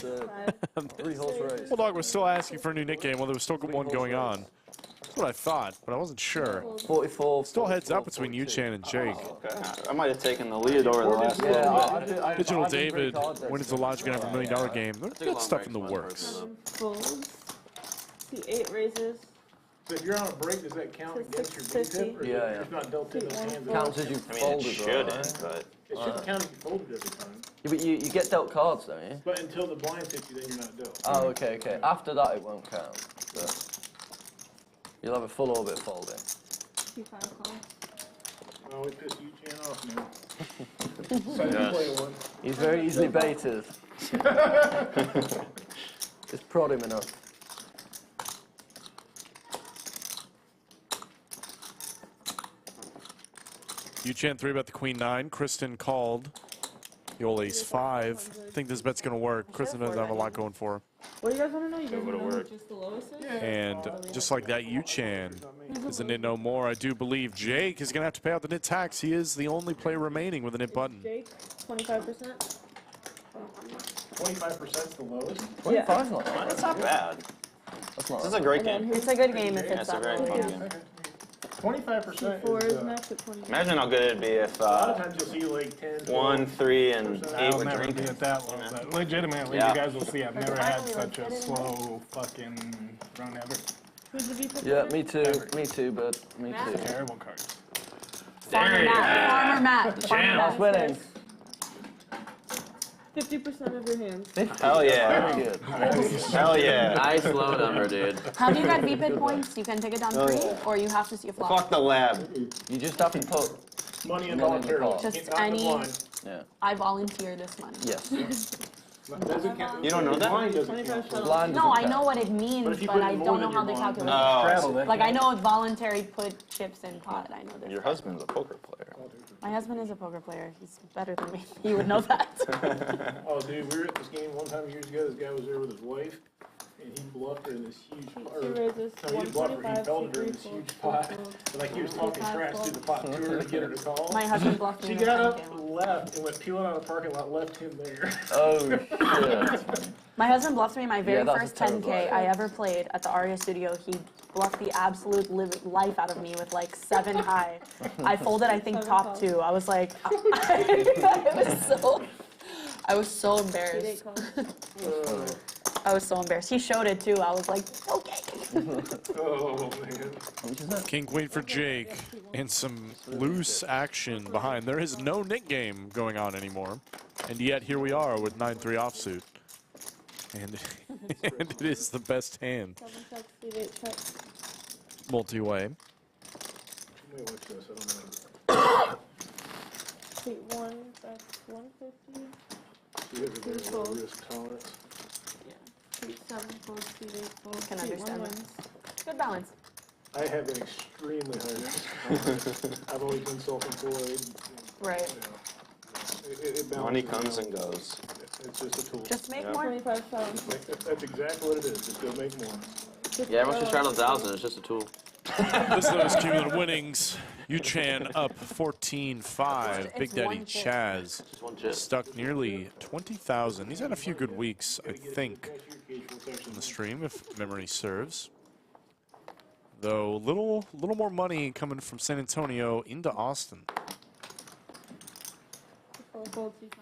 3-horse race. Bulldog was still asking for a new Nik game while there was still one going on. That's what I thought, but I wasn't sure. 44. Still heads up between Yoochan and Jake. Okay. I might have taken the lead over the last little bit. Digital David, when is the Lodge going to have $1 million game? There's good stuff in the works. Folds. See 8 raises. So if you're on a break, does that count against your B tip? Or Yeah, yeah. it's not dealt in those hands? Counts as you I mean, it folded, shouldn't, right? but It shouldn't count if you folded every time. Yeah, but you get dealt cards, don't you? But until the blind hits you, then you're not dealt. Oh, okay, okay. After that, it won't count. But you'll have a full orbit folding. T5 call. Oh, we pissed Yoochan off now. So you Yes. play one. He's very easily baited. Just prod him enough. Yoochan 3 bet the Queen 9. Kristen called the old Ace 5. I think this bet's going to work. Kristen doesn't have a lot going for her. What do you guys want to know? You guys would've want to know worked. who just the lowest is? And just like that, Yoochan is a nit no more. I do believe Jake is going to have to pay out the nit tax. He is the only player remaining with a nit button. Jake, 25%. 25% is the lowest. 25 is not bad. that's not bad. That's not This is a great And then game. who's It's a good game if Yeah, it's it's a that very low. fun game. 25% T4 is is, max at 20. Imagine how good it'd be if a lot of times you'll see like 10, 1, 3, and 8 I'll were never drinking. be at that low, but legitimately, Yeah. you guys will see I've never had Finally, such let's a get in slow fucking run ever. Who's the VP? Yeah, me too. Me too, but me too. Terrible cards. Farmer Matt. Farmer That's Matt. winning. 50% of your hands. Hell yeah. Very good. Hell yeah. Nice low number, dude. How do you get VPID points? You can take it down 3, yeah. or you have to see a flop. Fuck the lab. You just have to put. money Money in involuntarily. the pot. Just Not the any- blind. Yeah. I volunteer this money. Yes. Doesn't count. You don't know that? Blind doesn't 25 count. shot. Blind No, I doesn't know count. what it But means, if you but put I in more don't know than how your they blind, calculate Oh, it. Straddle, that Like, I counts. know voluntary put chips in pot. I know this. Your husband's a poker player. My husband is a poker player. He's better than me. You would know that. Oh, dude, we were at this game one time years ago. This guy was there with his wife, and he bluffed her in this huge pot. Two raises, No, he bluffed her. He 125, pelted her in C3 this folds, huge pot. folds. And like he was talking trash through the pot to her to get her to call. My husband bluffed me. She in the got front up, game. left, and went peeling out of the parking lot, left him there. Oh, shit. My husband bluffed me my very Yeah, that's first a terrible 10K idea. I ever played at the Aria studio. He bluffed the absolute life out of me with like 7 high. I folded, I think, 7 top calls. 2. I was like, I was so embarrassed. 8 calls. I was so embarrassed. He showed it too. I was like, okay. Oh, man. King Queen for Jake, and some loose action behind. There is no Nik game going on anymore, and yet here we are with 9-3 offsuit. And, and it is the best hand. 7 checks, 8 checks. Multi-way. Wait, what's this? I don't know. Take 1, that's 150. She has a very low risk tolerance. Yeah. Take 7 folds, 8 folds. Can Take understand 1 that. wins. Good balance. I have an extremely high risk tolerance. I've always been self-employed. Right. It Money balances comes and goes. It's just a tool. Just make Yeah. more. 25 shots. That's exactly what it is. Just go make more. Yeah, everyone should straddle 1,000. It's just a tool. This is those cumulative winnings. Yoochan up 14-5. Big It's Daddy one chip. Chaz Just one chip. stuck nearly 20,000. He's had a few good weeks, I think, on the stream, if memory serves. Though little more money coming from San Antonio into Austin. Fold, fold, C5.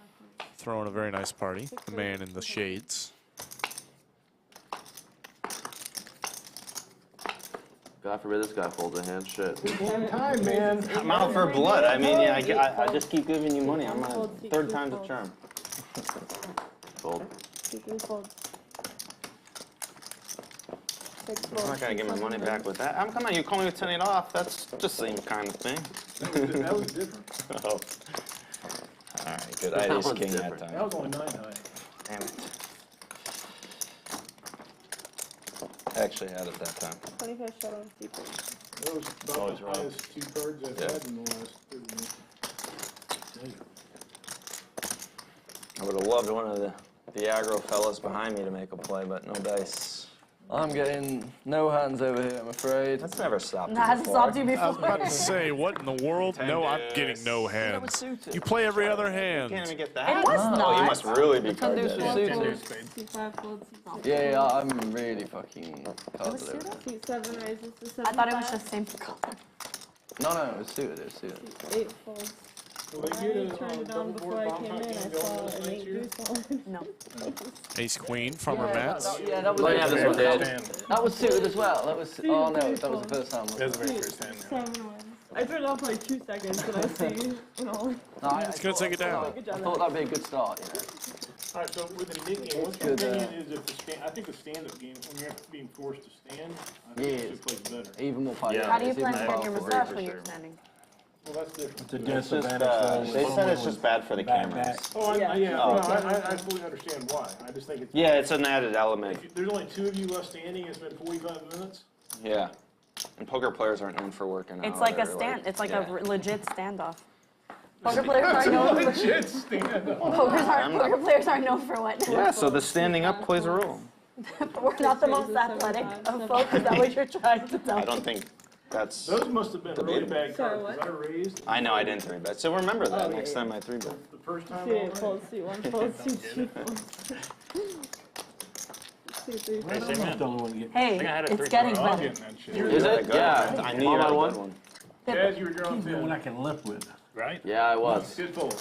Throwing a very nice party. The man in the shades. God forbid this guy folds a hand. Shit. One time, man. I'm out for blood. I mean, yeah, I just keep giving you money. I'm on third time's a charm. Fold. C3 folds. 6 I'm folds. not gonna get my money back with that. Come on, you call me with 10-8 off. That's just the same kind of thing. That was different. Oh. All right, good. That I ace was king that different. time. That was only 9 high. Damn it. I actually had it that time. 25 shot on secret. That was about the highest 2 cards I've had in the last 30 minutes. I would have loved one of the aggro fellas behind me to make a play, but no dice. I'm getting no hands over here, I'm afraid. That's never stopped That hasn't stopped you I was before. about to say, what in the world? No, I'm getting no hands. You play every other hand. Can't even get that. It was Oh, not. you must really be Can do card some dead. suited. C5 folds. Yeah, yeah, I'm really fucking card was delivered. C7 raises to 7. I thought it was just same color. No, no, it's suited, it's suited. 8 folds. Will they I get a turned it on double before board I bomb came type in. I game going saw on an next 8 year? goose on. No. Ace queen from her mats. Yeah, that was, Oh, yeah, this one did. that was suited as well. That was, oh no, that was the first time. That was the very first time. 7 wins. I turned it on for like 2 seconds and I see, you know. It's gonna take it down. I thought that'd be a good start, you know. All right, so with the Nik game, what's your opinion is if the stand, I think the stand-up game, when you're being forced to stand, I think it actually plays better. Even more powerful. How do you It's plan even to get your powerful. massage when you're standing? Well, that's different. It's a It's just, disadvantage. they said it's just bad for the Back, cameras. back. Oh, Yeah. yeah, Oh, no, okay. I fully understand why. I just think it's. Yeah, it's an added element. If there's only 2 of you left standing, it's been 45 minutes. Yeah. And poker players aren't known for working out. It's like a or, stand. It's like yeah. a legit standoff. Poker players aren't known for. Legit stand-up. Poker players aren't known for what? Yeah, so the standing up plays a role. We're not the most athletic of folks. Is that what you're trying to tell I me? don't think that's. Those must have been really Debatable. bad Sorry, cards, 'cause I raised. I know I didn't 3-bet. So remember that Oh, yeah, next yeah. time I 3-bet. The first time. C8 already. folds, C1 folds, C2 folds. C3 Hey, folds. same I'm hand. the only one getting. Hey, I had a it's 3 getting I'm better. getting that shit. Is it? Yeah. I knew you All had on a one? good one. Chaz, you were drawing The one I 10. can limp with. Right? Yeah, I was. Good fold.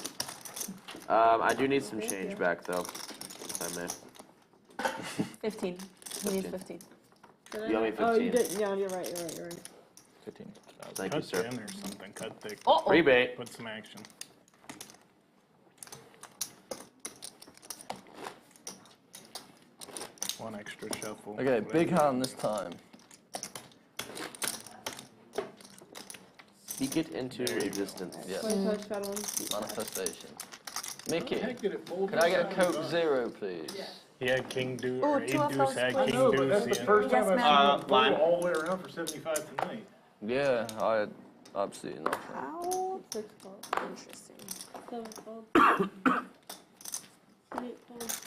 I do need some change back though. If I may. 15. He needs 15. You owe me Oh, you 15. did. Yeah, you're right. You're right. You're right. 15. Thank you, Cut sir. thin or something, cut thick. Uh-oh. Rebate. Put some action. One extra shuffle. Okay, big hand this time. Speak it into existence. Yes, 25 shot on C5. manifestation. Mickey, Heck, did it fold can I get a this Coke time? Zero, please? He had king deuce, Ooh, or 2 of eight those deuce, had plays. king I know, deuce. but That's the yeah. first Yes, time ma'am. I've seen Line. him all the way around for 75 tonight. Yeah, I had absolutely nothing. How 6 folds. interesting. 7 folds. 8 folds.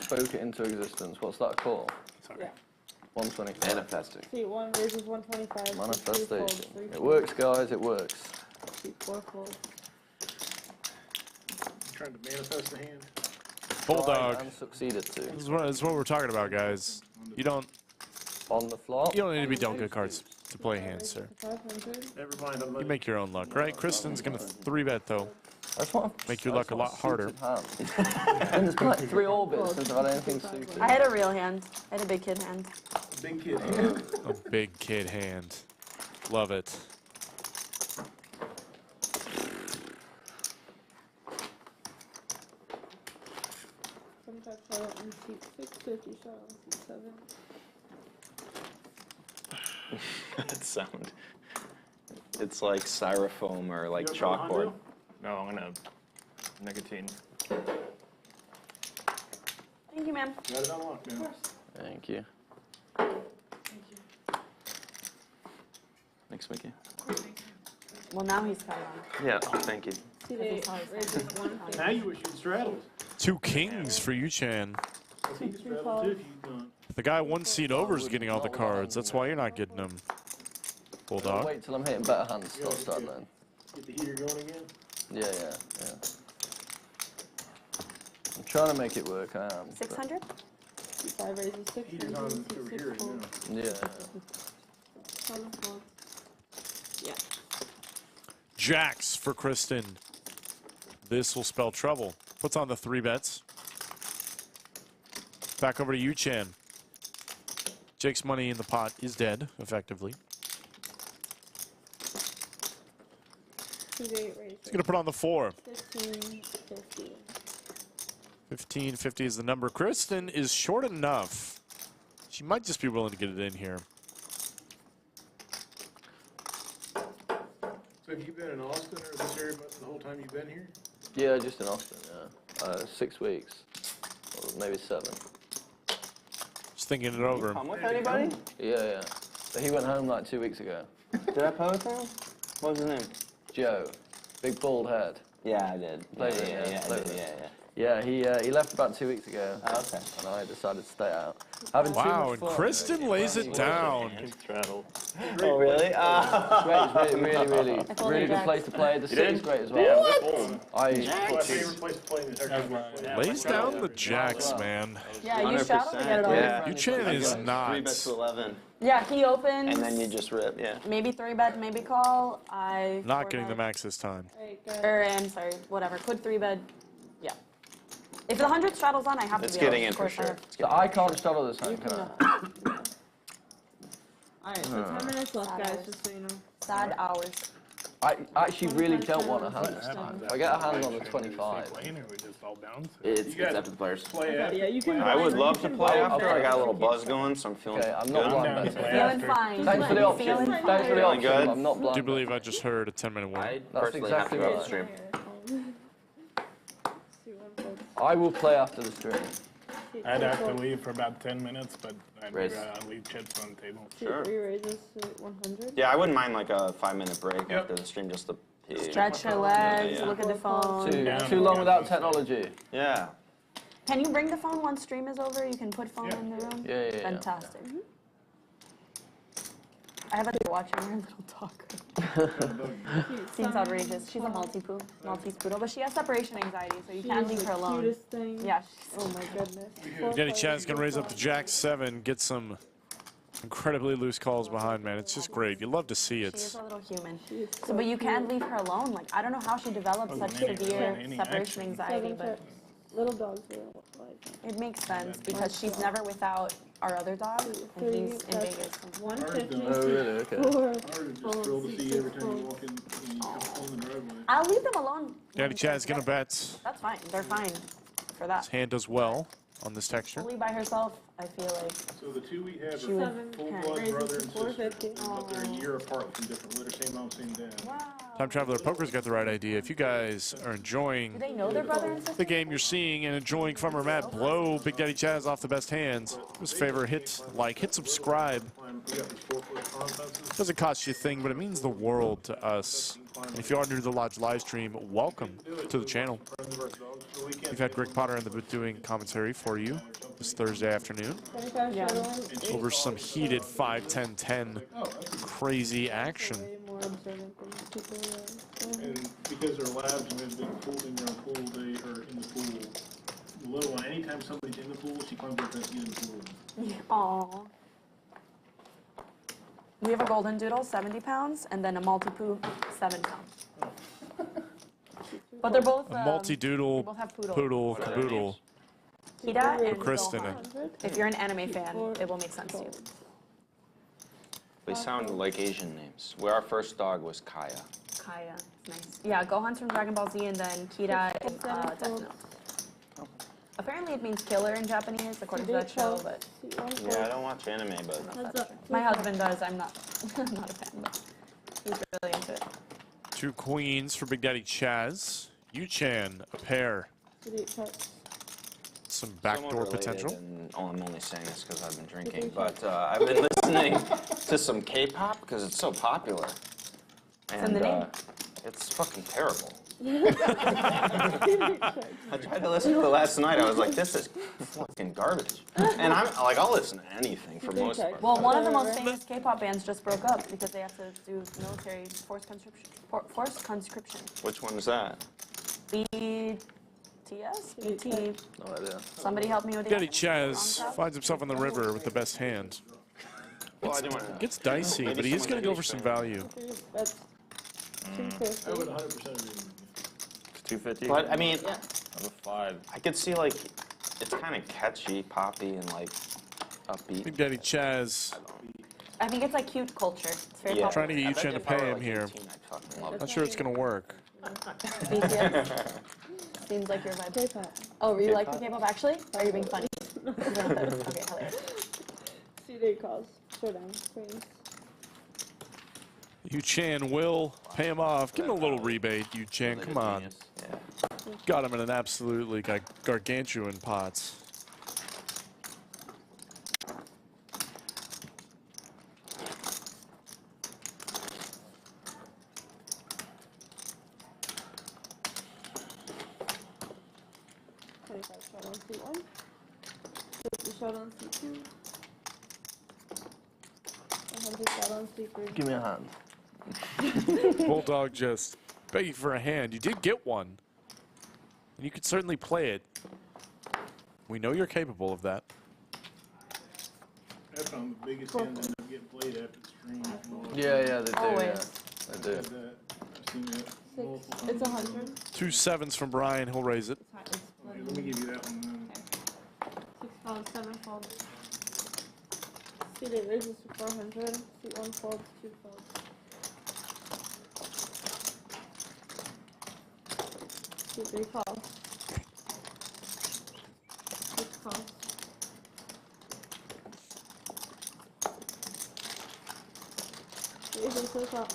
Spoke it into existence. What's that called? Sorry. 125. Manifesting. C1 raises 125. C2 folds, Manifestation. 3 It folds, works, guys, it works. C4 folds. Trying to manifest the hand. Bulldog. And succeeded to. This is what we're talking about, guys. You don't On the flop. need to be dealt good cards to play hands, sir. 500. Never mind, I'm You not. make your own luck, right? Kristen's gonna 3-bet though. That's what Make your luck a lot harder. And there's been like 3 orbits since I've had anything suited. I had a real hand. I had a big kid hand. Big kid. A big kid hand. Love it. Sometimes shot on C6, 50 shot on C7. That sound. It's like styrofoam or like You have a chalkboard. Hondo? No, I'm gonna nicotine. Thank you, ma'am. Got it unlocked, man. Thank you. Thanks, Mickey. Well, now he's got it on. Yeah, thank you. C8 raises 150. Now you wish you'd straddled. 2 kings for Yoochan. I think you straddled too if you'd done. The guy 1 seat over is getting all the cards. That's why you're not getting them. Bulldog. Wait till I'm hitting better hands to start straddling. Get the heater going again. Yeah. I'm trying to make it work, I am. 600? C5 raises 600. Heater's on over here, C6 folds. yeah. Yeah. 7 folds. Yeah. Jacks for Kristen. This will spell trouble. Puts on the 3 bets. Back over to Yoochan. Jake's money in the pot is dead, effectively. C8 raises He's going to put on the 4. 1550. 1550 is the number. Kristen is short enough. She might just be willing to get it in here. So have you been in Austin or this area the whole time you've been here? Yeah, just in Austin, yeah. 6 weeks, or maybe 7. Just thinking it over. Come with anybody? Yeah. But he went home like 2 weeks ago. Did I play with him? What was his name? Joe, big bald head. Yeah, I did. Yeah, he left about 2 weeks ago. Oh, okay. And I decided to stay out. Having too Wow, much and fun. Kristen lays it down. Straddle. Oh, really? It's really good place to play. The city's great as well. My favorite place to play in this area. Lays down the jacks, man. Yeah, you straddle to get it all. Yeah. Yoochan is 3 not. bets to 11, Yeah, he opens. and then you just rip. Yeah. Maybe 3-bet, maybe call. I Not getting the max this time. I'm sorry, whatever. Could 3-bet. Yeah. If the 100 straddles on, I have to It's be getting out. in Of for course I sure. have. So I can't straddle this time, can I? Alright, so 10 minutes left, guys, just so you know. Sad hours. I actually really don't want a hand this time. If I get a hand on the 25. It's up to the players. Yeah, you can. I would love to play after. I got a little buzz going, so I'm feeling Okay, I'm not blind betting. Feeling fine. Thanks for the option. Feeling Thanks for the fine. option. good? I'm not Do blind. you believe I just heard a 10-minute warning? I That's personally have to exactly go to the right. stream. I will play after the stream. I'd have to leave for about 10 minutes, but I'd Raise. leave chips on the table. Sure. 3 raises to 100. Yeah, I wouldn't mind like a 5-minute break after the stream just to pee. Stretch your legs, Yeah. look at the phone. Too long without technology. Yeah. Can you bring the phone once stream is over? You can put phone in the room? Yeah. Fantastic. I have a watching her little talker. Seems outrageous. She's a Maltese poodle, but she has separation anxiety, so you can't leave her alone. Cutest thing. Yeah. Oh my goodness. Daddy Chaz can raise up the jack 7, get some incredibly loose calls behind, man. It's just great. You love to see She it. is a little human. So, but you can't leave her alone. Like, I don't know how she developed such severe separation anxiety, but Little dogs are like. it makes sense because she's never without our other dog, and he's in Vegas. 150. Oh, really? Okay. I was just thrilled to see you every time you walk in and you come on the driveway. I'll leave them alone. Daddy Chaz gonna bet. That's fine. They're fine for that. His hand does well on this texture. Only by herself, I feel like. So the two we have She are would- full-blood Raises brother to and 450. sister, but they're a year apart from different litter, same mom, same dad. Wow. Time Traveler Poker's got the right idea. If you guys are Do enjoying they know their brother and sister? the game you're seeing and enjoying from her mat, blow Big Daddy Chaz off the best hands. Do us a favor, hit like, hit subscribe. We got these 4-foot pond fences. Doesn't cost you a thing, but it means the world to us. And if you are new to the Lodge live stream, welcome to the channel. Friends of our dogs. So we can't We've had Greg Potter in the booth doing commentary for you this Thursday afternoon 25 Yeah. straddle over some heated 5-10-10 crazy action. way more observant than people are. And because they're labs and they've been pooled in their own pool, they are in the pool. The little one, anytime somebody's in the pool, she climbs up and gets in the pool. Aww. We have a golden doodle, 70 pounds, and then a multi-poo, 7 pounds. But they're both. A multi-doodle, they both have poodle. poodle, caboodle. Kida and Kristen. Gohan. If you're an anime fan, it will make sense to you. They sound like Asian names. Where our first dog was Kaya. Kaya, nice. Yeah, Gohan's from Dragon Ball Z, and then Kira is Death Note. Apparently, it means killer in Japanese, according to that show. But Yeah, I don't watch anime, but my husband does. I'm not. I'm not a fan, but he's really into it. 2 queens for Big Daddy Chaz. Yoochan, a pair. Some backdoor somewhat related, potential. And, I'm only saying this because I've been drinking, but I've been listening to some K-pop because it's so popular. And in the name. it's fucking terrible. I tried to listen to it last night. I was like, this is fucking garbage. And I'm like, I'll listen to anything for most part. Well, one of the most famous K-pop bands just broke up because they have to do military forced conscription. Which one is that? BTS? BT. No idea. Somebody help me with the Daddy Chaz finds himself on the river with the best hand. Well, I didn't want to. Gets dicey, but he is going to go for some value. That's too close. I would 100% agree with you. 250. But I mean, I'm a 5. I could see like it's kind of catchy, poppy, and like upbeat. Big Daddy Chaz I think it's like cute culture. It's very Yeah. trying to get I bet Yoochan to if I were, pay him like, here. 18, I'd fucking love it. Not sure it's going to work. BTS. Seems like your vibe. K-pop. Oh, you like the K-pop actually? Or are you being funny? Okay, hilarious. C8 calls. Showdown. Queens. Yoochan will pay him off. Give him a little rebate, Yoochan. Come on. Yeah. Got him in an absolutely gargantuan pots. Shot on C1. 50 shot on C2. 100 shot on C3. Give me a hand. Bulldog just begging for a hand. You did get one. And you could certainly play it. We know you're capable of that. That's on the biggest hand that end up getting played after the stream. Yeah, they do. Always. Yeah, they do. I've seen that. Six. It's 100. 2 sevens from Bryan. He'll raise it. Okay, let me give you that one then. 6 folds, 7 folds. C8 raises to 400. C1 folds, 2 folds. C3 calls. 6 calls. Raises to the top.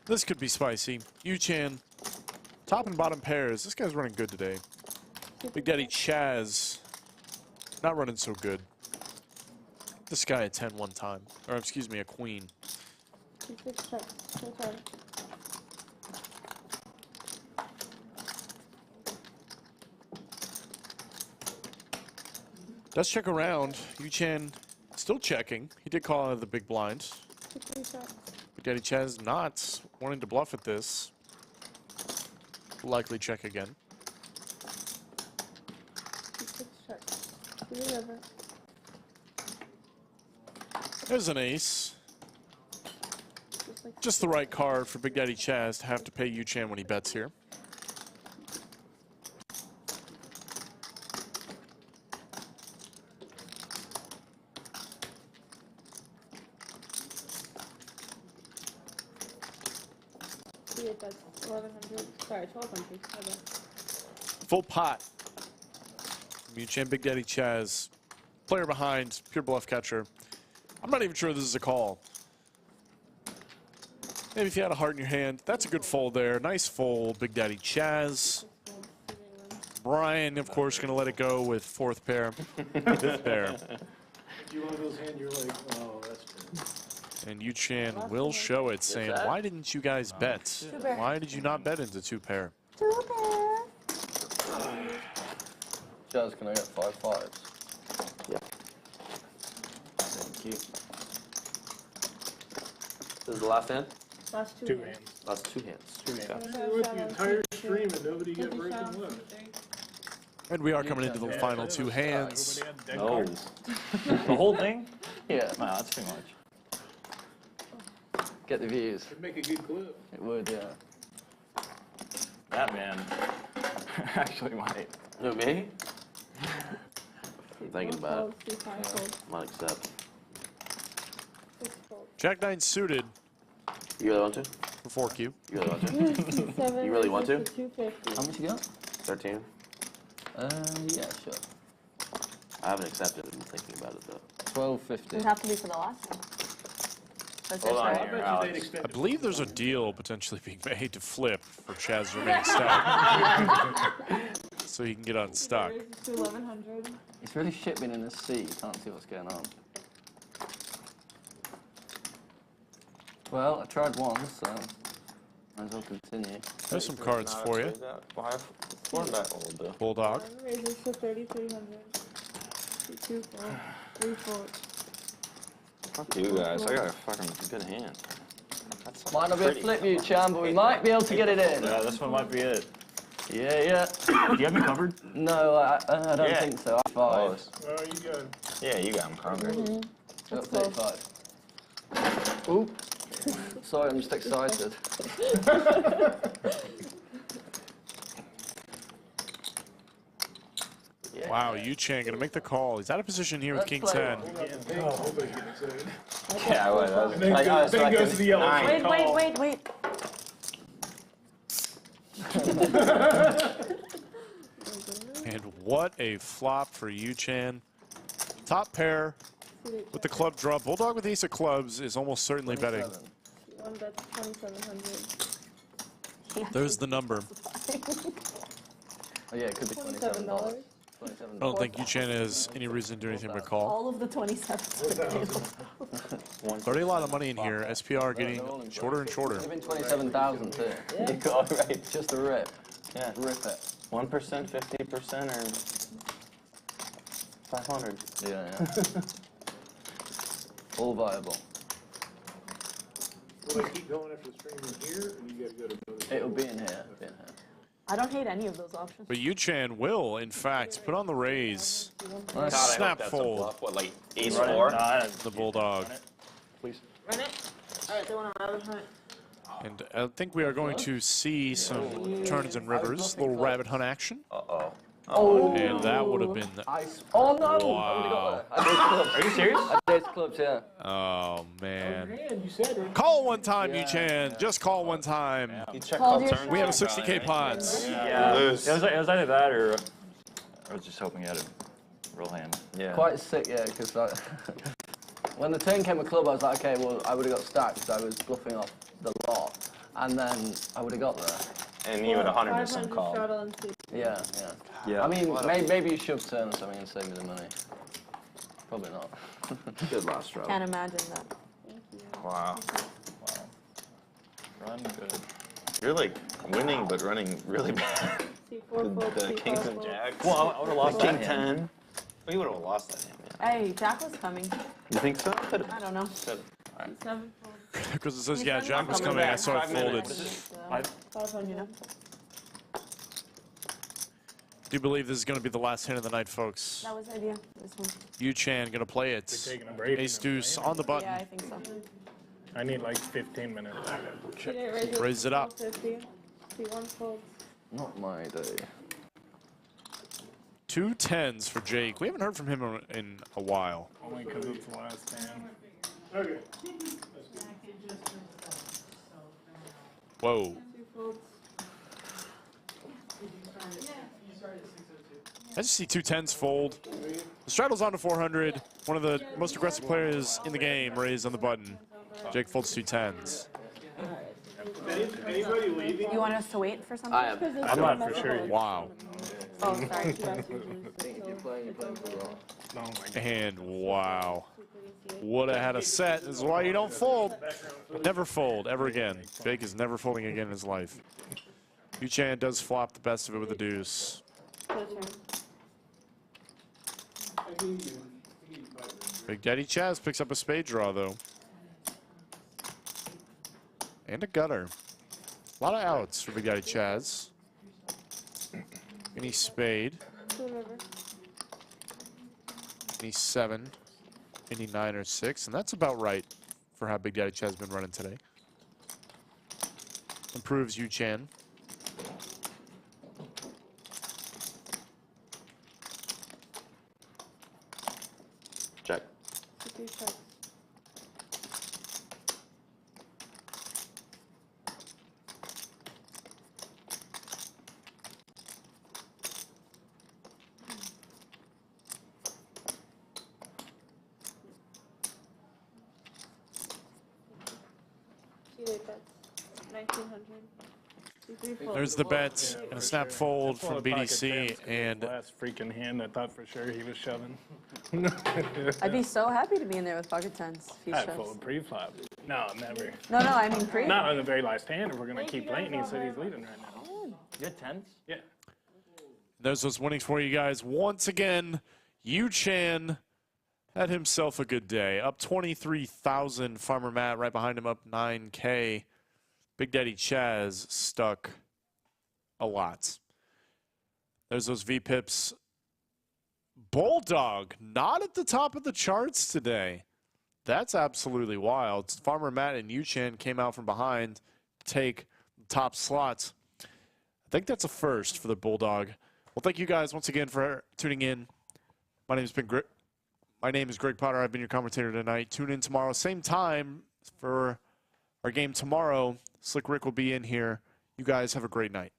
This could be spicy. Yoochan, top and bottom pairs. This guy's running good today. Big Daddy Chaz, not running so good. This guy a 10 one time. Or excuse me, a queen. C6 check. No time. Let's check around. Yoochan still checking. He did call out of the big blind. C3 check. Big Daddy Chaz not wanting to bluff at this. Likely check again. C6 check. To the river. There's an ace. Just like Just the right card for Big Daddy Chaz to have to pay Yoochan when he bets here. C8 bets 1100. Sorry, 1200. Okay. Full pot. Yoochan, Big Daddy Chaz. Player behind, pure bluff catcher. I'm not even sure this is a call. Maybe if you had a heart in your hand. That's a good fold there. Nice fold, Big Daddy Chaz. Bryan, of course, going to let it go with 4th pair, 5th pair. If you one of those hands, you're like, oh, that's true. And Yoochan will show it, saying, why didn't you guys bet? Why did you not bet into 2 pair? 2 pair. Chaz, can I get 5 5s? Yeah. Thank you. This is the last hand? Last 2 hands. Last 2 hands. You're with the entire stream and nobody got broken left. And we are coming into the final 2 hands. No. The whole thing? Yeah. No, that's too much. Get the views. It'd make a good clip. It would, yeah. That man actually might. Who, me? I'm thinking about it. I might accept. Jack-9 suited You really want to? for 4Q. You really want to? You really want to? How much you got? 13. Yeah, sure. I haven't accepted it. I'm thinking about it though. 12.50. It have to be for the last one. That's Hold it, on right? here, I Alex. bet you they'd extend I it. believe there's a deal potentially being made to flip for Chaz remaining stack. So he can get unstuck. Raises to 1100. It's really shit being in this sea. You can't see what's going on. Well, I tried once, so might as well continue. There's some cards for you. Bulldog. Raises to 3300. 2 4. 3 4. Fuck you guys, I got a fucking good hand. That's Might not be a flip, Yoochan, but we might be able to get it in. Yeah, this one might be it. Yeah. Do you have me covered? No, I don't Yeah. think so. I'm 5. Well, you got Yeah, you got him covered. Got 35. Ooh. Sorry, I'm just excited. Wow, Yoochan gonna make the call. He's out of position here with Let's King play 10. nobody's getting excited. Yeah, I was. And then goes to the yellow. Wait. And what a flop for Yoochan. Top pair with the club draw. Bulldog with ace of clubs is almost certainly betting. One bet's 2,700. There's the number. Oh yeah, it could be $27. $27. I don't think Yoochan has any reason to do anything but call. All of the 27s. Already a lot of money in here. SPR getting shorter and shorter. Even 27,000 too. You go, all right. Just a rip. Yeah. Rip it. 1%, 50%, or 500. Yeah, yeah. All viable. Will they keep going after the stream in here, or you gotta go to another? It'll be in here. Be in here. I don't hate any of those options. But Yoochan will, in fact, put on the raise. God, I Snap hope that's a fold. bluff. What, like ace Run it. 4? The Bulldog. Please. Run it. All right, they want to rabbit hunt. And I think we are going to see some turns and rivers. Little rabbit hunt action. Uh-oh. Oh. And that would have been... Oh no! Wow. I did clubs. Are you serious? I did clubs, yeah. Oh, man. Man, you said it. Call one time, Yoochan. Just call one time. You check Called call your turns. We have a probably, 60K right? pods. Yeah. Lose. It was either that or I was just hoping you had a real hand. Yeah. Quite sick, yeah, because when the turn came a club, I was like, okay, well, I would have got stacked because I was bluffing off the lot, and then I would have got there. And you would 100% 500 call. straddle and two. Yeah, yeah. Yeah. I mean, maybe you should turn or something and save me the money. Probably not. Good last round. Can't imagine that. Wow. Run good. You're like winning, but running really bad. C4 fold, The C5 kings and fold. jacks. Well, I would have lost King that hand. 10. Well, you would have lost that hand, yeah. Hey, Jack was coming. You think so? I don't know. Good. C7 fold. Because it says, yeah, Jack was coming coming. I back. saw it 5 folded. minutes. 500. Do believe this is going to be the last hand of the night, folks. That was the idea. This one. Yoochan going to play it. Taking a break. Ace deuce on the button. Yeah, I think so. I need like 15 minutes. Raise it up. 50. C1 fold. Not my day. 2 10s for Jake. We haven't heard from him in a while. Only because it's the last hand. Okay. Whoa. Two folds. I just see 2 10s fold. The straddle's on to 400. One of the most aggressive players in the game raised on the button. Jake folds 2 10s. Anybody leaving? You want us to wait for something? I am. I'm not for sure. Wow. Oh, sorry. Oh my God. And wow. Would have had a set. This is why you don't fold. Never fold ever again. Jake is never folding again in his life. Yoochan does flop the best of it with a deuce. Big Daddy Chaz picks up a spade draw, though. And a gutter. A lot of outs for Big Daddy Chaz. Any spade. Any 7. Any 9 or 6. And that's about right for how Big Daddy Chaz has been running today. Improves Yoochan. Check. There's the bet and a snap fold from BDC, and last freaking hand, I thought for sure he was shoving. I'd be so happy to be in there with pocket tens if he I shoves. fold pre-flop. No, never. No, I mean pre. Not on the very last hand. If we're gonna keep playing, he said he's leading right now. You had 10s? Yeah. there's those winnings for you guys. Once again, Yoochan had himself a good day. Up 23,000. Farmer Matt right behind him up 9K. Big Daddy Chaz stuck a lot. There's those V-pips. Bulldog not at the top of the charts today. That's absolutely wild. Farmer Matt and Yoochan came out from behind to take the top slots. I think that's a first for the Bulldog. Well, thank you guys once again for tuning in. My name is Greg Potter. I've been your commentator tonight. Tune in tomorrow, same time for our game tomorrow. Slick Rick will be in here. You guys have a great night.